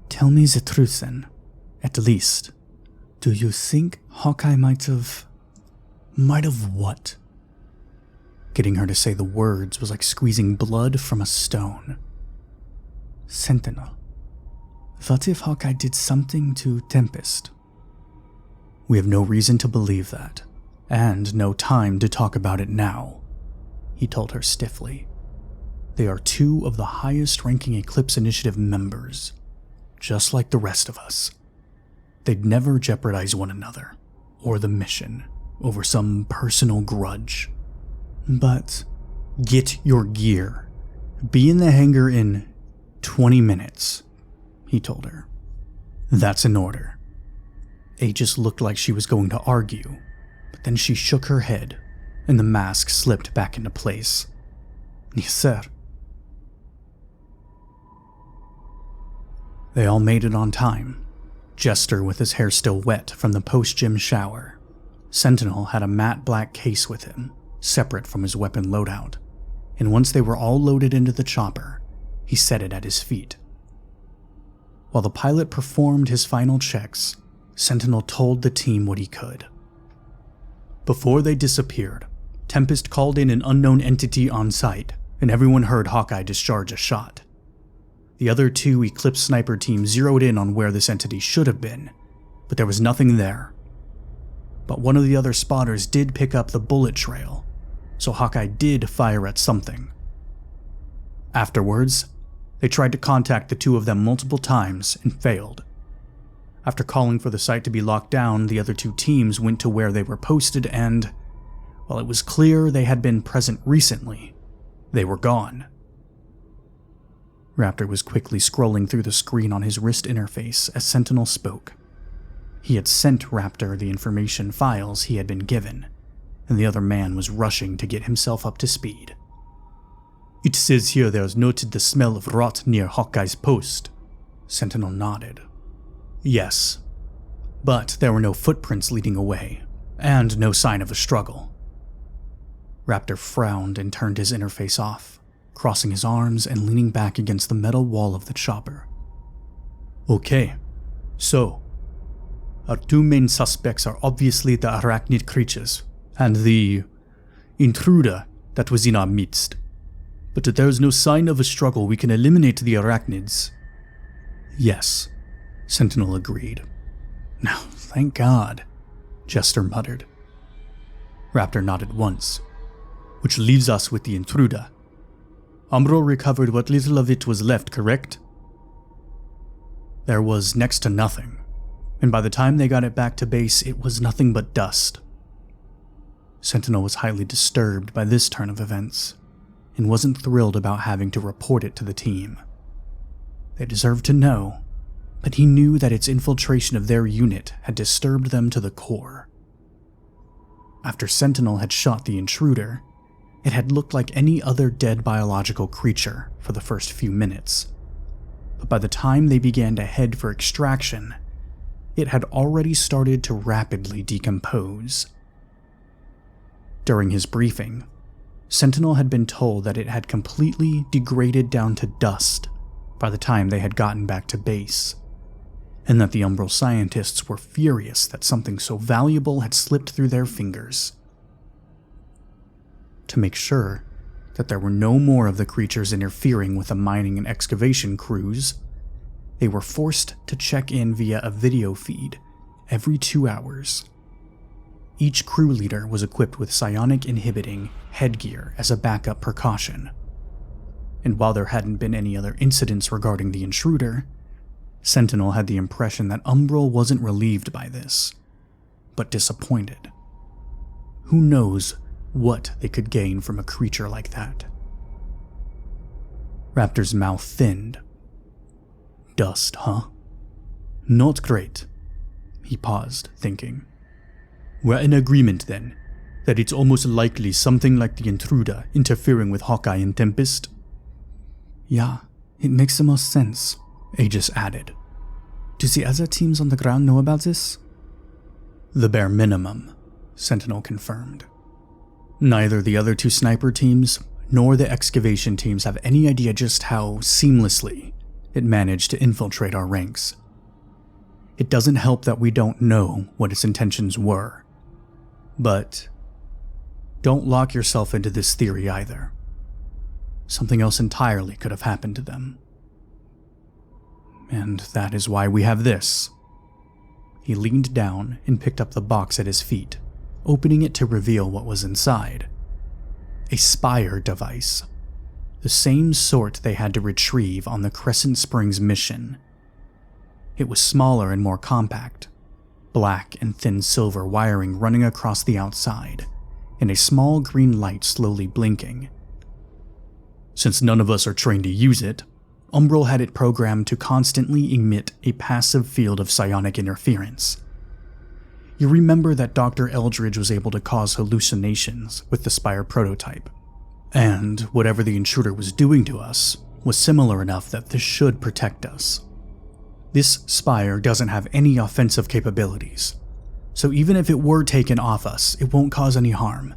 "Tell me the truth then. At least, do you think Hawkeye might have... Might have what?" Getting her to say the words was like squeezing blood from a stone. "Sentinel, what if Hawkeye did something to Tempest?" "We have no reason to believe that, and no time to talk about it now," he told her stiffly. "They are 2 of the highest-ranking Eclipse Initiative members, just like the rest of us. They'd never jeopardize one another, or the mission, over some personal grudge. But get your gear. Be in the hangar in 20 minutes, he told her. "That's an order." Aegis looked like she was going to argue, but then she shook her head, and the mask slipped back into place. "Yes, sir." They all made it on time. Jester with his hair still wet from the post-gym shower. Sentinel had a matte black case with him, separate from his weapon loadout, and once they were all loaded into the chopper, he set it at his feet. While the pilot performed his final checks, Sentinel told the team what he could. Before they disappeared, Tempest called in an unknown entity on site, and everyone heard Hawkeye discharge a shot. The other 2 Eclipse sniper teams zeroed in on where this entity should have been, but there was nothing there. But one of the other spotters did pick up the bullet trail, so Hawkeye did fire at something. Afterwards, they tried to contact the 2 of them multiple times and failed. After calling for the site to be locked down, the other 2 teams went to where they were posted and, while it was clear they had been present recently, they were gone. Raptor was quickly scrolling through the screen on his wrist interface as Sentinel spoke. He had sent Raptor the information files he had been given, and the other man was rushing to get himself up to speed. "It says here there is noted the smell of rot near Hawkeye's post." Sentinel nodded. "Yes, but there were no footprints leading away, and no sign of a struggle." Raptor frowned and turned his interface off, crossing his arms and leaning back against the metal wall of the chopper. "Okay, so our 2 main suspects are obviously the arachnid creatures and the intruder that was in our midst. But if there is no sign of a struggle, we can eliminate the arachnids." "Yes," Sentinel agreed. "Now, thank God," Jester muttered. Raptor nodded once. "Which leaves us with the intruder. Umbro recovered what little of it was left, correct?" There was next to nothing, and by the time they got it back to base, it was nothing but dust. Sentinel was highly disturbed by this turn of events, and wasn't thrilled about having to report it to the team. They deserved to know, but he knew that its infiltration of their unit had disturbed them to the core. After Sentinel had shot the intruder, it had looked like any other dead biological creature for the first few minutes. But by the time they began to head for extraction, it had already started to rapidly decompose. During his briefing, Sentinel had been told that it had completely degraded down to dust by the time they had gotten back to base, and that the Umbral scientists were furious that something so valuable had slipped through their fingers. To make sure that there were no more of the creatures interfering with the mining and excavation crews, they were forced to check in via a video feed every 2 hours. Each crew leader was equipped with psionic inhibiting headgear as a backup precaution. And while there hadn't been any other incidents regarding the intruder, Sentinel had the impression that Umbral wasn't relieved by this, but disappointed. Who knows what they could gain from a creature like that? Raptor's mouth thinned. Dust, huh? Not great. He paused, thinking. We're in agreement then, that it's almost likely something like the intruder interfering with Hawkeye and Tempest? Yeah, it makes the most sense, Aegis added. Do the other teams on the ground know about this? The bare minimum, Sentinel confirmed. Neither the other 2 sniper teams nor the excavation teams have any idea just how seamlessly it managed to infiltrate our ranks. It doesn't help that we don't know what its intentions were. But don't lock yourself into this theory either. Something else entirely could have happened to them. And that is why we have this. He leaned down and picked up the box at his feet, opening it to reveal what was inside. A spire device. The same sort they had to retrieve on the Crescent Springs mission. It was smaller and more compact. Black and thin silver wiring running across the outside, and a small green light slowly blinking. Since none of us are trained to use it, Umbral had it programmed to constantly emit a passive field of psionic interference. You remember that Dr. Eldridge was able to cause hallucinations with the Spire prototype, and whatever the intruder was doing to us was similar enough that this should protect us. This Spire doesn't have any offensive capabilities, so even if it were taken off us, it won't cause any harm.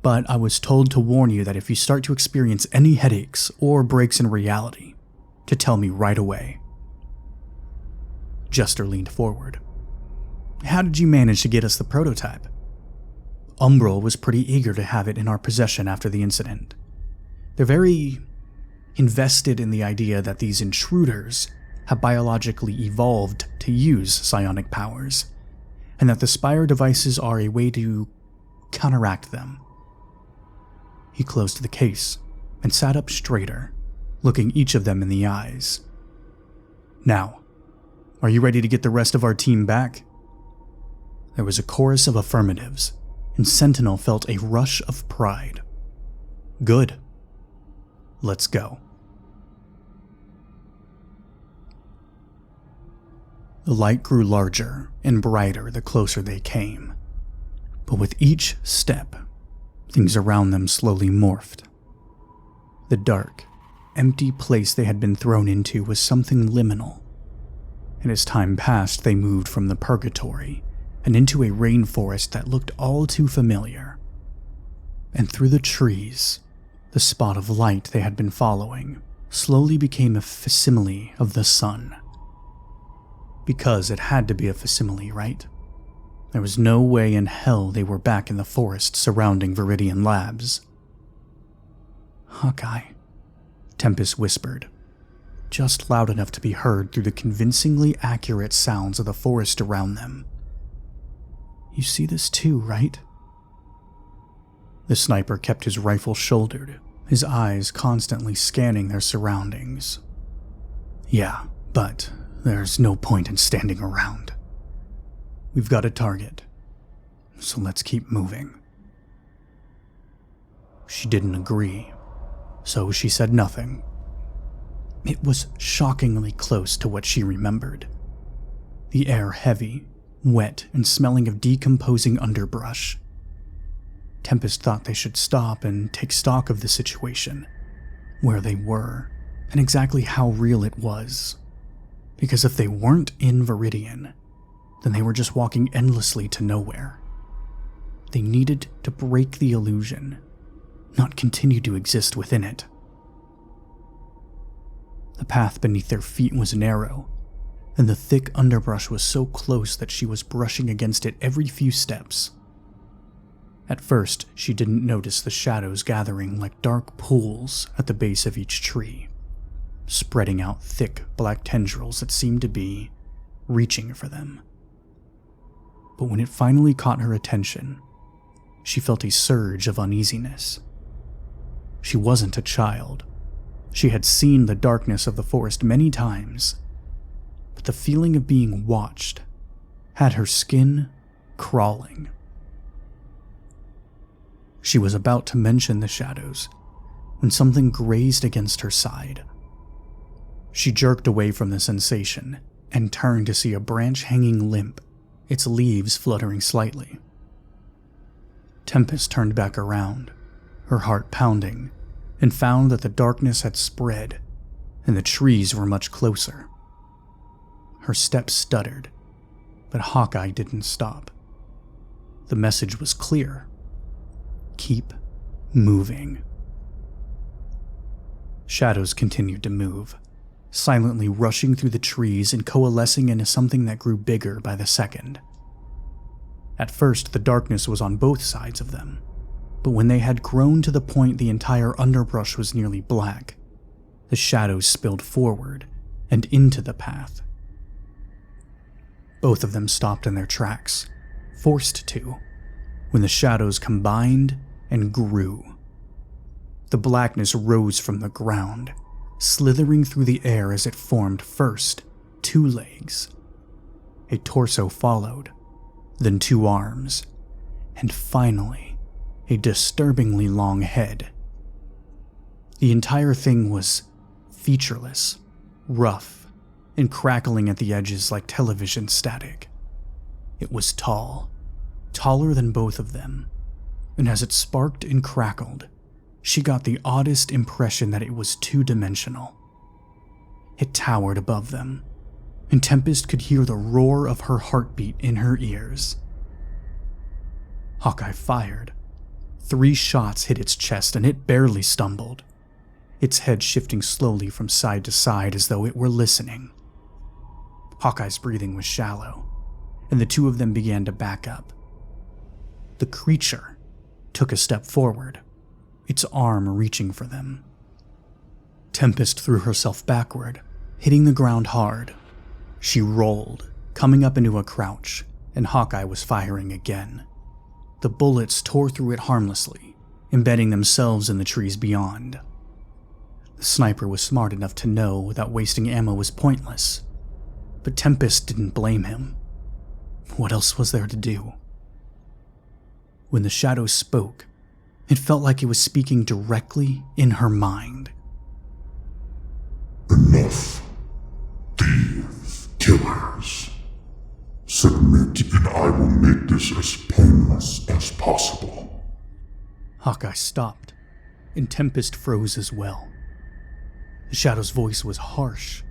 But I was told to warn you that if you start to experience any headaches or breaks in reality, to tell me right away. Jester leaned forward. How did you manage to get us the prototype? Umbral was pretty eager to have it in our possession after the incident. They're very invested in the idea that these intruders have biologically evolved to use psionic powers, and that the Spire devices are a way to counteract them. He closed the case and sat up straighter, looking each of them in the eyes. Now, are you ready to get the rest of our team back? There was a chorus of affirmatives, and Sentinel felt a rush of pride. Good. Let's go. The light grew larger and brighter the closer they came, but with each step, things around them slowly morphed. The dark, empty place they had been thrown into was something liminal, and as time passed they moved from the purgatory and into a rainforest that looked all too familiar. And through the trees, the spot of light they had been following slowly became a facsimile of the sun. Because it had to be a facsimile, right? There was no way in hell they were back in the forest surrounding Viridian Labs. Hawkeye, Tempest whispered, just loud enough to be heard through the convincingly accurate sounds of the forest around them. You see this too, right? The sniper kept his rifle shouldered, his eyes constantly scanning their surroundings. Yeah, but there's no point in standing around. We've got a target, so let's keep moving. She didn't agree, so she said nothing. It was shockingly close to what she remembered. The air heavy, wet, and smelling of decomposing underbrush. Tempest thought they should stop and take stock of the situation, where they were, and exactly how real it was. Because if they weren't in Viridian, then they were just walking endlessly to nowhere. They needed to break the illusion, not continue to exist within it. The path beneath their feet was narrow, and the thick underbrush was so close that she was brushing against it every few steps. At first, she didn't notice the shadows gathering like dark pools at the base of each tree. spreading out thick black tendrils that seemed to be reaching for them. But when it finally caught her attention, she felt a surge of uneasiness. She wasn't a child. She had seen the darkness of the forest many times, but the feeling of being watched had her skin crawling. She was about to mention the shadows when something grazed against her side. She jerked away from the sensation and turned to see a branch hanging limp, its leaves fluttering slightly. Tempest turned back around, her heart pounding, and found that the darkness had spread and the trees were much closer. Her steps stuttered, but Hawkeye didn't stop. The message was clear. Keep moving. Shadows continued to move, silently rushing through the trees and coalescing into something that grew bigger by the second. At first, the darkness was on both sides of them, but when they had grown to the point the entire underbrush was nearly black, the shadows spilled forward and into the path. Both of them stopped in their tracks, forced to, when the shadows combined and grew. The blackness rose from the ground, slithering through the air as it formed first 2 legs. A torso followed, then 2 arms, and finally, a disturbingly long head. The entire thing was featureless, rough, and crackling at the edges like television static. It was tall, taller than both of them, and as it sparked and crackled, she got the oddest impression that it was 2-dimensional. It towered above them, and Tempest could hear the roar of her heartbeat in her ears. Hawkeye fired. 3 shots hit its chest and it barely stumbled, its head shifting slowly from side to side as though it were listening. Hawkeye's breathing was shallow, and the 2 of them began to back up. The creature took a step forward, its arm reaching for them. Tempest threw herself backward, hitting the ground hard. She rolled, coming up into a crouch, and Hawkeye was firing again. The bullets tore through it harmlessly, embedding themselves in the trees beyond. The sniper was smart enough to know that wasting ammo was pointless, but Tempest didn't blame him. What else was there to do? When the shadow spoke, it felt like it was speaking directly in her mind. Enough. Thieves, killers. Submit and I will make this as painless as possible. Hawkeye stopped, and Tempest froze as well. The shadow's voice was harsh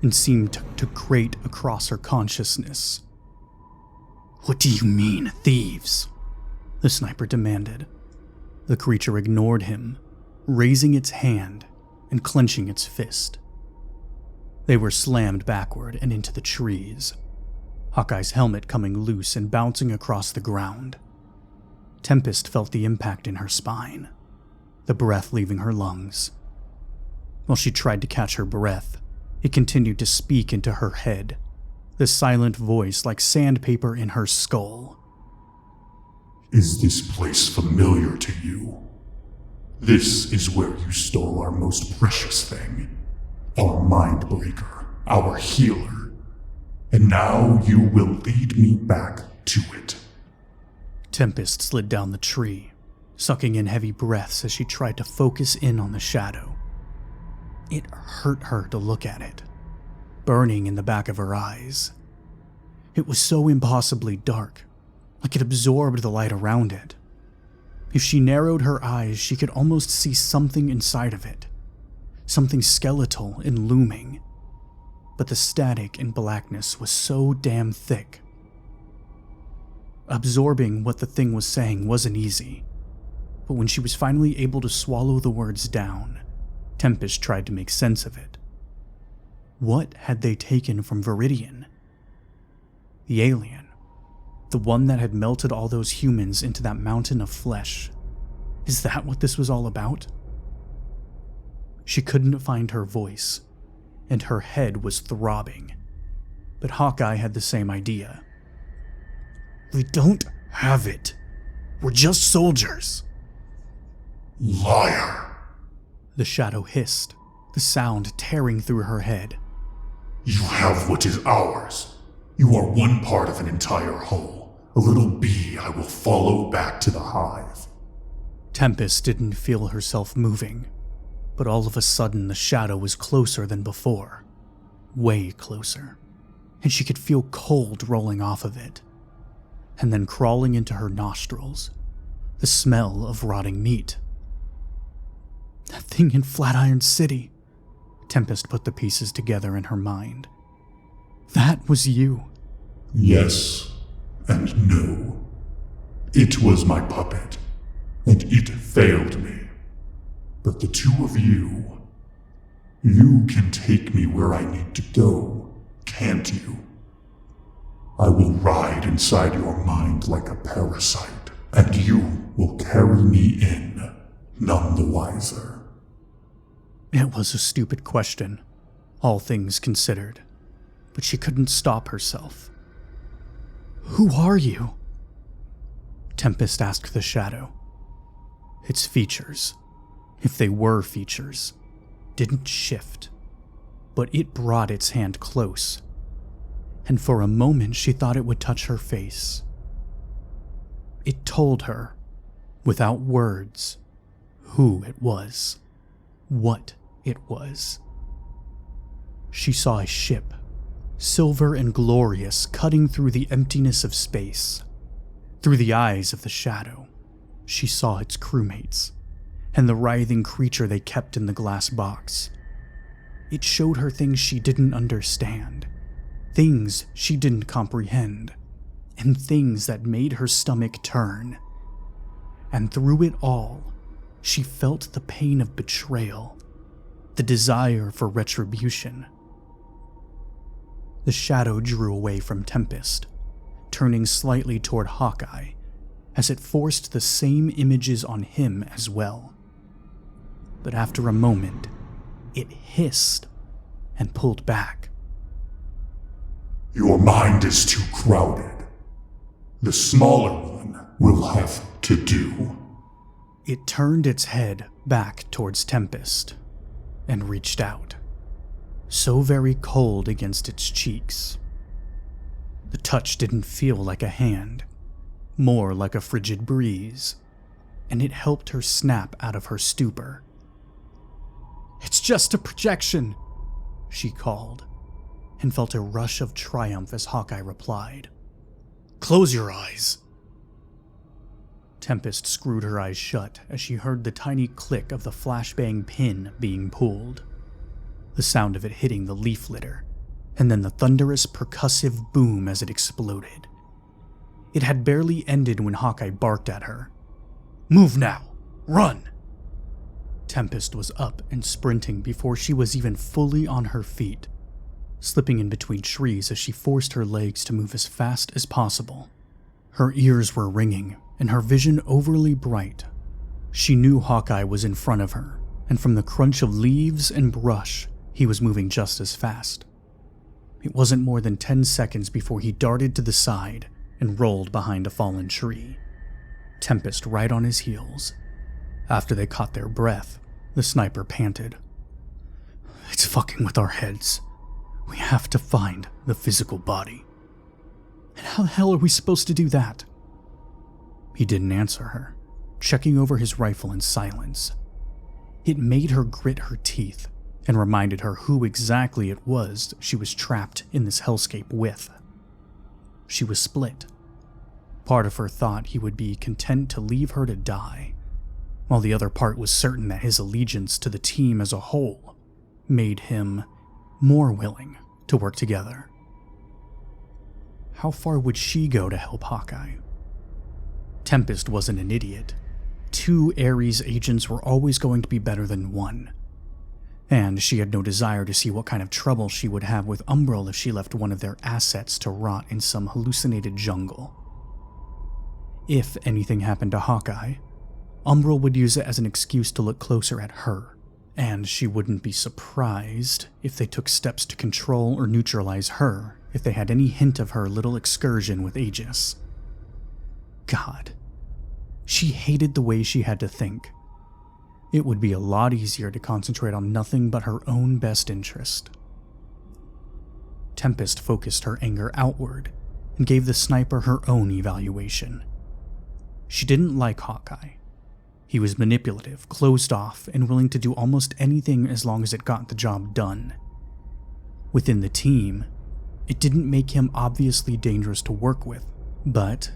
and seemed to grate across her consciousness. "What do you mean, thieves?" the sniper demanded. The creature ignored him, raising its hand and clenching its fist. They were slammed backward and into the trees, Hawkeye's helmet coming loose and bouncing across the ground. Tempest felt the impact in her spine, the breath leaving her lungs. While she tried to catch her breath, it continued to speak into her head, the silent voice like sandpaper in her skull. Is this place familiar to you? This is where you stole our most precious thing, our mindbreaker, our healer. And now you will lead me back to it. Tempest slid down the tree, sucking in heavy breaths as she tried to focus in on the shadow. It hurt her to look at it, burning in the back of her eyes. It was so impossibly dark, like it absorbed the light around it. If she narrowed her eyes, she could almost see something inside of it, something skeletal and looming. But the static and blackness was so damn thick. Absorbing what the thing was saying wasn't easy, but when she was finally able to swallow the words down, Tempest tried to make sense of it. What had they taken from Viridian? The alien, the one that had melted all those humans into that mountain of flesh. Is that what this was all about? She couldn't find her voice, and her head was throbbing. But Hawkeye had the same idea. "We don't have it. We're just soldiers." Liar! The shadow hissed, the sound tearing through her head. You have what is ours. You are one part of an entire whole, a little bee I will follow back to the hive. Tempest didn't feel herself moving, but all of a sudden the shadow was closer than before. Way closer. And she could feel cold rolling off of it. And then crawling into her nostrils, the smell of rotting meat. That thing in Flatiron City. Tempest put the pieces together in her mind. That was you. Yes and no. It was my puppet, and it failed me. But the two of you can take me where I need to go, can't you? I will ride inside your mind like a parasite, and you will carry me in, none the wiser. It was a stupid question, all things considered, but she couldn't stop herself. "Who are you?" Tempest asked the shadow. Its features, if they were features, didn't shift, but it brought its hand close, and for a moment she thought it would touch her face. It told her, without words, who it was, what it was. She saw a ship, silver and glorious, cutting through the emptiness of space. Through the eyes of the shadow, she saw its crewmates, and the writhing creature they kept in the glass box. It showed her things she didn't understand, things she didn't comprehend, and things that made her stomach turn. And through it all, she felt the pain of betrayal, the desire for retribution. The shadow drew away from Tempest, turning slightly toward Hawkeye, as it forced the same images on him as well. But after a moment, it hissed and pulled back. Your mind is too crowded. The smaller one will have to do. It turned its head back towards Tempest and reached out, so very cold against its cheeks. The touch didn't feel like a hand, more like a frigid breeze, and it helped her snap out of her stupor. "It's just a projection," she called, and felt a rush of triumph as Hawkeye replied, "Close your eyes." Tempest screwed her eyes shut as she heard the tiny click of the flashbang pin being pulled, the sound of it hitting the leaf litter, and then the thunderous percussive boom as it exploded. It had barely ended when Hawkeye barked at her. "Move now! Run!" Tempest was up and sprinting before she was even fully on her feet, slipping in between trees as she forced her legs to move as fast as possible. Her ears were ringing and her vision overly bright. She knew Hawkeye was in front of her, and from the crunch of leaves and brush, he was moving just as fast. It wasn't more than 10 seconds before he darted to the side and rolled behind a fallen tree, Tempest right on his heels. After they caught their breath, the sniper panted. "It's fucking with our heads. We have to find the physical body." "And how the hell are we supposed to do that?" He didn't answer her, checking over his rifle in silence. It made her grit her teeth and reminded her who exactly it was she was trapped in this hellscape with. She was split. Part of her thought he would be content to leave her to die, while the other part was certain that his allegiance to the team as a whole made him more willing to work together. How far would she go to help Hawkeye? Tempest wasn't an idiot. 2 Aries agents were always going to be better than 1. And she had no desire to see what kind of trouble she would have with Umbral if she left one of their assets to rot in some hallucinated jungle. If anything happened to Hawkeye, Umbral would use it as an excuse to look closer at her and she wouldn't be surprised if they took steps to control or neutralize her if they had any hint of her little excursion with Aegis. God, she hated the way she had to think. It would be a lot easier to concentrate on nothing but her own best interest. Tempest focused her anger outward and gave the sniper her own evaluation. She didn't like Hawkeye. He was manipulative, closed off, and willing to do almost anything as long as it got the job done. Within the team, it didn't make him obviously dangerous to work with, but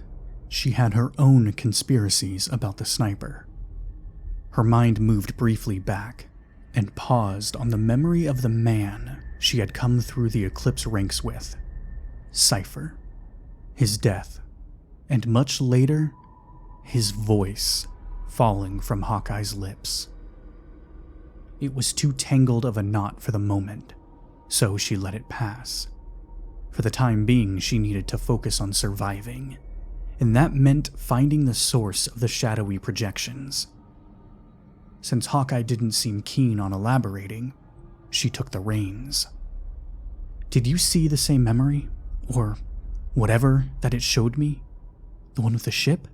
she had her own conspiracies about the sniper. Her mind moved briefly back and paused on the memory of the man she had come through the Eclipse ranks with, Cypher, his death, and much later, his voice falling from Hawkeye's lips. It was too tangled of a knot for the moment, so she let it pass. For the time being, she needed to focus on surviving, and that meant finding the source of the shadowy projections. Since Hawkeye didn't seem keen on elaborating, she took the reins. "Did you see the same memory? Or whatever that it showed me? The one with the ship?"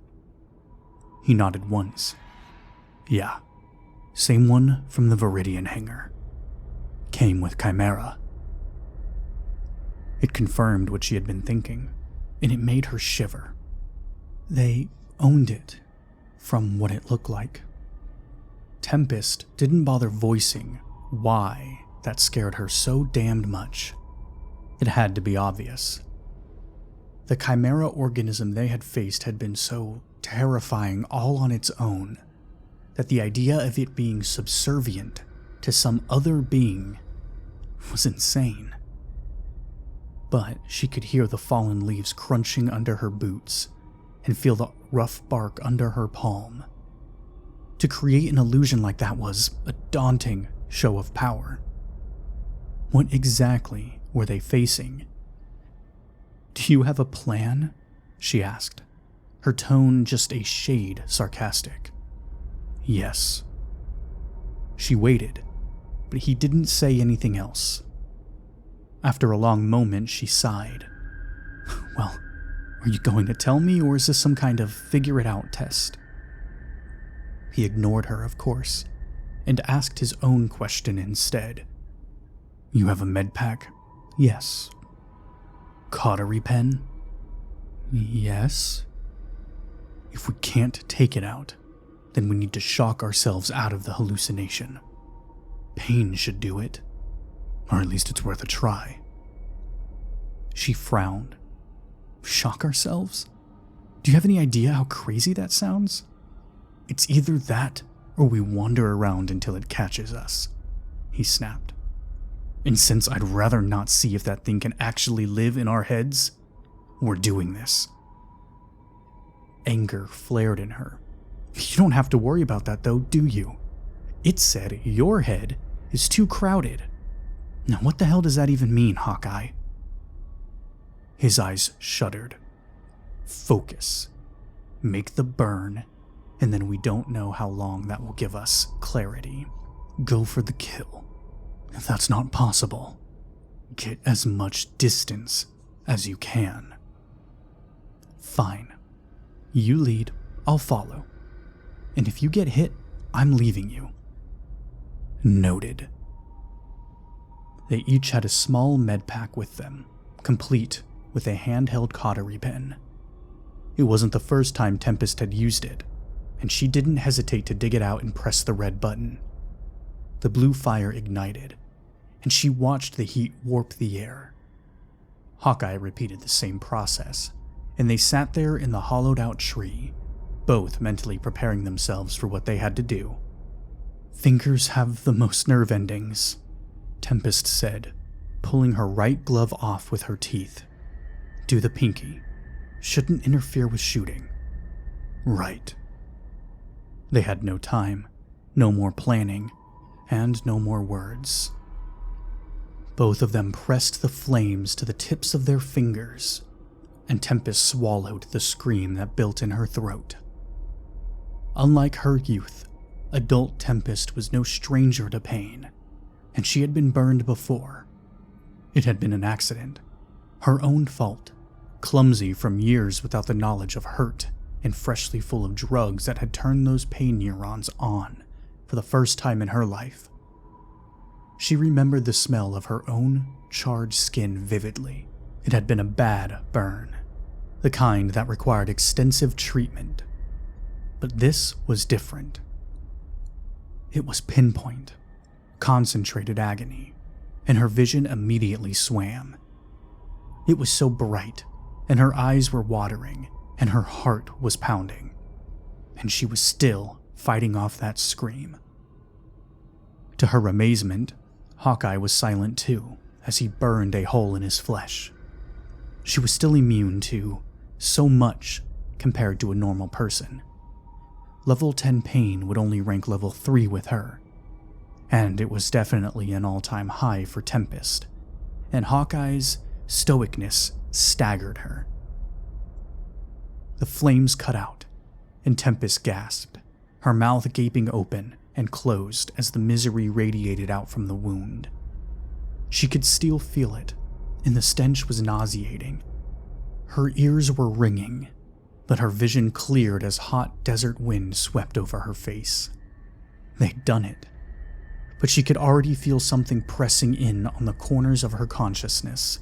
He nodded once. "Yeah, same one from the Viridian hangar. Came with Chimera." It confirmed what she had been thinking, and it made her shiver. They owned it, from what it looked like. Tempest didn't bother voicing why that scared her so damned much. It had to be obvious. The Chimera organism they had faced had been so terrifying all on its own that the idea of it being subservient to some other being was insane. But she could hear the fallen leaves crunching under her boots and feel the rough bark under her palm. To create an illusion like that was a daunting show of power. What exactly were they facing? "Do you have a plan?" she asked, her tone just a shade sarcastic. "Yes." She waited, but he didn't say anything else. After a long moment, she sighed. "Well, are you going to tell me, or is this some kind of figure-it-out test?" He ignored her, of course, and asked his own question instead. "You have a med pack?" "Yes." "Cautery pen?" "Yes." "If we can't take it out, then we need to shock ourselves out of the hallucination. Pain should do it, or at least it's worth a try." She frowned. "Shock ourselves? Do you have any idea how crazy that sounds? It's either that, or we wander around until it catches us," he snapped. "And since I'd rather not see if that thing can actually live in our heads, we're doing this." Anger flared in her. "You don't have to worry about that though, do you? It said your head is too crowded. Now what the hell does that even mean, Hawkeye?" His eyes shuddered. "Focus. Make the burn, and then we don't know how long that will give us clarity. Go for the kill. If that's not possible, get as much distance as you can." "Fine. You lead, I'll follow. And if you get hit, I'm leaving you." "Noted." They each had a small med pack with them, complete with a handheld cautery pen. It wasn't the first time Tempest had used it, and she didn't hesitate to dig it out and press the red button. The blue fire ignited, and she watched the heat warp the air. Hawkeye repeated the same process, and they sat there in the hollowed-out tree, both mentally preparing themselves for what they had to do. "Fingers have the most nerve endings," Tempest said, pulling her right glove off with her teeth. "Do the pinky. Shouldn't interfere with shooting." "Right." They had no time, no more planning, and no more words. Both of them pressed the flames to the tips of their fingers, and Tempest swallowed the scream that built in her throat. Unlike her youth, Adult Tempest was no stranger to pain, and she had been burned before. It had been an accident, her own fault, clumsy from years without the knowledge of hurt and freshly full of drugs that had turned those pain neurons on for the first time in her life. She remembered the smell of her own charred skin vividly. It had been a bad burn, the kind that required extensive treatment. But this was different. It was pinpoint, concentrated agony, and her vision immediately swam. It was so bright, and her eyes were watering, and her heart was pounding, and she was still fighting off that scream. To her amazement, Hawkeye was silent too, as he burned a hole in his flesh. She was still immune to so much compared to a normal person. Level 10 pain would only rank level 3 with her, and it was definitely an all-time high for Tempest, and Hawkeye's stoicness staggered her. The flames cut out, and Tempest gasped, her mouth gaping open and closed as the misery radiated out from the wound. She could still feel it, and the stench was nauseating. Her ears were ringing, but her vision cleared as hot desert wind swept over her face. They'd done it, but she could already feel something pressing in on the corners of her consciousness,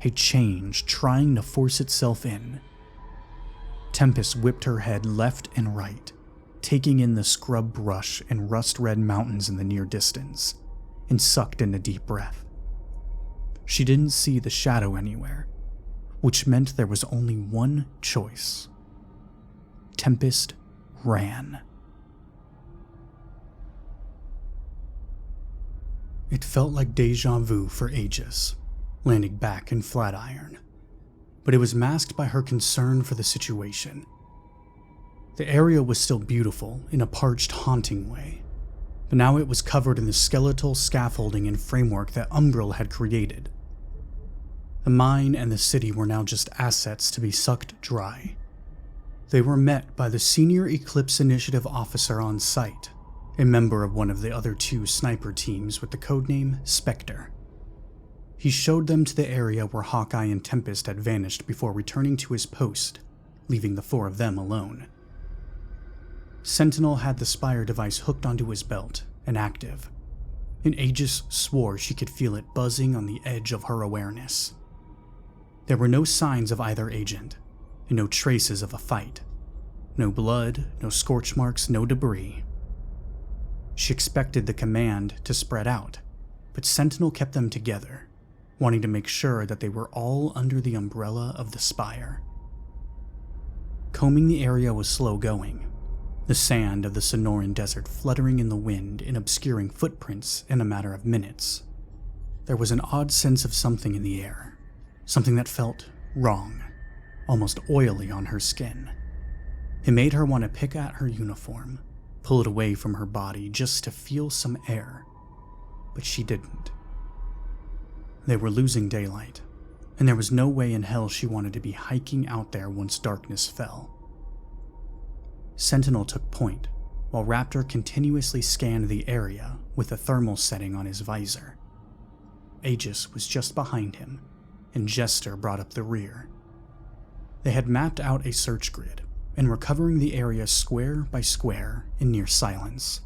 a change trying to force itself in. Tempest whipped her head left and right, taking in the scrub brush and rust-red mountains in the near distance, and sucked in a deep breath. She didn't see the shadow anywhere, which meant there was only one choice. Tempest ran. It felt like deja vu for Aegis, landing back in Flatiron, but it was masked by her concern for the situation. The area was still beautiful in a parched, haunting way, but now it was covered in the skeletal scaffolding and framework that Umbril had created. The mine and the city were now just assets to be sucked dry. They were met by the senior Eclipse Initiative officer on site, a member of one of the other two sniper teams with the codename Spectre. He showed them to the area where Hawkeye and Tempest had vanished before returning to his post, leaving the four of them alone. Sentinel had the Spire device hooked onto his belt and active, and Aegis swore she could feel it buzzing on the edge of her awareness. There were no signs of either agent, and no traces of a fight. No blood, no scorch marks, no debris. She expected the command to spread out, but Sentinel kept them together, wanting to make sure that they were all under the umbrella of the Spire. Combing the area was slow going, the sand of the Sonoran Desert fluttering in the wind and obscuring footprints in a matter of minutes. There was an odd sense of something in the air, something that felt wrong, almost oily on her skin. It made her want to pick at her uniform, pull it away from her body just to feel some air, but she didn't. They were losing daylight, and there was no way in hell she wanted to be hiking out there once darkness fell. Sentinel took point, while Raptor continuously scanned the area with a thermal setting on his visor. Aegis was just behind him, and Jester brought up the rear. They had mapped out a search grid, and were covering the area square by square in near silence.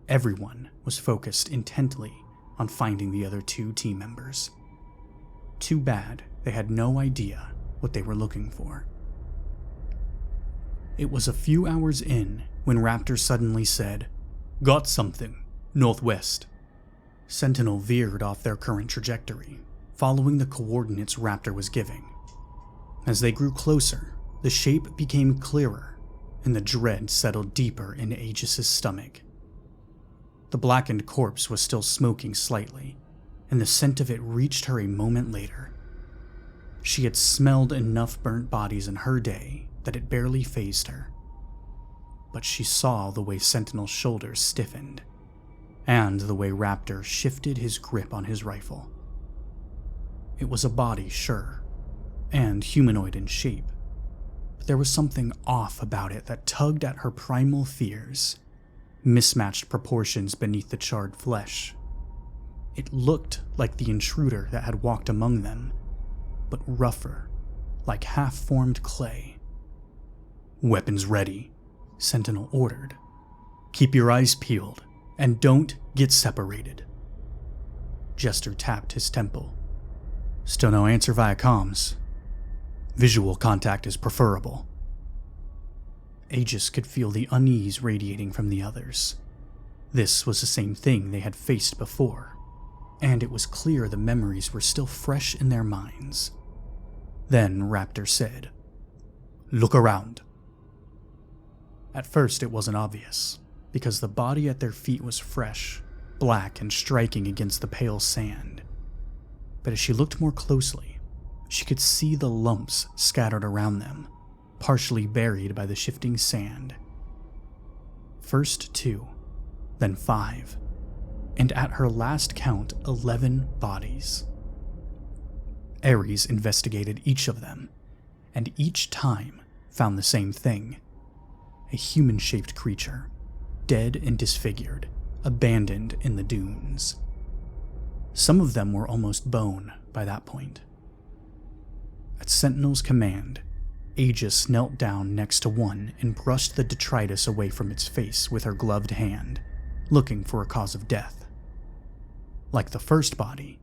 Everyone was focused intently on finding the other two team members. Too bad they had no idea what they were looking for. It was a few hours in when Raptor suddenly said, "Got something, northwest." Sentinel veered off their current trajectory, following the coordinates Raptor was giving. As they grew closer, the shape became clearer, and the dread settled deeper into Aegis' stomach. The blackened corpse was still smoking slightly, and the scent of it reached her a moment later. She had smelled enough burnt bodies in her day that it barely fazed her. But she saw the way Sentinel's shoulders stiffened, and the way Raptor shifted his grip on his rifle. It was a body, sure, and humanoid in shape, but there was something off about it that tugged at her primal fears, mismatched proportions beneath the charred flesh. It looked like the intruder that had walked among them, but rougher, like half-formed clay. "Weapons ready," Sentinel ordered. "Keep your eyes peeled, and don't get separated." Jester tapped his temple. "Still no answer via comms. Visual contact is preferable." Aegis could feel the unease radiating from the others. This was the same thing they had faced before, and it was clear the memories were still fresh in their minds. Then Raptor said, "Look around." At first it wasn't obvious, because the body at their feet was fresh, black and striking against the pale sand. But as she looked more closely, she could see the lumps scattered around them, partially buried by the shifting sand. First 2, then 5, and at her last count 11 bodies. Aries investigated each of them, and each time found the same thing. A human-shaped creature, dead and disfigured, abandoned in the dunes. Some of them were almost bone by that point. At Sentinel's command, Aegis knelt down next to one and brushed the detritus away from its face with her gloved hand, looking for a cause of death. Like the first body,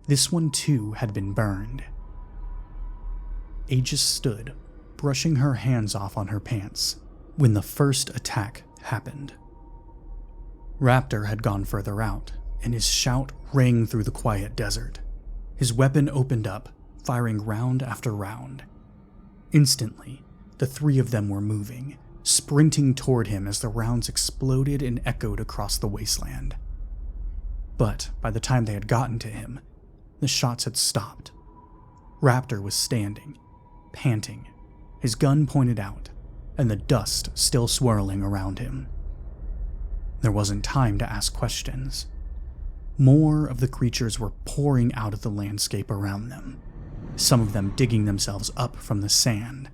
this one too had been burned. Aegis stood, brushing her hands off on her pants, when the first attack happened. Raptor had gone further out, and his shout rang through the quiet desert. His weapon opened up, firing round after round. Instantly, the 3 of them were moving, sprinting toward him as the rounds exploded and echoed across the wasteland. But by the time they had gotten to him, the shots had stopped. Raptor was standing, panting, his gun pointed out, and the dust still swirling around him. There wasn't time to ask questions. More of the creatures were pouring out of the landscape around them, some of them digging themselves up from the sand,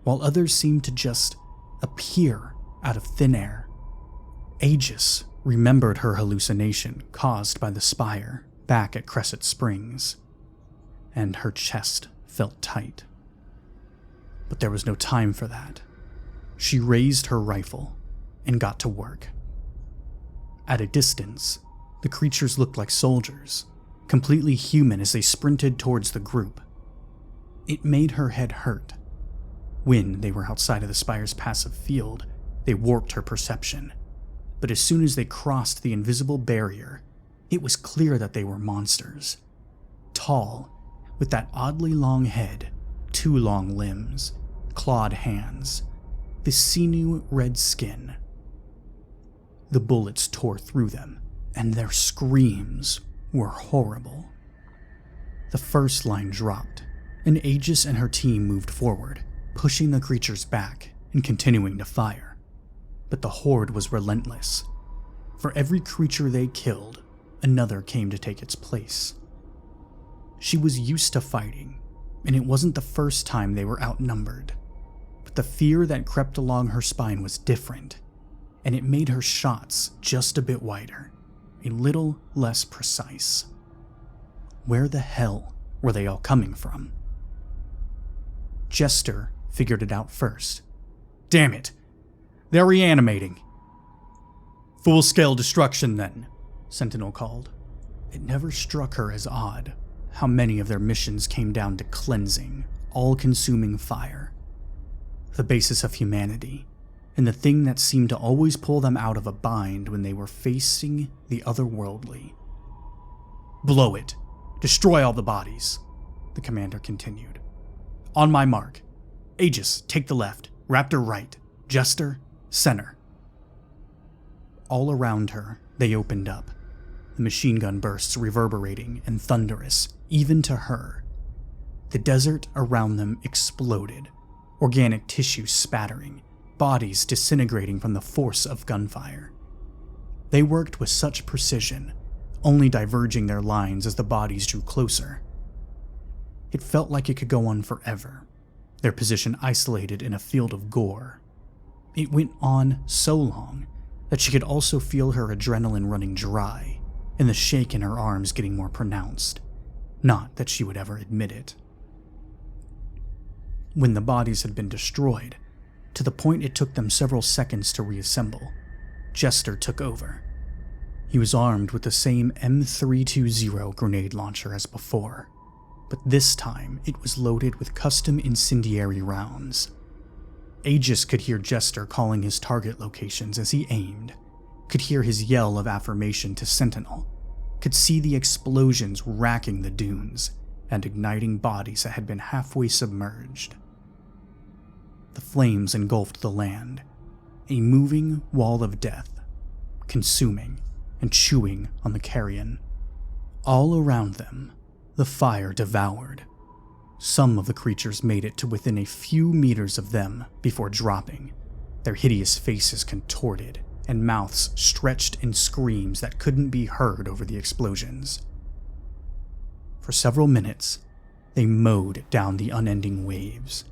while others seemed to just appear out of thin air. Aegis remembered her hallucination caused by the spire back at Crescent Springs, and her chest felt tight. But there was no time for that. She raised her rifle and got to work. At a distance, the creatures looked like soldiers, completely human as they sprinted towards the group. It made her head hurt. When they were outside of the spire's passive field, they warped her perception. But as soon as they crossed the invisible barrier, it was clear that they were monsters. Tall, with that oddly long head, 2 long limbs, clawed hands, the sinew red skin. The bullets tore through them, and their screams were horrible. The first line dropped, and Aegis and her team moved forward, pushing the creatures back and continuing to fire. But the horde was relentless. For every creature they killed, another came to take its place. She was used to fighting, and it wasn't the first time they were outnumbered. But the fear that crept along her spine was different, and it made her shots just a bit wider, a little less precise. Where the hell were they all coming from? Jester figured it out first. "Damn it! They're reanimating." "Full-scale destruction, then," Sentinel called. It never struck her as odd how many of their missions came down to cleansing, all-consuming fire. The basis of humanity, and the thing that seemed to always pull them out of a bind when they were facing the otherworldly. "Blow it. Destroy all the bodies," the commander continued. "On my mark. Aegis, take the left. Raptor right. Jester, center." All around her, they opened up, the machine gun bursts reverberating and thunderous, even to her. The desert around them exploded, organic tissue spattering, bodies disintegrating from the force of gunfire. They worked with such precision, only diverging their lines as the bodies drew closer. It felt like it could go on forever, their position isolated in a field of gore. It went on so long that she could also feel her adrenaline running dry and the shake in her arms getting more pronounced, not that she would ever admit it. When the bodies had been destroyed, to the point it took them several seconds to reassemble, Jester took over. He was armed with the same M320 grenade launcher as before, but this time it was loaded with custom incendiary rounds. Aegis could hear Jester calling his target locations as he aimed, could hear his yell of affirmation to Sentinel, could see the explosions racking the dunes and igniting bodies that had been halfway submerged. The flames engulfed the land, a moving wall of death, consuming and chewing on the carrion. All around them, the fire devoured. Some of the creatures made it to within a few meters of them before dropping, their hideous faces contorted and mouths stretched in screams that couldn't be heard over the explosions. For several minutes, they mowed down the unending waves,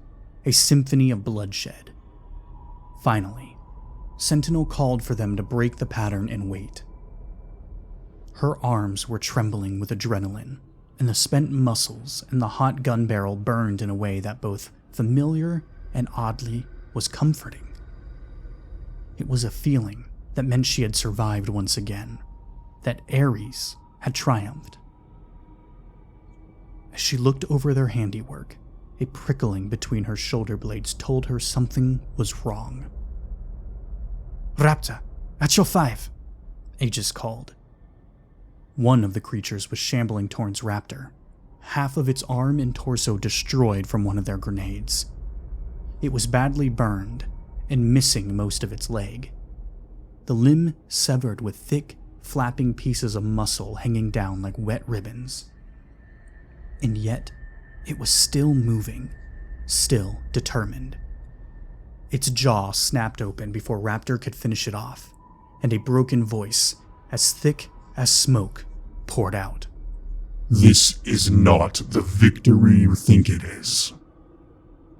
a symphony of bloodshed. Finally, Sentinel called for them to break the pattern and wait. Her arms were trembling with adrenaline, and the spent muscles and the hot gun barrel burned in a way that both familiar and oddly was comforting. It was a feeling that meant she had survived once again, that Aries had triumphed. As she looked over their handiwork, a prickling between her shoulder blades told her something was wrong. "Raptor, at your 5, Aegis called. One of the creatures was shambling towards Raptor, half of its arm and torso destroyed from one of their grenades. It was badly burned and missing most of its leg, the limb severed with thick, flapping pieces of muscle hanging down like wet ribbons. And yet, it was still moving, still determined. Its jaw snapped open before Raptor could finish it off, and a broken voice, as thick as smoke, poured out. "This is not the victory you think it is."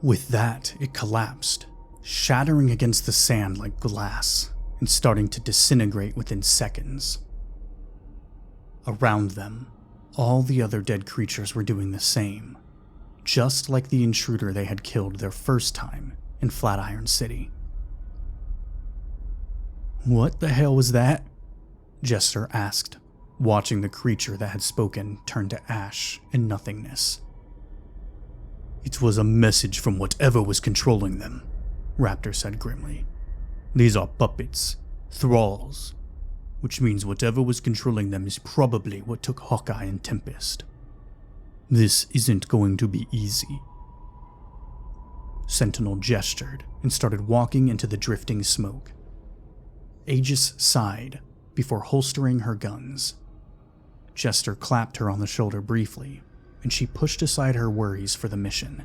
With that, it collapsed, shattering against the sand like glass and starting to disintegrate within seconds. Around them, all the other dead creatures were doing the same, just like the intruder they had killed their first time in Flatiron City. "What the hell was that?" Jester asked, watching the creature that had spoken turn to ash and nothingness. "It was a message from whatever was controlling them," Raptor said grimly. "These are puppets, thralls, which means whatever was controlling them is probably what took Hawkeye and Tempest. This isn't going to be easy." Sentinel gestured and started walking into the drifting smoke. Aegis sighed before holstering her guns. Jester clapped her on the shoulder briefly, and she pushed aside her worries for the mission,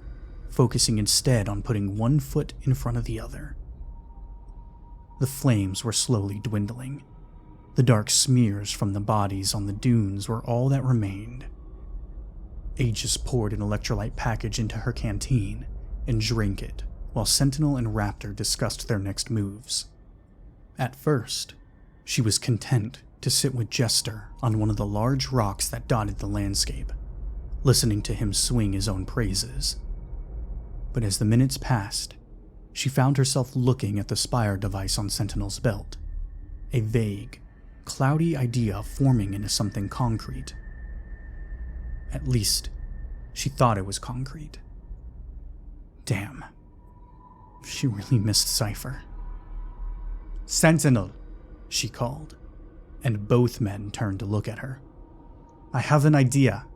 focusing instead on putting one foot in front of the other. The flames were slowly dwindling. The dark smears from the bodies on the dunes were all that remained. Aegis poured an electrolyte package into her canteen and drank it, while Sentinel and Raptor discussed their next moves. At first, she was content to sit with Jester on one of the large rocks that dotted the landscape, listening to him swing his own praises. But as the minutes passed, she found herself looking at the spire device on Sentinel's belt, a vague, cloudy idea forming into something concrete. At least, she thought it was concrete. Damn. She really missed Cypher. "Sentinel," she called, and both men turned to look at her. "I have an idea."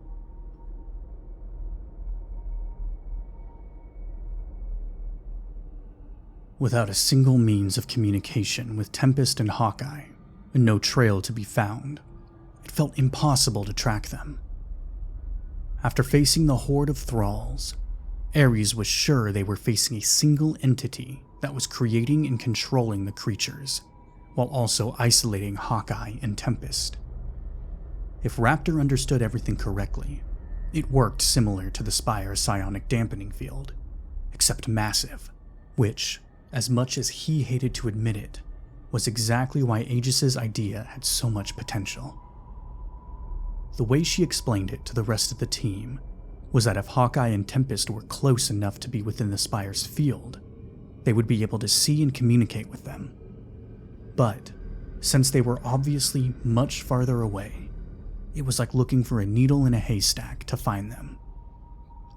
Without a single means of communication with Tempest and Hawkeye, and no trail to be found, it felt impossible to track them. After facing the horde of thralls, Aries was sure they were facing a single entity that was creating and controlling the creatures, while also isolating Hawkeye and Tempest. If Raptor understood everything correctly, it worked similar to the Spire's psionic dampening field, except massive, which, as much as he hated to admit it, was exactly why Aegis's idea had so much potential. The way she explained it to the rest of the team was that if Hawkeye and Tempest were close enough to be within the Spire's field, they would be able to see and communicate with them. But since they were obviously much farther away, it was like looking for a needle in a haystack to find them.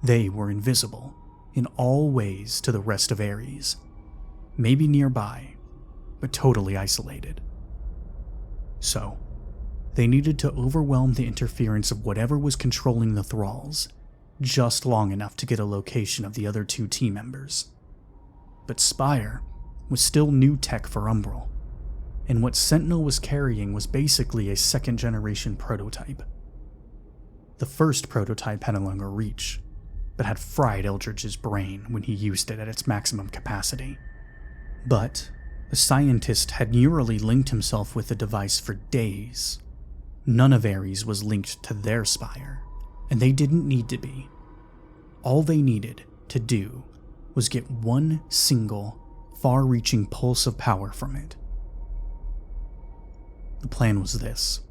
They were invisible in all ways to the rest of Aries, maybe nearby, but totally isolated. So, they needed to overwhelm the interference of whatever was controlling the thralls just long enough to get a location of the other 2 team members. But Spire was still new tech for Umbral, and what Sentinel was carrying was basically a second-generation prototype. The first prototype had a longer reach, but had fried Eldridge's brain when he used it at its maximum capacity. But the scientist had neurally linked himself with the device for days. None of Aries was linked to their Spire, and they didn't need to be. All they needed to do was get one single, far-reaching pulse of power from it. The plan was this.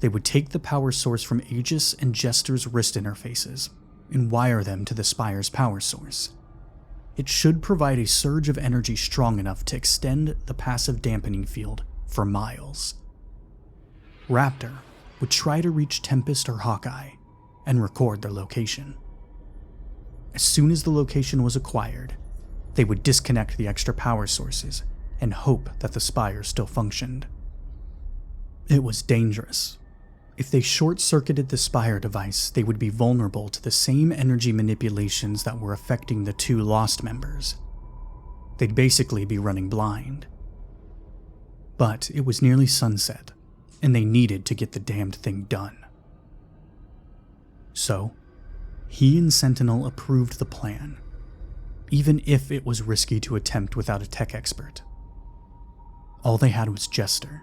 They would take the power source from Aegis and Jester's wrist interfaces and wire them to the Spire's power source. It should provide a surge of energy strong enough to extend the passive dampening field for miles. Raptor would try to reach Tempest or Hawkeye and record their location. As soon as the location was acquired, they would disconnect the extra power sources and hope that the Spire still functioned. It was dangerous. If they short-circuited the Spire device, they would be vulnerable to the same energy manipulations that were affecting the 2 Lost members. They'd basically be running blind. But it was nearly sunset, and they needed to get the damned thing done. So, he and Sentinel approved the plan, even if it was risky to attempt without a tech expert. All they had was Jester,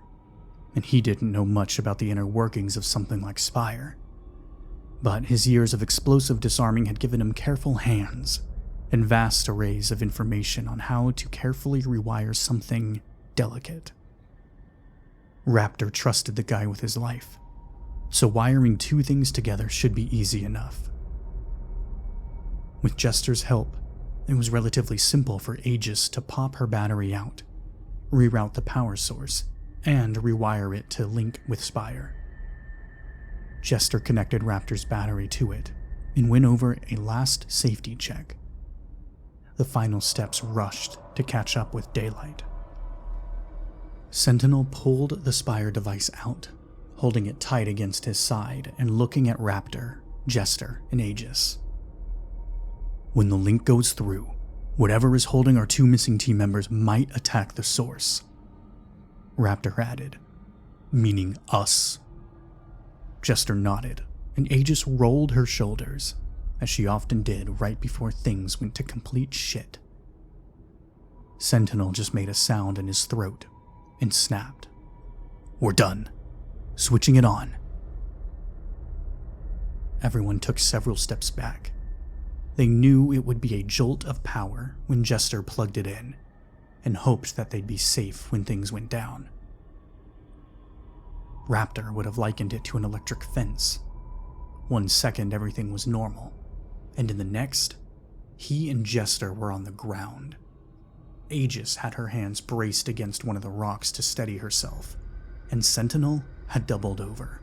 and he didn't know much about the inner workings of something like Spire. But his years of explosive disarming had given him careful hands and vast arrays of information on how to carefully rewire something delicate. Raptor trusted the guy with his life, so wiring 2 things together should be easy enough. With Jester's help, it was relatively simple for Aegis to pop her battery out, reroute the power source, and rewire it to link with Spire. Jester connected Raptor's battery to it and went over a last safety check. The final steps rushed to catch up with daylight. Sentinel pulled the Spire device out, holding it tight against his side and looking at Raptor, Jester, and Aegis. When the link goes through, whatever is holding our 2 missing team members might attack the source. Raptor added, meaning us. Jester nodded, and Aegis rolled her shoulders, as she often did right before things went to complete shit. Sentinel just made a sound in his throat and snapped. We're done. Switching it on. Everyone took several steps back. They knew it would be a jolt of power when Jester plugged it in, and hoped that they'd be safe when things went down. Raptor would have likened it to an electric fence. 1 second everything was normal, and in the next, he and Jester were on the ground. Aegis had her hands braced against one of the rocks to steady herself, and Sentinel had doubled over,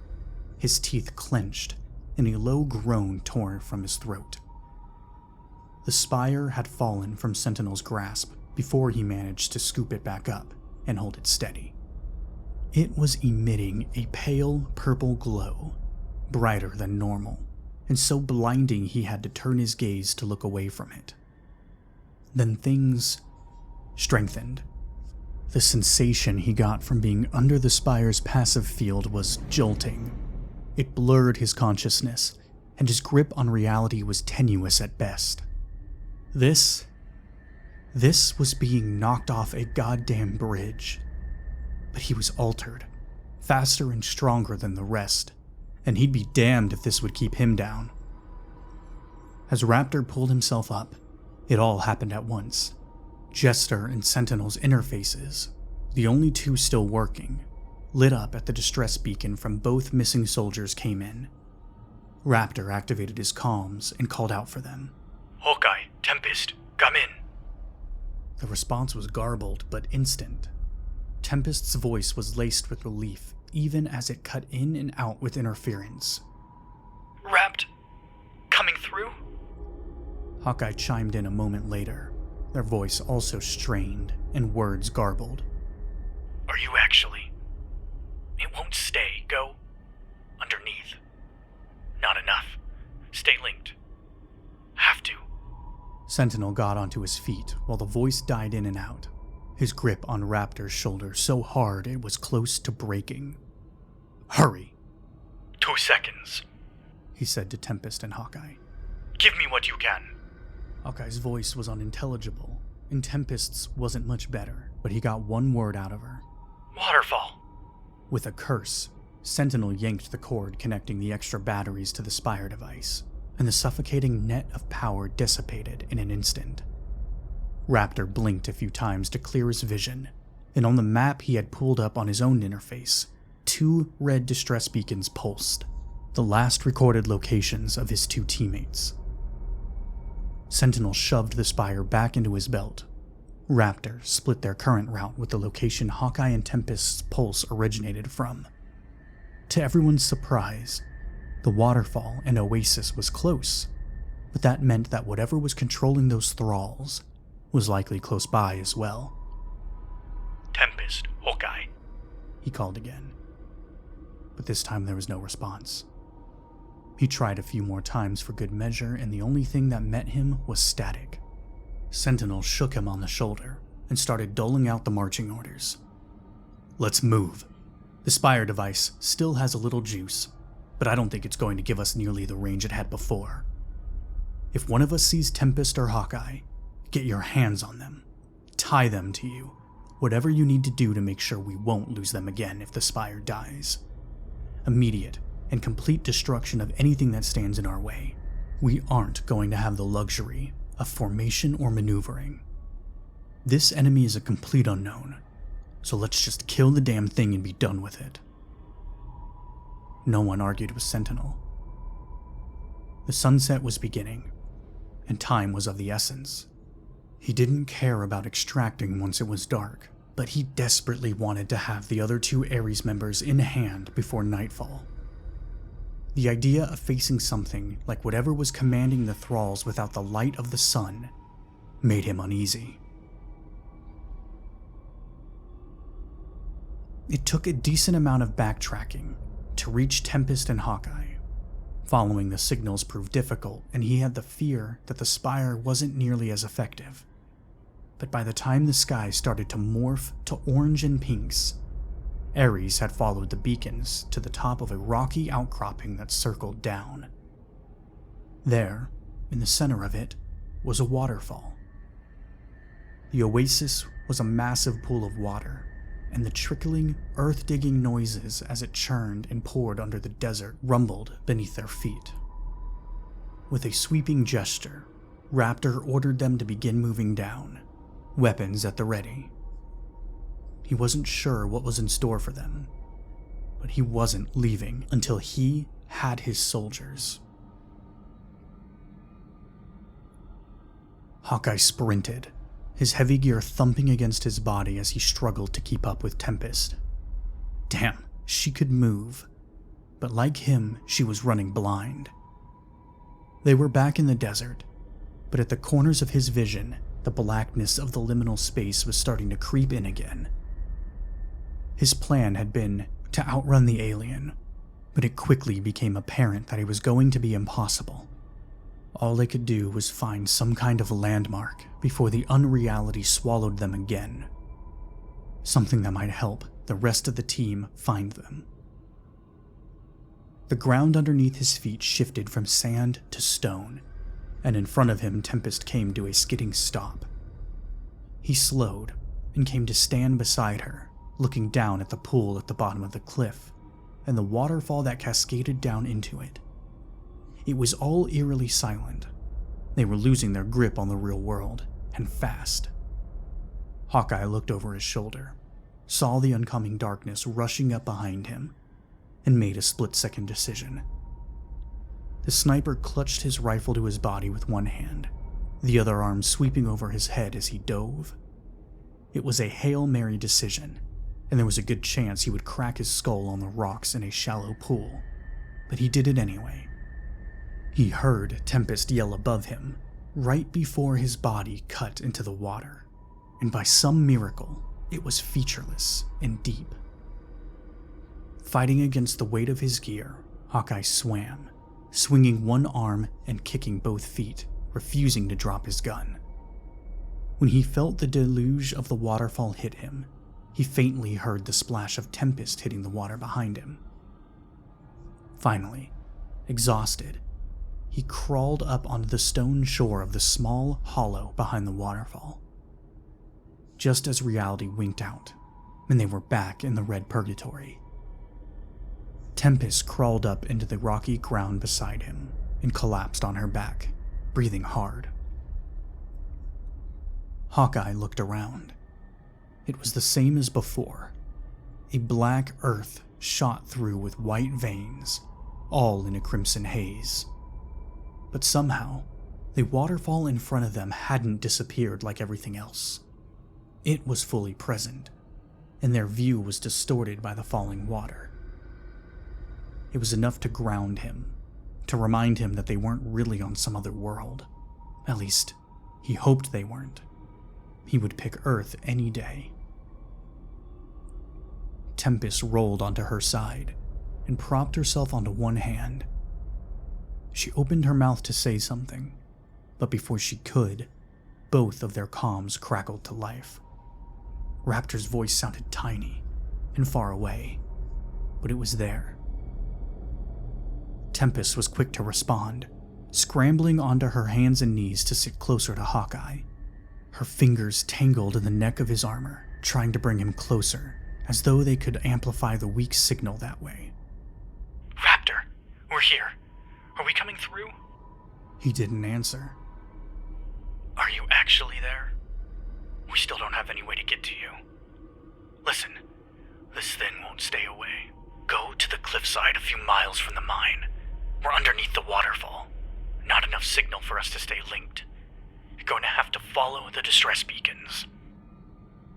his teeth clenched, and a low groan tore from his throat. The Spire had fallen from Sentinel's grasp before he managed to scoop it back up and hold it steady. It was emitting a pale purple glow, brighter than normal, and so blinding he had to turn his gaze to look away from it. Then things strengthened. The sensation he got from being under the Spire's passive field was jolting. It blurred his consciousness, and his grip on reality was tenuous at best. This was being knocked off a goddamn bridge. But he was altered, faster and stronger than the rest, and he'd be damned if this would keep him down. As Raptor pulled himself up, it all happened at once. Jester and Sentinel's interfaces, the only two still working, lit up at the distress beacon from both missing soldiers came in. Raptor activated his comms and called out for them. Hawkeye, Tempest, come in. The response was garbled but instant. Tempest's voice was laced with relief, even as it cut in and out with interference. Rapt, coming through? Hawkeye chimed in a moment later, their voice also strained and words garbled. Are you actually? It won't stay. Go underneath. Not enough. Stay linked. Have to. Sentinel got onto his feet while the voice died in and out, his grip on Raptor's shoulder so hard it was close to breaking. Hurry, 2 seconds. he said to Tempest and Hawkeye. Give me what you can. Hawkeye's voice was unintelligible, and Tempest's wasn't much better, but he got one word out of her. Waterfall. With a curse, Sentinel yanked the cord connecting the extra batteries to the Spire device, and the suffocating net of power dissipated in an instant. Raptor blinked a few times to clear his vision, and on the map he had pulled up on his own interface, 2 red distress beacons pulsed, the last recorded locations of his 2 teammates. Sentinel shoved the Spire back into his belt. Raptor split their current route with the location Hawkeye and Tempest's pulse originated from. To everyone's surprise, the waterfall and oasis was close, but that meant that whatever was controlling those thralls was likely close by as well. Tempest, Hawkeye. He called again, but this time there was no response. He tried a few more times for good measure, and the only thing that met him was static. Sentinel shook him on the shoulder and started doling out the marching orders. Let's move. The Spire device still has a little juice, but I don't think it's going to give us nearly the range it had before. If one of us sees Tempest or Hawkeye, get your hands on them. Tie them to you. Whatever you need to do to make sure we won't lose them again if the Spire dies. Immediate and complete destruction of anything that stands in our way. We aren't going to have the luxury of formation or maneuvering. This enemy is a complete unknown, so let's just kill the damn thing and be done with it. No one argued with Sentinel. The sunset was beginning, and time was of the essence. He didn't care about extracting once it was dark, but he desperately wanted to have the other 2 Aries members in hand before nightfall. The idea of facing something like whatever was commanding the thralls without the light of the sun made him uneasy. It took a decent amount of backtracking to reach Tempest and Hawkeye. Following the signals proved difficult, and he had the fear that the Spire wasn't nearly as effective. But by the time the sky started to morph to orange and pinks, Aries had followed the beacons to the top of a rocky outcropping that circled down. There, in the center of it, was a waterfall. The oasis was a massive pool of water, and the trickling, earth-digging noises as it churned and poured under the desert rumbled beneath their feet. With a sweeping gesture, Raptor ordered them to begin moving down, weapons at the ready. He wasn't sure what was in store for them, but he wasn't leaving until he had his soldiers. Hawkeye sprinted, his heavy gear thumping against his body as he struggled to keep up with Tempest. Damn, she could move, but like him, she was running blind. They were back in the desert, but at the corners of his vision, the blackness of the liminal space was starting to creep in again. His plan had been to outrun the alien, but it quickly became apparent that it was going to be impossible. All they could do was find some kind of landmark before the unreality swallowed them again. Something that might help the rest of the team find them. The ground underneath his feet shifted from sand to stone, and in front of him Tempest came to a skidding stop. He slowed and came to stand beside her, looking down at the pool at the bottom of the cliff, and the waterfall that cascaded down into it. It was all eerily silent. They were losing their grip on the real world, and fast. Hawkeye looked over his shoulder. saw the oncoming darkness rushing up behind him, and made a split-second decision. The sniper clutched his rifle to his body with one hand, the other arm sweeping over his head as he dove. It was a Hail Mary decision, and there was a good chance he would crack his skull on the rocks in a shallow pool, but he did it anyway. He heard Tempest yell above him, right before his body cut into the water, and by some miracle, it was featureless and deep. Fighting against the weight of his gear, Hawkeye swam, swinging one arm and kicking both feet, refusing to drop his gun. When he felt the deluge of the waterfall hit him, he faintly heard the splash of Tempest hitting the water behind him. Finally, exhausted, he crawled up onto the stone shore of the small hollow behind the waterfall. Just as reality winked out, and they were back in the red purgatory. Tempest crawled up into the rocky ground beside him and collapsed on her back, breathing hard. Hawkeye looked around. It was the same as before. A black earth shot through with white veins, all in a crimson haze. But somehow, the waterfall in front of them hadn't disappeared like everything else. It was fully present, and their view was distorted by the falling water. It was enough to ground him, to remind him that they weren't really on some other world. At least, he hoped they weren't. He would pick Earth any day. Tempest rolled onto her side and propped herself onto one hand. She opened her mouth to say something, but before she could, both of their comms crackled to life. Raptor's voice sounded tiny and far away, but it was there. Tempest was quick to respond, scrambling onto her hands and knees to sit closer to Hawkeye. Her fingers tangled in the neck of his armor, trying to bring him closer, as though they could amplify the weak signal that way. Raptor, we're here. Are we coming through? He didn't answer. Are you actually there? We still don't have any way to get to you. Listen, this thing won't stay away. Go to the cliffside a few miles from the mine. We're underneath the waterfall. Not enough signal for us to stay linked. You're going to have to follow the distress beacons.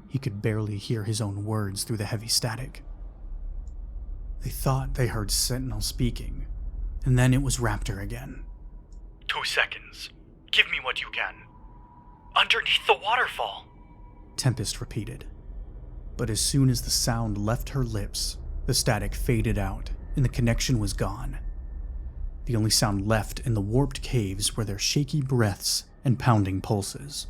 He could barely hear his own words through the heavy static. They thought they heard Sentinel speaking, and then it was Raptor again. 2 seconds. Give me what you can. Underneath the waterfall, Tempest repeated. But as soon as the sound left her lips, the static faded out and the connection was gone. The only sound left in the warped caves were their shaky breaths and pounding pulses.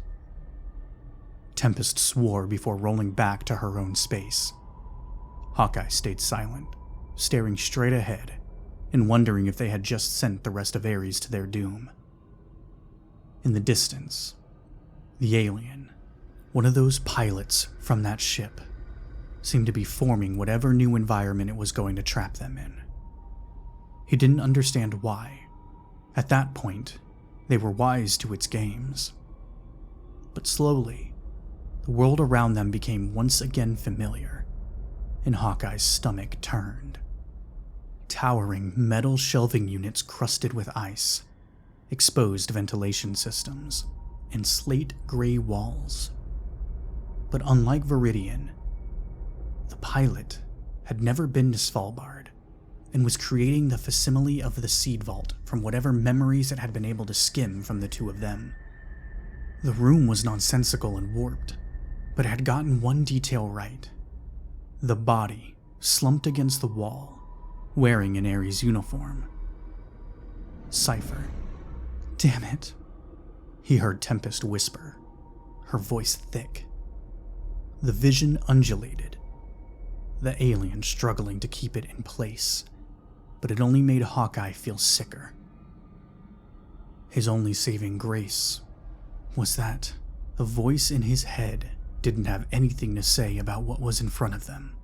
Tempest swore before rolling back to her own space. Hawkeye stayed silent, staring straight ahead and wondering if they had just sent the rest of Aries to their doom. In the distance, the alien, one of those pilots from that ship, seemed to be forming whatever new environment it was going to trap them in. He didn't understand why. At that point, they were wise to its games. But slowly, the world around them became once again familiar, and Hawkeye's stomach turned. Towering metal shelving units crusted with ice, exposed ventilation systems, and slate-gray walls. But unlike Viridian, the pilot had never been to Svalbard and was creating the facsimile of the seed vault from whatever memories it had been able to skim from the two of them. The room was nonsensical and warped, but it had gotten one detail right. The body slumped against the wall, wearing an Aries uniform. Cipher. Damn it, he heard Tempest whisper, her voice thick. The vision undulated, the alien struggling to keep it in place, but it only made Hawkeye feel sicker. His only saving grace was that the voice in his head didn't have anything to say about what was in front of them.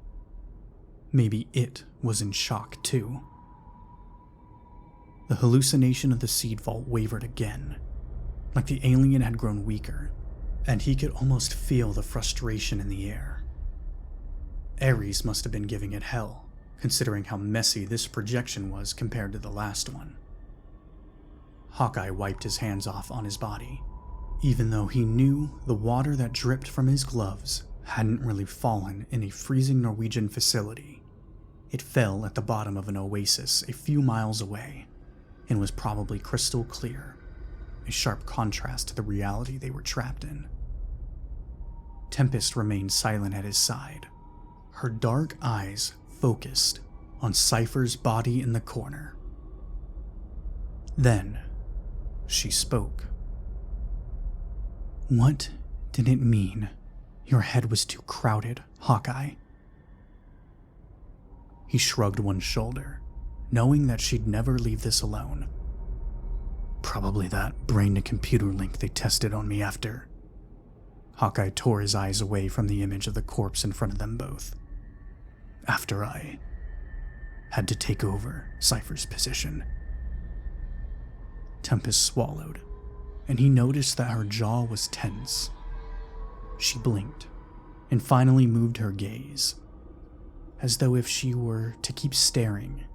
Maybe it was in shock too. The hallucination of the seed vault wavered again, like the alien had grown weaker, and he could almost feel the frustration in the air. Aries must have been giving it hell, considering how messy this projection was compared to the last one. Hawkeye wiped his hands off on his body, even though he knew the water that dripped from his gloves hadn't really fallen in a freezing Norwegian facility. It fell at the bottom of an oasis a few miles away, and was probably crystal clear, a sharp contrast to the reality they were trapped in. Tempest remained silent at his side, her dark eyes focused on Cypher's body in the corner. Then, she spoke. "What did it mean your head was too crowded, Hawkeye?" He shrugged one shoulder, knowing that she'd never leave this alone. "Probably that brain-to-computer link they tested on me after." Hawkeye tore his eyes away from the image of the corpse in front of them both. "After I had to take over Cypher's position." Tempest swallowed, and he noticed that her jaw was tense. She blinked, and finally moved her gaze, as though if she were to keep staring,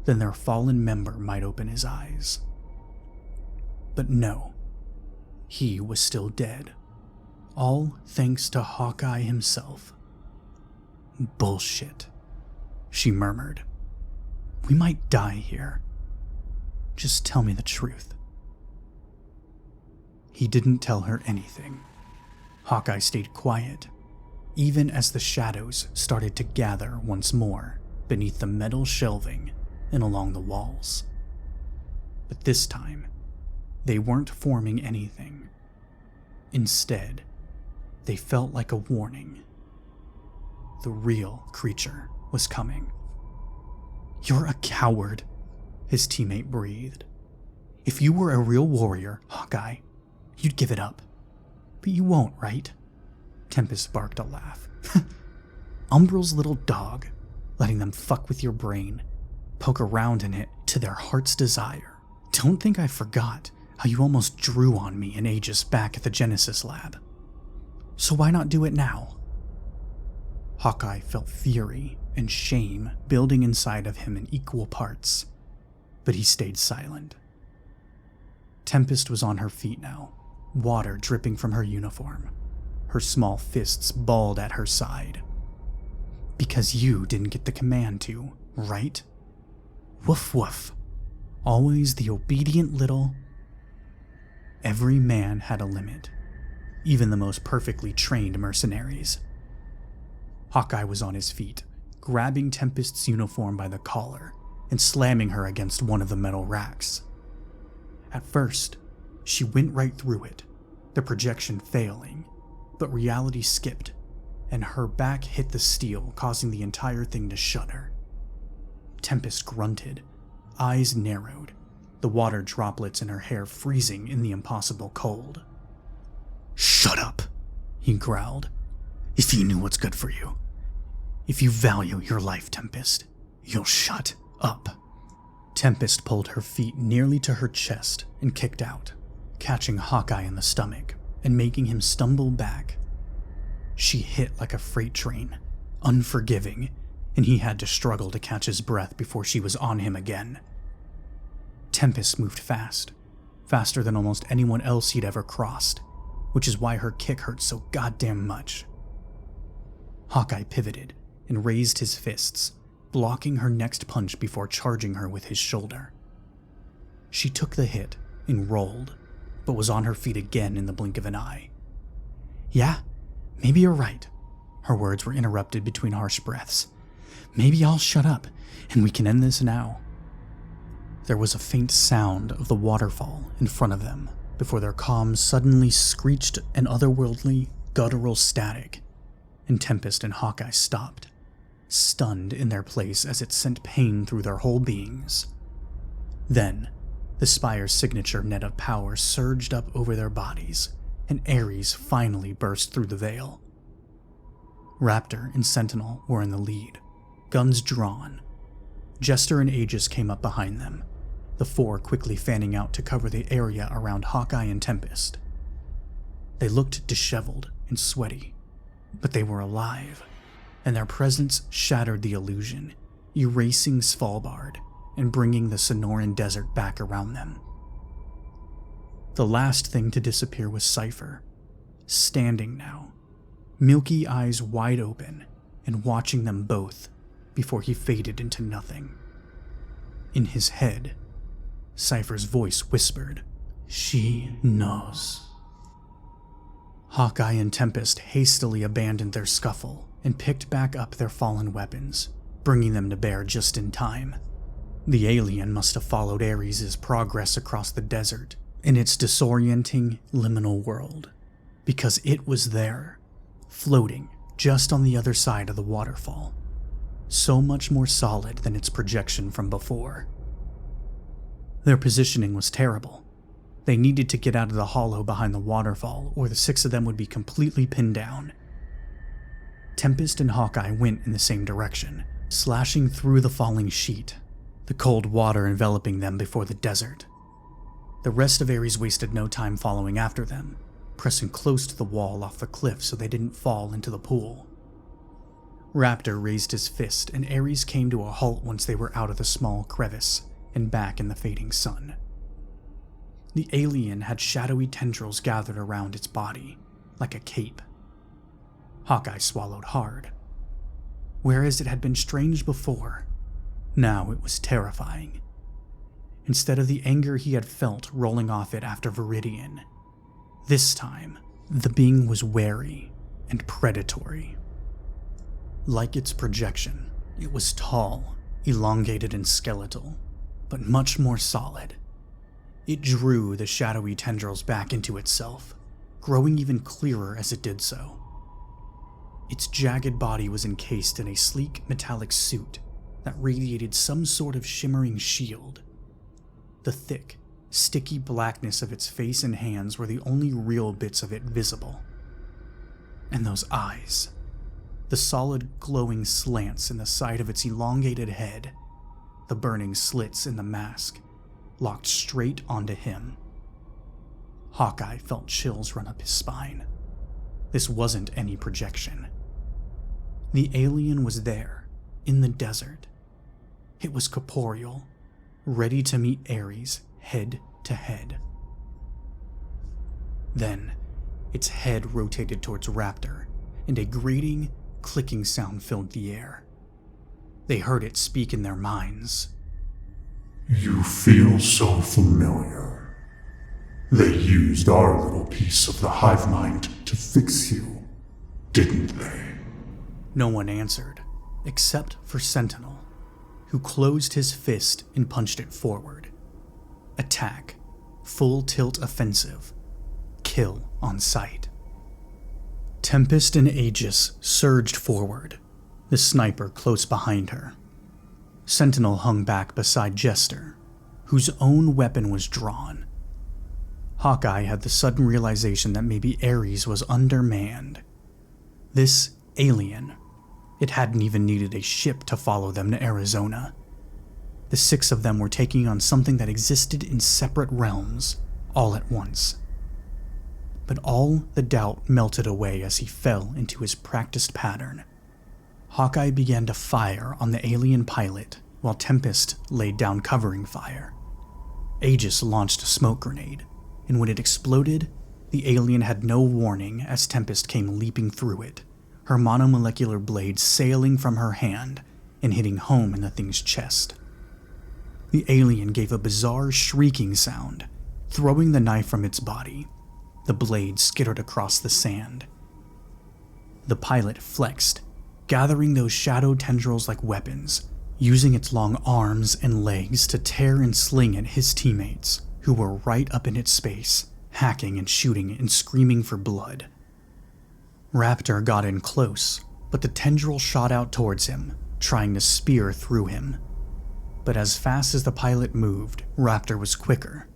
then their fallen member might open his eyes. But no, he was still dead, all thanks to Hawkeye himself. "Bullshit," she murmured. "We might die here. Just tell me the truth." He didn't tell her anything. Hawkeye stayed quiet, even as the shadows started to gather once more beneath the metal shelving and along the walls. But this time, they weren't forming anything. Instead, they felt like a warning. The real creature was coming. "You're a coward," his teammate breathed. "If you were a real warrior, Hawkeye, you'd give it up. But you won't, right?" Tempest barked a laugh. "Umbral's little dog, letting them fuck with your brain, poke around in it to their heart's desire. Don't think I forgot how you almost drew on me in Aegis back at the Genesis lab. So why not do it now?" Hawkeye felt fury and shame building inside of him in equal parts, but he stayed silent. Tempest was on her feet now, water dripping from her uniform, her small fists balled at her side. "Because you didn't get the command to, right? Woof woof. Always the obedient little..." Every man had a limit, even the most perfectly trained mercenaries. Hawkeye was on his feet, grabbing Tempest's uniform by the collar and slamming her against one of the metal racks. At first, she went right through it, the projection failing, but reality skipped, and her back hit the steel, causing the entire thing to shudder. Tempest grunted, eyes narrowed, the water droplets in her hair freezing in the impossible cold. "Shut up," he growled. "If you knew what's good for you. If you value your life, Tempest, you'll shut up." Tempest pulled her feet nearly to her chest and kicked out, catching Hawkeye in the stomach and making him stumble back. She hit like a freight train, unforgiving, and he had to struggle to catch his breath before she was on him again. Tempest moved fast, faster than almost anyone else he'd ever crossed, which is why her kick hurt so goddamn much. Hawkeye pivoted and raised his fists, blocking her next punch before charging her with his shoulder. She took the hit and rolled, but was on her feet again in the blink of an eye. "Yeah, maybe you're right." Her words were interrupted between harsh breaths. "Maybe I'll shut up, and we can end this now." There was a faint sound of the waterfall in front of them before their comms suddenly screeched an otherworldly, guttural static, and Tempest and Hawkeye stopped, stunned in their place as it sent pain through their whole beings. Then, the Spire's signature net of power surged up over their bodies, and Aries finally burst through the veil. Raptor and Sentinel were in the lead, guns drawn. Jester and Aegis came up behind them, the four quickly fanning out to cover the area around Hawkeye and Tempest. They looked disheveled and sweaty, but they were alive, and their presence shattered the illusion, erasing Svalbard and bringing the Sonoran Desert back around them. The last thing to disappear was Cypher, standing now, milky eyes wide open and watching them both before he faded into nothing. In his head, Cypher's voice whispered, "She knows." Hawkeye and Tempest hastily abandoned their scuffle and picked back up their fallen weapons, bringing them to bear just in time. The alien must have followed Aries' progress across the desert in its disorienting liminal world, because it was there, floating just on the other side of the waterfall, so much more solid than its projection from before. Their positioning was terrible. They needed to get out of the hollow behind the waterfall, or the six of them would be completely pinned down. Tempest and Hawkeye went in the same direction, slashing through the falling sheet, the cold water enveloping them before the desert. The rest of Aries wasted no time following after them, pressing close to the wall off the cliff so they didn't fall into the pool. Raptor raised his fist, and Aries came to a halt once they were out of the small crevice and back in the fading sun. The alien had shadowy tendrils gathered around its body, like a cape. Hawkeye swallowed hard. Whereas it had been strange before, now it was terrifying. Instead of the anger he had felt rolling off it after Viridian, this time, the being was wary and predatory. Like its projection, it was tall, elongated and skeletal, but much more solid. It drew the shadowy tendrils back into itself, growing even clearer as it did so. Its jagged body was encased in a sleek metallic suit that radiated some sort of shimmering shield. The thick, sticky blackness of its face and hands were the only real bits of it visible. And those eyes, the solid glowing slants in the side of its elongated head, the burning slits in the mask, locked straight onto him. Hawkeye felt chills run up his spine. This wasn't any projection. The alien was there, in the desert. It was corporeal, ready to meet Aries head to head. Then, its head rotated towards Raptor, and a grating, clicking sound filled the air. They heard it speak in their minds. You feel so familiar. They used our little piece of the hive mind to fix you, didn't they? No one answered, except for Sentinel, who closed his fist and punched it forward. Attack, full tilt offensive, kill on sight. Tempest and Aegis surged forward, the sniper close behind her. Sentinel hung back beside Jester, whose own weapon was drawn. Hawkeye had the sudden realization that maybe Aries was undermanned. This alien, it hadn't even needed a ship to follow them to Arizona. The six of them were taking on something that existed in separate realms, all at once. But all the doubt melted away as he fell into his practiced pattern. Hawkeye began to fire on the alien pilot while Tempest laid down covering fire. Aegis launched a smoke grenade, and when it exploded, the alien had no warning as Tempest came leaping through it, her monomolecular blade sailing from her hand and hitting home in the thing's chest. The alien gave a bizarre shrieking sound, throwing the knife from its body. The blade skittered across the sand. The pilot flexed, gathering those shadow tendrils like weapons, using its long arms and legs to tear and sling at his teammates, who were right up in its space, hacking and shooting and screaming for blood. Raptor got in close, but the tendril shot out towards him, trying to spear through him. But as fast as the pilot moved, Raptor was quicker.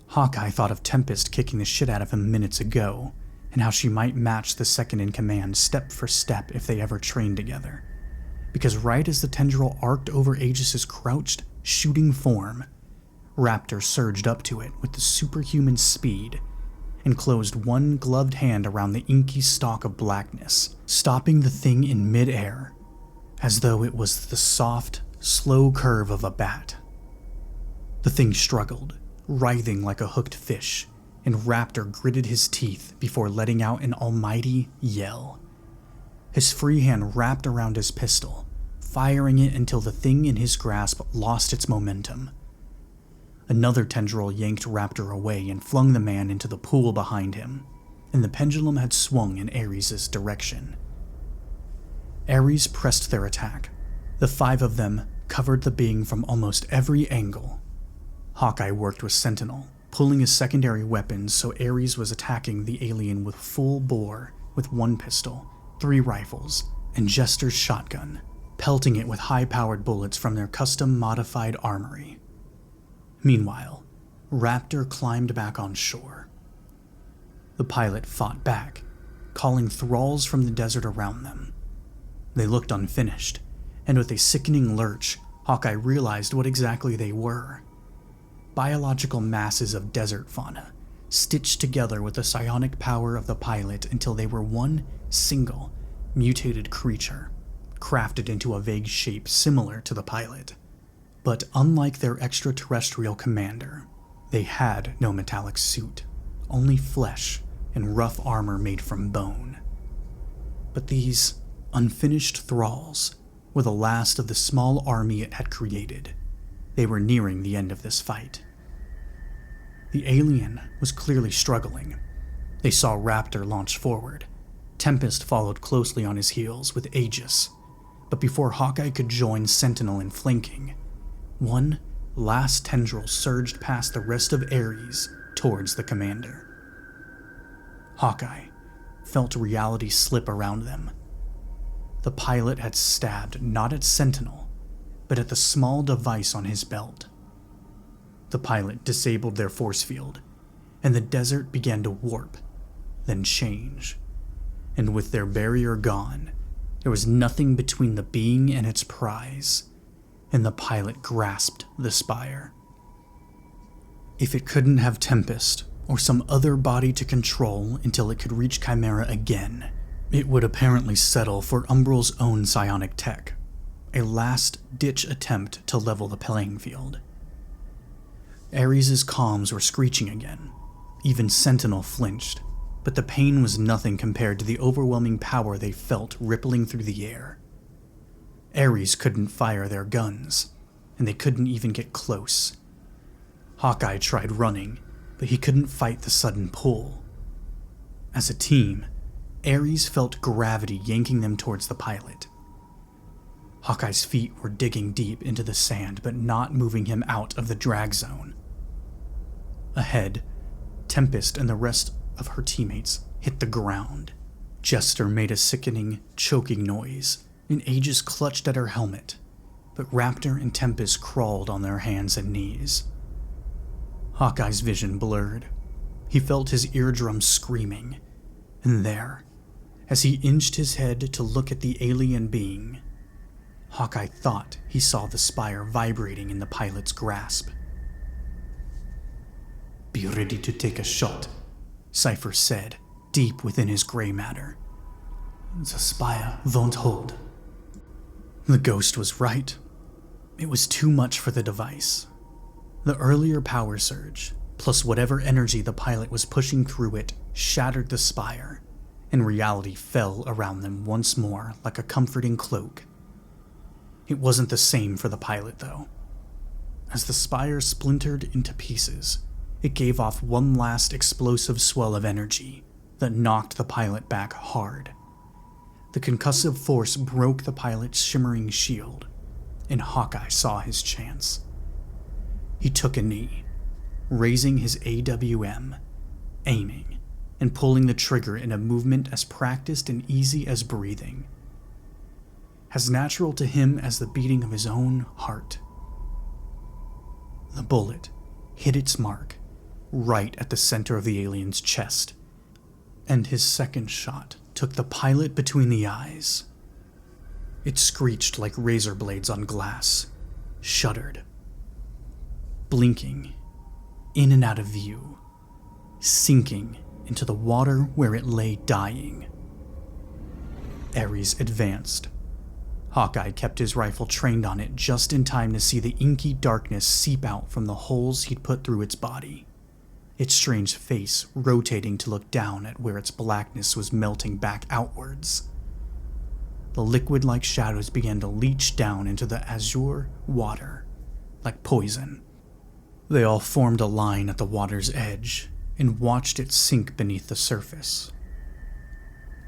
Hawkeye thought of Tempest kicking the shit out of him minutes ago, and how she might match the second-in-command step for step if they ever trained together. Because right as the tendril arced over Aegis' crouched, shooting form, Raptor surged up to it with the superhuman speed and closed one gloved hand around the inky stalk of blackness, stopping the thing in midair, as though it was the soft, slow curve of a bat. The thing struggled, writhing like a hooked fish, and Raptor gritted his teeth before letting out an almighty yell. His free hand wrapped around his pistol, firing it until the thing in his grasp lost its momentum. Another tendril yanked Raptor away and flung the man into the pool behind him, and the pendulum had swung in Aries' direction. Aries pressed their attack. The 5 of them covered the being from almost every angle. Hawkeye worked with Sentinel, pulling his secondary weapons so Aries was attacking the alien with full bore with 1 pistol, 3 rifles, and Jester's shotgun, pelting it with high-powered bullets from their custom-modified armory. Meanwhile, Raptor climbed back on shore. The pilot fought back, calling thralls from the desert around them. They looked unfinished, and with a sickening lurch, Hawkeye realized what exactly they were. Biological masses of desert fauna, stitched together with the psionic power of the pilot until they were one single, mutated creature, crafted into a vague shape similar to the pilot. But unlike their extraterrestrial commander, they had no metallic suit, only flesh and rough armor made from bone. But these unfinished thralls were the last of the small army it had created. They were nearing the end of this fight. The alien was clearly struggling. They saw Raptor launch forward. Tempest followed closely on his heels with Aegis, but before Hawkeye could join Sentinel in flanking, one last tendril surged past the rest of Ares towards the commander. Hawkeye felt reality slip around them. The pilot had stabbed not at Sentinel, but at the small device on his belt. The pilot disabled their force field, and the desert began to warp, then change. And with their barrier gone, there was nothing between the being and its prize, and the pilot grasped the spire. If it couldn't have Tempest or some other body to control until it could reach Chimera again, it would apparently settle for Umbral's own psionic tech, a last-ditch attempt to level the playing field. Ares' comms were screeching again. Even Sentinel flinched, but the pain was nothing compared to the overwhelming power they felt rippling through the air. Ares couldn't fire their guns, and they couldn't even get close. Hawkeye tried running, but he couldn't fight the sudden pull. As a team, Ares felt gravity yanking them towards the pilot. Hawkeye's feet were digging deep into the sand, but not moving him out of the drag zone. Ahead, Tempest and the rest of her teammates hit the ground. Jester made a sickening, choking noise, and Aegis clutched at her helmet, but Raptor and Tempest crawled on their hands and knees. Hawkeye's vision blurred. He felt his eardrums screaming, and there, as he inched his head to look at the alien being, Hawkeye thought he saw the spire vibrating in the pilot's grasp. "Be ready to take a shot," Cypher said, deep within his gray matter. "The spire won't hold." The ghost was right. It was too much for the device. The earlier power surge, plus whatever energy the pilot was pushing through it, shattered the spire, and reality fell around them once more like a comforting cloak. It wasn't the same for the pilot, though. As the spire splintered into pieces, it gave off one last explosive swell of energy that knocked the pilot back hard. The concussive force broke the pilot's shimmering shield, and Hawkeye saw his chance. He took a knee, raising his AWM, aiming, and pulling the trigger in a movement as practiced and easy as breathing. As natural to him as the beating of his own heart. The bullet hit its mark, right at the center of the alien's chest, and his second shot took the pilot between the eyes. It screeched like razor blades on glass, shuddered, blinking, in and out of view, sinking into the water where it lay dying. Aries advanced. Hawkeye kept his rifle trained on it just in time to see the inky darkness seep out from the holes he'd put through its body, its strange face rotating to look down at where its blackness was melting back outwards. The liquid-like shadows began to leach down into the azure water, like poison. They all formed a line at the water's edge and watched it sink beneath the surface.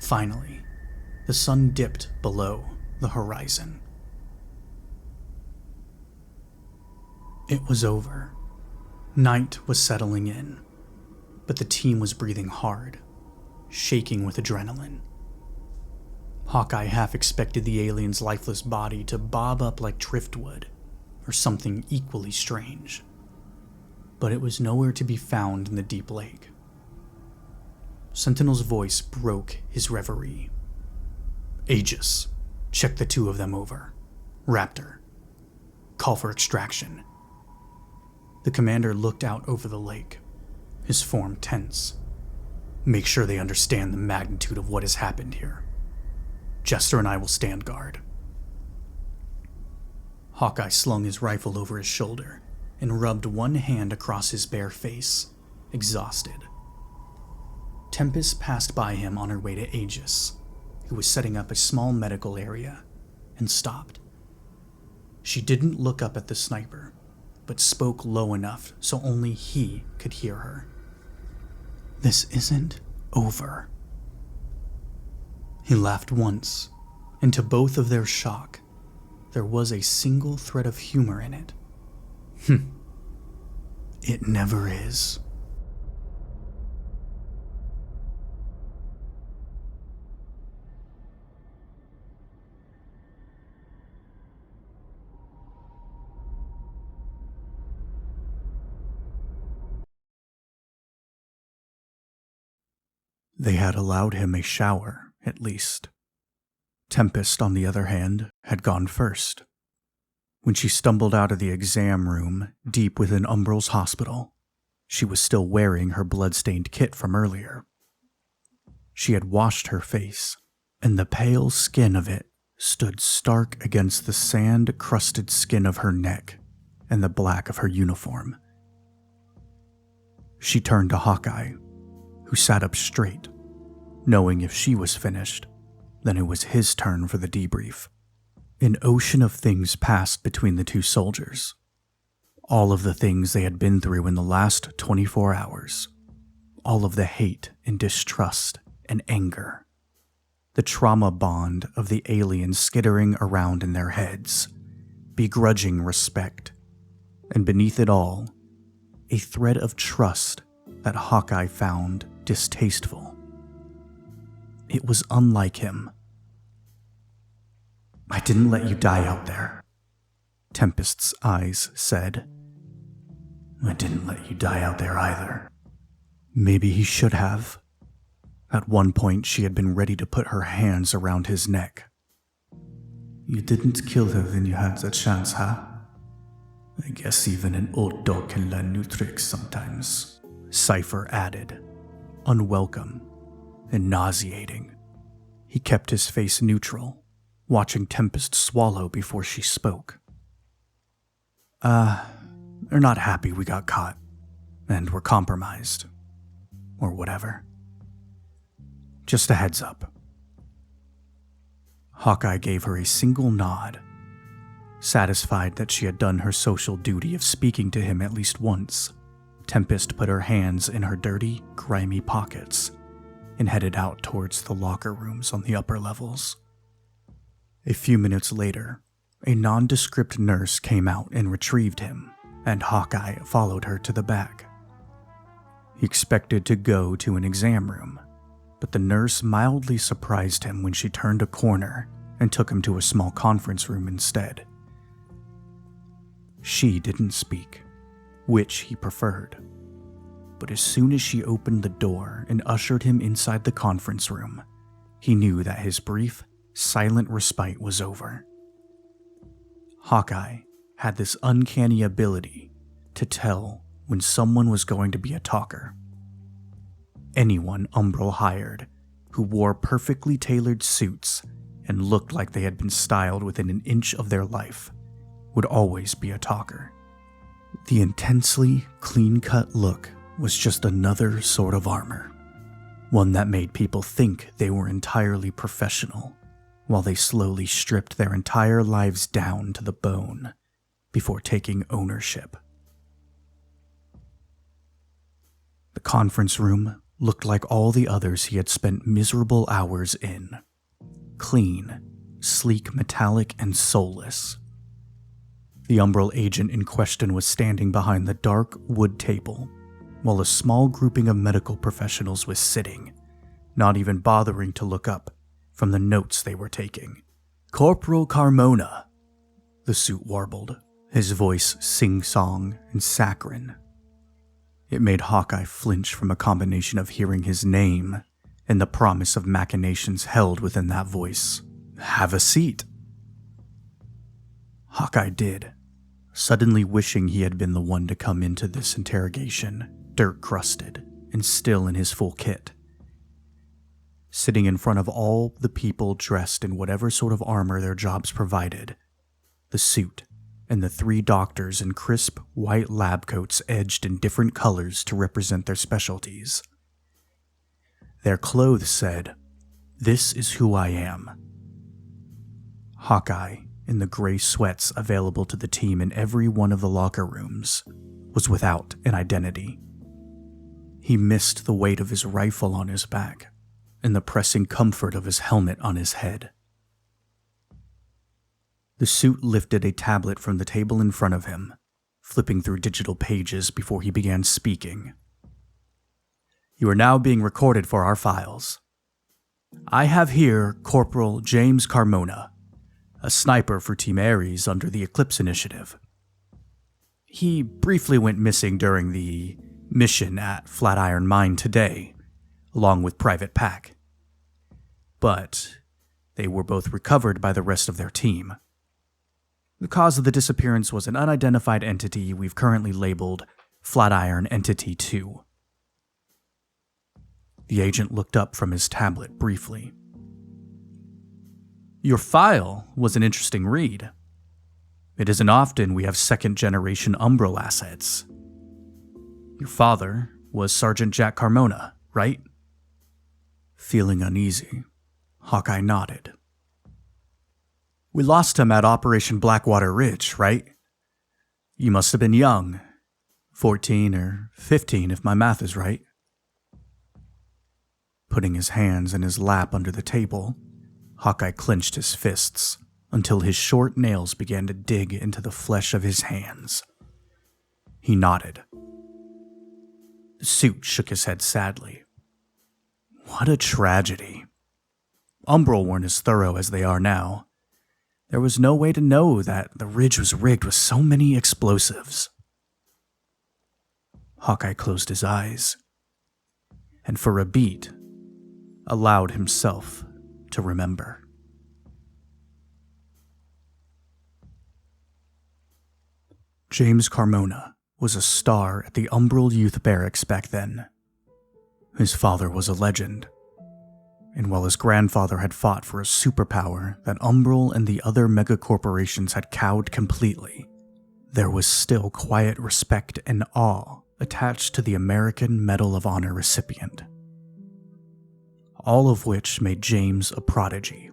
Finally, the sun dipped below the horizon. It was over. Night was settling in, but the team was breathing hard, shaking with adrenaline. Hawkeye half expected the alien's lifeless body to bob up like driftwood, or something equally strange. But it was nowhere to be found in the deep lake. Sentinel's voice broke his reverie. "Aegis, check the two of them over. Raptor, call for extraction." The commander looked out over the lake, his form tense. "Make sure they understand the magnitude of what has happened here. Jester and I will stand guard." Hawkeye slung his rifle over his shoulder and rubbed one hand across his bare face, exhausted. Tempest passed by him on her way to Aegis, who was setting up a small medical area, and stopped. She didn't look up at the sniper, but spoke low enough so only he could hear her. "This isn't over." He laughed once, and to both of their shock, there was a single thread of humor in it. It never is. They had allowed him a shower, at least. Tempest, on the other hand, had gone first. When she stumbled out of the exam room, deep within Umbral's hospital, she was still wearing her blood-stained kit from earlier. She had washed her face, and the pale skin of it stood stark against the sand-crusted skin of her neck and the black of her uniform. She turned to Hawkeye, who sat up straight, knowing if she was finished, then it was his turn for the debrief. An ocean of things passed between the two soldiers. All of the things they had been through in the last 24 hours. All of the hate and distrust and anger. The trauma bond of the aliens skittering around in their heads. Begrudging respect. And beneath it all, a thread of trust that Hawkeye found distasteful. It was unlike him. "I didn't let you die out there," Tempest's eyes said. "I didn't let you die out there either." Maybe he should have. At one point, she had been ready to put her hands around his neck. "You didn't kill her when you had the chance, huh? I guess even an old dog can learn new tricks sometimes," Cypher added, unwelcome and nauseating. He kept his face neutral, watching Tempest swallow before she spoke. They're not happy we got caught, and we're compromised. Or whatever. Just a heads up." Hawkeye gave her a single nod, satisfied that she had done her social duty of speaking to him at least once. Tempest put her hands in her dirty, grimy pockets and headed out towards the locker rooms on the upper levels. A few minutes later, a nondescript nurse came out and retrieved him, and Hawkeye followed her to the back. He expected to go to an exam room, but the nurse mildly surprised him when she turned a corner and took him to a small conference room instead. She didn't speak, which he preferred. But as soon as she opened the door and ushered him inside the conference room, he knew that his brief, silent respite was over. Hawkeye had this uncanny ability to tell when someone was going to be a talker. anyone Umbral hired who wore perfectly tailored suits and looked like they had been styled within an inch of their life would always be a talker. The intensely clean-cut look was just another sort of armor, one that made people think they were entirely professional, while they slowly stripped their entire lives down to the bone before taking ownership. The conference room looked like all the others he had spent miserable hours in. Clean, sleek, metallic, and soulless. The Umbral agent in question was standing behind the dark wood table, while a small grouping of medical professionals was sitting, not even bothering to look up from the notes they were taking. "Corporal Carmona," the suit warbled, his voice sing-song and saccharine. It made Hawkeye flinch from a combination of hearing his name and the promise of machinations held within that voice. "Have a seat." Hawkeye did, suddenly wishing he had been the one to come into this interrogation, dirt-crusted and still in his full kit. Sitting in front of all the people dressed in whatever sort of armor their jobs provided, the suit and the 3 doctors in crisp white lab coats edged in different colors to represent their specialties. Their clothes said, "This is who I am." Hawkeye, in the gray sweats available to the team in every one of the locker rooms, was without an identity. He missed the weight of his rifle on his back and the pressing comfort of his helmet on his head. The suit lifted a tablet from the table in front of him, flipping through digital pages before he began speaking. "You are now being recorded for our files. I have here Corporal James Carmona, a sniper for Team Aries under the Eclipse Initiative. He briefly went missing during the mission at Flatiron Mine today, along with Private Pack. But they were both recovered by the rest of their team. The cause of the disappearance was an unidentified entity we've currently labeled Flatiron Entity 2. The agent looked up from his tablet briefly. "Your file was an interesting read. It isn't often we have second-generation Umbral assets. Your father was Sergeant Jack Carmona, right?" Feeling uneasy, Hawkeye nodded. "We lost him at Operation Blackwater Ridge, right? You must have been young, 14 or 15 if my math is right." Putting his hands in his lap under the table, Hawkeye clenched his fists until his short nails began to dig into the flesh of his hands. He nodded. The suit shook his head sadly. What a tragedy. Umbral weren't as thorough as they are now. There was no way to know that the ridge was rigged with so many explosives. Hawkeye closed his eyes, and for a beat, allowed himself to remember. James Carmona was a star at the Umbral Youth Barracks back then. His father was a legend, and while his grandfather had fought for a superpower that Umbral and the other megacorporations had cowed completely, there was still quiet respect and awe attached to the American Medal of Honor recipient. All of which made James a prodigy,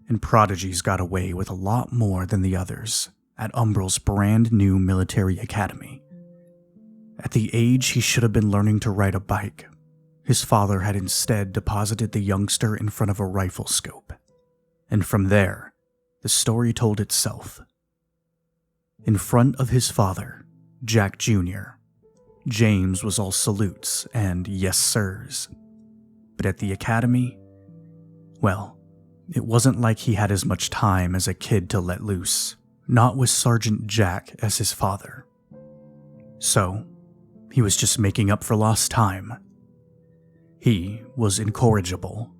and prodigies got away with a lot more than the others at Umbral's brand new military academy. At the age he should have been learning to ride a bike, his father had instead deposited the youngster in front of a rifle scope, and from there, the story told itself. In front of his father, Jack Jr., James was all salutes and yes sirs. But at the academy, well, it wasn't like he had as much time as a kid to let loose, not with Sergeant Jack as his father. So, he was just making up for lost time. He was incorrigible,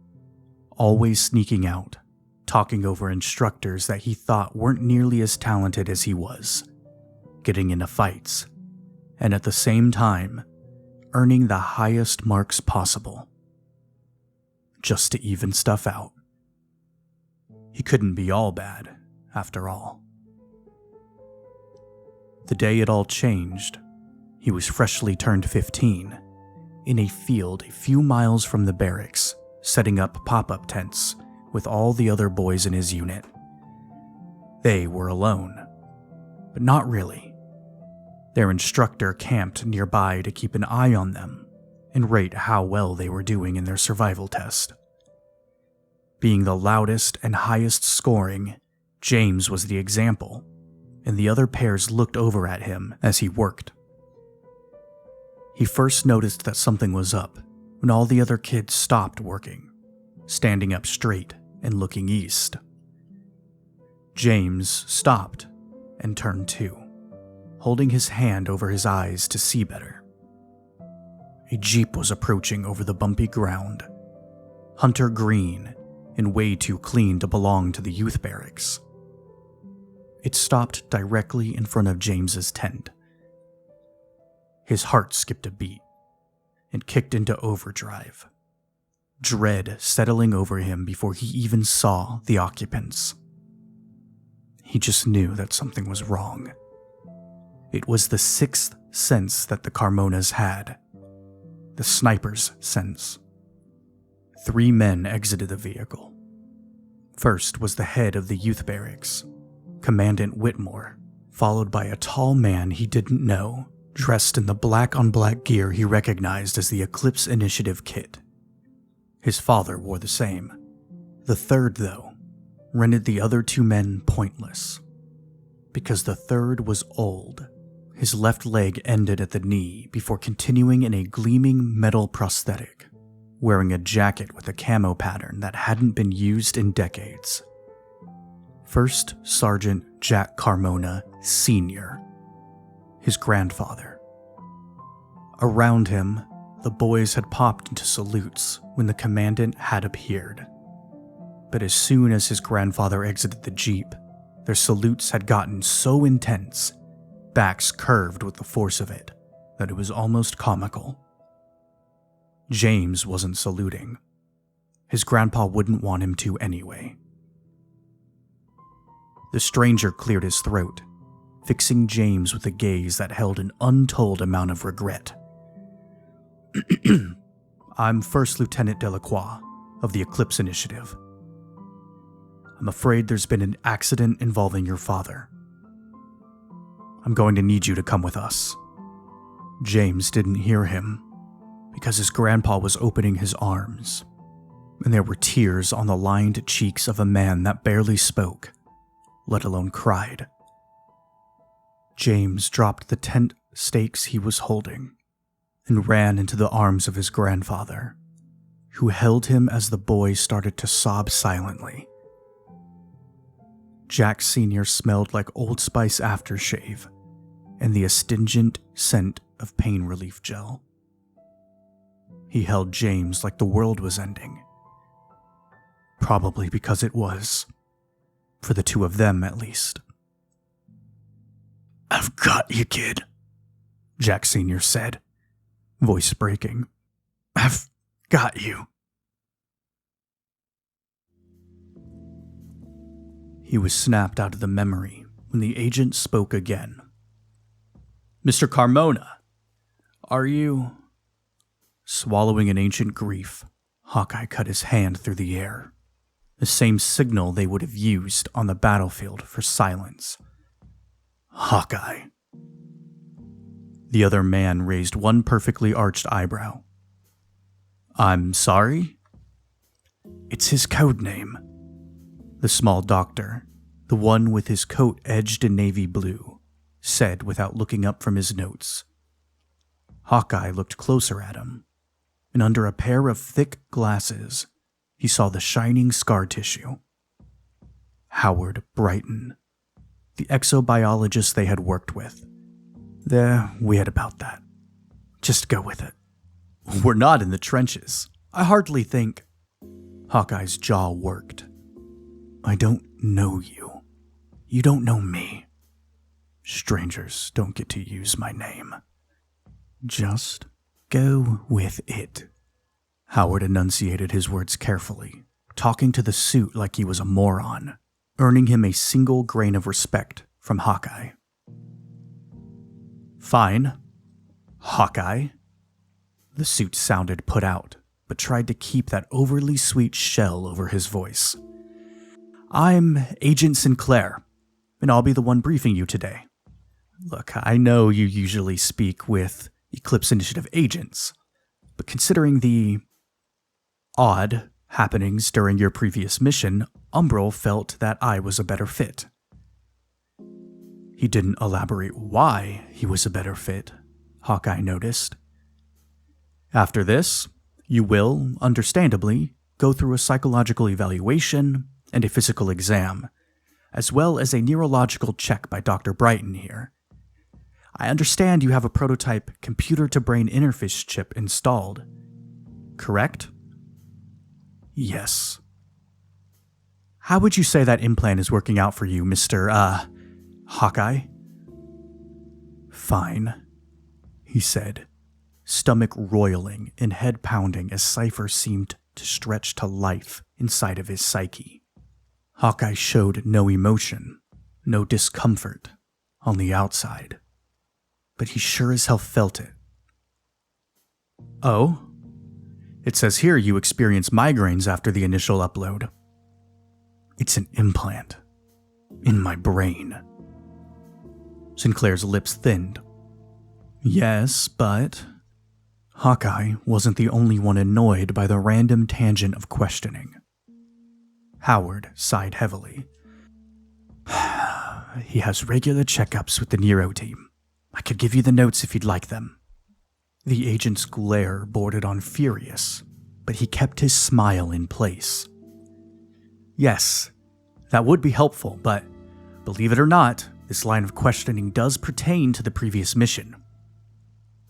always sneaking out, talking over instructors that he thought weren't nearly as talented as he was, getting into fights, and at the same time, earning the highest marks possible, just to even stuff out. He couldn't be all bad, after all. The day it all changed, he was freshly turned 15, in a field a few miles from the barracks, setting up pop-up tents with all the other boys in his unit. They were alone, but not really. Their instructor camped nearby to keep an eye on them and rate how well they were doing in their survival test. Being the loudest and highest scoring, James was the example, and the other pairs looked over at him as he worked. He first noticed that something was up when all the other kids stopped working, standing up straight and looking east. James stopped and turned too, holding his hand over his eyes to see better. A jeep was approaching over the bumpy ground, hunter green and way too clean to belong to the youth barracks. It stopped directly in front of James's tent. His heart skipped a beat and kicked into overdrive, dread settling over him before he even saw the occupants. He just knew that something was wrong. It was the sixth sense that the Carmonas had, the sniper's sense. 3 men exited the vehicle. First was the head of the youth barracks, Commandant Whitmore, followed by a tall man he didn't know, dressed in the black-on-black gear he recognized as the Eclipse Initiative kit. His father wore the same. The third, though, rendered the other 2 men pointless, because the third was old. His left leg ended at the knee before continuing in a gleaming metal prosthetic, wearing a jacket with a camo pattern that hadn't been used in decades. First Sergeant Jack Carmona Sr., his grandfather. Around him, the boys had popped into salutes when the commandant had appeared. But as soon as his grandfather exited the jeep, their salutes had gotten so intense, backs curved with the force of it, that it was almost comical. James wasn't saluting. His grandpa wouldn't want him to anyway. The stranger cleared his throat, fixing James with a gaze that held an untold amount of regret. I'm First Lieutenant Delacroix of the Eclipse Initiative. I'm afraid there's been an accident involving your father. I'm going to need you to come with us. James didn't hear him, because his grandpa was opening his arms, and there were tears on the lined cheeks of a man that barely spoke, let alone cried. James dropped the tent stakes he was holding and ran into the arms of his grandfather, who held him as the boy started to sob silently. Jack Sr. smelled like Old Spice aftershave and the astringent scent of pain relief gel. He held James like the world was ending. Probably because it was. For the 2 of them, at least. I've got you, kid, Jack Sr. said, voice breaking. I've got you. He was snapped out of the memory when the agent spoke again. Mr. Carmona, are you... Swallowing an ancient grief, Hawkeye cut his hand through the air, the same signal they would have used on the battlefield for silence. Hawkeye. The other man raised one perfectly arched eyebrow. I'm sorry? It's his code name. The small doctor, the one with his coat edged in navy blue, said without looking up from his notes. Hawkeye looked closer at him, and under a pair of thick glasses, he saw the shining scar tissue. Howard Brighton, the exobiologist they had worked with. They're weird about that. Just go with it. We're not in the trenches. I hardly think... Hawkeye's jaw worked. I don't know you. You don't know me. Strangers don't get to use my name. Just Go with it. Howard enunciated his words carefully, talking to the suit like he was a moron, earning him a single grain of respect from Hawkeye. Fine. Hawkeye. The suit sounded put out, but tried to keep that overly sweet shell over his voice. I'm Agent Sinclair, and I'll be the one briefing you today. Look, I know you usually speak with Eclipse Initiative agents, but considering the odd happenings during your previous mission, Umbral felt that I was a better fit. He didn't elaborate why he was a better fit, Hawkeye noticed. After this, you will, understandably, go through a psychological evaluation and a physical exam, as well as a neurological check by Dr. Brighton here. I understand you have a prototype computer-to-brain interface chip installed, correct? Yes. How would you say that implant is working out for you, Mr. Hawkeye? Fine, he said, stomach roiling and head pounding as Sci-Fi seemed to stretch to life inside of his psyche. Hawkeye showed no emotion, no discomfort on the outside, but he sure as hell felt it. Oh? It says here you experienced migraines after the initial upload. It's an implant. In my brain. Sinclair's lips thinned. Yes, but Hawkeye wasn't the only one annoyed by the random tangent of questioning. Howard sighed heavily. He has regular checkups with the Neuro team. I could give you the notes if you'd like them. The agent's glare bordered on furious, but he kept his smile in place. Yes, that would be helpful, but believe it or not, this line of questioning does pertain to the previous mission.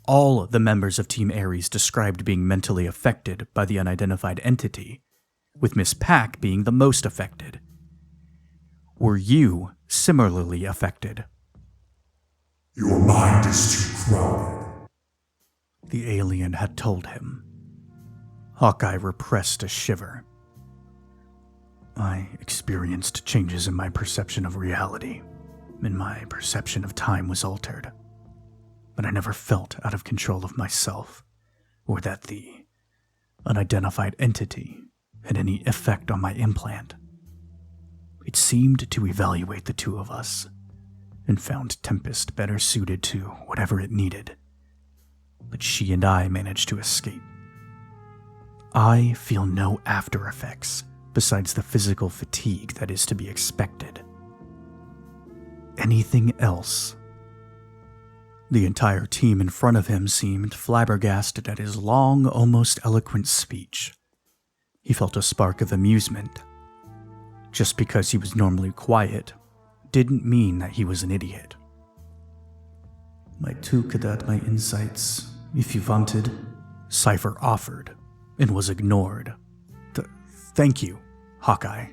All the members of Team Aries described being mentally affected by the unidentified entity, with Miss Pack being the most affected. Were you similarly affected? Your mind is too crowded, the alien had told him. Hawkeye repressed a shiver. I experienced changes in my perception of reality, and my perception of time was altered. But I never felt out of control of myself, or that the unidentified entity had any effect on my implant. It seemed to evaluate the two of us, and found Tempest better suited to whatever it needed. But she and I managed to escape. I feel no after effects besides the physical fatigue that is to be expected. Anything else? The entire team in front of him seemed flabbergasted at his long, almost eloquent speech. He felt a spark of amusement. Just because he was normally quiet didn't mean that he was an idiot. I took that my insights, if you wanted, Sci-Fi offered, and was ignored. Thank you, Hawkeye.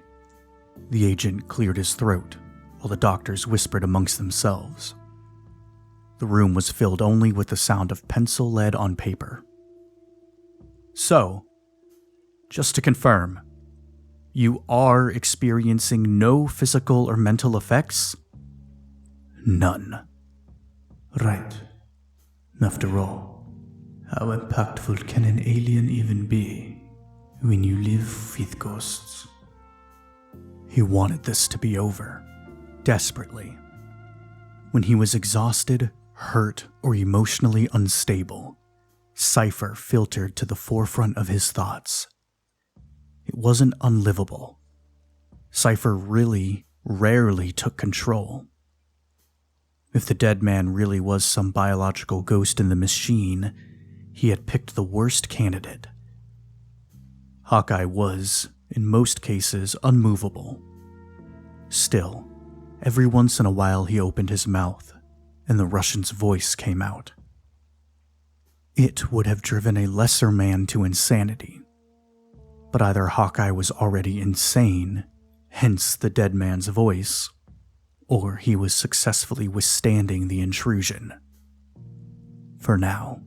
The agent cleared his throat, while the doctors whispered amongst themselves. The room was filled only with the sound of pencil lead on paper. So, just to confirm, you are experiencing no physical or mental effects? None. Right. After all, how impactful can an alien even be when you live with ghosts? He wanted this to be over, desperately. When he was exhausted, hurt, or emotionally unstable, Sci-Fi filtered to the forefront of his thoughts. It wasn't unlivable. Sci-Fi really, rarely took control. If the dead man really was some biological ghost in the machine, he had picked the worst candidate. Hawkeye was, in most cases, unmovable. Still, every once in a while he opened his mouth, and the Russian's voice came out. It would have driven a lesser man to insanity. But either Hawkeye was already insane, hence the dead man's voice, or he was successfully withstanding the intrusion. For now.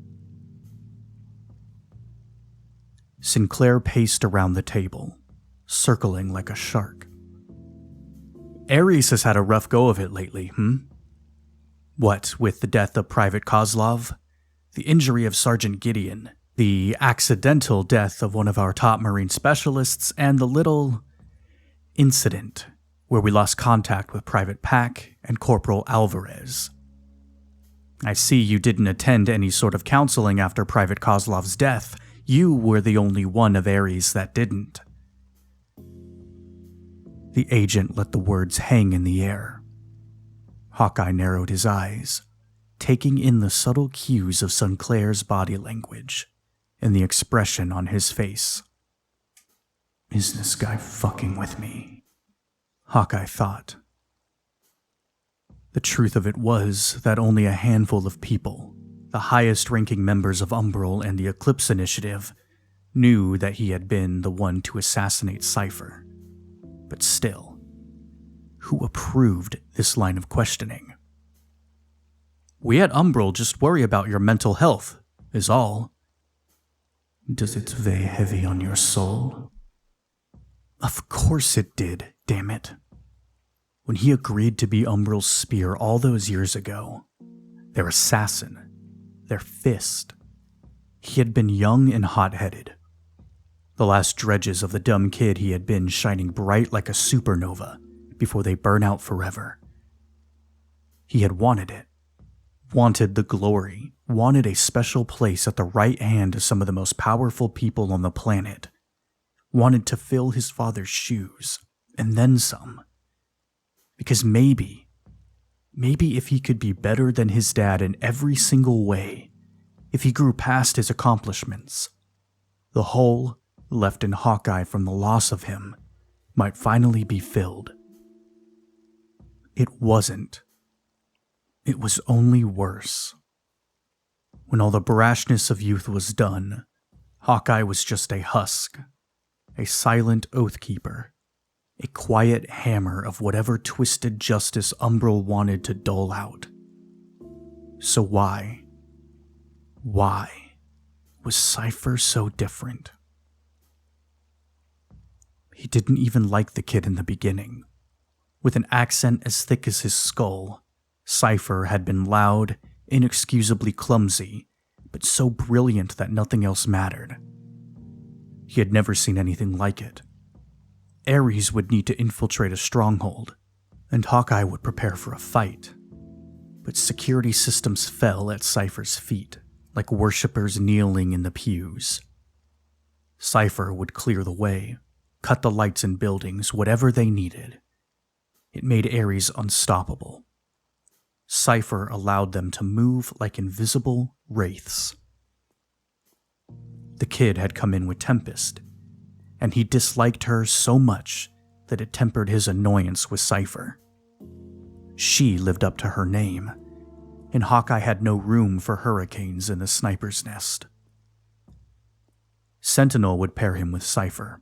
Sinclair paced around the table, circling like a shark. Aries has had a rough go of it lately, What, with the death of Private Kozlov, the injury of Sergeant Gideon, the accidental death of one of our top Marine specialists, and the little incident where we lost contact with Private Pack and Corporal Alvarez. I see you didn't attend any sort of counseling after Private Kozlov's death. You were the only one of Aries that didn't. The agent let the words hang in the air. Hawkeye narrowed his eyes, taking in the subtle cues of Sinclair's body language and the expression on his face. Is this guy fucking with me? Hawkeye thought. The truth of it was that only a handful of people, the highest-ranking members of Umbral and the Eclipse Initiative, knew that he had been the one to assassinate Cypher. But still, who approved this line of questioning? We at Umbral just worry about your mental health, is all. Does it weigh heavy on your soul? Of course it did, damn it. When he agreed to be Umbral's spear all those years ago, their assassin, their fist, he had been young and hot-headed. The last dredges of the dumb kid he had been shining bright like a supernova before they burn out forever. He had wanted it. Wanted the glory, wanted a special place at the right hand of some of the most powerful people on the planet, wanted to fill his father's shoes, and then some. Because maybe if he could be better than his dad in every single way, if he grew past his accomplishments, the hole left in Hawkeye from the loss of him might finally be filled. It wasn't. It was only worse. When all the brashness of youth was done, Hawkeye was just a husk, a silent oathkeeper, a quiet hammer of whatever twisted justice Umbral wanted to dole out. So why was Cypher so different? He didn't even like the kid in the beginning. With an accent as thick as his skull, Cypher had been loud, inexcusably clumsy, but so brilliant that nothing else mattered. He had never seen anything like it. Aries would need to infiltrate a stronghold, and Hawkeye would prepare for a fight. But security systems fell at Cypher's feet, like worshippers kneeling in the pews. Cypher would clear the way, cut the lights in buildings, whatever they needed. It made Aries unstoppable. Cypher allowed them to move like invisible wraiths. The kid had come in with Tempest, and he disliked her so much that it tempered his annoyance with Cypher. She lived up to her name, and Hawkeye had no room for hurricanes in the sniper's nest. Sentinel would pair him with Cypher,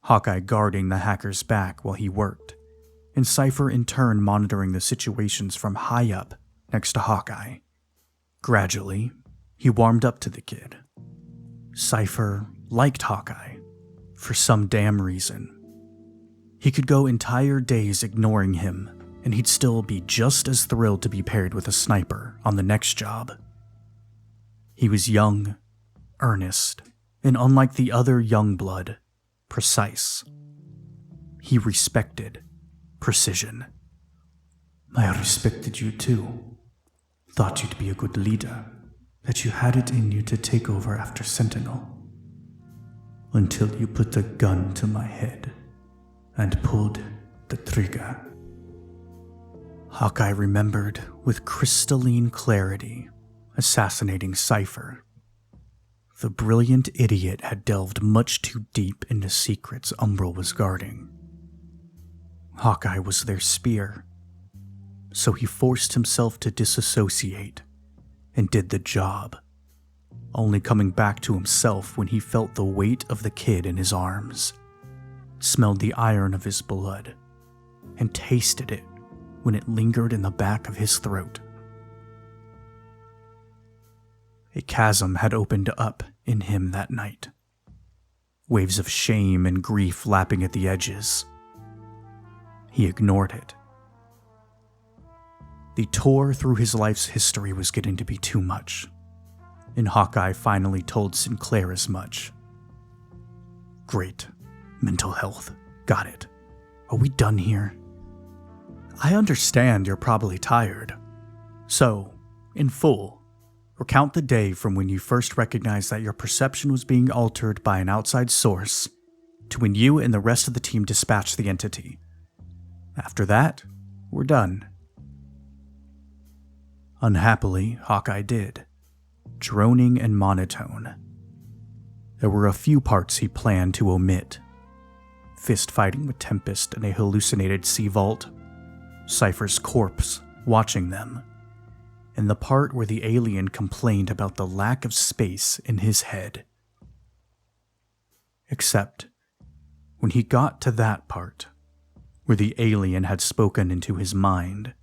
Hawkeye guarding the hacker's back while he worked, and Cypher in turn monitoring the situations from high up next to Hawkeye. Gradually, he warmed up to the kid. Cypher liked Hawkeye, for some damn reason. He could go entire days ignoring him, and he'd still be just as thrilled to be paired with a sniper on the next job. He was young, earnest, and unlike the other young blood, precise. He respected precision. I respected you too. Thought you'd be a good leader, that you had it in you to take over after Sentinel. Until you put a gun to my head and pulled the trigger. Hawkeye remembered with crystalline clarity assassinating Cypher. The brilliant idiot had delved much too deep into secrets Umbral was guarding. Hawkeye was their spear, so he forced himself to disassociate and did the job, only coming back to himself when he felt the weight of the kid in his arms, smelled the iron of his blood, and tasted it when it lingered in the back of his throat. A chasm had opened up in him that night, waves of shame and grief lapping at the edges. He ignored it. The tour through his life's history was getting to be too much, and Hawkeye finally told Sinclair as much. Great. Mental health. Got it. Are we done here? I understand you're probably tired. So, in full, recount the day from when you first recognized that your perception was being altered by an outside source to when you and the rest of the team dispatched the entity. After that, we're done. Unhappily, Hawkeye did, droning and monotone. There were a few parts he planned to omit. Fist fighting with Tempest in a hallucinated sea vault, Cypher's corpse watching them, and the part where the alien complained about the lack of space in his head. Except, when he got to that part, where the alien had spoken into his mind,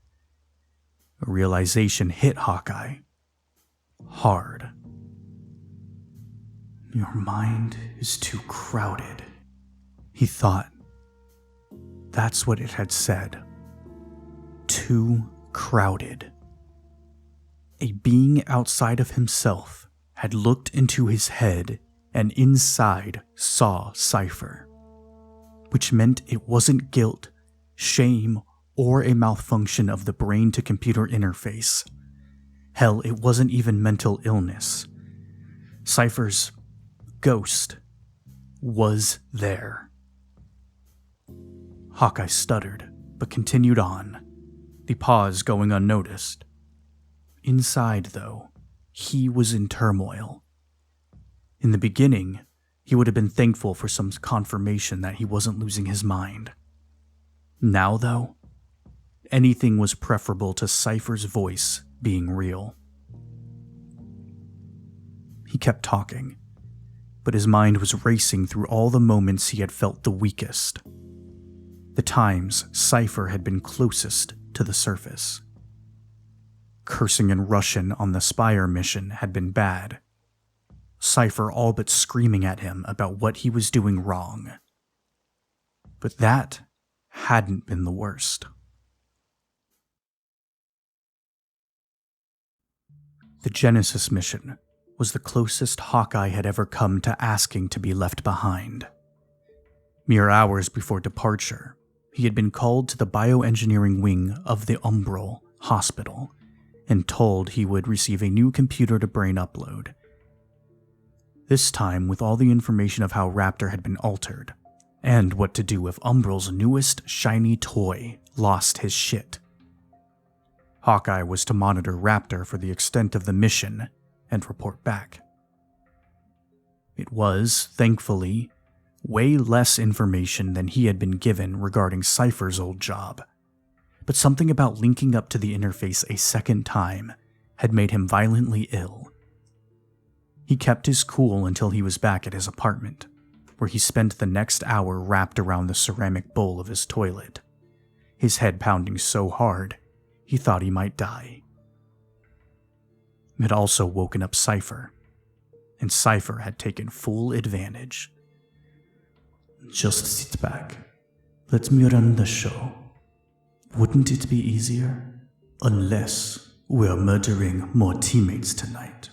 a realization hit Hawkeye hard. Your mind is too crowded, he thought. That's what it had said. Too crowded. A being outside of himself had looked into his head and inside saw Cypher, which meant it wasn't guilt, shame, or a malfunction of the brain-to-computer interface. Hell, it wasn't even mental illness. Cypher's ghost was there. Hawkeye stuttered, but continued on, the pause going unnoticed. Inside, though, he was in turmoil. In the beginning, he would have been thankful for some confirmation that he wasn't losing his mind. Now, though, anything was preferable to Cypher's voice being real. He kept talking, but his mind was racing through all the moments he had felt the weakest. The times Cypher had been closest to the surface. Cursing in Russian on the Spire mission had been bad. Cypher all but screaming at him about what he was doing wrong. But that hadn't been the worst. The Genesis mission was the closest Hawkeye had ever come to asking to be left behind. Mere hours before departure, he had been called to the bioengineering wing of the Umbral Hospital and told he would receive a new computer to brain upload. This time with all the information of how Raptor had been altered, and what to do if Umbral's newest shiny toy lost his shit. Hawkeye was to monitor Raptor for the extent of the mission and report back. It was, thankfully, way less information than he had been given regarding Cypher's old job, but something about linking up to the interface a second time had made him violently ill. He kept his cool until he was back at his apartment, where he spent the next hour wrapped around the ceramic bowl of his toilet, his head pounding so hard he thought he might die. It had also woken up Cypher, and Cypher had taken full advantage. Just sit back. Let me run the show. Wouldn't it be easier? Unless we're murdering more teammates tonight.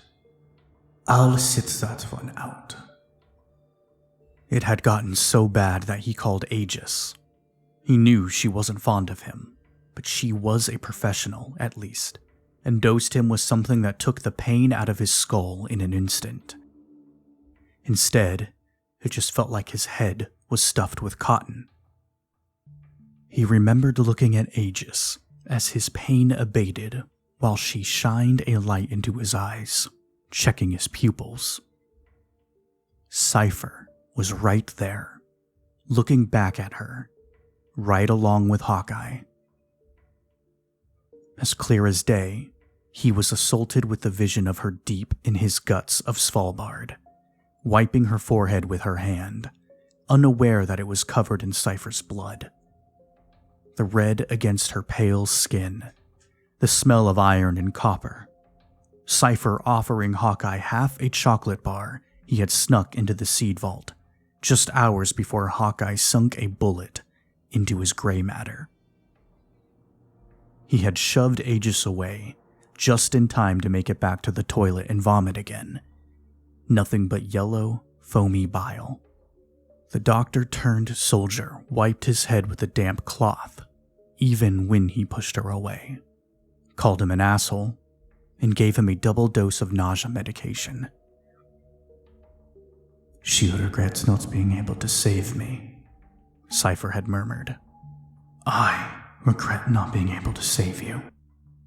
I'll sit that one out. It had gotten so bad that he called Aegis. He knew she wasn't fond of him, but she was a professional, at least, and dosed him with something that took the pain out of his skull in an instant. Instead, it just felt like his head was stuffed with cotton. He remembered looking at Aegis as his pain abated while she shined a light into his eyes, checking his pupils. Cypher was right there, looking back at her, right along with Hawkeye. As clear as day, he was assaulted with the vision of her deep in his guts of Svalbard, wiping her forehead with her hand, unaware that it was covered in Cypher's blood. The red against her pale skin, the smell of iron and copper, Cypher offering Hawkeye half a chocolate bar he had snuck into the seed vault just hours before Hawkeye sunk a bullet into his gray matter. He had shoved Aegis away just in time to make it back to the toilet and vomit again. Nothing but yellow, foamy bile. The doctor-turned-soldier wiped his head with a damp cloth, even when he pushed her away, called him an asshole, and gave him a double dose of nausea medication. "She regrets not being able to save me," Cypher had murmured. "I regret not being able to save you,"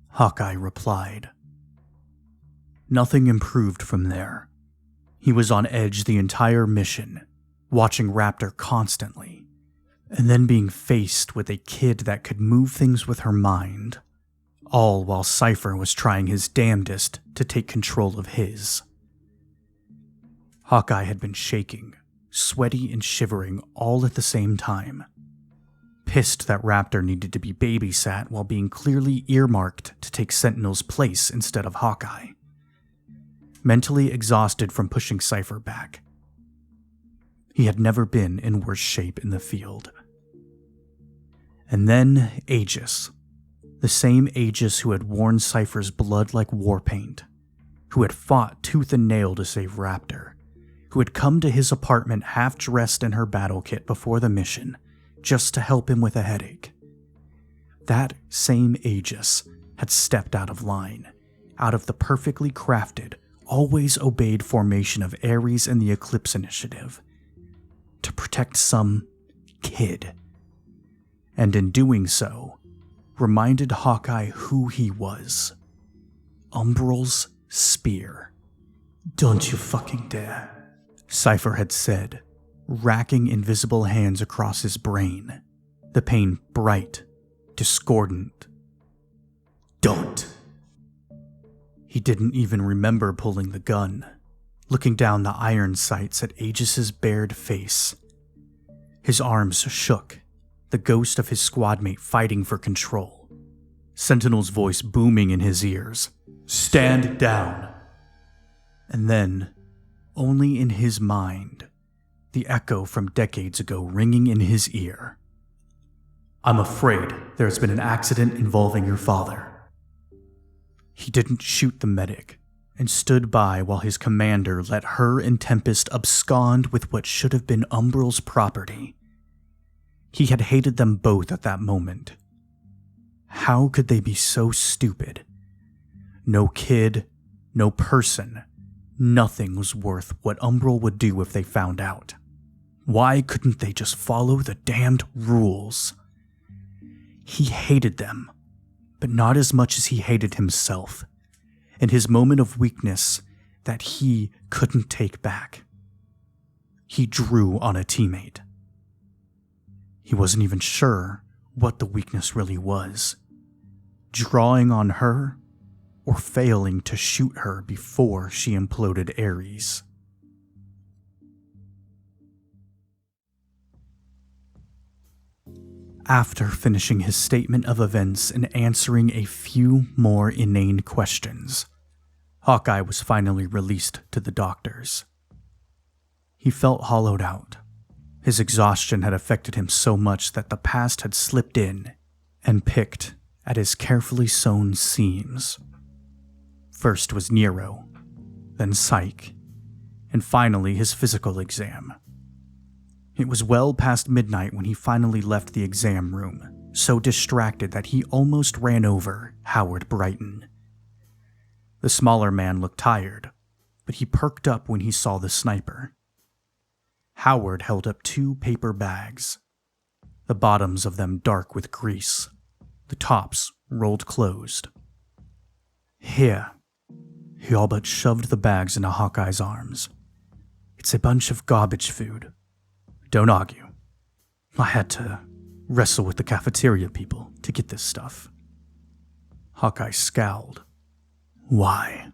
Hawkeye replied. Nothing improved from there. He was on edge the entire mission, watching Raptor constantly, and then being faced with a kid that could move things with her mind, all while Cypher was trying his damnedest to take control of his. Hawkeye had been shaking, sweaty and shivering all at the same time, pissed that Raptor needed to be babysat while being clearly earmarked to take Sentinel's place instead of Hawkeye, mentally exhausted from pushing Cypher back. He had never been in worse shape in the field. And then Aegis, the same Aegis who had worn Cypher's blood like war paint, who had fought tooth and nail to save Raptor, who had come to his apartment half-dressed in her battle kit before the mission, just to help him with a headache. That same Aegis had stepped out of line, out of the perfectly crafted, always obeyed formation of Aries and the Eclipse Initiative, to protect some kid. And in doing so, reminded Hawkeye who he was. Umbral's spear. "Don't you fucking dare," Cypher had said, racking invisible hands across his brain, the pain bright, discordant. "Don't." He didn't even remember pulling the gun, looking down the iron sights at Aegis's bared face. His arms shook, the ghost of his squadmate fighting for control. Sentinel's voice booming in his ears. "Stand down." And then, only in his mind, the echo from decades ago ringing in his ear. "I'm afraid there has been an accident involving your father." He didn't shoot the medic, and stood by while his commander let her and Tempest abscond with what should have been Umbral's property. He had hated them both at that moment. How could they be so stupid? No kid, no person, nothing was worth what Umbral would do if they found out. Why couldn't they just follow the damned rules? He hated them, but not as much as he hated himself, and his moment of weakness that he couldn't take back. He drew on a teammate. He wasn't even sure what the weakness really was. Drawing on her, or failing to shoot her before she imploded Aries. After finishing his statement of events and answering a few more inane questions, Hawkeye was finally released to the doctors. He felt hollowed out. His exhaustion had affected him so much that the past had slipped in and picked at his carefully sewn seams. First was Nero, then Psych, and finally his physical exam. It was well past midnight when he finally left the exam room, so distracted that he almost ran over Howard Brighton. The smaller man looked tired, but he perked up when he saw the sniper. Howard held up 2 paper bags, the bottoms of them dark with grease, the tops rolled closed. "Here." He all but shoved the bags into Hawkeye's arms. "It's a bunch of garbage food. Don't argue. I had to wrestle with the cafeteria people to get this stuff." Hawkeye scowled. "Why?"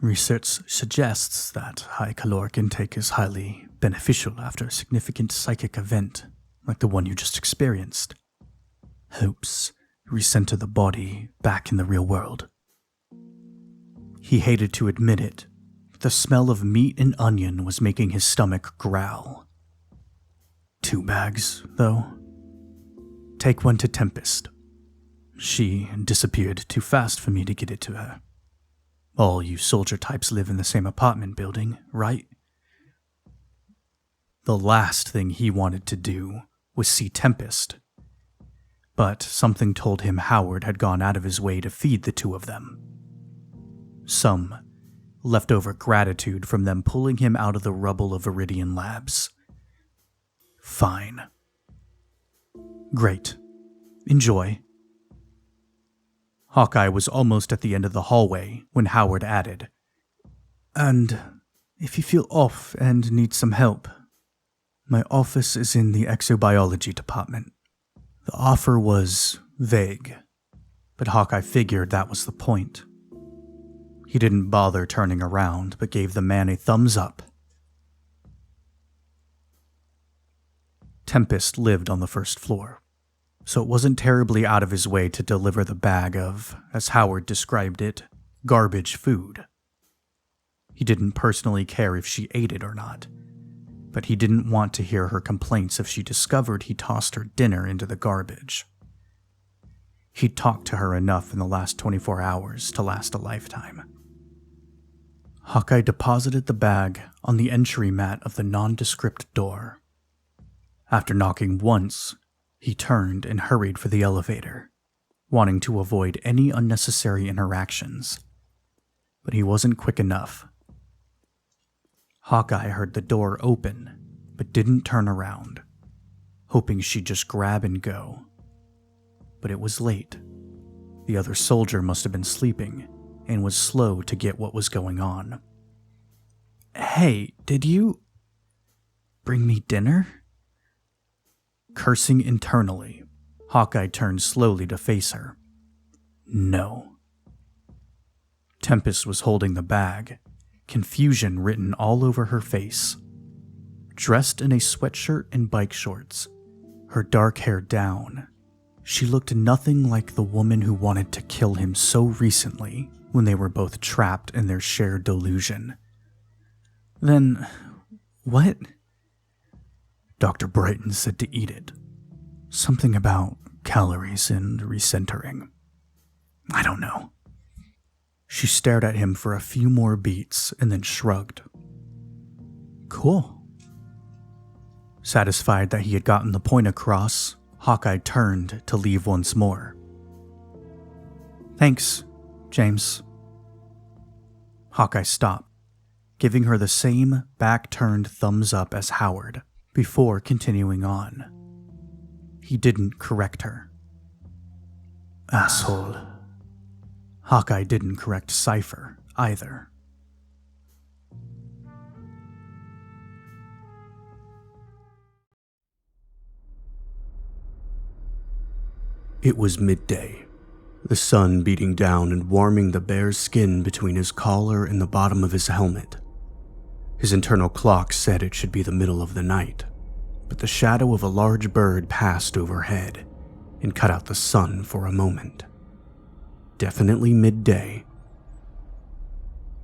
"Research suggests that high caloric intake is highly beneficial after a significant psychic event like the one you just experienced. Helps recenter the body back in the real world." He hated to admit it, The smell of meat and onion was making his stomach growl. 2 bags, though. Take one to Tempest. She disappeared too fast for me to get it to her. All you soldier types live in the same apartment building, right? The last thing he wanted to do was see Tempest. But something told him Howard had gone out of his way to feed the 2 of them. Some leftover gratitude from them pulling him out of the rubble of Viridian Labs. Fine. Great. Enjoy. Hawkeye was almost at the end of the hallway when Howard added, "And if you feel off and need some help, my office is in the exobiology department." The offer was vague, but Hawkeye figured that was the point. He didn't bother turning around, but gave the man a thumbs up. Tempest lived on the first floor, so it wasn't terribly out of his way to deliver the bag of, as Howard described it, garbage food. He didn't personally care if she ate it or not, but he didn't want to hear her complaints if she discovered he tossed her dinner into the garbage. He'd talked to her enough in the last 24 hours to last a lifetime. Hawkeye deposited the bag on the entry mat of the nondescript door. After knocking once, he turned and hurried for the elevator, wanting to avoid any unnecessary interactions. But he wasn't quick enough. Hawkeye heard the door open, but didn't turn around, hoping she'd just grab and go. But it was late. The other soldier must have been sleeping, and was slow to get what was going on. "Hey, did you bring me dinner?" Cursing internally, Hawkeye turned slowly to face her. No. Tempest was holding the bag, confusion written all over her face. Dressed in a sweatshirt and bike shorts, her dark hair down, she looked nothing like the woman who wanted to kill him so recently when they were both trapped in their shared delusion. Then, what? Dr. Brighton said to eat it. Something about calories and recentering. I don't know. She stared at him for a few more beats and then shrugged. Cool. Satisfied that he had gotten the point across, Hawkeye turned to leave once more. Thanks, James. Hawkeye stopped, giving her the same back-turned thumbs up as Howard, before continuing on. He didn't correct her. Asshole. Hawkeye didn't correct Cypher either. It was midday, the sun beating down and warming the bear's skin between his collar and the bottom of his helmet. His internal clock said it should be the middle of the night, but the shadow of a large bird passed overhead and cut out the sun for a moment. Definitely midday.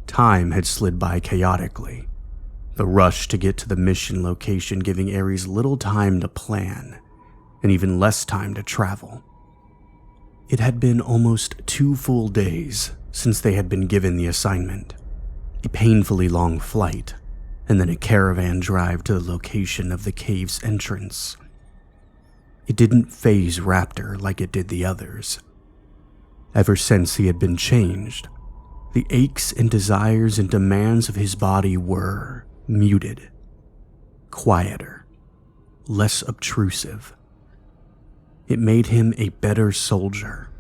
Time had slid by chaotically, the rush to get to the mission location giving Aries little time to plan, and even less time to travel. It had been almost 2 full days since they had been given the assignment, a painfully long flight, and then a caravan drive to the location of the cave's entrance. It didn't faze Raptor like it did the others. Ever since he had been changed, the aches and desires and demands of his body were muted, quieter, less obtrusive. It made him a better soldier,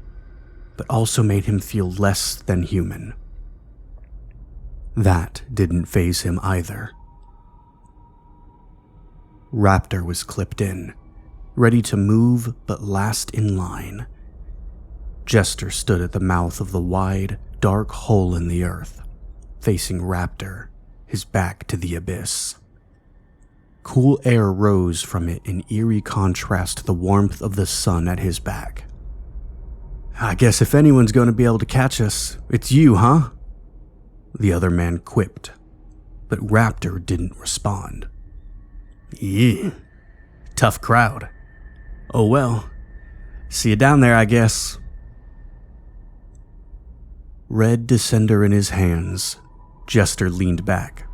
but also made him feel less than human. That didn't faze him either. Raptor was clipped in, ready to move but last in line. Jester stood at the mouth of the wide, dark hole in the earth, facing Raptor, his back to the abyss. Cool air rose from it in eerie contrast to the warmth of the sun at his back. I guess if anyone's going to be able to catch us, it's you, huh? The other man quipped, but Raptor didn't respond. Yeah, tough crowd. Oh well, see you down there, I guess. Red descender in his hands, Jester leaned back,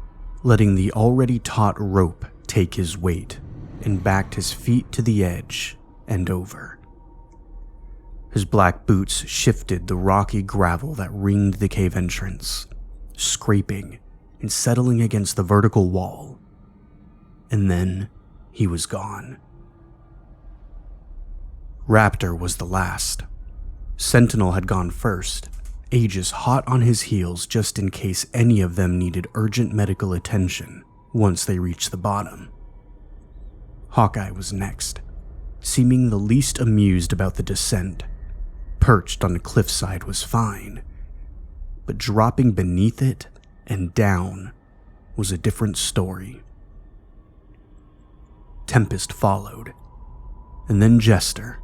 letting the already taut rope take his weight, and backed his feet to the edge and over. His black boots shifted the rocky gravel that ringed the cave entrance, scraping and settling against the vertical wall. And then he was gone. Raptor was the last. Sentinel had gone first, Aegis hot on his heels just in case any of them needed urgent medical attention once they reached the bottom. Hawkeye was next, seeming the least amused about the descent. Perched on the cliffside was fine, but dropping beneath it and down was a different story. Tempest followed, and then Jester.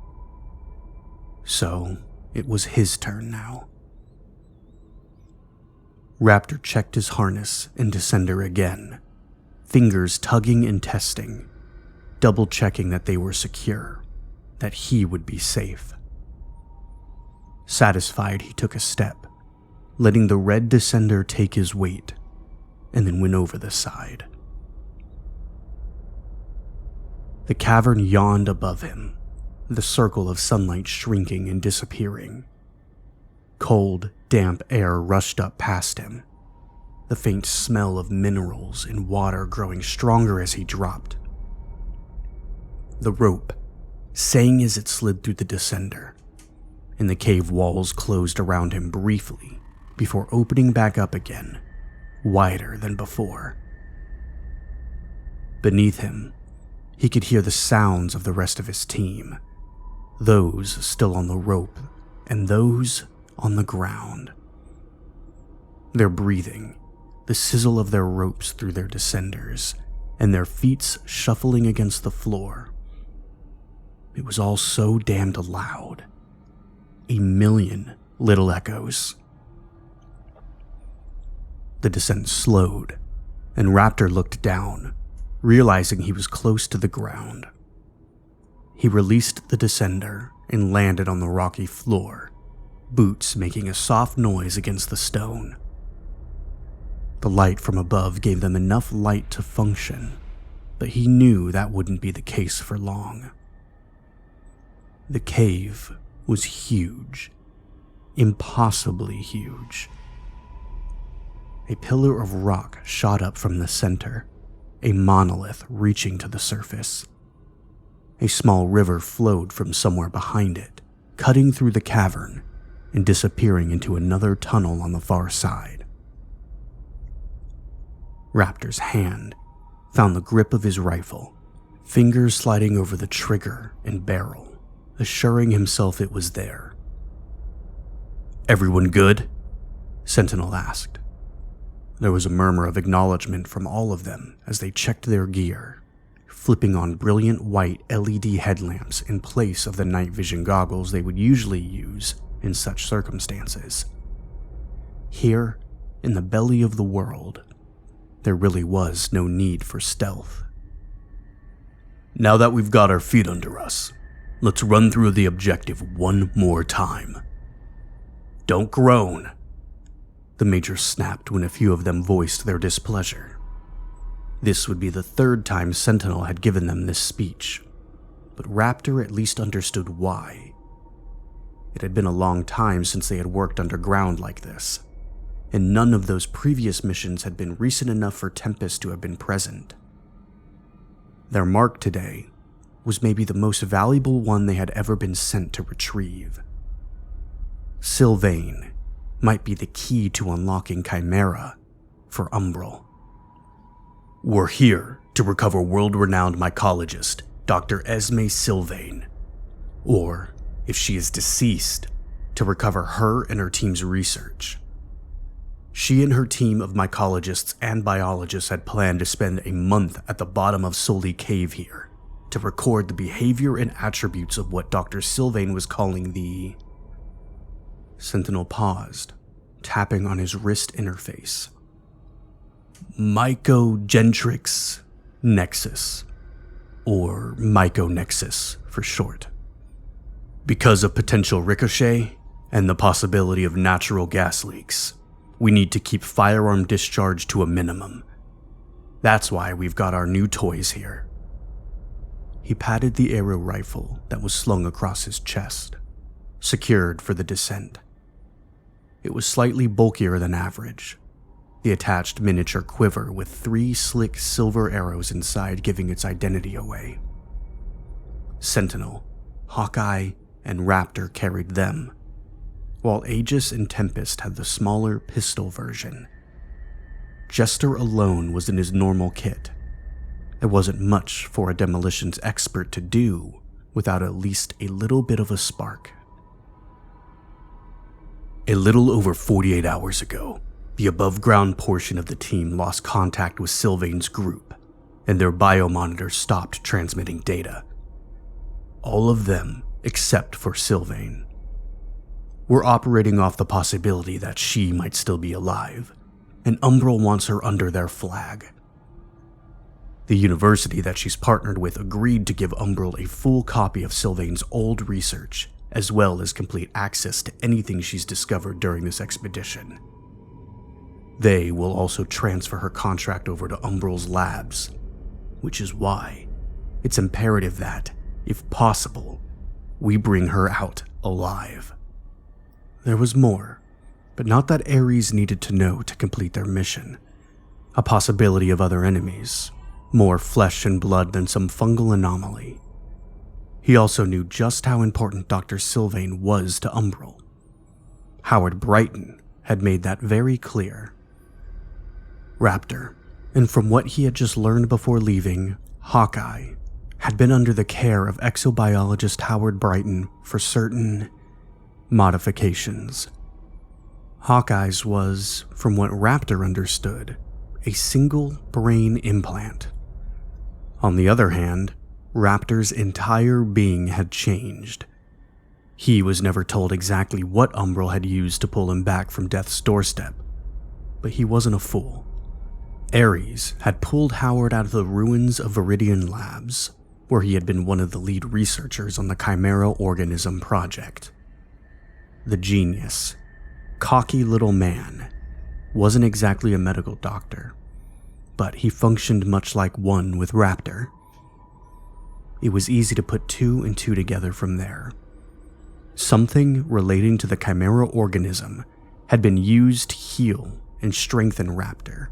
So it was his turn now. Raptor checked his harness and descender again, fingers tugging and testing, double-checking that they were secure, that he would be safe. Satisfied, he took a step, letting the red descender take his weight, and then went over the side. The cavern yawned above him, the circle of sunlight shrinking and disappearing. Cold, damp air rushed up past him, the faint smell of minerals and water growing stronger as he dropped. The rope sang as it slid through the descender, and the cave walls closed around him briefly before opening back up again, wider than before. Beneath him, he could hear the sounds of the rest of his team, those still on the rope and those on the ground. Their breathing, the sizzle of their ropes through their descenders, and their feet shuffling against the floor. It was all so damned loud. 1,000,000 little echoes. The descent slowed, and Raptor looked down, realizing he was close to the ground. He released the descender and landed on the rocky floor, boots making a soft noise against the stone. The light from above gave them enough light to function, but he knew that wouldn't be the case for long. The cave was huge, impossibly huge. A pillar of rock shot up from the center, a monolith reaching to the surface. A small river flowed from somewhere behind it, cutting through the cavern and disappearing into another tunnel on the far side. Raptor's hand found the grip of his rifle, fingers sliding over the trigger and barrel, assuring himself it was there. "Everyone good?" Sentinel asked. There was a murmur of acknowledgement from all of them as they checked their gear, flipping on brilliant white LED headlamps in place of the night vision goggles they would usually use in such circumstances. Here, in the belly of the world, there really was no need for stealth. "Now that we've got our feet under us, let's run through the objective one more time. Don't groan," the Major snapped when a few of them voiced their displeasure. This would be the third time Sentinel had given them this speech, but Raptor at least understood why. It had been a long time since they had worked underground like this, and none of those previous missions had been recent enough for Tempest to have been present. Their mark today was maybe the most valuable one they had ever been sent to retrieve. Sylvain might be the key to unlocking Chimera for Umbral. "We're here to recover world-renowned mycologist Dr. Esme Sylvain, or, if she is deceased, to recover her and her team's research. She and her team of mycologists and biologists had planned to spend a month at the bottom of Soli Cave here to record the behavior and attributes of what Dr. Sylvain was calling the..." Sentinel paused, tapping on his wrist interface. Mycogentrix Nexus, or Myconexus for short. Because of potential ricochet and the possibility of natural gas leaks, we need to keep firearm discharge to a minimum. That's why we've got our new toys here. He patted the arrow rifle that was slung across his chest, secured for the descent. It was slightly bulkier than average, the attached miniature quiver with 3 slick silver arrows inside giving its identity away. Sentinel, Hawkeye, and Raptor carried them, while Aegis and Tempest had the smaller pistol version. Jester alone was in his normal kit. There wasn't much for a demolitions expert to do without at least a little bit of a spark. A little over 48 hours ago, the above-ground portion of the team lost contact with Sylvain's group, and their biomonitor stopped transmitting data. All of them except for Sylvain. We're operating off the possibility that she might still be alive, and Umbral wants her under their flag. The university that she's partnered with agreed to give Umbral a full copy of Sylvain's old research, as well as complete access to anything she's discovered during this expedition. They will also transfer her contract over to Umbral's labs, which is why it's imperative that, if possible, we bring her out alive. There was more, but not that Aries needed to know to complete their mission. A possibility of other enemies, more flesh and blood than some fungal anomaly. He also knew just how important Dr. Sylvain was to Umbral. Howard Brighton had made that very clear. Raptor, and from what he had just learned before leaving, Hawkeye, had been under the care of exobiologist Howard Brighton for certain modifications. Hawkeye's was, from what Raptor understood, a single brain implant. On the other hand, Raptor's entire being had changed. He was never told exactly what Umbral had used to pull him back from death's doorstep, but he wasn't a fool. Aries had pulled Howard out of the ruins of Viridian Labs, where he had been one of the lead researchers on the Chimera Organism project. The genius, cocky little man, wasn't exactly a medical doctor, but he functioned much like one with Raptor. It was easy to put 2 and 2 together from there. Something relating to the Chimera Organism had been used to heal and strengthen Raptor.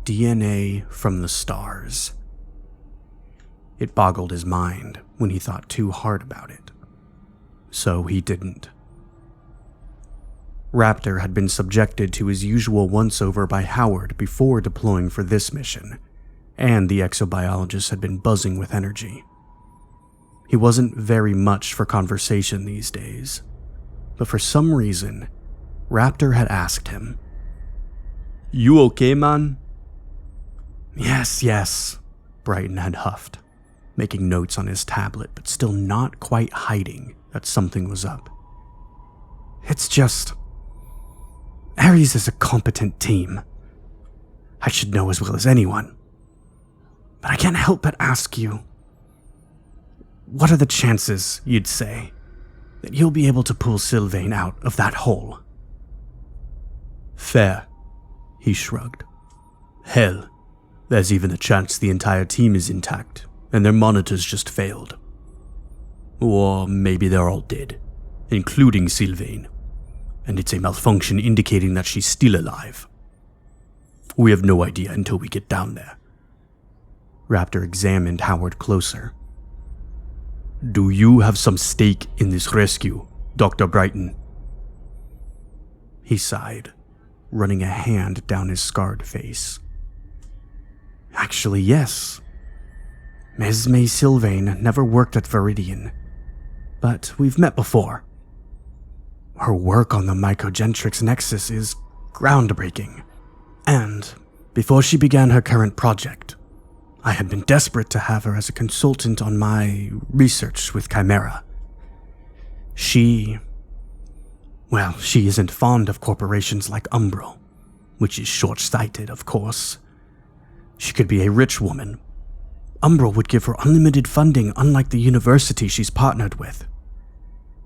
DNA from the stars. It boggled his mind when he thought too hard about it. So he didn't. Raptor had been subjected to his usual once-over by Howard before deploying for this mission, and the exobiologist had been buzzing with energy. He wasn't very much for conversation these days, but for some reason, Raptor had asked him, "You okay, man?" Yes, Brighton had huffed, making notes on his tablet but still not quite hiding that something was up. "It's just... Aries is a competent team. I should know as well as anyone. But I can't help but ask you, what are the chances, you'd say, that you'll be able to pull Sylvain out of that hole?" "Fair," he shrugged. "Hell, there's even a chance the entire team is intact and their monitors just failed. Or maybe they're all dead, including Sylvain, and it's a malfunction indicating that she's still alive. We have no idea until we get down there." Raptor examined Howard closer. "Do you have some stake in this rescue, Dr. Brighton?" He sighed, running a hand down his scarred face. "Actually, yes. Mesme Sylvain never worked at Viridian, but we've met before. Her work on the Mycogentrix Nexus is groundbreaking, and before she began her current project, I had been desperate to have her as a consultant on my research with Chimera. She isn't fond of corporations like Umbral, which is short-sighted, of course. She could be a rich woman. Umbral would give her unlimited funding, unlike the university she's partnered with.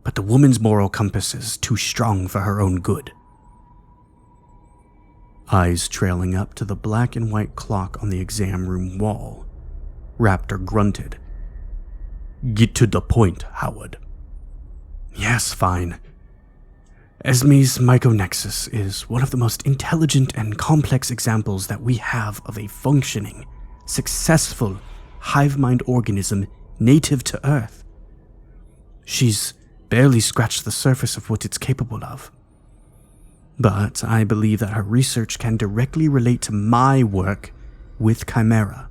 But the woman's moral compass is too strong for her own good. Eyes trailing up to the black and white clock on the exam room wall, Raptor grunted. "Get to the point, Howard." "Yes, fine. Esme's myconexus is one of the most intelligent and complex examples that we have of a functioning, successful hive mind organism native to Earth. She's barely scratched the surface of what it's capable of. But I believe that her research can directly relate to my work with Chimera."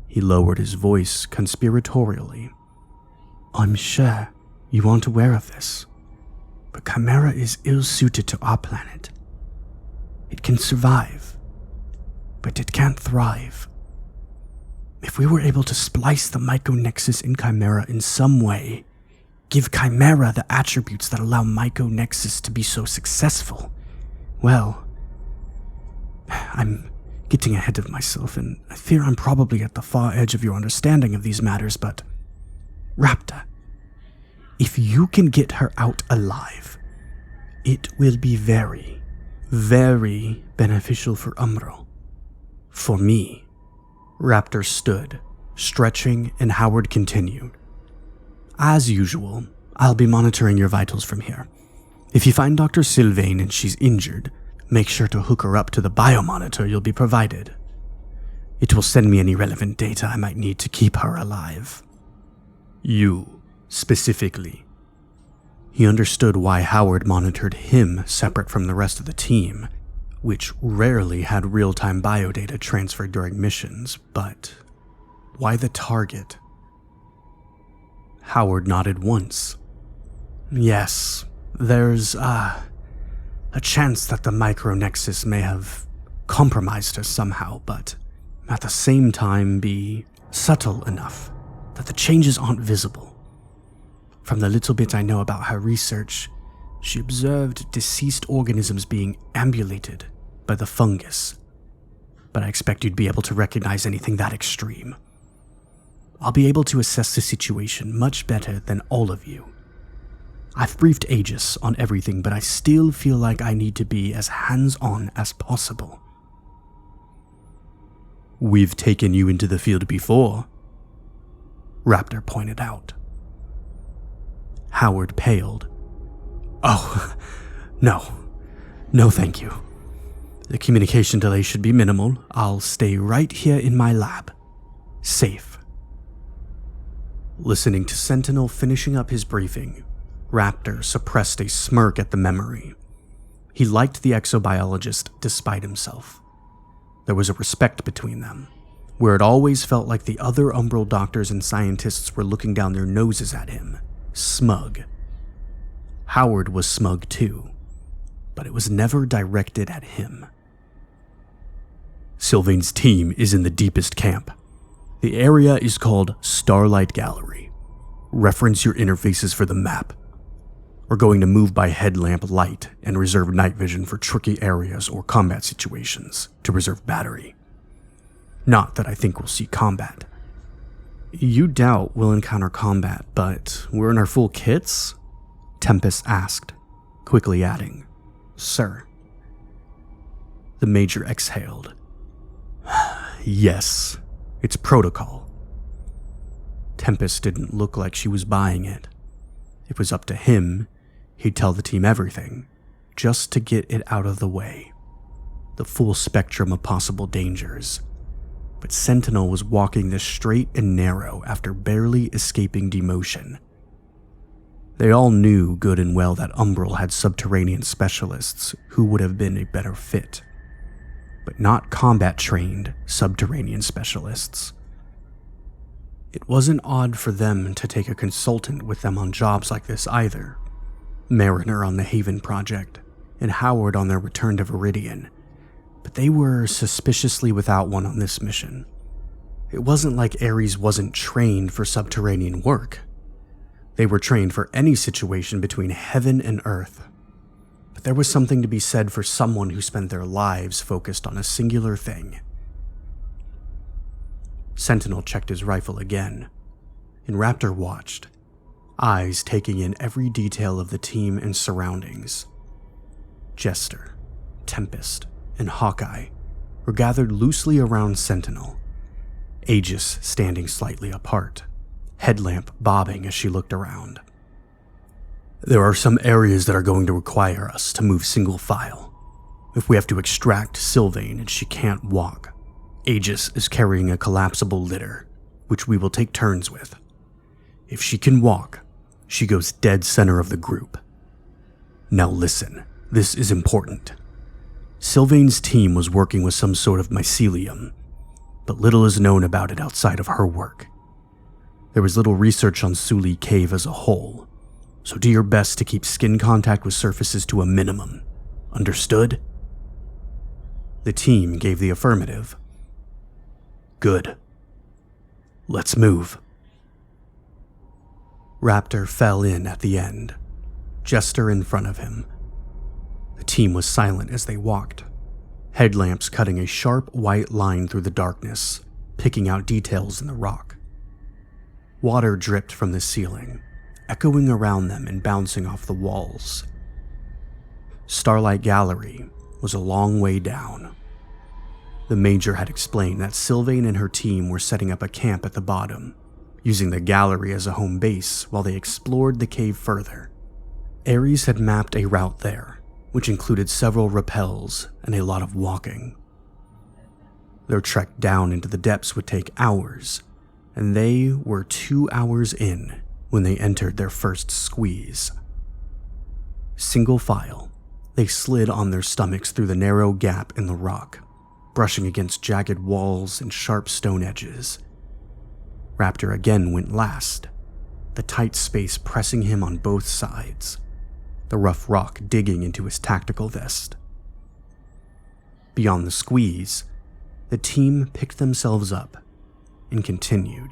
He lowered his voice conspiratorially. "I'm sure you aren't aware of this, but Chimera is ill-suited to our planet. It can survive, but it can't thrive. If we were able to splice the myconexus in Chimera in some way, give Chimera the attributes that allow myconexus to be so successful, well, I'm getting ahead of myself, and I fear I'm probably at the far edge of your understanding of these matters, but Raptor, if you can get her out alive, it will be very, very beneficial for Umbral. For me." Raptor stood, stretching, and Howard continued. "As usual, I'll be monitoring your vitals from here. If you find Dr. Sylvain and she's injured, make sure to hook her up to the biomonitor you'll be provided. It will send me any relevant data I might need to keep her alive." "You, specifically." He understood why Howard monitored him separate from the rest of the team, which rarely had real-time biodata transferred during missions, but why the target? Howard nodded once. "Yes, there's a chance that the micronexus may have compromised her somehow, but at the same time be subtle enough that the changes aren't visible. From the little bit I know about her research, she observed deceased organisms being ambulated by the fungus, but I expect you'd be able to recognize anything that extreme. I'll be able to assess the situation much better than all of you. I've briefed Aegis on everything, but I still feel like I need to be as hands-on as possible." "We've taken you into the field before," Raptor pointed out. Howard paled. "Oh, no thank you. The communication delay should be minimal. I'll stay right here in my lab. Safe." Listening to Sentinel finishing up his briefing, Raptor suppressed a smirk at the memory. He liked the exobiologist despite himself. There was a respect between them, where it always felt like the other Umbral doctors and scientists were looking down their noses at him, smug. Howard was smug too, but it was never directed at him. "Sylvain's team is in the deepest camp. The area is called Starlight Gallery. Reference your interfaces for the map. We're going to move by headlamp light and reserve night vision for tricky areas or combat situations to reserve battery. Not that I think we'll see combat." "You doubt we'll encounter combat, but we're in our full kits?" Tempest asked, quickly adding, "Sir." The Major exhaled. "Yes, it's protocol." Tempest didn't look like she was buying it. If it was up to him, he'd tell the team everything, just to get it out of the way. The full spectrum of possible dangers. But Sentinel was walking this straight and narrow after barely escaping demotion. They all knew good and well that Umbral had subterranean specialists who would have been a better fit, but not combat-trained subterranean specialists. It wasn't odd for them to take a consultant with them on jobs like this either. Mariner on the Haven project, and Howard on their return to Viridian, but they were suspiciously without one on this mission. It wasn't like Aries wasn't trained for subterranean work. They were trained for any situation between heaven and earth. But there was something to be said for someone who spent their lives focused on a singular thing. Sentinel checked his rifle again, and Raptor watched, eyes taking in every detail of the team and surroundings. Jester, Tempest, and Hawkeye were gathered loosely around Sentinel, Aegis standing slightly apart, headlamp bobbing as she looked around. There are some areas that are going to require us to move single file. If we have to extract Sylvain and she can't walk, Aegis is carrying a collapsible litter, which we will take turns with. If she can walk, she goes dead center of the group. Now listen, this is important. Sylvain's team was working with some sort of mycelium, but little is known about it outside of her work. There was little research on Suli Cave as a whole, so do your best to keep skin contact with surfaces to a minimum. Understood? The team gave the affirmative. Good. Let's move. Raptor fell in at the end, Jester in front of him. The team was silent as they walked, headlamps cutting a sharp white line through the darkness, picking out details in the rock. Water dripped from the ceiling, echoing around them and bouncing off the walls. Starlight Gallery was a long way down. The Major had explained that Sylvain and her team were setting up a camp at the bottom, using the gallery as a home base while they explored the cave further. Aries had mapped a route there, which included several rappels and a lot of walking. Their trek down into the depths would take hours, and they were 2 hours in when they entered their first squeeze. Single file, they slid on their stomachs through the narrow gap in the rock, brushing against jagged walls and sharp stone edges. Raptor again went last, the tight space pressing him on both sides, the rough rock digging into his tactical vest. Beyond the squeeze, the team picked themselves up and continued.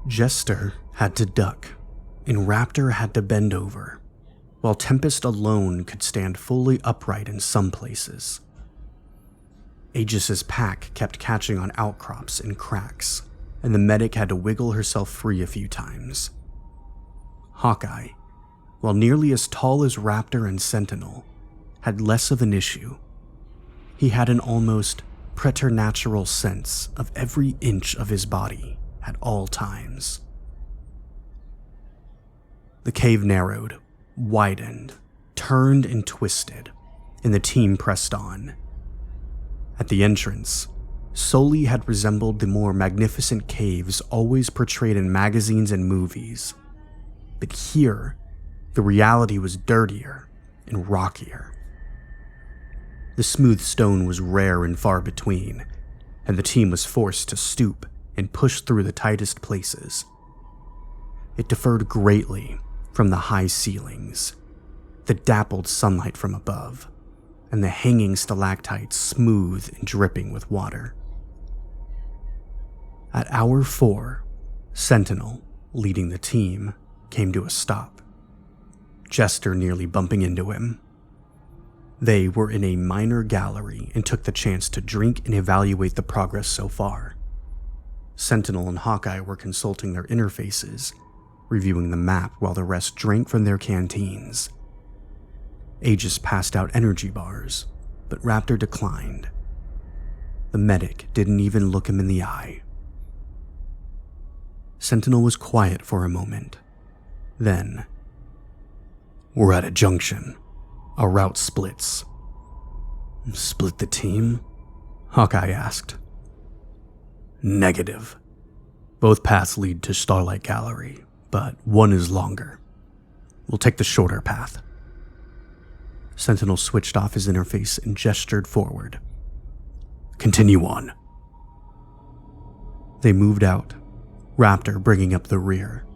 Jester had to duck, and Raptor had to bend over, while Tempest alone could stand fully upright in some places. Aegis's pack kept catching on outcrops and cracks, and the medic had to wiggle herself free a few times. Hawkeye, while nearly as tall as Raptor and Sentinel, had less of an issue. He had an almost preternatural sense of every inch of his body at all times. The cave narrowed, widened, turned and twisted, and the team pressed on. At the entrance, Soli had resembled the more magnificent caves always portrayed in magazines and movies. But here, the reality was dirtier and rockier. The smooth stone was rare and far between, and the team was forced to stoop and push through the tightest places. It differed greatly from the high ceilings, the dappled sunlight from above, and the hanging stalactites smooth and dripping with water. At hour 4, Sentinel, leading the team, came to a stop, Jester nearly bumping into him. They were in a minor gallery and took the chance to drink and evaluate the progress so far. Sentinel and Hawkeye were consulting their interfaces, reviewing the map while the rest drank from their canteens. Aegis passed out energy bars, but Raptor declined. The medic didn't even look him in the eye. Sentinel was quiet for a moment. Then, "We're at a junction. Our route splits." "Split the team?" Hawkeye asked. "Negative. Both paths lead to Starlight Gallery, but one is longer. We'll take the shorter path." Sentinel switched off his interface and gestured forward. "Continue on." They moved out, Raptor bringing up the rear.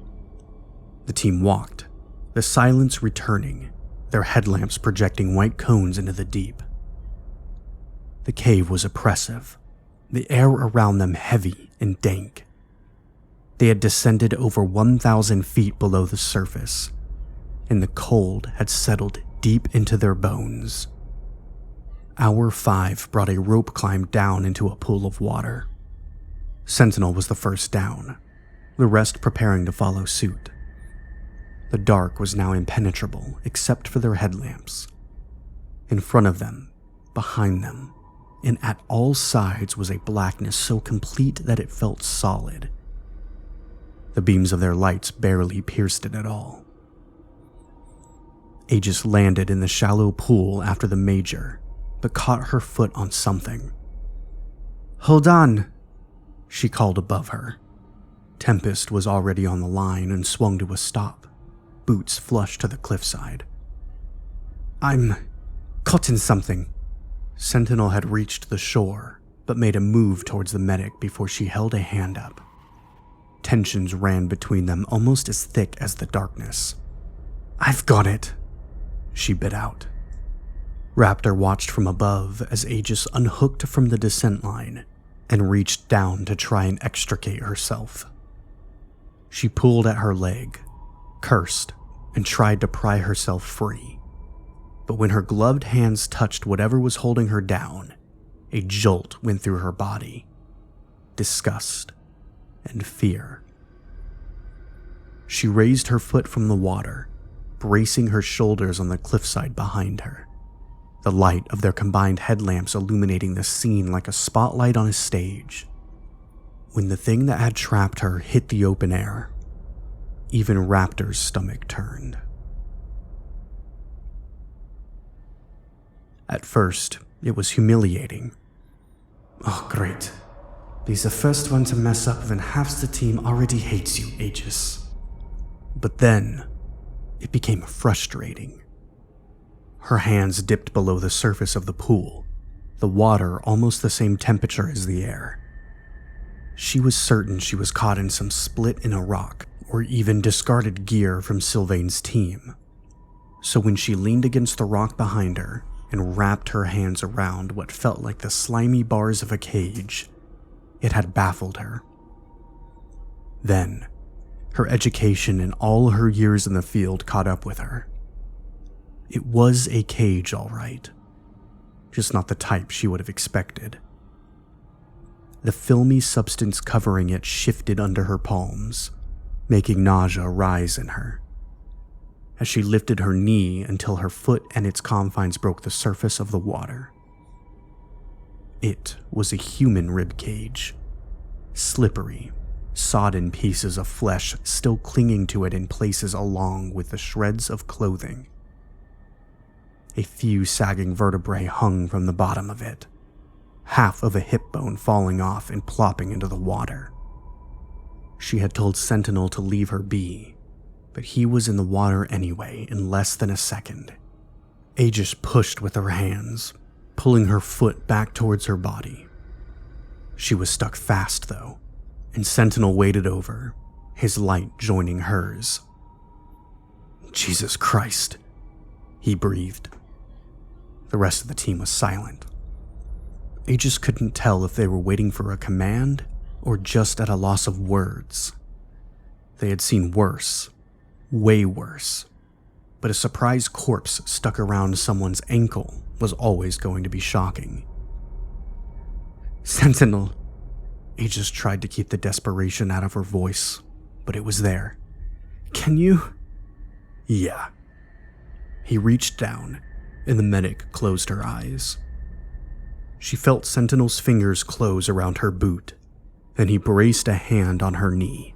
The team walked, the silence returning, their headlamps projecting white cones into the deep. The cave was oppressive, the air around them heavy and dank. They had descended over 1,000 feet below the surface, and the cold had settled deep into their bones. Hour 5 brought a rope climb down into a pool of water. Sentinel was the first down, the rest preparing to follow suit. The dark was now impenetrable except for their headlamps. In front of them, behind them, and at all sides was a blackness so complete that it felt solid. The beams of their lights barely pierced it at all. Aegis landed in the shallow pool after the Major, but caught her foot on something. "Hold on," she called above her. Tempest was already on the line and swung to a stop, boots flush to the cliffside. "I'm caught in something." Sentinel had reached the shore, but made a move towards the medic before she held a hand up. Tensions ran between them almost as thick as the darkness. "I've got it," she bit out. Raptor watched from above as Aegis unhooked from the descent line and reached down to try and extricate herself. She pulled at her leg, cursed, and tried to pry herself free. But when her gloved hands touched whatever was holding her down, a jolt went through her body. Disgust and fear. She raised her foot from the water, bracing her shoulders on the cliffside behind her, the light of their combined headlamps illuminating the scene like a spotlight on a stage. When the thing that had trapped her hit the open air, even Raptor's stomach turned. At first, it was humiliating. "Oh, great. He's the first one to mess up when half the team already hates you, Aegis." But then, it became frustrating. Her hands dipped below the surface of the pool, the water almost the same temperature as the air. She was certain she was caught in some split in a rock or even discarded gear from Sylvain's team. So when she leaned against the rock behind her and wrapped her hands around what felt like the slimy bars of a cage, it had baffled her. Then, her education and all her years in the field caught up with her. It was a cage, all right, just not the type she would have expected. The filmy substance covering it shifted under her palms, making nausea rise in her. As she lifted her knee until her foot and its confines broke the surface of the water. It was a human rib cage, slippery, sodden pieces of flesh still clinging to it in places along with the shreds of clothing. A few sagging vertebrae hung from the bottom of it, half of a hip bone falling off and plopping into the water. She had told Sentinel to leave her be, but he was in the water anyway in less than a second. Aegis pushed with her hands, pulling her foot back towards her body. She was stuck fast, though, and Sentinel waded over, his light joining hers. "Jesus Christ," he breathed. The rest of the team was silent. Aegis couldn't tell if they were waiting for a command or just at a loss of words. They had seen worse, way worse, but a surprise corpse stuck around someone's ankle was always going to be shocking. "Sentinel," Aegis tried to keep the desperation out of her voice, but it was there. "Can you?" "Yeah." He reached down, and the medic closed her eyes. She felt Sentinel's fingers close around her boot, and he braced a hand on her knee.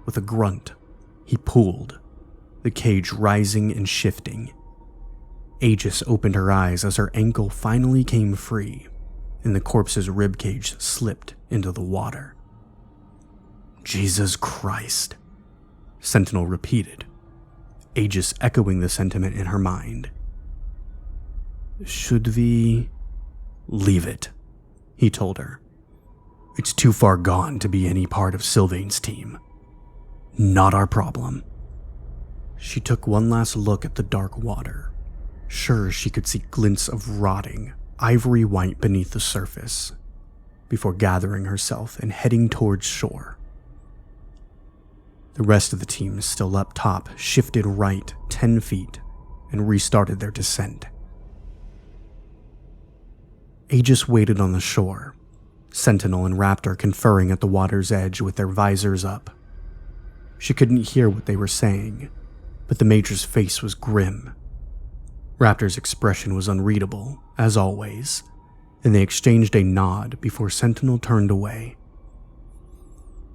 With a grunt, he pulled, the cage rising and shifting. Aegis opened her eyes as her ankle finally came free, and the corpse's ribcage slipped into the water. "Jesus Christ," Sentinel repeated, Aegis echoing the sentiment in her mind. "Should we leave it?" he told her. "It's too far gone to be any part of Sylvain's team. Not our problem." She took one last look at the dark water, sure she could see glints of rotting, ivory white beneath the surface, before gathering herself and heading towards shore. The rest of the team, still up top, shifted right 10 feet and restarted their descent. Aegis waited on the shore, Sentinel and Raptor conferring at the water's edge with their visors up. She couldn't hear what they were saying, but the Major's face was grim. Raptor's expression was unreadable, as always, and they exchanged a nod before Sentinel turned away.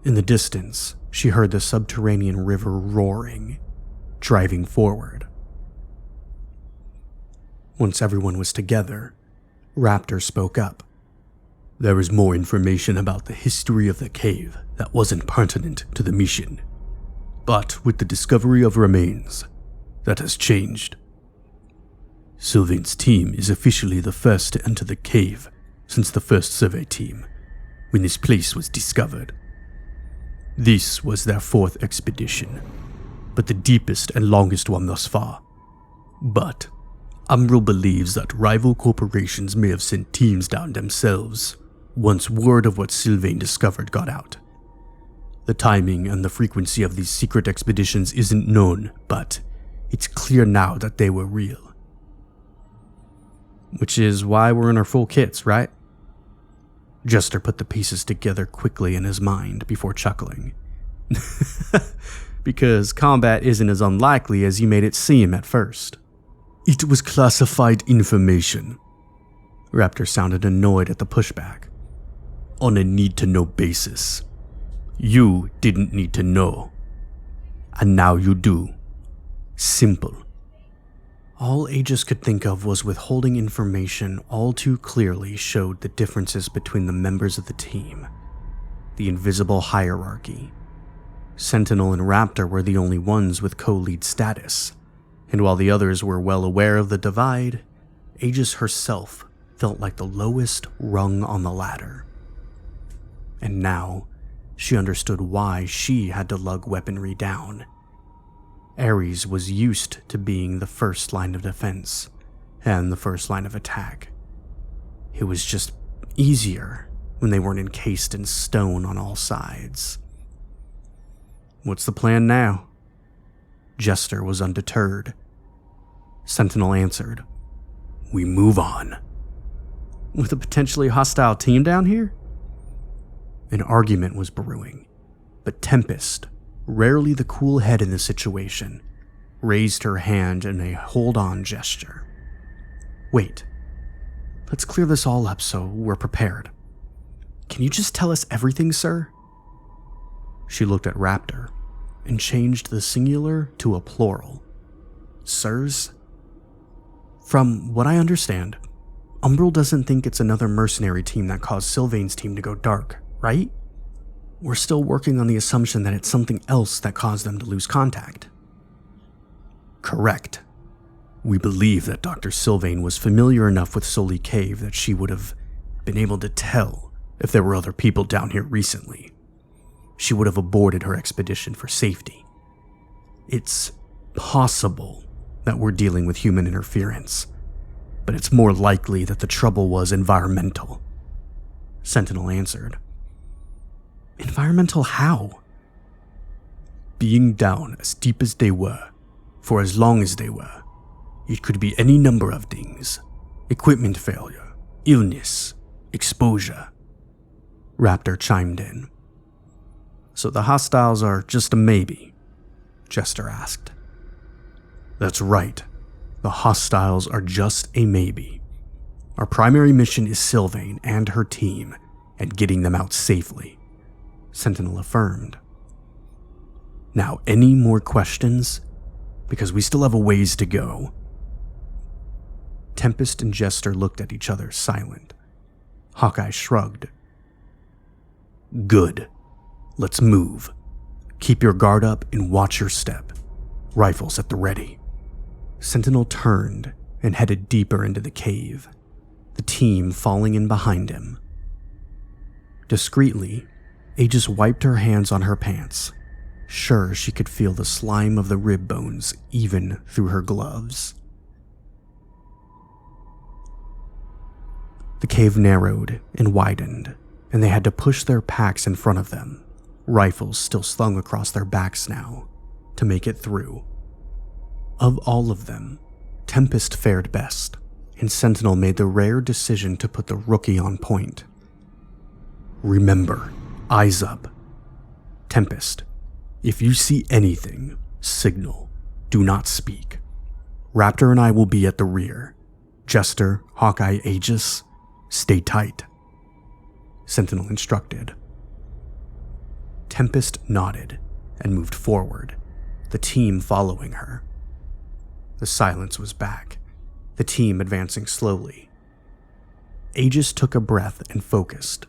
In the distance, she heard the subterranean river roaring, driving forward. Once everyone was together, Raptor spoke up. There is more information about the history of the cave that wasn't pertinent to the mission. But with the discovery of remains, that has changed. Sylvain's team is officially the first to enter the cave since the first survey team, when this place was discovered. This was their 4th expedition, but the deepest and longest one thus far. But Umbral believes that rival corporations may have sent teams down themselves once word of what Sylvain discovered got out. The timing and the frequency of these secret expeditions isn't known, but it's clear now that they were real. Which is why we're in our full kits, right? Jester put the pieces together quickly in his mind before chuckling. Because combat isn't as unlikely as you made it seem at first. It was classified information. Raptor sounded annoyed at the pushback. On a need-to-know basis. You didn't need to know. And now you do. Simple. All Aegis could think of was withholding information all too clearly showed the differences between the members of the team. The invisible hierarchy. Sentinel and Raptor were the only ones with co-lead status, and while the others were well aware of the divide, Aegis herself felt like the lowest rung on the ladder. And now, she understood why she had to lug weaponry down. Aries was used to being the first line of defense and the first line of attack. It was just easier when they weren't encased in stone on all sides. What's the plan now? Jester was undeterred. Sentinel answered, We move on. With a potentially hostile team down here? An argument was brewing, but Tempest, rarely the cool head in the situation, raised her hand in a hold-on gesture. Wait, let's clear this all up so we're prepared. Can you just tell us everything, sir? She looked at Raptor and changed the singular to a plural. Sirs? From what I understand, Umbral doesn't think it's another mercenary team that caused Sylvain's team to go dark, right? We're still working on the assumption that it's something else that caused them to lose contact. Correct. We believe that Dr. Sylvain was familiar enough with Sully Cave that she would have been able to tell if there were other people down here recently. She would have aborted her expedition for safety. It's possible that we're dealing with human interference, but it's more likely that the trouble was environmental. Sentinel answered. Environmental how? Being down as deep as they were, for as long as they were, it could be any number of things. Equipment failure, illness, exposure. Raptor chimed in. So the hostiles are just a maybe? Jester asked. That's right. The hostiles are just a maybe. Our primary mission is Sylvain and her team, and getting them out safely. Sentinel affirmed. Now, any more questions? Because we still have a ways to go. Tempest and Jester looked at each other, silent. Hawkeye shrugged. Good. Let's move. Keep your guard up and watch your step. Rifles at the ready. Sentinel turned and headed deeper into the cave, the team falling in behind him. Discreetly, Aegis wiped her hands on her pants, sure she could feel the slime of the rib bones even through her gloves. The cave narrowed and widened, and they had to push their packs in front of them, rifles still slung across their backs now, to make it through. Of all of them, Tempest fared best, and Sentinel made the rare decision to put the rookie on point. Remember, eyes up. Tempest, if you see anything, signal. Do not speak. Raptor and I will be at the rear. Jester, Hawkeye, Aegis, stay tight. Sentinel instructed. Tempest nodded and moved forward, the team following her. The silence was back, the team advancing slowly. Aegis took a breath and focused.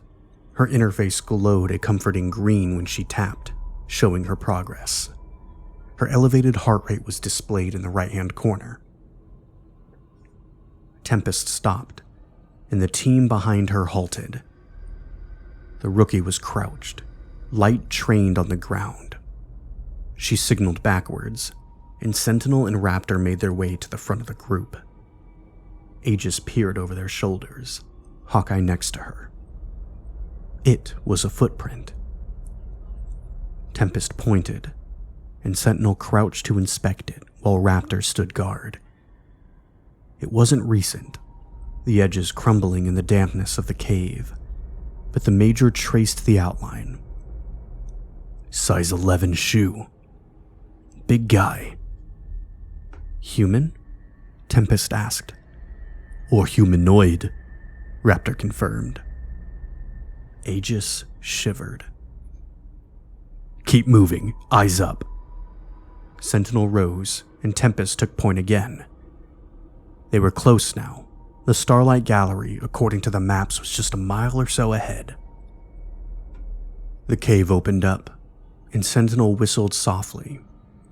Her interface glowed a comforting green when she tapped, showing her progress. Her elevated heart rate was displayed in the right-hand corner. Tempest stopped, and the team behind her halted. The rookie was crouched, light trained on the ground. She signaled backwards, and Sentinel and Raptor made their way to the front of the group. Aegis peered over their shoulders, Hawkeye next to her. It was a footprint. Tempest pointed, and Sentinel crouched to inspect it while Raptor stood guard. It wasn't recent, the edges crumbling in the dampness of the cave, but the Major traced the outline. Size 11 shoe. Big guy. Human? Tempest asked. Or humanoid, Raptor confirmed. Aegis shivered. Keep moving, eyes up. Sentinel rose, and Tempest took point again. They were close now. The Starlight Gallery, according to the maps, was just a mile or so ahead. The cave opened up, and Sentinel whistled softly,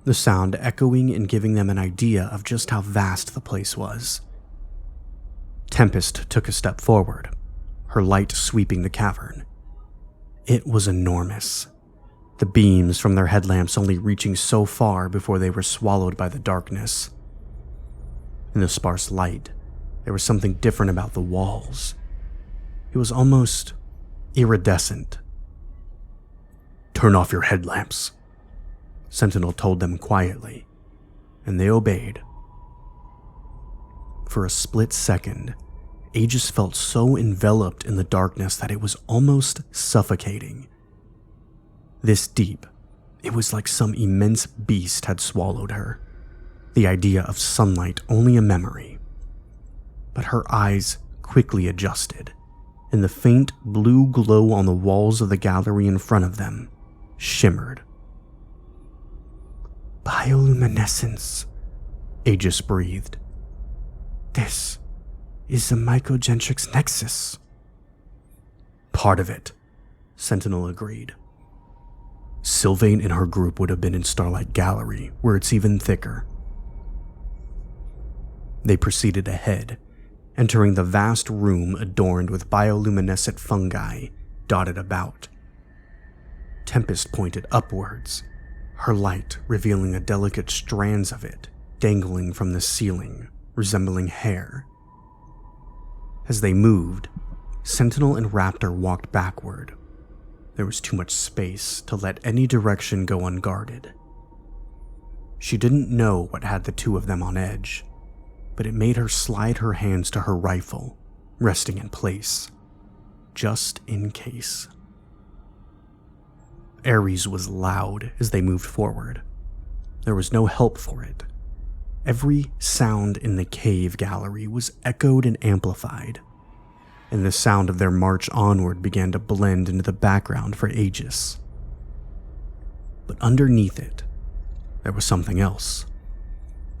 the sound echoing and giving them an idea of just how vast the place was. Tempest took a step forward, her light sweeping the cavern. It was enormous, the beams from their headlamps only reaching so far before they were swallowed by the darkness. In the sparse light, there was something different about the walls. It was almost iridescent. Turn off your headlamps, Sentinel told them quietly, and they obeyed. For a split second, Aegis felt so enveloped in the darkness that it was almost suffocating. This deep, it was like some immense beast had swallowed her, the idea of sunlight only a memory. But her eyes quickly adjusted, and the faint blue glow on the walls of the gallery in front of them shimmered. Bioluminescence, Aegis breathed. This is the Mycogentrix Nexus. Part of it, Sentinel agreed. Sylvain and her group would have been in Starlight Gallery, where it's even thicker. They proceeded ahead, entering the vast room adorned with bioluminescent fungi dotted about. Tempest pointed upwards, her light revealing a delicate strands of it dangling from the ceiling, resembling hair. As they moved, Sentinel and Raptor walked backward. There was too much space to let any direction go unguarded. She didn't know what had the two of them on edge, but it made her slide her hands to her rifle, resting in place, just in case. Aries was loud as they moved forward. There was no help for it. Every sound in the cave gallery was echoed and amplified, and the sound of their march onward began to blend into the background for Aegis. But underneath it, there was something else.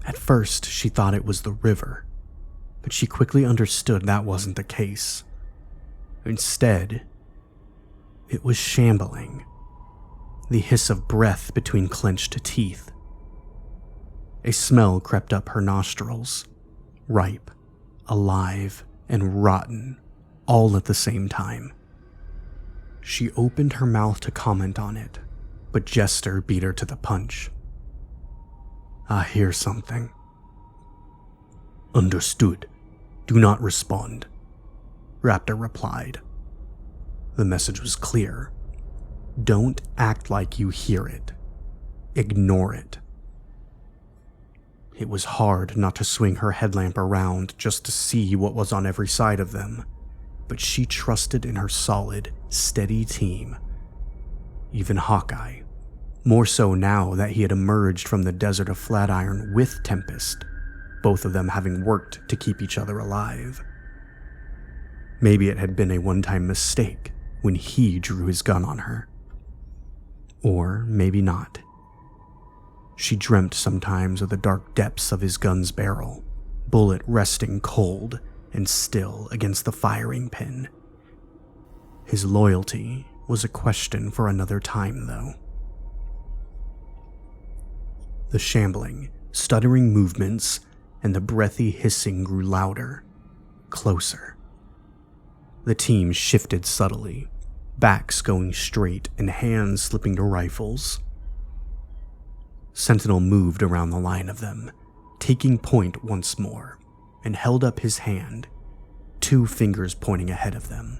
At first, she thought it was the river, but she quickly understood that wasn't the case. Instead, it was shambling, the hiss of breath between clenched teeth. A smell crept up her nostrils, ripe, alive, and rotten, all at the same time. She opened her mouth to comment on it, but Jester beat her to the punch. I hear something. Understood. Do not respond, Raptor replied. The message was clear. Don't act like you hear it. Ignore it. It was hard not to swing her headlamp around just to see what was on every side of them, but she trusted in her solid, steady team. Even Hawkeye, more so now that he had emerged from the desert of Flatiron with Tempest, both of them having worked to keep each other alive. Maybe it had been a one-time mistake when he drew his gun on her. Or maybe not. She dreamt sometimes of the dark depths of his gun's barrel, bullet resting cold and still against the firing pin. His loyalty was a question for another time, though. The shambling, stuttering movements and the breathy hissing grew louder, closer. The team shifted subtly, backs going straight and hands slipping to rifles. Sentinel moved around the line of them, taking point once more, and held up his hand, 2 fingers pointing ahead of them,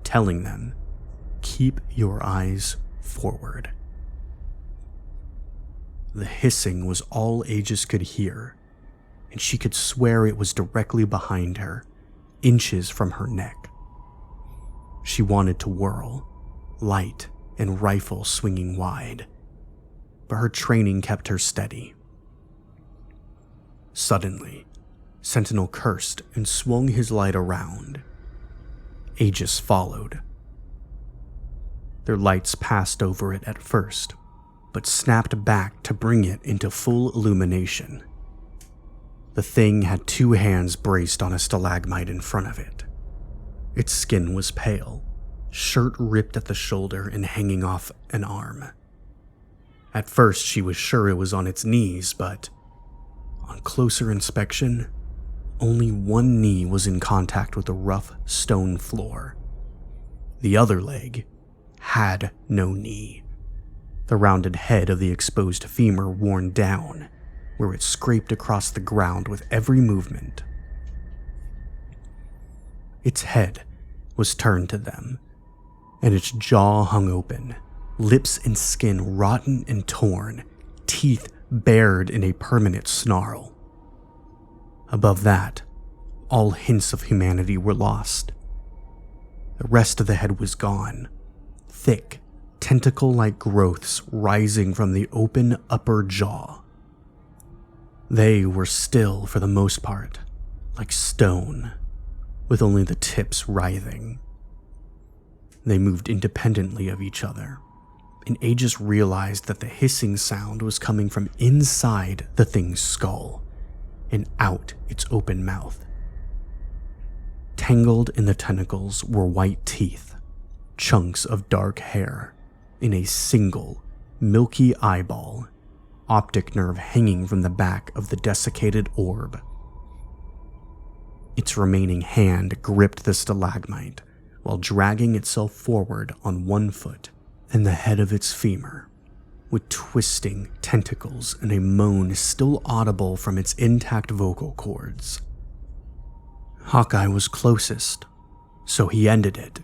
telling them, "Keep your eyes forward." The hissing was all Aegis could hear, and she could swear it was directly behind her, inches from her neck. She wanted to whirl, light and rifle swinging wide, but her training kept her steady. Suddenly, Sentinel cursed and swung his light around. Aegis followed. Their lights passed over it at first, but snapped back to bring it into full illumination. The thing had 2 hands braced on a stalagmite in front of it. Its skin was pale, shirt ripped at the shoulder and hanging off an arm. At first she was sure it was on its knees, but on closer inspection, only one knee was in contact with the rough stone floor. The other leg had no knee, the rounded head of the exposed femur worn down, where it scraped across the ground with every movement. Its head was turned to them, and its jaw hung open, lips and skin rotten and torn, teeth bared in a permanent snarl. Above that, all hints of humanity were lost. The rest of the head was gone, thick, tentacle-like growths rising from the open upper jaw. They were still for the most part, like stone, with only the tips writhing. They moved independently of each other, and Aegis realized that the hissing sound was coming from inside the thing's skull and out its open mouth. Tangled in the tentacles were white teeth, chunks of dark hair, in a single, milky eyeball, optic nerve hanging from the back of the desiccated orb. Its remaining hand gripped the stalagmite while dragging itself forward on one foot, and the head of its femur, with twisting tentacles and a moan still audible from its intact vocal cords. Hawkeye was closest, so he ended it.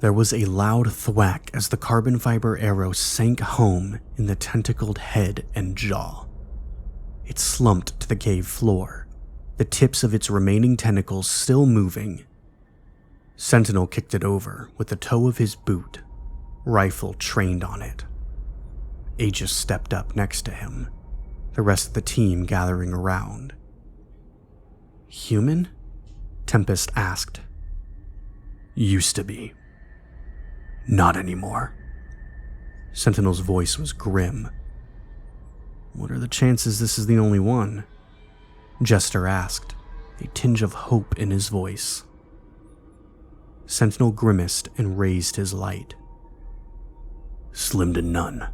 There was a loud thwack as the carbon fiber arrow sank home in the tentacled head and jaw. It slumped to the cave floor, the tips of its remaining tentacles still moving. Sentinel kicked it over with the toe of his boot, rifle trained on it. Aegis stepped up next to him, the rest of the team gathering around. "Human?" Tempest asked. "Used to be. Not anymore." Sentinel's voice was grim. "What are the chances this is the only one?" Jester asked, a tinge of hope in his voice. Sentinel grimaced and raised his light. "Slim to none.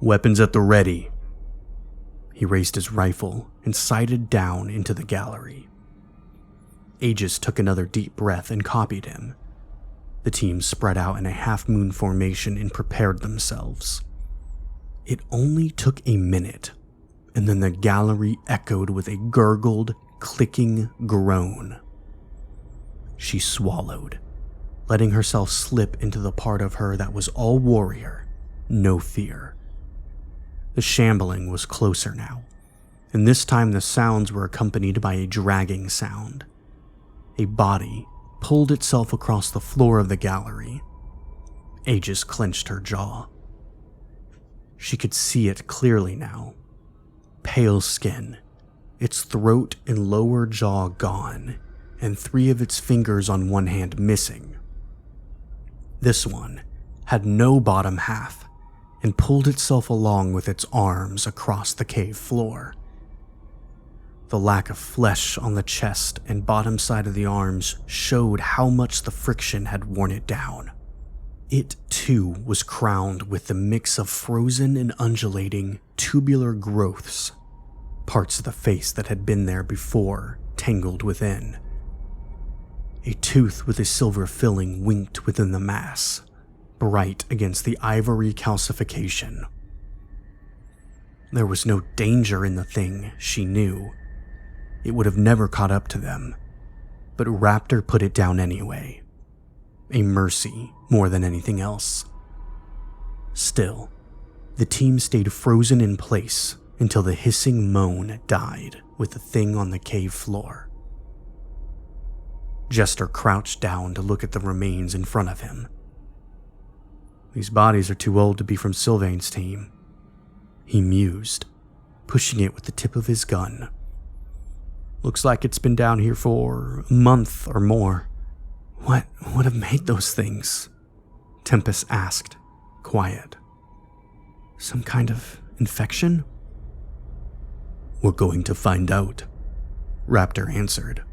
Weapons at the ready." He raised his rifle and sighted down into the gallery. Aegis took another deep breath and copied him. The team spread out in a half-moon formation and prepared themselves. It only took a minute, and then the gallery echoed with a gurgled, clicking groan. She swallowed, letting herself slip into the part of her that was all warrior, no fear. The shambling was closer now, and this time the sounds were accompanied by a dragging sound. A body pulled itself across the floor of the gallery. Aegis clenched her jaw. She could see it clearly now. Pale skin, its throat and lower jaw gone, and 3 of its fingers on one hand missing. This one had no bottom half and pulled itself along with its arms across the cave floor. The lack of flesh on the chest and bottom side of the arms showed how much the friction had worn it down. It, too, was crowned with the mix of frozen and undulating, tubular growths, parts of the face that had been there before, tangled within. A tooth with a silver filling winked within the mass, bright against the ivory calcification. There was no danger in the thing, she knew. It would have never caught up to them, but Raptor put it down anyway. A mercy more than anything else. Still, the team stayed frozen in place until the hissing moan died with the thing on the cave floor. Jester crouched down to look at the remains in front of him. These bodies are too old to be from Sylvain's team, he mused, pushing it with the tip of his gun. Looks like it's been down here for a month or more. What would have made those things? Tempest asked, quiet. Some kind of infection? We're going to find out, Raptor answered.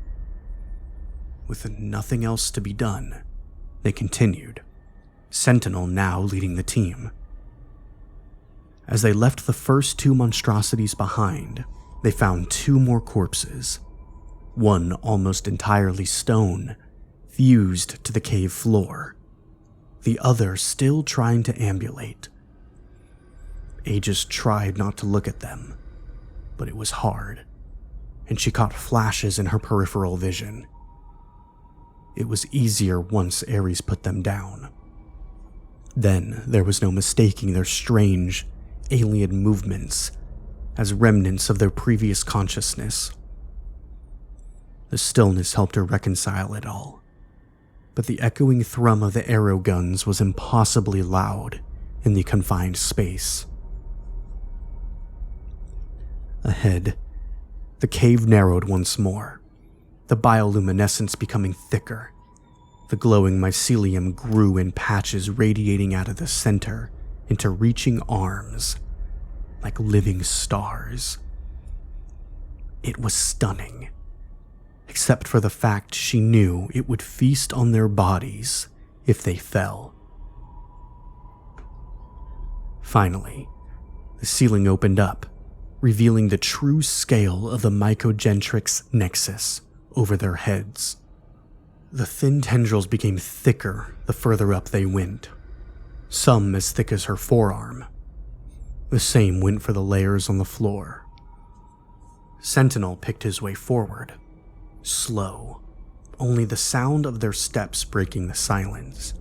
With nothing else to be done, they continued, Sentinel now leading the team. As they left the first 2 monstrosities behind, they found 2 more corpses, one almost entirely stone, fused to the cave floor, the other still trying to ambulate. Aegis tried not to look at them, but it was hard, and she caught flashes in her peripheral vision. It was easier once Aries put them down. Then there was no mistaking their strange, alien movements as remnants of their previous consciousness. The stillness helped her reconcile it all, but the echoing thrum of the arrow guns was impossibly loud in the confined space. Ahead, the cave narrowed once more, the bioluminescence becoming thicker. The glowing mycelium grew in patches radiating out of the center into reaching arms, like living stars. It was stunning, except for the fact she knew it would feast on their bodies if they fell. Finally, the ceiling opened up, revealing the true scale of the Mycogentrix nexus over their heads. The thin tendrils became thicker the further up they went, some as thick as her forearm. The same went for the layers on the floor. Sentinel picked his way forward, slow, only the sound of their steps breaking the silence.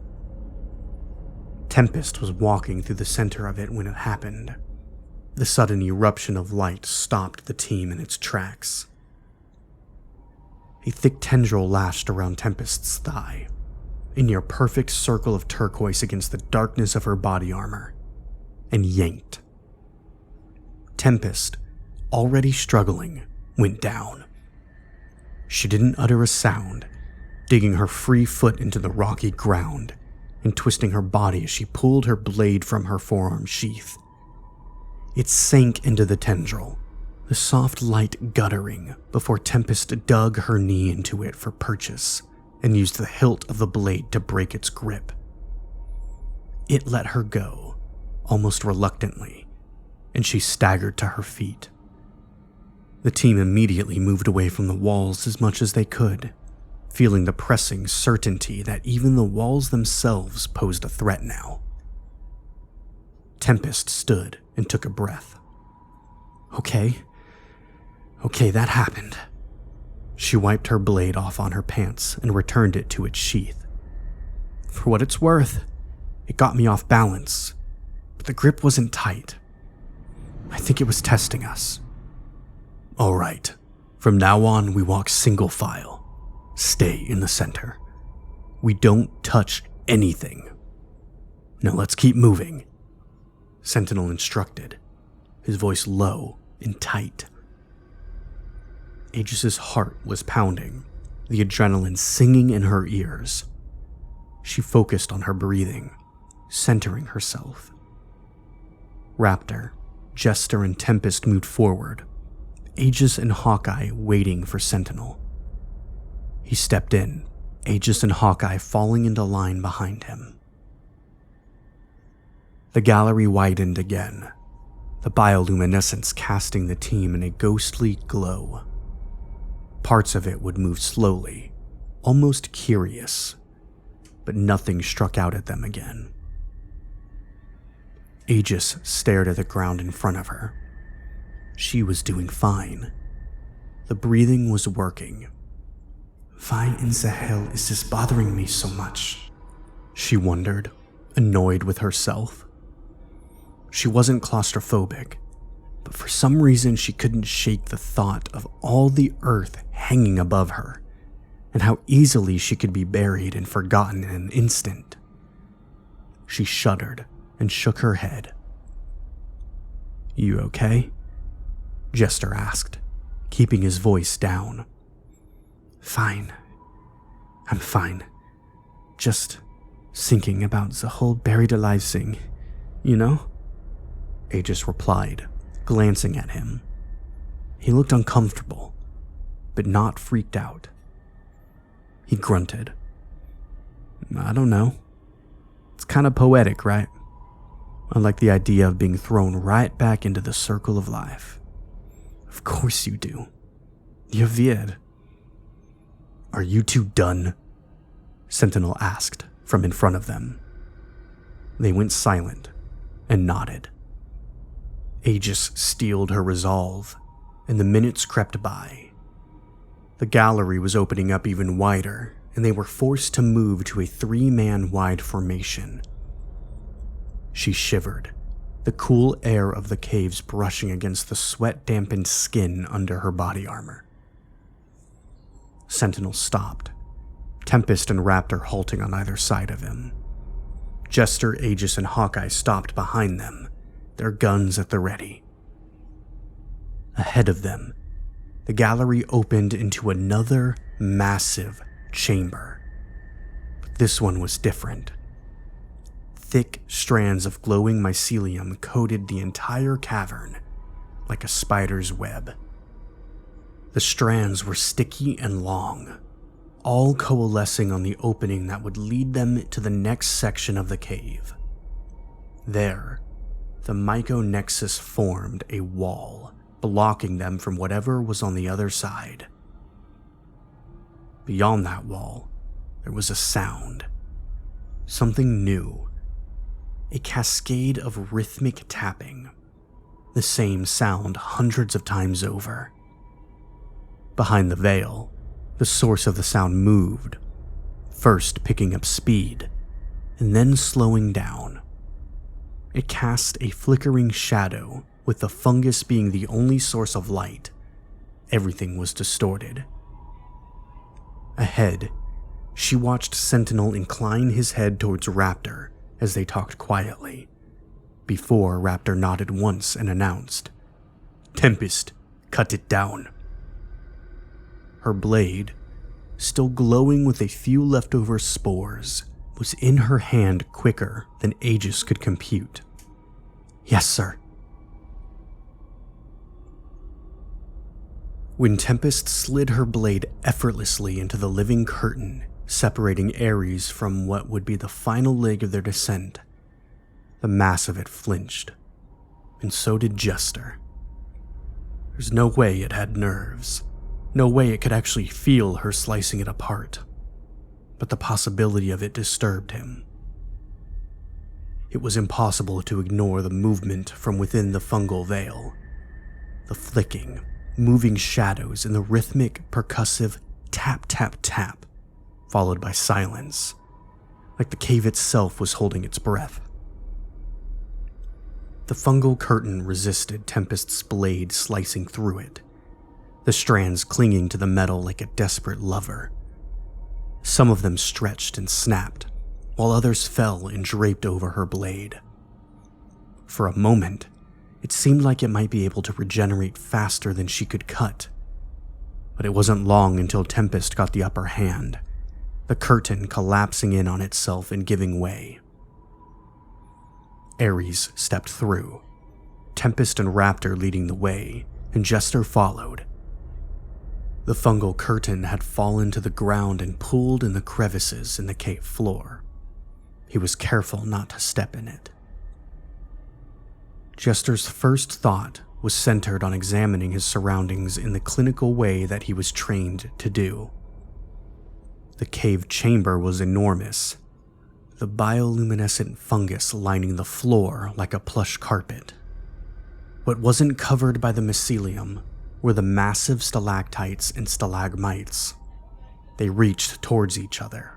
Tempest was walking through the center of it when it happened. The sudden eruption of light stopped the team in its tracks. A thick tendril lashed around Tempest's thigh, a near-perfect circle of turquoise against the darkness of her body armor, and yanked. Tempest, already struggling, went down. She didn't utter a sound, digging her free foot into the rocky ground and twisting her body as she pulled her blade from her forearm sheath. It sank into the tendril, the soft light guttering before Tempest dug her knee into it for purchase and used the hilt of the blade to break its grip. It let her go, almost reluctantly, and she staggered to her feet. The team immediately moved away from the walls as much as they could, feeling the pressing certainty that even the walls themselves posed a threat now. Tempest stood and took a breath. Okay, that happened. She wiped her blade off on her pants and returned it to its sheath. For what it's worth, it got me off balance, but the grip wasn't tight. I think it was testing us. All right. From now on, we walk single file. Stay in the center. We don't touch anything. Now let's keep moving, Sentinel instructed, his voice low and tight. Aegis's heart was pounding, the adrenaline singing in her ears. She focused on her breathing, centering herself. Raptor, Jester, and Tempest moved forward, Aegis and Hawkeye waiting for Sentinel. He stepped in, Aegis and Hawkeye falling into line behind him. The gallery widened again, the bioluminescence casting the team in a ghostly glow. Parts of it would move slowly, almost curious, but nothing struck out at them again. Aegis stared at the ground in front of her. She was doing fine. The breathing was working. Why in the hell is this bothering me so much? She wondered, annoyed with herself. She wasn't claustrophobic, but for some reason she couldn't shake the thought of all the earth hanging above her, and how easily she could be buried and forgotten in an instant. She shuddered and shook her head. "You okay?" Jester asked, keeping his voice down. Fine. I'm fine. Just thinking about the whole buried alive thing, you know? Aegis replied, glancing at him. He looked uncomfortable, but not freaked out. He grunted. "I don't know. It's kind of poetic, right? I like the idea of being thrown right back into the circle of life." Of course you do. You're weird. "Are you two done?" Sentinel asked from in front of them. They went silent and nodded. Aegis steeled her resolve, and the minutes crept by. The gallery was opening up even wider, and they were forced to move to a 3-man wide formation. She shivered, the cool air of the caves brushing against the sweat-dampened skin under her body armor. Sentinel stopped, Tempest and Raptor halting on either side of him. Jester, Aegis, and Hawkeye stopped behind them, their guns at the ready. Ahead of them, the gallery opened into another massive chamber. But this one was different. Thick strands of glowing mycelium coated the entire cavern like a spider's web. The strands were sticky and long, all coalescing on the opening that would lead them to the next section of the cave. There, the myconexus formed a wall, blocking them from whatever was on the other side. Beyond that wall, there was a sound. Something new. A cascade of rhythmic tapping. The same sound hundreds of times over. Behind the veil, the source of the sound moved, first picking up speed, and then slowing down. It cast a flickering shadow, with the fungus being the only source of light. Everything was distorted. Ahead, she watched Sentinel incline his head towards Raptor as they talked quietly, before Raptor nodded once and announced, "Tempest, cut it down." Her blade, still glowing with a few leftover spores, was in her hand quicker than Aegis could compute. "Yes, sir." When Tempest slid her blade effortlessly into the living curtain, separating Aries from what would be the final leg of their descent, the mass of it flinched, and so did Jester. There's no way it had nerves, no way it could actually feel her slicing it apart, but the possibility of it disturbed him. It was impossible to ignore the movement from within the fungal veil, the flicking, moving shadows and the rhythmic, percussive tap-tap-tap, followed by silence. like the cave itself was holding its breath. The fungal curtain resisted Tempest's blade slicing through it, the strands clinging to the metal like a desperate lover. Some of them stretched and snapped, while others fell and draped over her blade. For a moment, it seemed like it might be able to regenerate faster than she could cut. But it wasn't long until Tempest got the upper hand, the curtain collapsing in on itself and giving way. Aries stepped through, Tempest and Raptor leading the way, and Jester followed. The fungal curtain had fallen to the ground and pooled in the crevices in the cave floor. He was careful not to step in it. Jester's first thought was centered on examining his surroundings in the clinical way that he was trained to do. The cave chamber was enormous, the bioluminescent fungus lining the floor like a plush carpet. What wasn't covered by the mycelium were the massive stalactites and stalagmites. They reached towards each other,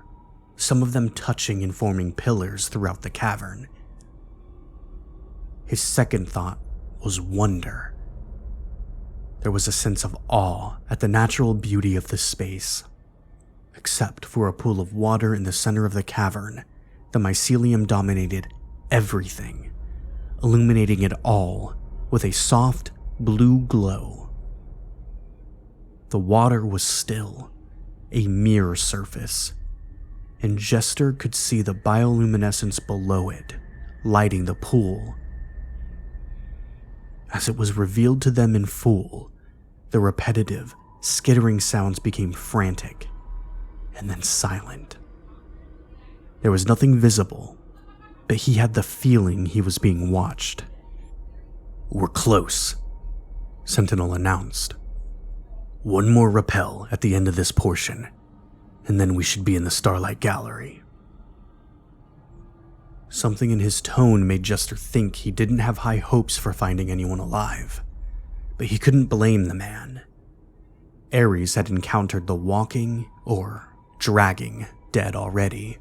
some of them touching and forming pillars throughout the cavern. His second thought was wonder. There was a sense of awe at the natural beauty of the space. Except for a pool of water in the center of the cavern, the mycelium dominated everything, illuminating it all with a soft blue glow. The water was still, a mirror surface, and Jester could see the bioluminescence below it, lighting the pool. As it was revealed to them in full, the repetitive, skittering sounds became frantic, and then silent. There was nothing visible, but he had the feeling he was being watched. "We're close," Sentinel announced. "One more rappel at the end of this portion, and then we should be in the Starlight Gallery." Something in his tone made Jester think he didn't have high hopes for finding anyone alive, but he couldn't blame the man. Aries had encountered the walking, or dragging, dead already.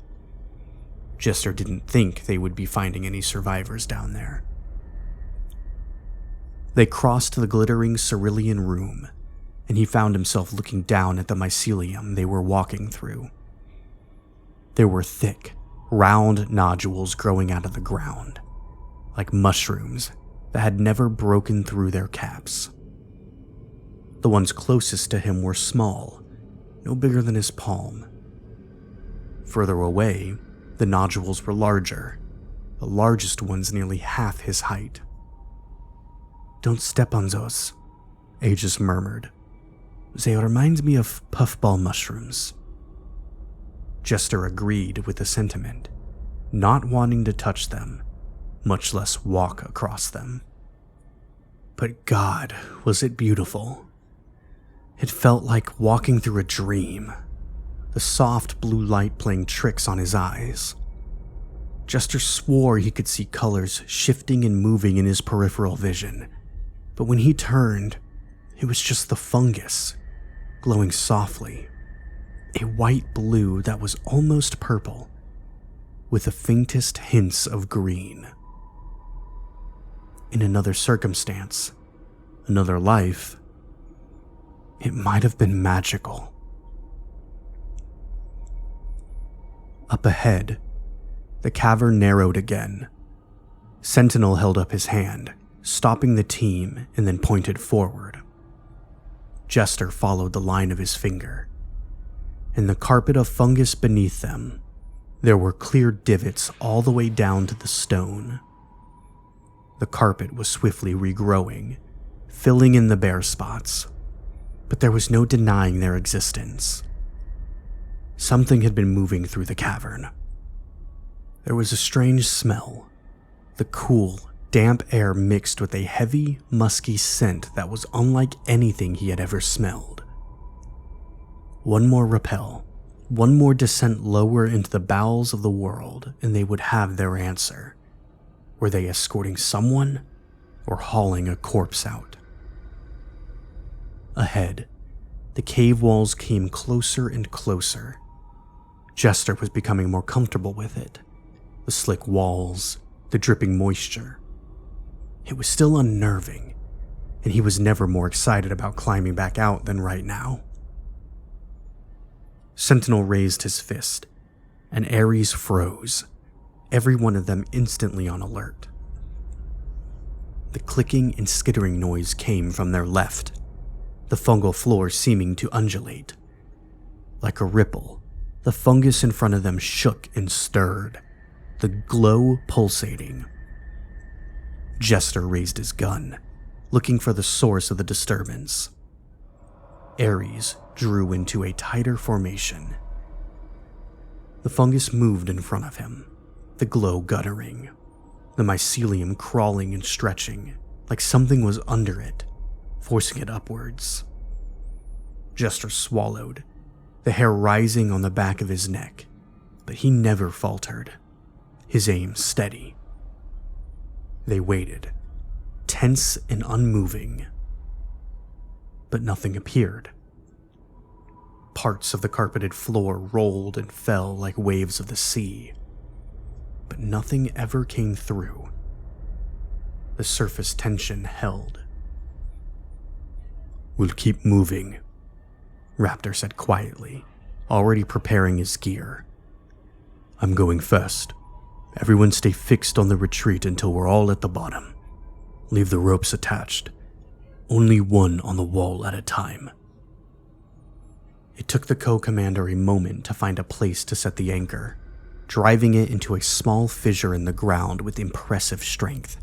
Jester didn't think they would be finding any survivors down there. They crossed the glittering cerulean room, and he found himself looking down at the mycelium they were walking through. There were thick, round nodules growing out of the ground, like mushrooms that had never broken through their caps. The ones closest to him were small, no bigger than his palm. Further away, the nodules were larger, the largest ones nearly half his height. "Don't step on those," Aegis murmured. "They remind me of puffball mushrooms." Jester agreed with the sentiment, not wanting to touch them, much less walk across them. But God, was it beautiful. It felt like walking through a dream, the soft blue light playing tricks on his eyes. Jester swore he could see colors shifting and moving in his peripheral vision, but when he turned, it was just the fungus, glowing softly. A white blue that was almost purple, with the faintest hints of green. In another circumstance, another life, it might have been magical. Up ahead, the cavern narrowed again. Sentinel held up his hand, stopping the team, and then pointed forward. Jester followed the line of his finger. In the carpet of fungus beneath them, there were clear divots all the way down to the stone. The carpet was swiftly regrowing, filling in the bare spots, but there was no denying their existence. Something had been moving through the cavern. There was a strange smell, the cool, damp air mixed with a heavy, musky scent that was unlike anything he had ever smelled. One more rappel, one more descent lower into the bowels of the world, and they would have their answer. Were they escorting someone, or hauling a corpse out? Ahead, the cave walls came closer and closer. Jester was becoming more comfortable with it. The slick walls, the dripping moisture. It was still unnerving, and he was never more excited about climbing back out than right now. Sentinel raised his fist, and Aries froze, every one of them instantly on alert. The clicking and skittering noise came from their left, the fungal floor seeming to undulate. Like a ripple, the fungus in front of them shook and stirred, the glow pulsating. Jester raised his gun, looking for the source of the disturbance. Aries drew into a tighter formation. The fungus moved in front of him, the glow guttering, the mycelium crawling and stretching like something was under it, forcing it upwards. Jester swallowed, the hair rising on the back of his neck, but he never faltered, his aim steady. They waited, tense and unmoving, but nothing appeared. Parts of the carpeted floor rolled and fell like waves of the sea, but nothing ever came through. The surface tension held. "We'll keep moving," Raptor said quietly, already preparing his gear. "I'm going first. Everyone stay fixed on the retreat until we're all at the bottom. Leave the ropes attached. Only one on the wall at a time." It took the co-commander a moment to find a place to set the anchor, driving it into a small fissure in the ground with impressive strength.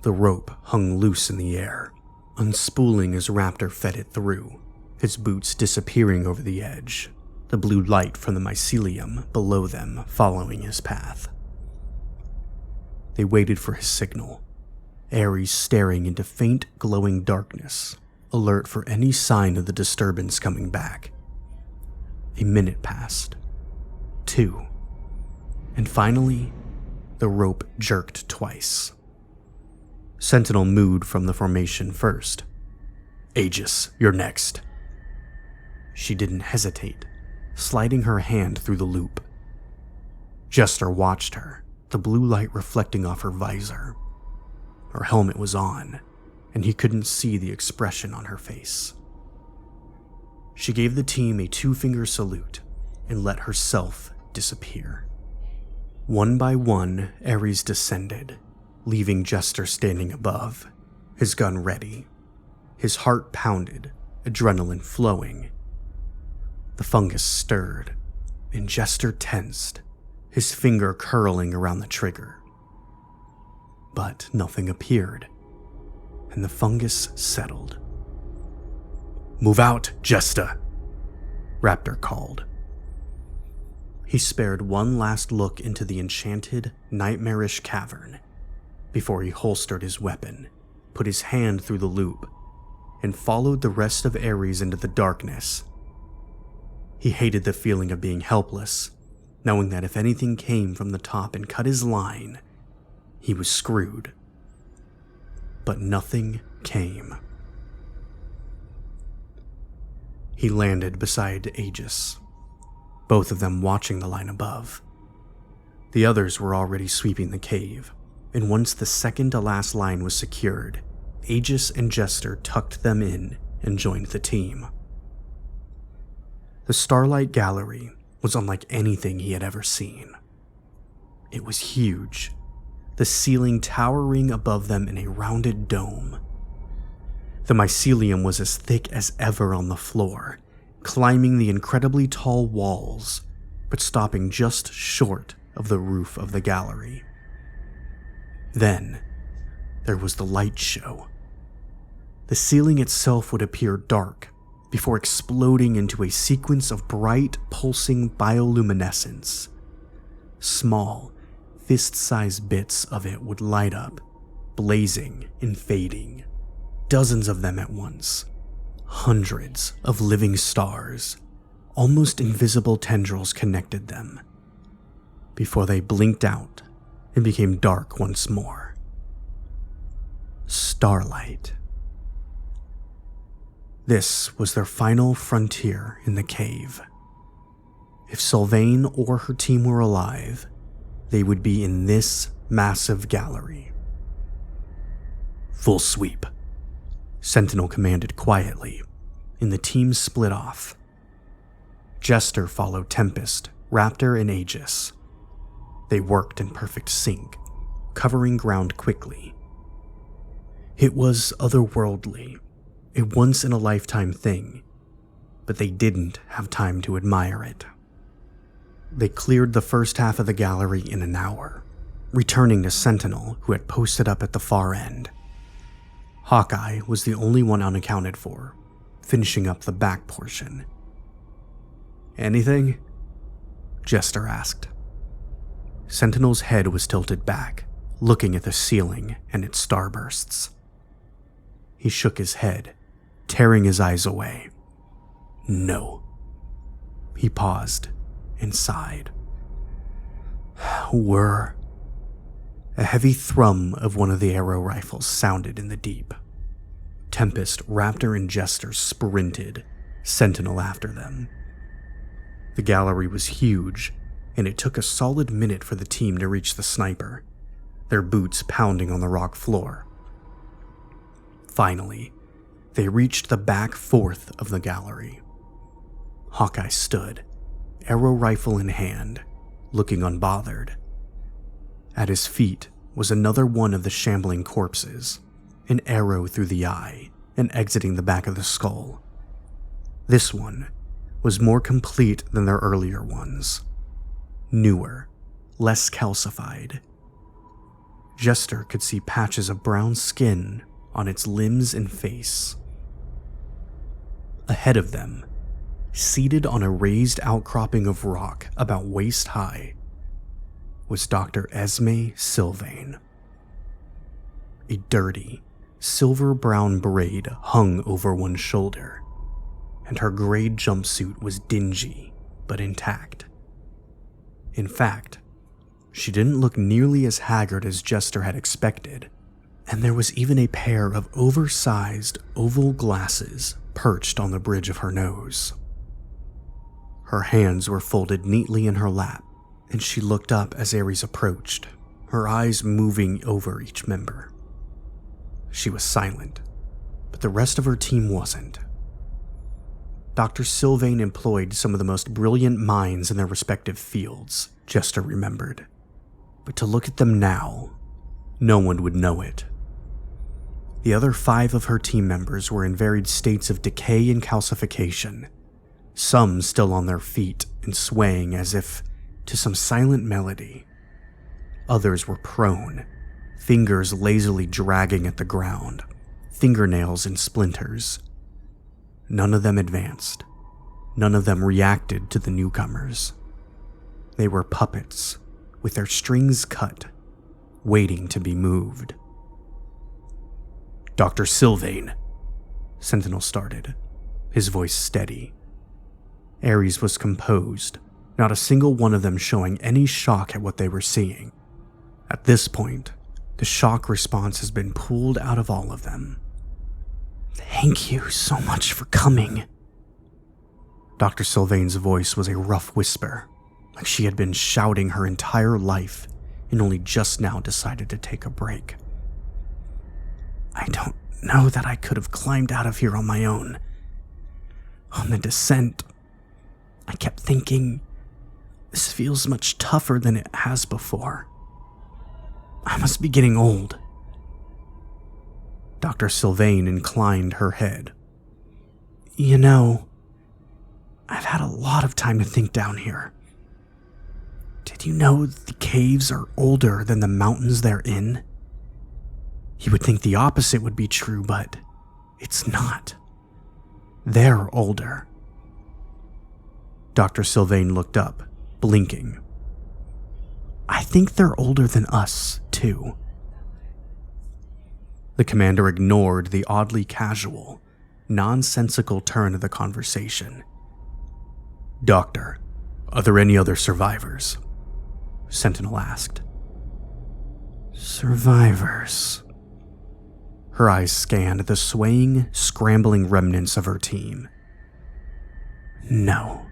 The rope hung loose in the air, unspooling as Raptor fed it through, his boots disappearing over the edge, the blue light from the mycelium below them following his path. They waited for his signal, Aries staring into faint glowing darkness, alert for any sign of the disturbance coming back. A minute passed, 2, and finally, the rope jerked twice. Sentinel moved from the formation first. "Aegis, you're next." She didn't hesitate, sliding her hand through the loop. Jester watched her, the blue light reflecting off her visor. Her helmet was on, and he couldn't see the expression on her face. She gave the team a 2-finger salute and let herself disappear. One by one, Aries descended, leaving Jester standing above, his gun ready. His heart pounded, adrenaline flowing. The fungus stirred, and Jester tensed, his finger curling around the trigger. But nothing appeared, and the fungus settled. "Move out, Jester," Raptor called. He spared one last look into the enchanted, nightmarish cavern before he holstered his weapon, put his hand through the loop, and followed the rest of Aries into the darkness. He hated the feeling of being helpless, knowing that if anything came from the top and cut his line, he was screwed. But nothing came. He landed beside Aegis, both of them watching the line above. The others were already sweeping the cave, and once the second-to-last line was secured, Aegis and Jester tucked them in and joined the team. The Starlight Gallery was unlike anything he had ever seen. It was huge, the ceiling towering above them in a rounded dome. The mycelium was as thick as ever on the floor, climbing the incredibly tall walls, but stopping just short of the roof of the gallery. Then, there was the light show. The ceiling itself would appear dark before exploding into a sequence of bright, pulsing bioluminescence. Small, fist-sized bits of it would light up, blazing and fading, dozens of them at once. Hundreds of living stars, almost invisible tendrils connected them, before they blinked out and became dark once more. Starlight. This was their final frontier in the cave. If Sylvain or her team were alive, they would be in this massive gallery. "Full sweep," Sentinel commanded quietly, and the team split off. Jester followed Tempest, Raptor, and Aegis. They worked in perfect sync, covering ground quickly. It was otherworldly, a once-in-a-lifetime thing, but they didn't have time to admire it. They cleared the first half of the gallery in an hour, returning to Sentinel, who had posted up at the far end. Hawkeye was the only one unaccounted for, finishing up the back portion. "Anything?" Jester asked. Sentinel's head was tilted back, looking at the ceiling and its starbursts. He shook his head, tearing his eyes away. "No." He paused and sighed. "We're..." A heavy thrum of one of the arrow rifles sounded in the deep. Tempest, Raptor, and Jester sprinted, Sentinel after them. The gallery was huge, and it took a solid minute for the team to reach the sniper, their boots pounding on the rock floor. Finally, they reached the back fourth of the gallery. Hawkeye stood, arrow rifle in hand, looking unbothered. At his feet was another one of the shambling corpses, an arrow through the eye and exiting the back of the skull. This one was more complete than their earlier ones. Newer, less calcified. Jester could see patches of brown skin on its limbs and face. Ahead of them, seated on a raised outcropping of rock about waist high, was Dr. Esme Sylvain. A dirty, silver-brown braid hung over one shoulder, and her gray jumpsuit was dingy but intact. In fact, she didn't look nearly as haggard as Jester had expected, and there was even a pair of oversized oval glasses perched on the bridge of her nose. Her hands were folded neatly in her lap, and she looked up as Aries approached, her eyes moving over each member. She was silent, but the rest of her team wasn't. Dr. Sylvain employed some of the most brilliant minds in their respective fields, Jester remembered. But to look at them now, no one would know it. The other 5 of her team members were in varied states of decay and calcification, some still on their feet and swaying as if to some silent melody. Others were prone, fingers lazily dragging at the ground, fingernails in splinters. None of them advanced. None of them reacted to the newcomers. They were puppets, with their strings cut, waiting to be moved. "Dr. Sylvain," Sentinel started, his voice steady. Aries was composed, not a single one of them showing any shock at what they were seeing. At this point, the shock response has been pulled out of all of them. "Thank you so much for coming." Dr. Sylvain's voice was a rough whisper, like she had been shouting her entire life and only just now decided to take a break. "I don't know that I could have climbed out of here on my own. On the descent, I kept thinking, this feels much tougher than it has before. I must be getting old." Dr. Sylvain inclined her head. "You know, I've had a lot of time to think down here. Did you know the caves are older than the mountains they're in? You would think the opposite would be true, but it's not. They're older." Dr. Sylvain looked up, blinking. "I think they're older than us, too." The commander ignored the oddly casual, nonsensical turn of the conversation. "Doctor, are there any other survivors?" Sentinel asked. "Survivors?" Her eyes scanned the swaying, scrambling remnants of her team. "No.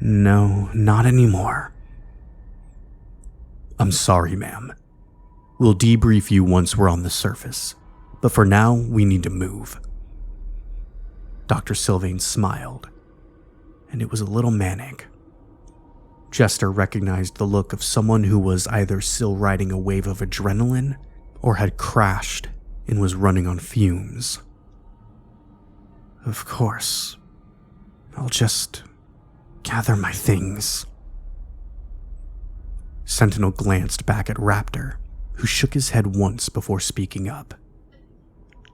No, not anymore. I'm sorry, ma'am. We'll debrief you once we're on the surface, but for now, we need to move. Dr. Sylvain smiled, and it was a little manic. Jester recognized the look of someone who was either still riding a wave of adrenaline or had crashed and was running on fumes. Of course. I'll just gather my things. Sentinel glanced back at Raptor, who shook his head once before speaking up.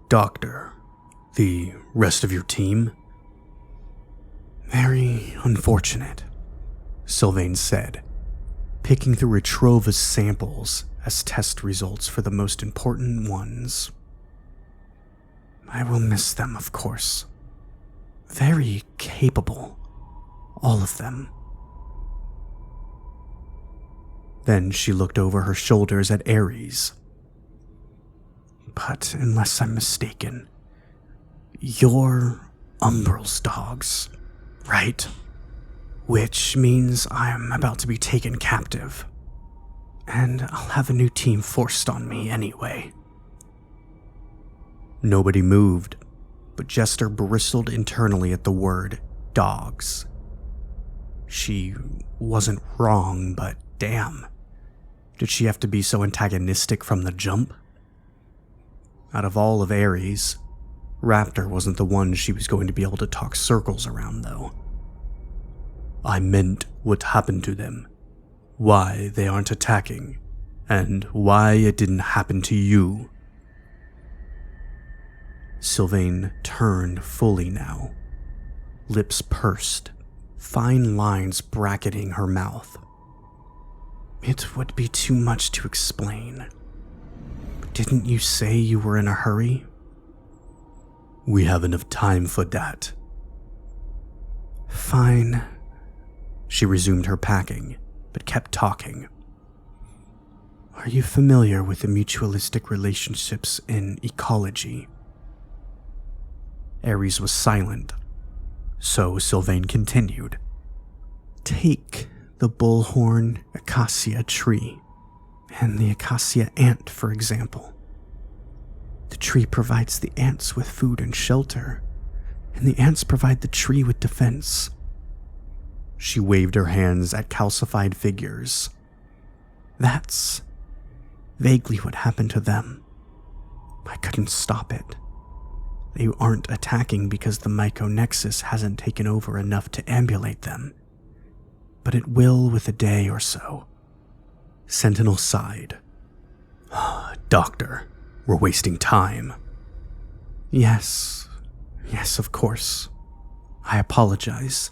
Doctor, the rest of your team? Very unfortunate, Sylvain said, picking through a trove of samples as test results for the most important ones. I will miss them, of course. Very capable, all of them. Then she looked over her shoulders at Aries. But unless I'm mistaken, you're Umbral's dogs, right? Which means I'm about to be taken captive. And I'll have a new team forced on me anyway. Nobody moved, but Jester bristled internally at the word dogs. She wasn't wrong, but damn. Did she have to be so antagonistic from the jump? Out of all of Aries, Raptor wasn't the one she was going to be able to talk circles around, though. I meant what happened to them, why they aren't attacking, and why it didn't happen to you. Sylvain turned fully now, lips pursed, fine lines bracketing her mouth. It would be too much to explain. Didn't you say you were in a hurry? We have enough time for that. Fine. She resumed her packing, but kept talking. Are you familiar with the mutualistic relationships in ecology? Aries was silent, so Sylvain continued. Take the bullhorn acacia tree and the acacia ant, for example. The tree provides the ants with food and shelter, and the ants provide the tree with defense. She waved her hands at calcified figures. That's vaguely what happened to them. I couldn't stop it. They aren't attacking because the myconexus hasn't taken over enough to ambulate them. But it will with a day or so. Sentinel sighed. Doctor, we're wasting time. Yes, of course. I apologize.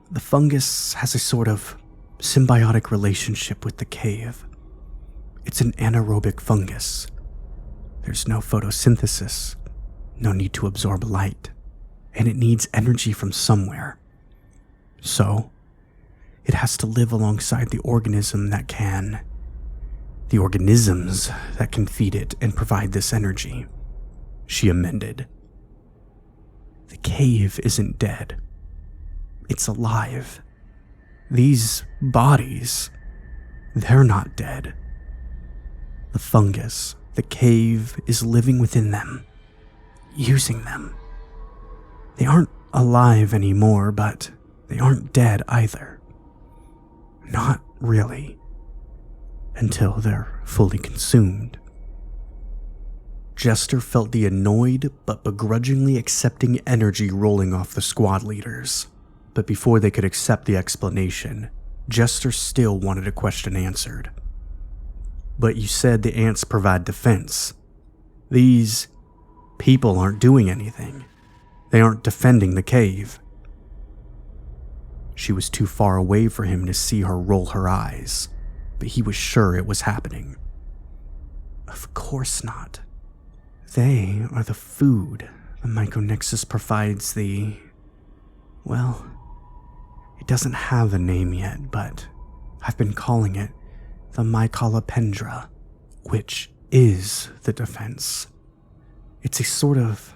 The fungus has a sort of symbiotic relationship with the cave. It's an anaerobic fungus. There's no photosynthesis, no need to absorb light, and it needs energy from somewhere. So, it has to live alongside the organisms that can feed it and provide this energy, she amended. The cave isn't dead. It's alive. These bodies, they're not dead. The fungus, the cave, is living within them, using them. They aren't alive anymore, but they aren't dead either. Not really. Until they're fully consumed. Jester felt the annoyed but begrudgingly accepting energy rolling off the squad leaders. But before they could accept the explanation, Jester still wanted a question answered. But you said the ants provide defense. These people aren't doing anything. They aren't defending the cave. She was too far away for him to see her roll her eyes, but he was sure it was happening. Of course not. They are the food the myconexus provides the... Well, it doesn't have a name yet, but I've been calling it the mycolopendra, which is the defense. It's a sort of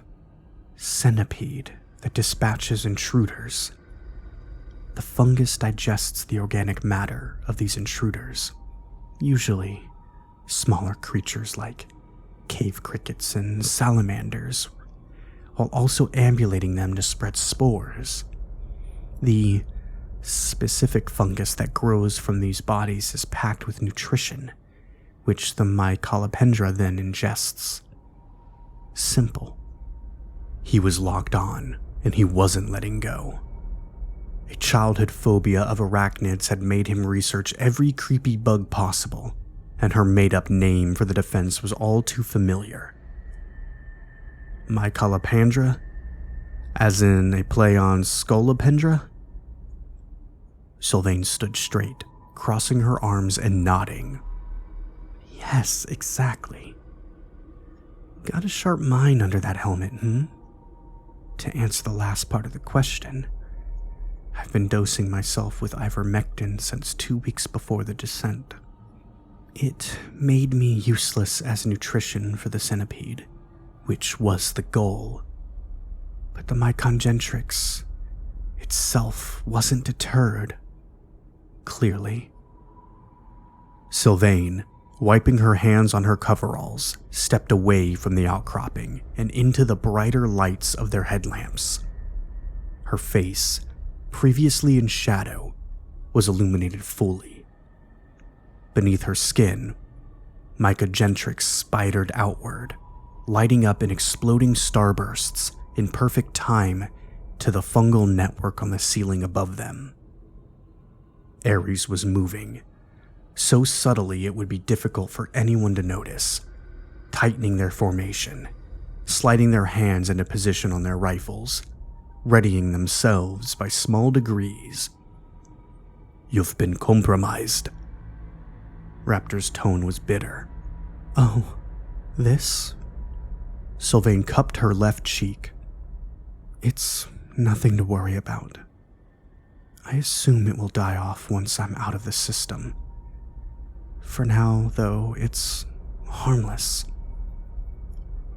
centipede that dispatches intruders. The fungus digests the organic matter of these intruders, usually smaller creatures like cave crickets and salamanders, while also ambulating them to spread spores. The specific fungus that grows from these bodies is packed with nutrition, which the Mycolopendra then ingests. Simple. He was locked on, and he wasn't letting go. A childhood phobia of arachnids had made him research every creepy bug possible, and her made-up name for the defense was all too familiar. Mycolopendra? As in a play on Scolopendra? Sylvain stood straight, crossing her arms and nodding. Yes, exactly. Got a sharp mind under that helmet, To answer the last part of the question, I've been dosing myself with ivermectin since 2 weeks before the descent. It made me useless as nutrition for the centipede, which was the goal. But the Mycongentrix itself wasn't deterred. Clearly. Sylvain, wiping her hands on her coveralls, stepped away from the outcropping and into the brighter lights of their headlamps. Her face, previously in shadow, was illuminated fully. Beneath her skin, Mycongentrix spidered outward, lighting up in exploding starbursts in perfect time to the fungal network on the ceiling above them. Aries was moving, so subtly it would be difficult for anyone to notice, tightening their formation, sliding their hands into position on their rifles, readying themselves by small degrees. "You've been compromised." Raptor's tone was bitter. "Oh, this?" Sylvain cupped her left cheek. "It's nothing to worry about. I assume it will die off once I'm out of the system. For now, though, it's harmless."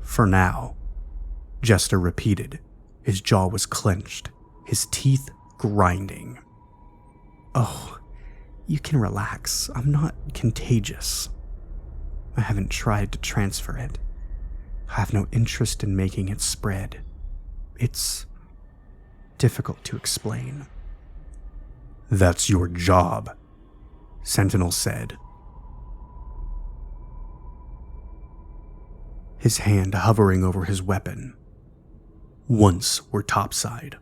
"For now," Jester repeated. His jaw was clenched, his teeth grinding. "Oh, you can relax. I'm not contagious. I haven't tried to transfer it. I have no interest in making it spread. It's difficult to explain." "That's your job," Sentinel said. His hand hovering over his weapon. Once we're topside.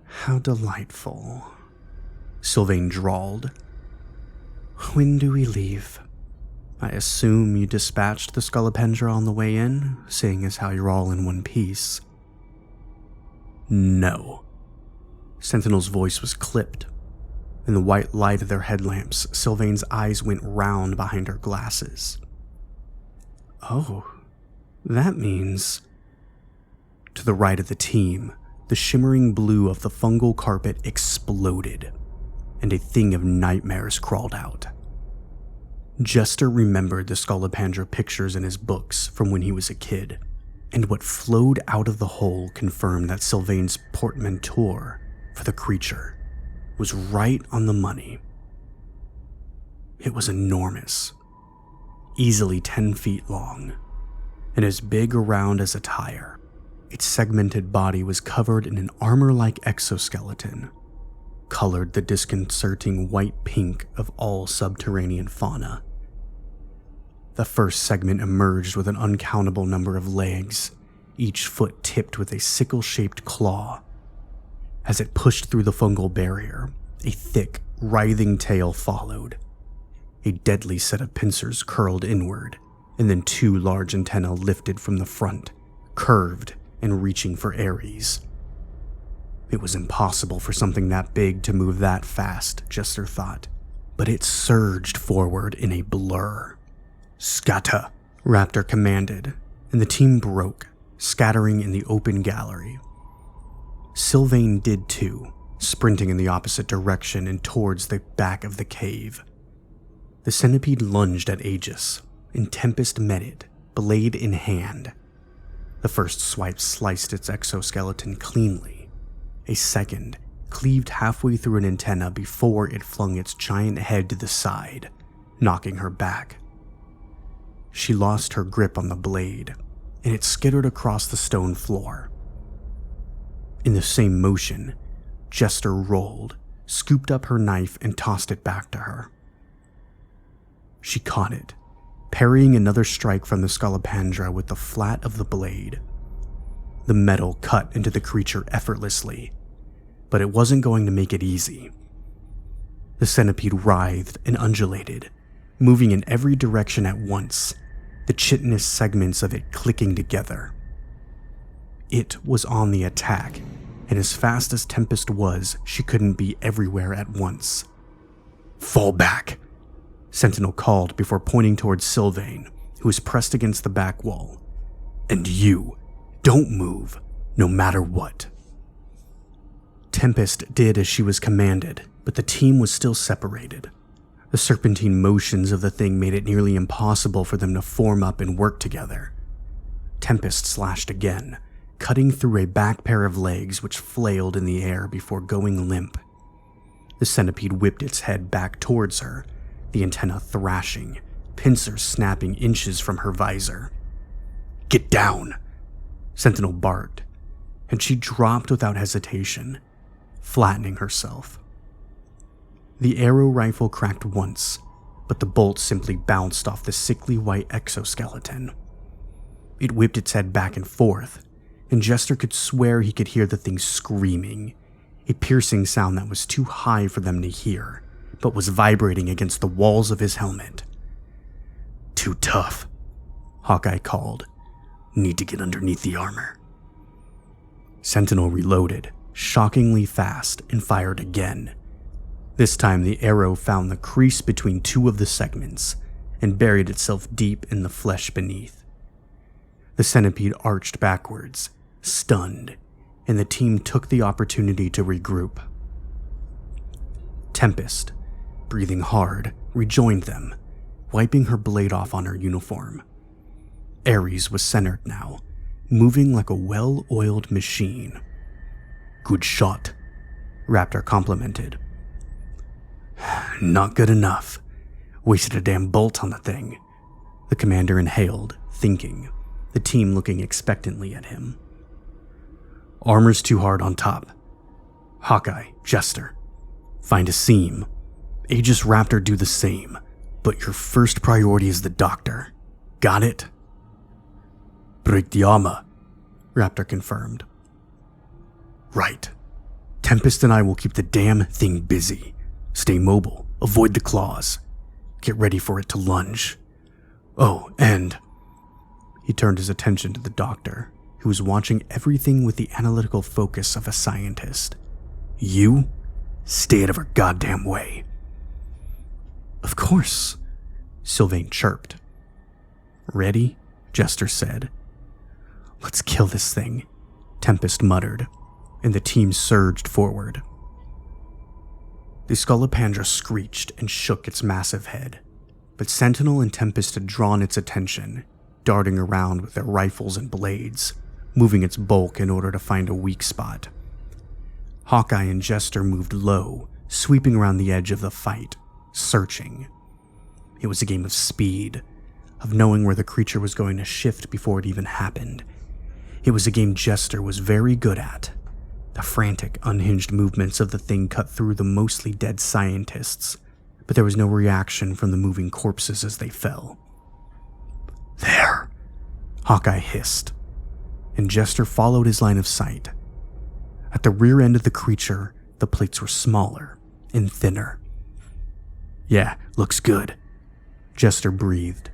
"How delightful," Sylvain drawled. "When do we leave? I assume you dispatched the Scolopendra on the way in, seeing as how you're all in one piece." "No." Sentinel's voice was clipped. In the white light of their headlamps, Sylvain's eyes went round behind her glasses. "Oh, that means..." To the right of the team, the shimmering blue of the fungal carpet exploded, and a thing of nightmares crawled out. Jester remembered the Scolopendra pictures in his books from when he was a kid, and what flowed out of the hole confirmed that Sylvain's portmanteau for the creature was right on the money. It was enormous, easily 10 feet long, and as big around as a tire. Its segmented body was covered in an armor-like exoskeleton, colored the disconcerting white-pink of all subterranean fauna. The first segment emerged with an uncountable number of legs, each foot tipped with a sickle-shaped claw. As it pushed through the fungal barrier, a thick, writhing tail followed. A deadly set of pincers curled inward, and then 2 large antennae lifted from the front, curved and reaching for Aries. It was impossible for something that big to move that fast, Jester thought, but it surged forward in a blur. "Scatter," Raptor commanded, and the team broke, scattering in the open gallery. Sylvain did too, sprinting in the opposite direction and towards the back of the cave. The centipede lunged at Aegis, and Tempest met it, blade in hand. The first swipe sliced its exoskeleton cleanly. A second cleaved halfway through an antenna before it flung its giant head to the side, knocking her back. She lost her grip on the blade, and it skittered across the stone floor. In the same motion, Jester rolled, scooped up her knife, and tossed it back to her. She caught it, parrying another strike from the Scolopendra with the flat of the blade. The metal cut into the creature effortlessly, but it wasn't going to make it easy. The centipede writhed and undulated, moving in every direction at once, the chitinous segments of it clicking together. It was on the attack, and as fast as Tempest was, she couldn't be everywhere at once. "Fall back," Sentinel called before pointing towards Sylvain, who was pressed against the back wall. "And you, don't move, no matter what." Tempest did as she was commanded, but the team was still separated. The serpentine motions of the thing made it nearly impossible for them to form up and work together. Tempest slashed again, cutting through a back pair of legs which flailed in the air before going limp. The centipede whipped its head back towards her, the antenna thrashing, pincers snapping inches from her visor. "Get down!" Sentinel barked, and she dropped without hesitation, flattening herself. The arrow rifle cracked once, but the bolt simply bounced off the sickly white exoskeleton. It whipped its head back and forth, and Jester could swear he could hear the thing screaming, a piercing sound that was too high for them to hear, but was vibrating against the walls of his helmet. "Too tough," Hawkeye called. "Need to get underneath the armor." Sentinel reloaded, shockingly fast, and fired again. This time the arrow found the crease between two of the segments and buried itself deep in the flesh beneath. The centipede arched backwards, stunned, and the team took the opportunity to regroup. Tempest, breathing hard, rejoined them, wiping her blade off on her uniform. Aries was centered now, moving like a well-oiled machine. "Good shot," Raptor complimented. "Not good enough. Wasted a damn bolt on the thing," the commander inhaled, thinking, the team looking expectantly at him. "Armor's too hard on top. Hawkeye, Jester, find a seam. Aegis Raptor do the same, but your first priority is the doctor. Got it?" "Break the armor," Raptor confirmed. "Right. Tempest and I will keep the damn thing busy. Stay mobile, avoid the claws. Get ready for it to lunge. Oh, and..." He turned his attention to the doctor, who was watching everything with the analytical focus of a scientist. "You, stay out of her goddamn way." "Of course," Sylvain chirped. "Ready?" Jester said. "Let's kill this thing," Tempest muttered, and the team surged forward. The Scolopendra screeched and shook its massive head, but Sentinel and Tempest had drawn its attention, darting around with their rifles and blades, moving its bulk in order to find a weak spot. Hawkeye and Jester moved low, sweeping around the edge of the fight, searching. It was a game of speed, of knowing where the creature was going to shift before it even happened. It was a game Jester was very good at. The frantic, unhinged movements of the thing cut through the mostly dead scientists, but there was no reaction from the moving corpses as they fell. "There," Hawkeye hissed, and Jester followed his line of sight. At the rear end of the creature, the plates were smaller and thinner. "Yeah, looks good," Jester breathed.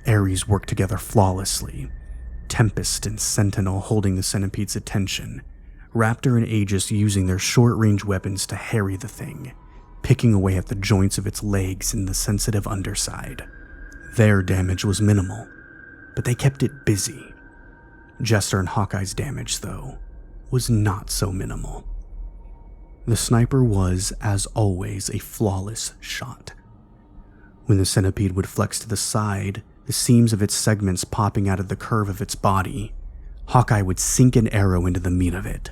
Aries worked together flawlessly, Tempest and Sentinel holding the centipede's attention, Raptor and Aegis using their short-range weapons to harry the thing, picking away at the joints of its legs and the sensitive underside. Their damage was minimal, but they kept it busy. Jester and Hawkeye's damage, though, was not so minimal. The sniper was, as always, a flawless shot. When the centipede would flex to the side, the seams of its segments popping out of the curve of its body, Hawkeye would sink an arrow into the meat of it.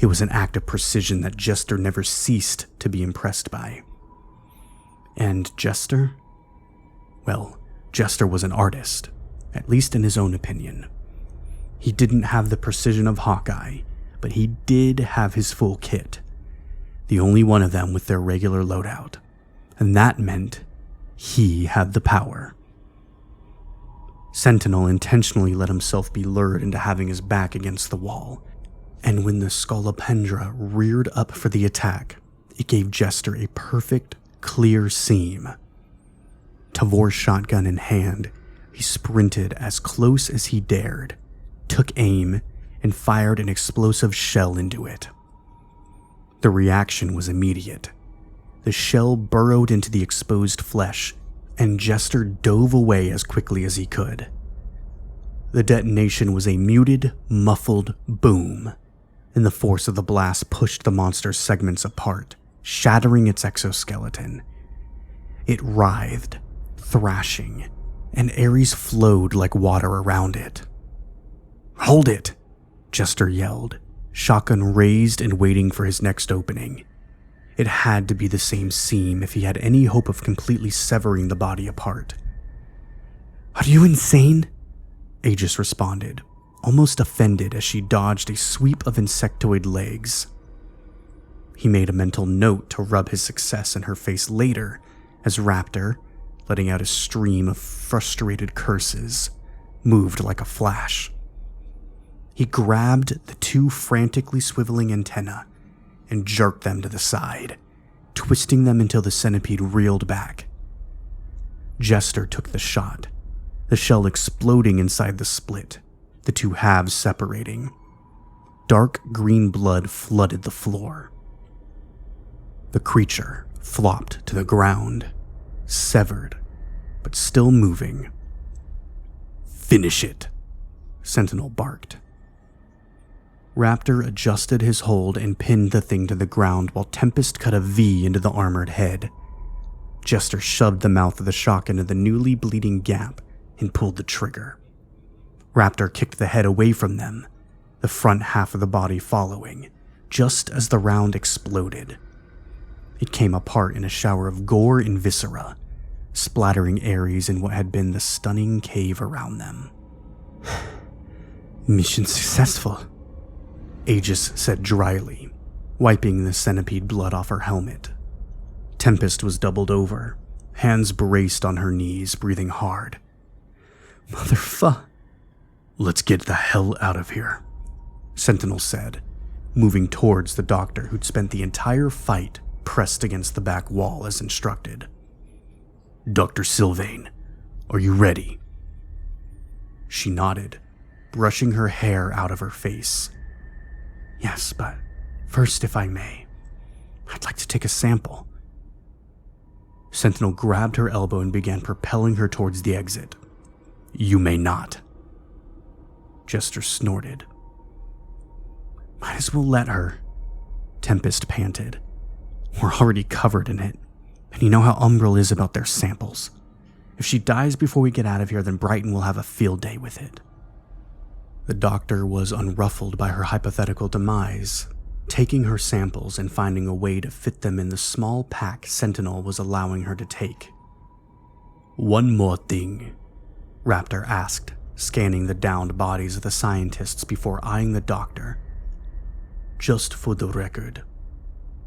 It was an act of precision that Jester never ceased to be impressed by. And Jester? Well, Jester was an artist, at least in his own opinion. He didn't have the precision of Hawkeye, but he did have his full kit, the only one of them with their regular loadout, and that meant he had the power. Sentinel intentionally let himself be lured into having his back against the wall, and when the Scolopendra reared up for the attack, it gave Jester a perfect, clear seam. Tavor's shotgun in hand, he sprinted as close as he dared, took aim, and fired an explosive shell into it. The reaction was immediate. The shell burrowed into the exposed flesh, and Jester dove away as quickly as he could. The detonation was a muted, muffled boom, and the force of the blast pushed the monster's segments apart, shattering its exoskeleton. It writhed, thrashing, and Aries flowed like water around it. "Hold it!" Jester yelled, shotgun raised and waiting for his next opening. It had to be the same seam if he had any hope of completely severing the body apart. "Are you insane?" Aegis responded, almost offended as she dodged a sweep of insectoid legs. He made a mental note to rub his success in her face later as Raptor, letting out a stream of frustrated curses, moved like a flash. He grabbed the two frantically swiveling antennae and jerked them to the side, twisting them until the centipede reeled back. Jester took the shot, the shell exploding inside the split, the two halves separating. Dark green blood flooded the floor. The creature flopped to the ground, severed, but still moving. "Finish it," Sentinel barked. Raptor adjusted his hold and pinned the thing to the ground while Tempest cut a V into the armored head. Jester shoved the mouth of the shotgun into the newly bleeding gap and pulled the trigger. Raptor kicked the head away from them, the front half of the body following, just as the round exploded. It came apart in a shower of gore and viscera, splattering Aries in what had been the stunning cave around them. "Mission successful," Aegis said dryly, wiping the centipede blood off her helmet. Tempest was doubled over, hands braced on her knees, breathing hard. "Motherfuck." "Let's get the hell out of here," Sentinel said, moving towards the doctor who'd spent the entire fight pressed against the back wall as instructed. "Dr. Sylvain, are you ready?" She nodded, brushing her hair out of her face. "Yes, but first, if I may, I'd like to take a sample." Sentinel grabbed her elbow and began propelling her towards the exit. "You may not." Jester snorted. "Might as well let her," Tempest panted. "We're already covered in it, and you know how Umbral is about their samples. If she dies before we get out of here, then Brighton will have a field day with it." The doctor was unruffled by her hypothetical demise, taking her samples and finding a way to fit them in the small pack Sentinel was allowing her to take. "One more thing," Raptor asked, scanning the downed bodies of the scientists before eyeing the doctor. "Just for the record,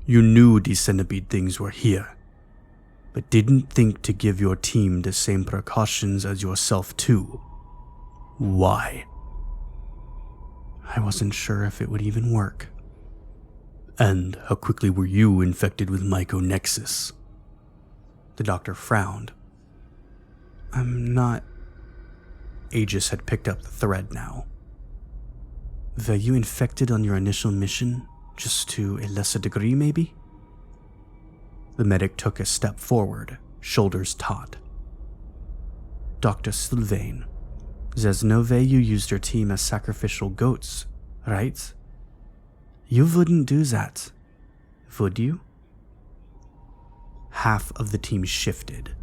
you knew these centipede things were here, but didn't think to give your team the same precautions as yourself too. Why?" "I wasn't sure if it would even work." "And how quickly were you infected with Myconexus?" The doctor frowned. "I'm not..." Aegis had picked up the thread now. "Were you infected on your initial mission, just to a lesser degree, maybe?" The medic took a step forward, shoulders taut. "Dr. Sylvain, there's no way you used your team as sacrificial goats, right? You wouldn't do that, would you?" Half of the team shifted,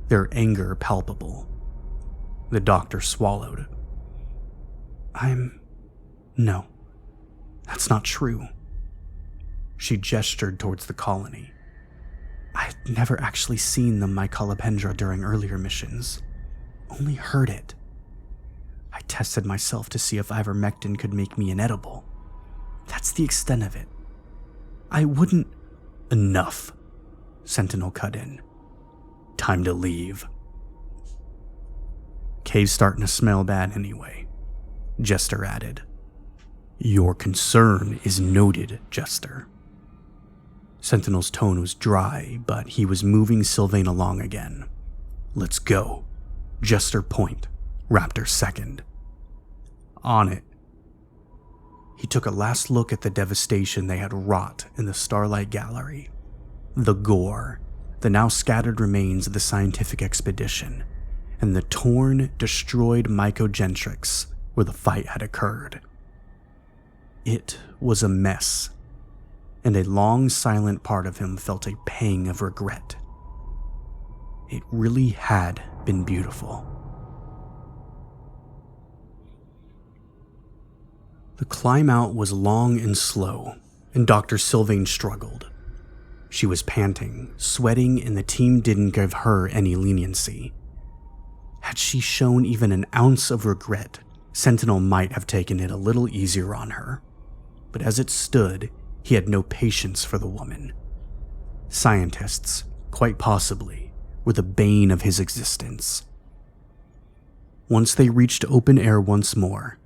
their anger palpable. The doctor swallowed. No, that's not true. She gestured towards the colony. I had never actually seen the mycolopendra during earlier missions, only heard it. I tested myself to see if ivermectin could make me inedible. That's the extent of it. I wouldn't... Enough, Sentinel cut in. Time to leave. Cave's starting to smell bad anyway, Jester added. Your concern is noted, Jester. Sentinel's tone was dry, but he was moving Sylvain along again. Let's go. Jester point, Raptor second. On it. He took a last look at the devastation they had wrought in the Starlight Gallery. The gore, the now scattered remains of the scientific expedition, and the torn, destroyed mycogentrix where the fight had occurred. It was a mess, and a long, silent part of him felt a pang of regret. It really had been beautiful. The climb out was long and slow, and Dr. Sylvain struggled. She was panting, sweating, and the team didn't give her any leniency. Had she shown even an ounce of regret, Sentinel might have taken it a little easier on her. But as it stood, he had no patience for the woman. Scientists, quite possibly, were the bane of his existence. Once they reached open air once more,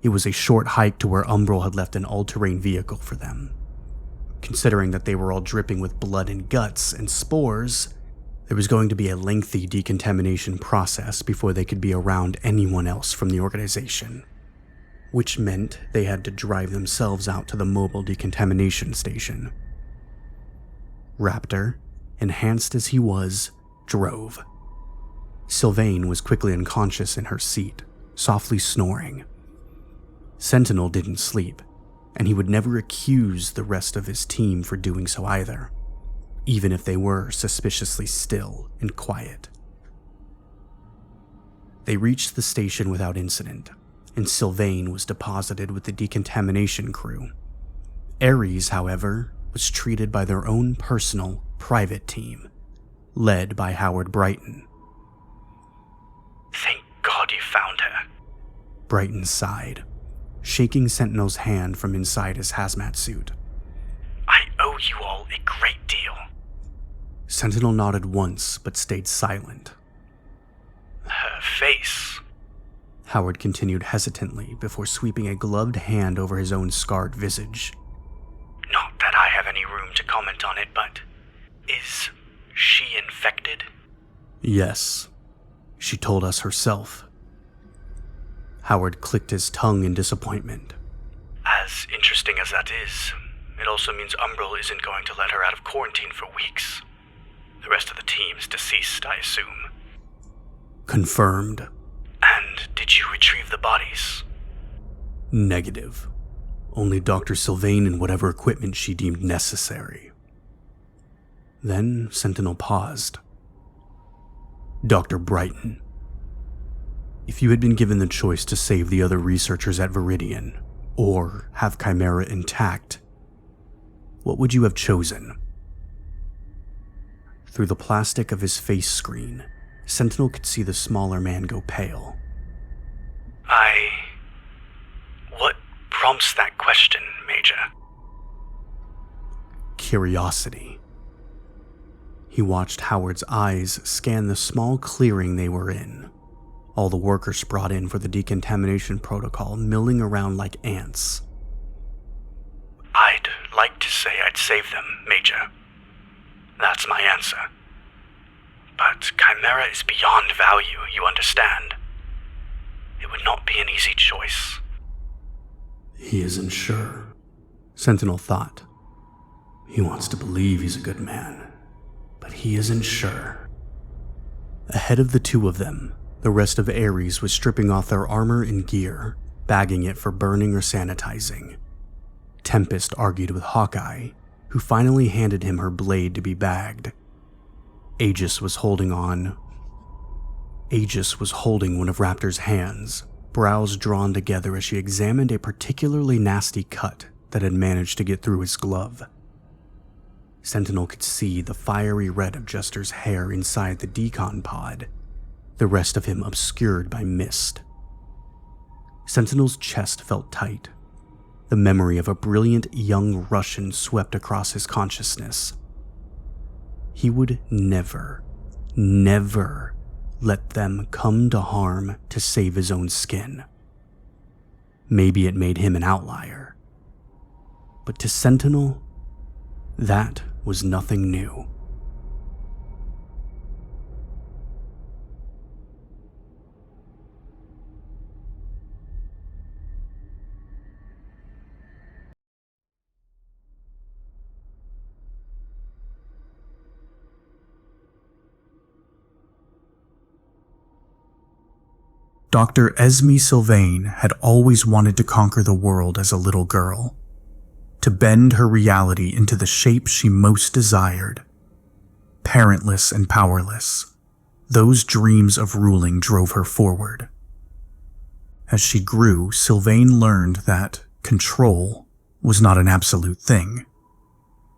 it was a short hike to where Umbral had left an all-terrain vehicle for them. Considering that they were all dripping with blood and guts and spores, there was going to be a lengthy decontamination process before they could be around anyone else from the organization, which meant they had to drive themselves out to the mobile decontamination station. Raptor, enhanced as he was, drove. Sylvain was quickly unconscious in her seat, softly snoring. Sentinel didn't sleep, and he would never accuse the rest of his team for doing so either, even if they were suspiciously still and quiet. They reached the station without incident, and Sylvain was deposited with the decontamination crew. Aries, however, was treated by their own personal, private team, led by Howard Brighton. Thank God you found her. Brighton sighed, shaking Sentinel's hand from inside his hazmat suit. I owe you all a great deal. Sentinel nodded once, but stayed silent. Her face. Howard continued hesitantly before sweeping a gloved hand over his own scarred visage. Not that I have any room to comment on it, but is she infected? Yes, she told us herself. Howard clicked his tongue in disappointment. As interesting as that is, it also means Umbral isn't going to let her out of quarantine for weeks. The rest of the team is deceased, I assume. Confirmed. And did you retrieve the bodies? Negative. Only Dr. Sylvain and whatever equipment she deemed necessary. Then Sentinel paused. Dr. Brighton, if you had been given the choice to save the other researchers at Viridian, or have Chimera intact, what would you have chosen? Through the plastic of his face screen, Sentinel could see the smaller man go pale. What prompts that question, Major? Curiosity. He watched Howard's eyes scan the small clearing they were in. All the workers brought in for the decontamination protocol milling around like ants. I'd like to say I'd save them, Major. That's my answer. But Chimera is beyond value, you understand. It would not be an easy choice. He isn't sure, Sentinel thought. He wants to believe he's a good man, but he isn't sure. Ahead of the two of them, the rest of Aries was stripping off their armor and gear, bagging it for burning or sanitizing. Tempest argued with Hawkeye, who finally handed him her blade to be bagged. Aegis was holding one of Raptor's hands, brows drawn together as she examined a particularly nasty cut that had managed to get through his glove. Sentinel could see the fiery red of Jester's hair inside the decon pod, the rest of him obscured by mist. Sentinel's chest felt tight. The memory of a brilliant young Russian swept across his consciousness. He would never let them come to harm to save his own skin. Maybe it made him an outlier. But to Sentinel, that was nothing new. Dr. Esme Sylvain had always wanted to conquer the world as a little girl, to bend her reality into the shape she most desired. Parentless and powerless, those dreams of ruling drove her forward. As she grew, Sylvain learned that control was not an absolute thing.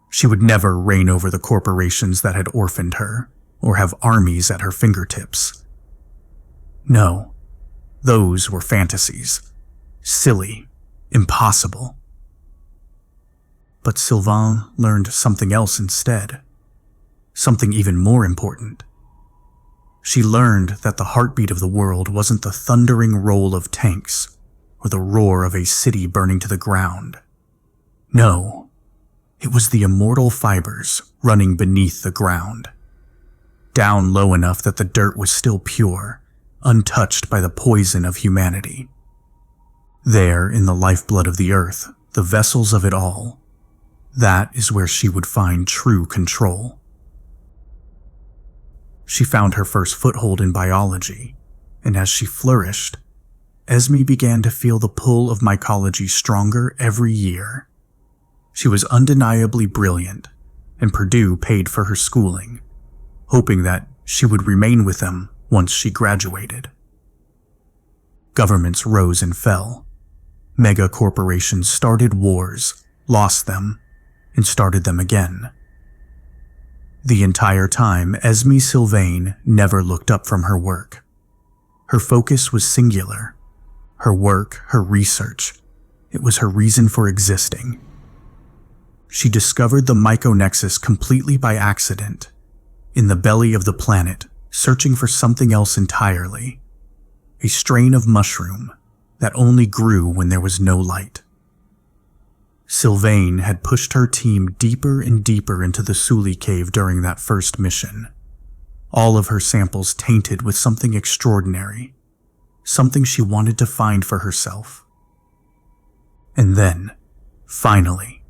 She would never reign over the corporations that had orphaned her, or have armies at her fingertips. No. Those were fantasies. Silly. Impossible. But Sylvain learned something else instead. Something even more important. She learned that the heartbeat of the world wasn't the thundering roll of tanks or the roar of a city burning to the ground. No, it was the immortal fibers running beneath the ground. Down low enough that the dirt was still pure, untouched by the poison of humanity. There, in the lifeblood of the earth, the vessels of it all, that is where she would find true control. She found her first foothold in biology, and as she flourished, Esme began to feel the pull of mycology stronger every year. She was undeniably brilliant, and Purdue paid for her schooling, hoping that she would remain with them once she graduated. Governments rose and fell. Mega corporations started wars, lost them, and started them again. The entire time, Esme Sylvain never looked up from her work. Her focus was singular. Her work, her research, it was her reason for existing. She discovered the myconexus completely by accident, in the belly of the planet, searching for something else entirely, a strain of mushroom that only grew when there was no light. Sylvain had pushed her team deeper and deeper into the Suli cave during that first mission, all of her samples tainted with something extraordinary, something she wanted to find for herself. And then, finally,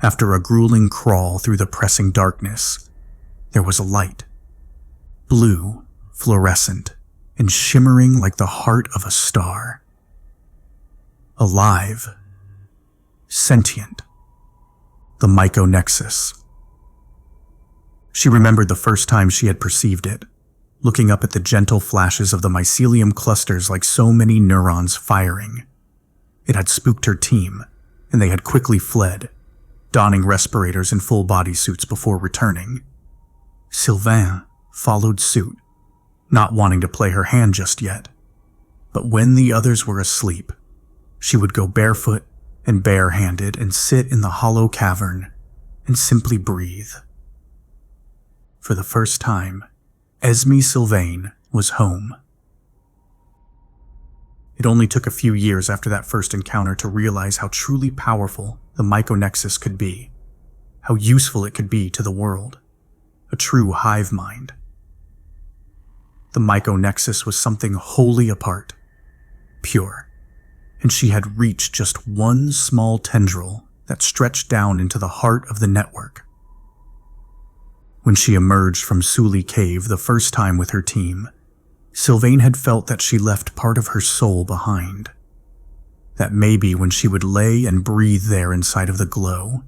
after a grueling crawl through the pressing darkness, there was a light. Blue, fluorescent, and shimmering like the heart of a star. Alive. Sentient. The myconexus. She remembered the first time she had perceived it, looking up at the gentle flashes of the mycelium clusters like so many neurons firing. It had spooked her team, and they had quickly fled, donning respirators and full body suits before returning. Sylvain followed suit, not wanting to play her hand just yet. But when the others were asleep, she would go barefoot and barehanded and sit in the hollow cavern and simply breathe. For the first time, Esme Sylvain was home. It only took a few years after that first encounter to realize how truly powerful the myconexus could be, how useful it could be to the world, a true hive mind. The myconexus was something wholly apart, pure, and she had reached just one small tendril that stretched down into the heart of the network. When she emerged from Suli Cave the first time with her team, Sylvain had felt that she left part of her soul behind. That maybe when she would lay and breathe there inside of the glow,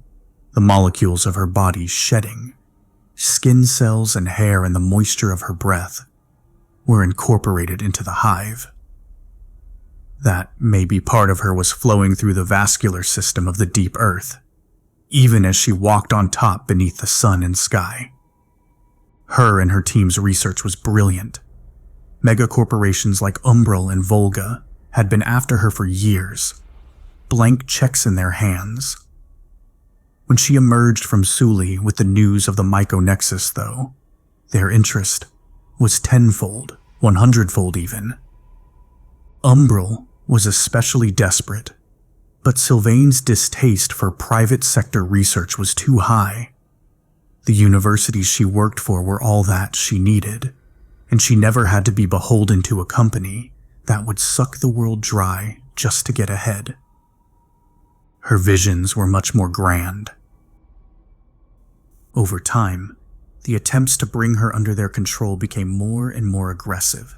the molecules of her body shedding, skin cells and hair and the moisture of her breath, were incorporated into the hive. That maybe part of her was flowing through the vascular system of the deep earth, even as she walked on top beneath the sun and sky. Her and her team's research was brilliant. Megacorporations like Umbral and Volga had been after her for years, blank checks in their hands. When she emerged from Suli with the news of the Myconexus, though, their interest was tenfold, 100-fold even. Umbral was especially desperate, but Sylvain's distaste for private sector research was too high. The universities she worked for were all that she needed, and she never had to be beholden to a company that would suck the world dry just to get ahead. Her visions were much more grand. Over time, the attempts to bring her under their control became more and more aggressive,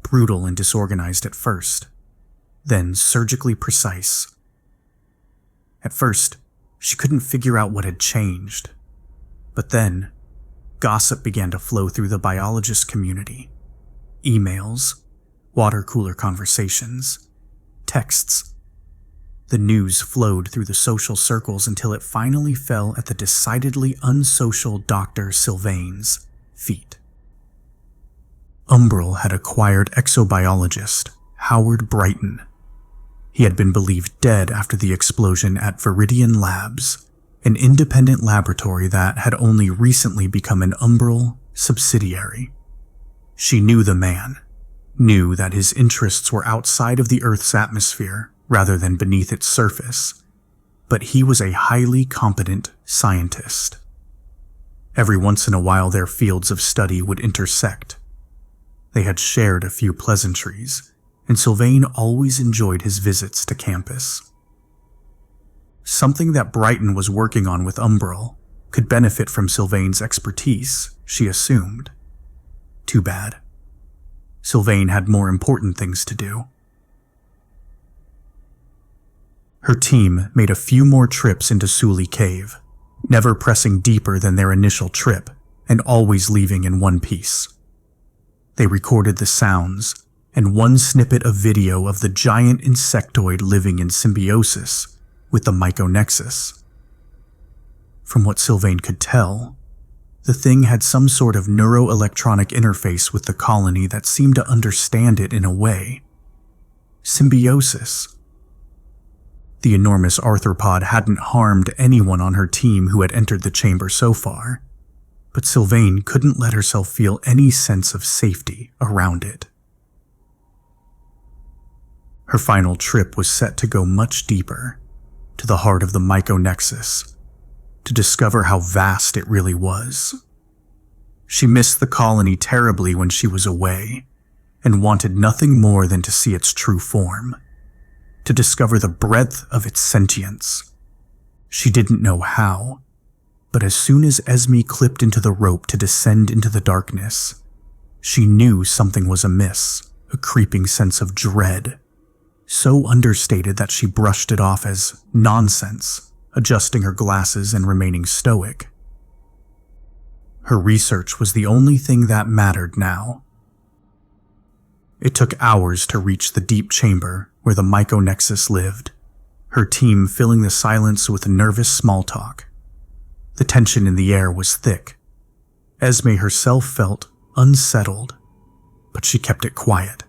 brutal and disorganized at first, then surgically precise. At first, she couldn't figure out what had changed, but then gossip began to flow through the biologist community. Emails, water cooler conversations, texts. The news flowed through the social circles until it finally fell at the decidedly unsocial Dr. Sylvain's feet. Umbral had acquired exobiologist Howard Brighton. He had been believed dead after the explosion at Viridian Labs, an independent laboratory that had only recently become an Umbral subsidiary. She knew the man, knew that his interests were outside of the Earth's atmosphere rather than beneath its surface, but he was a highly competent scientist. Every once in a while their fields of study would intersect. They had shared a few pleasantries, and Sylvain always enjoyed his visits to campus. Something that Brighton was working on with Umbral could benefit from Sylvain's expertise, she assumed. Too bad. Sylvain had more important things to do. Her team made a few more trips into Suli Cave, never pressing deeper than their initial trip and always leaving in one piece. They recorded the sounds and one snippet of video of the giant insectoid living in symbiosis with the Myconexus. From what Sylvain could tell, the thing had some sort of neuroelectronic interface with the colony that seemed to understand it in a way. Symbiosis. The enormous arthropod hadn't harmed anyone on her team who had entered the chamber so far, but Sylvain couldn't let herself feel any sense of safety around it. Her final trip was set to go much deeper, to the heart of the Myconexus, to discover how vast it really was. She missed the colony terribly when she was away, and wanted nothing more than to see its true form, to discover the breadth of its sentience. She didn't know how, but as soon as Esme clipped into the rope to descend into the darkness, she knew something was amiss, a creeping sense of dread, so understated that she brushed it off as nonsense, adjusting her glasses and remaining stoic. Her research was the only thing that mattered now. It took hours to reach the deep chamber where the Myconexus lived, her team filling the silence with nervous small talk. The tension in the air was thick. Esme herself felt unsettled, but she kept it quiet.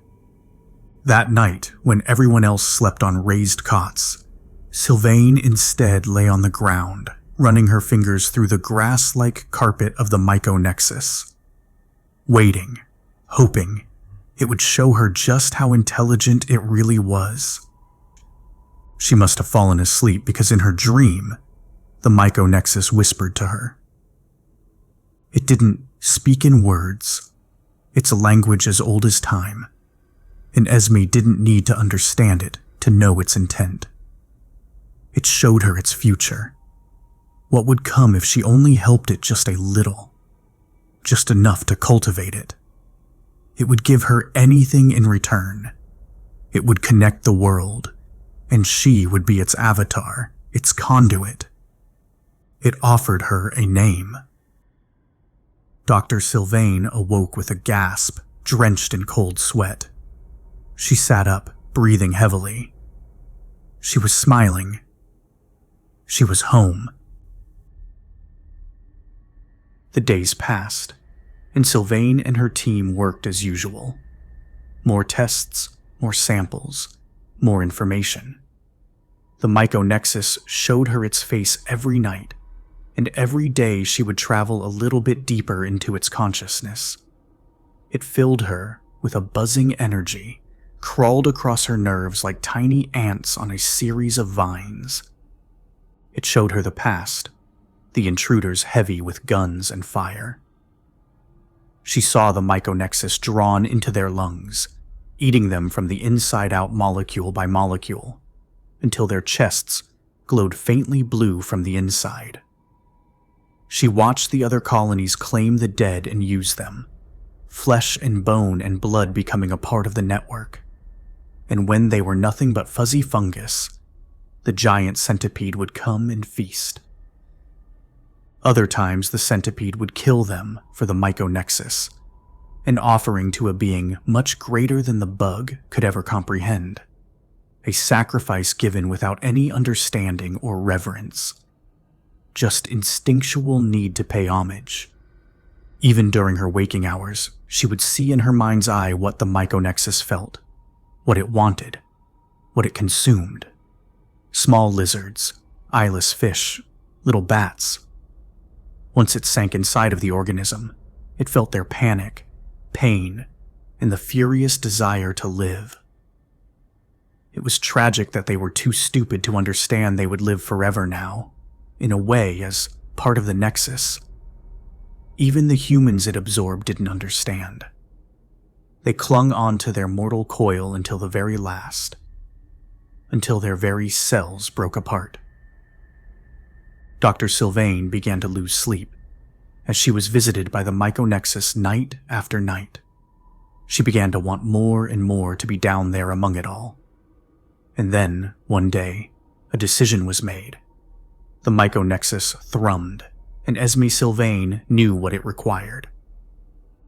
That night, when everyone else slept on raised cots, Sylvain instead lay on the ground, running her fingers through the grass-like carpet of the Myconexus, waiting, hoping it would show her just how intelligent it really was. She must have fallen asleep because in her dream, the Myconexus whispered to her. It didn't speak in words. It's a language as old as time, and Esme didn't need to understand it to know its intent. It showed her its future. What would come if she only helped it just a little, just enough to cultivate it. It would give her anything in return. It would connect the world, and she would be its avatar, its conduit. It offered her a name. Dr. Sylvain awoke with a gasp, drenched in cold sweat. She sat up, breathing heavily. She was smiling. She was home. The days passed, and Sylvain and her team worked as usual. More tests, more samples, more information. The Myconexus showed her its face every night, and every day she would travel a little bit deeper into its consciousness. It filled her with a buzzing energy, crawled across her nerves like tiny ants on a series of vines. It showed her the past, the intruders heavy with guns and fire. She saw the Myconexus drawn into their lungs, eating them from the inside out molecule by molecule, until their chests glowed faintly blue from the inside. She watched the other colonies claim the dead and use them, flesh and bone and blood becoming a part of the network. And when they were nothing but fuzzy fungus, the giant centipede would come and feast. Other times the centipede would kill them for the Myconexus, an offering to a being much greater than the bug could ever comprehend, a sacrifice given without any understanding or reverence, just instinctual need to pay homage. Even during her waking hours, she would see in her mind's eye what the Myconexus felt, what it wanted, what it consumed. Small lizards, eyeless fish, little bats. Once it sank inside of the organism, it felt their panic, pain, and the furious desire to live. It was tragic that they were too stupid to understand they would live forever now, in a way as part of the Nexus. Even the humans it absorbed didn't understand. They clung on to their mortal coil until the very last, until their very cells broke apart. Dr. Sylvain began to lose sleep as she was visited by the Myconexus night after night. She began to want more and more to be down there among it all. And then, one day, a decision was made. The Myconexus thrummed, and Esme Sylvain knew what it required.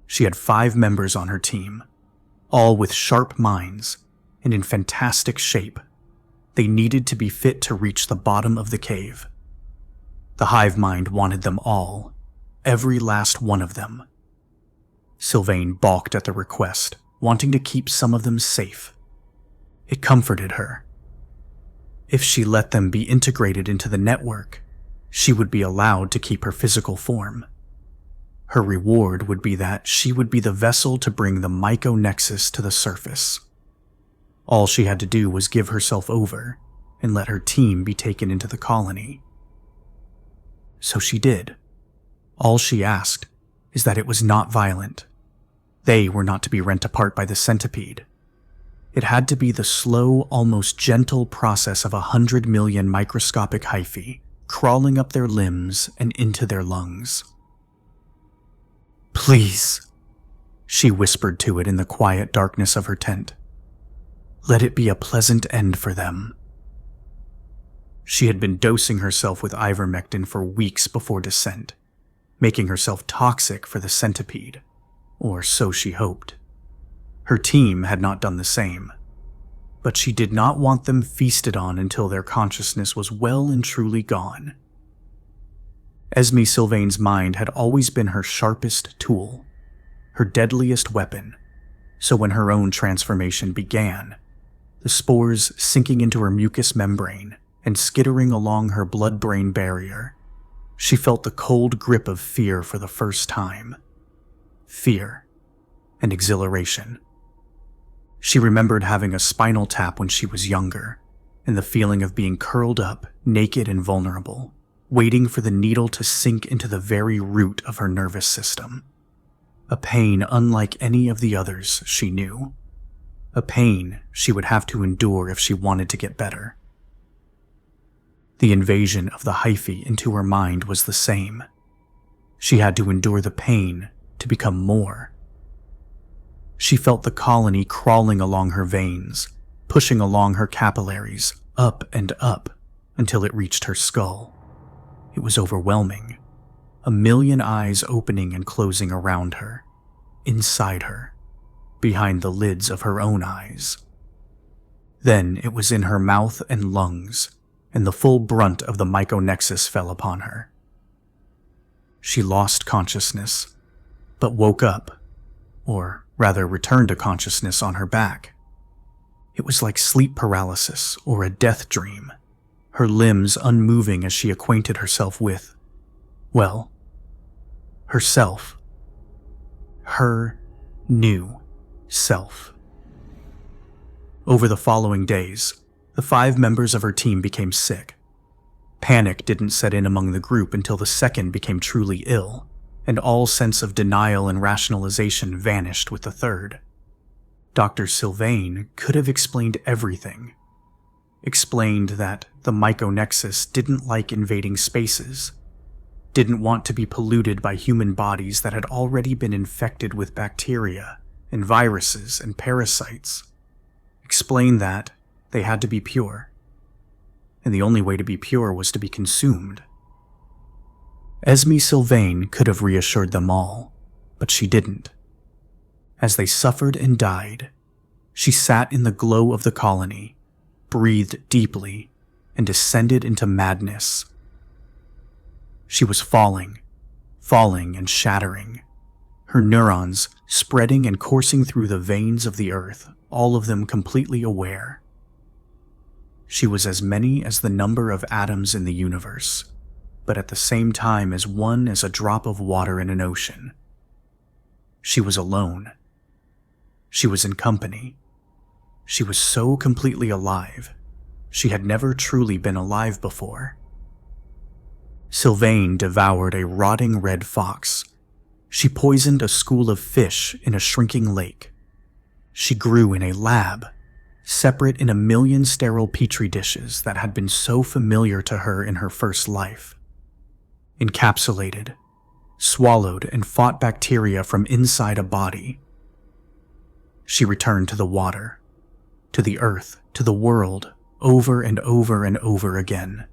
She had 5 members on her team, all with sharp minds and in fantastic shape. They needed to be fit to reach the bottom of the cave. The hive mind wanted them all, every last one of them. Sylvain balked at the request, wanting to keep some of them safe. It comforted her. If she let them be integrated into the network, she would be allowed to keep her physical form. Her reward would be that she would be the vessel to bring the Myconexus to the surface. All she had to do was give herself over and let her team be taken into the colony. So she did. All she asked is that it was not violent. They were not to be rent apart by the centipede. It had to be the slow, almost gentle process of 100 million microscopic hyphae crawling up their limbs and into their lungs. "Please," she whispered to it in the quiet darkness of her tent. "Let it be a pleasant end for them." She had been dosing herself with ivermectin for weeks before descent, making herself toxic for the centipede, or so she hoped. Her team had not done the same, but she did not want them feasted on until their consciousness was well and truly gone. Esme Sylvain's mind had always been her sharpest tool, her deadliest weapon, so when her own transformation began, the spores sinking into her mucous membrane and skittering along her blood-brain barrier, she felt the cold grip of fear for the first time. Fear and exhilaration. She remembered having a spinal tap when she was younger, and the feeling of being curled up, naked and vulnerable, waiting for the needle to sink into the very root of her nervous system. A pain unlike any of the others she knew. A pain she would have to endure if she wanted to get better. The invasion of the hyphae into her mind was the same. She had to endure the pain to become more. She felt the colony crawling along her veins, pushing along her capillaries, up and up, until it reached her skull. It was overwhelming. A million eyes opening and closing around her, inside her, behind the lids of her own eyes. Then it was in her mouth and lungs, and the full brunt of the myconexus fell upon her. She lost consciousness, but woke up, or rather returned to consciousness on her back. It was like sleep paralysis or a death dream, her limbs unmoving as she acquainted herself with, well, herself. Her new self. Over the following days, the 5 members of her team became sick. Panic didn't set in among the group until the second became truly ill, and all sense of denial and rationalization vanished with the third. Dr. Sylvain could have explained everything. Explained that the myconexus didn't like invading spaces, didn't want to be polluted by human bodies that had already been infected with bacteria and viruses and parasites. Explained that they had to be pure, and the only way to be pure was to be consumed. Esme Sylvain could have reassured them all, but she didn't. As they suffered and died, she sat in the glow of the colony, breathed deeply, and descended into madness. She was falling and shattering, her neurons spreading and coursing through the veins of the earth, all of them completely aware. She was as many as the number of atoms in the universe, but at the same time as one as a drop of water in an ocean. She was alone. She was in company. She was so completely alive. She had never truly been alive before. Sylvain devoured a rotting red fox. She poisoned a school of fish in a shrinking lake. She grew in a lab, separate in a million sterile petri dishes that had been so familiar to her in her first life. Encapsulated, swallowed, and fought bacteria from inside a body. She returned to the water, to the earth, to the world, over and over and over again.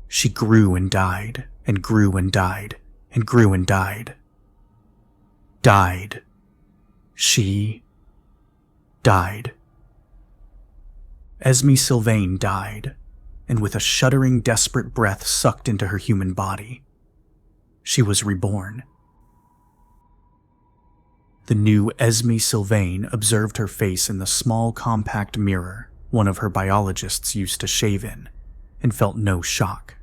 She grew and died, and grew and died, and grew and died. Died. She died. Esme Sylvain died, and with a shuddering, desperate breath sucked into her human body, she was reborn. The new Esme Sylvain observed her face in the small, compact mirror one of her biologists used to shave in, and felt no shock.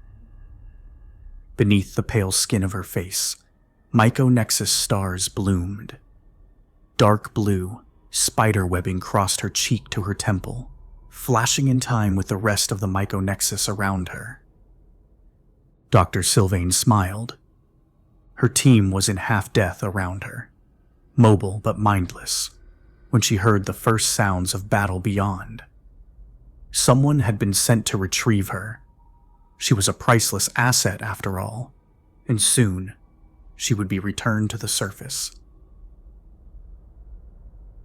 Beneath the pale skin of her face, myconexus stars bloomed. Dark blue, spider webbing crossed her cheek to her temple, flashing in time with the rest of the myconexus around her. Dr. Sylvain smiled. Her team was in half-death around her, mobile but mindless, when she heard the first sounds of battle beyond. Someone had been sent to retrieve her. She was a priceless asset after all, and soon she would be returned to the surface.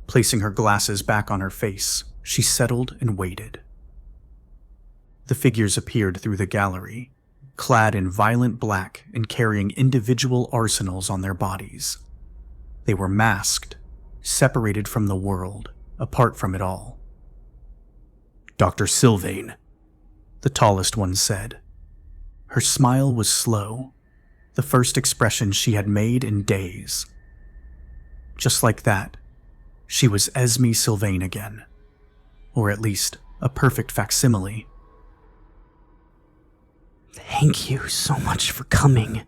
Placing her glasses back on her face, she settled and waited. The figures appeared through the gallery, clad in violent black and carrying individual arsenals on their bodies. They were masked, separated from the world, apart from it all. "Dr. Sylvain," the tallest one said. Her smile was slow, the first expression she had made in days. Just like that, she was Esme Sylvain again, or at least a perfect facsimile. "Thank you so much for coming,"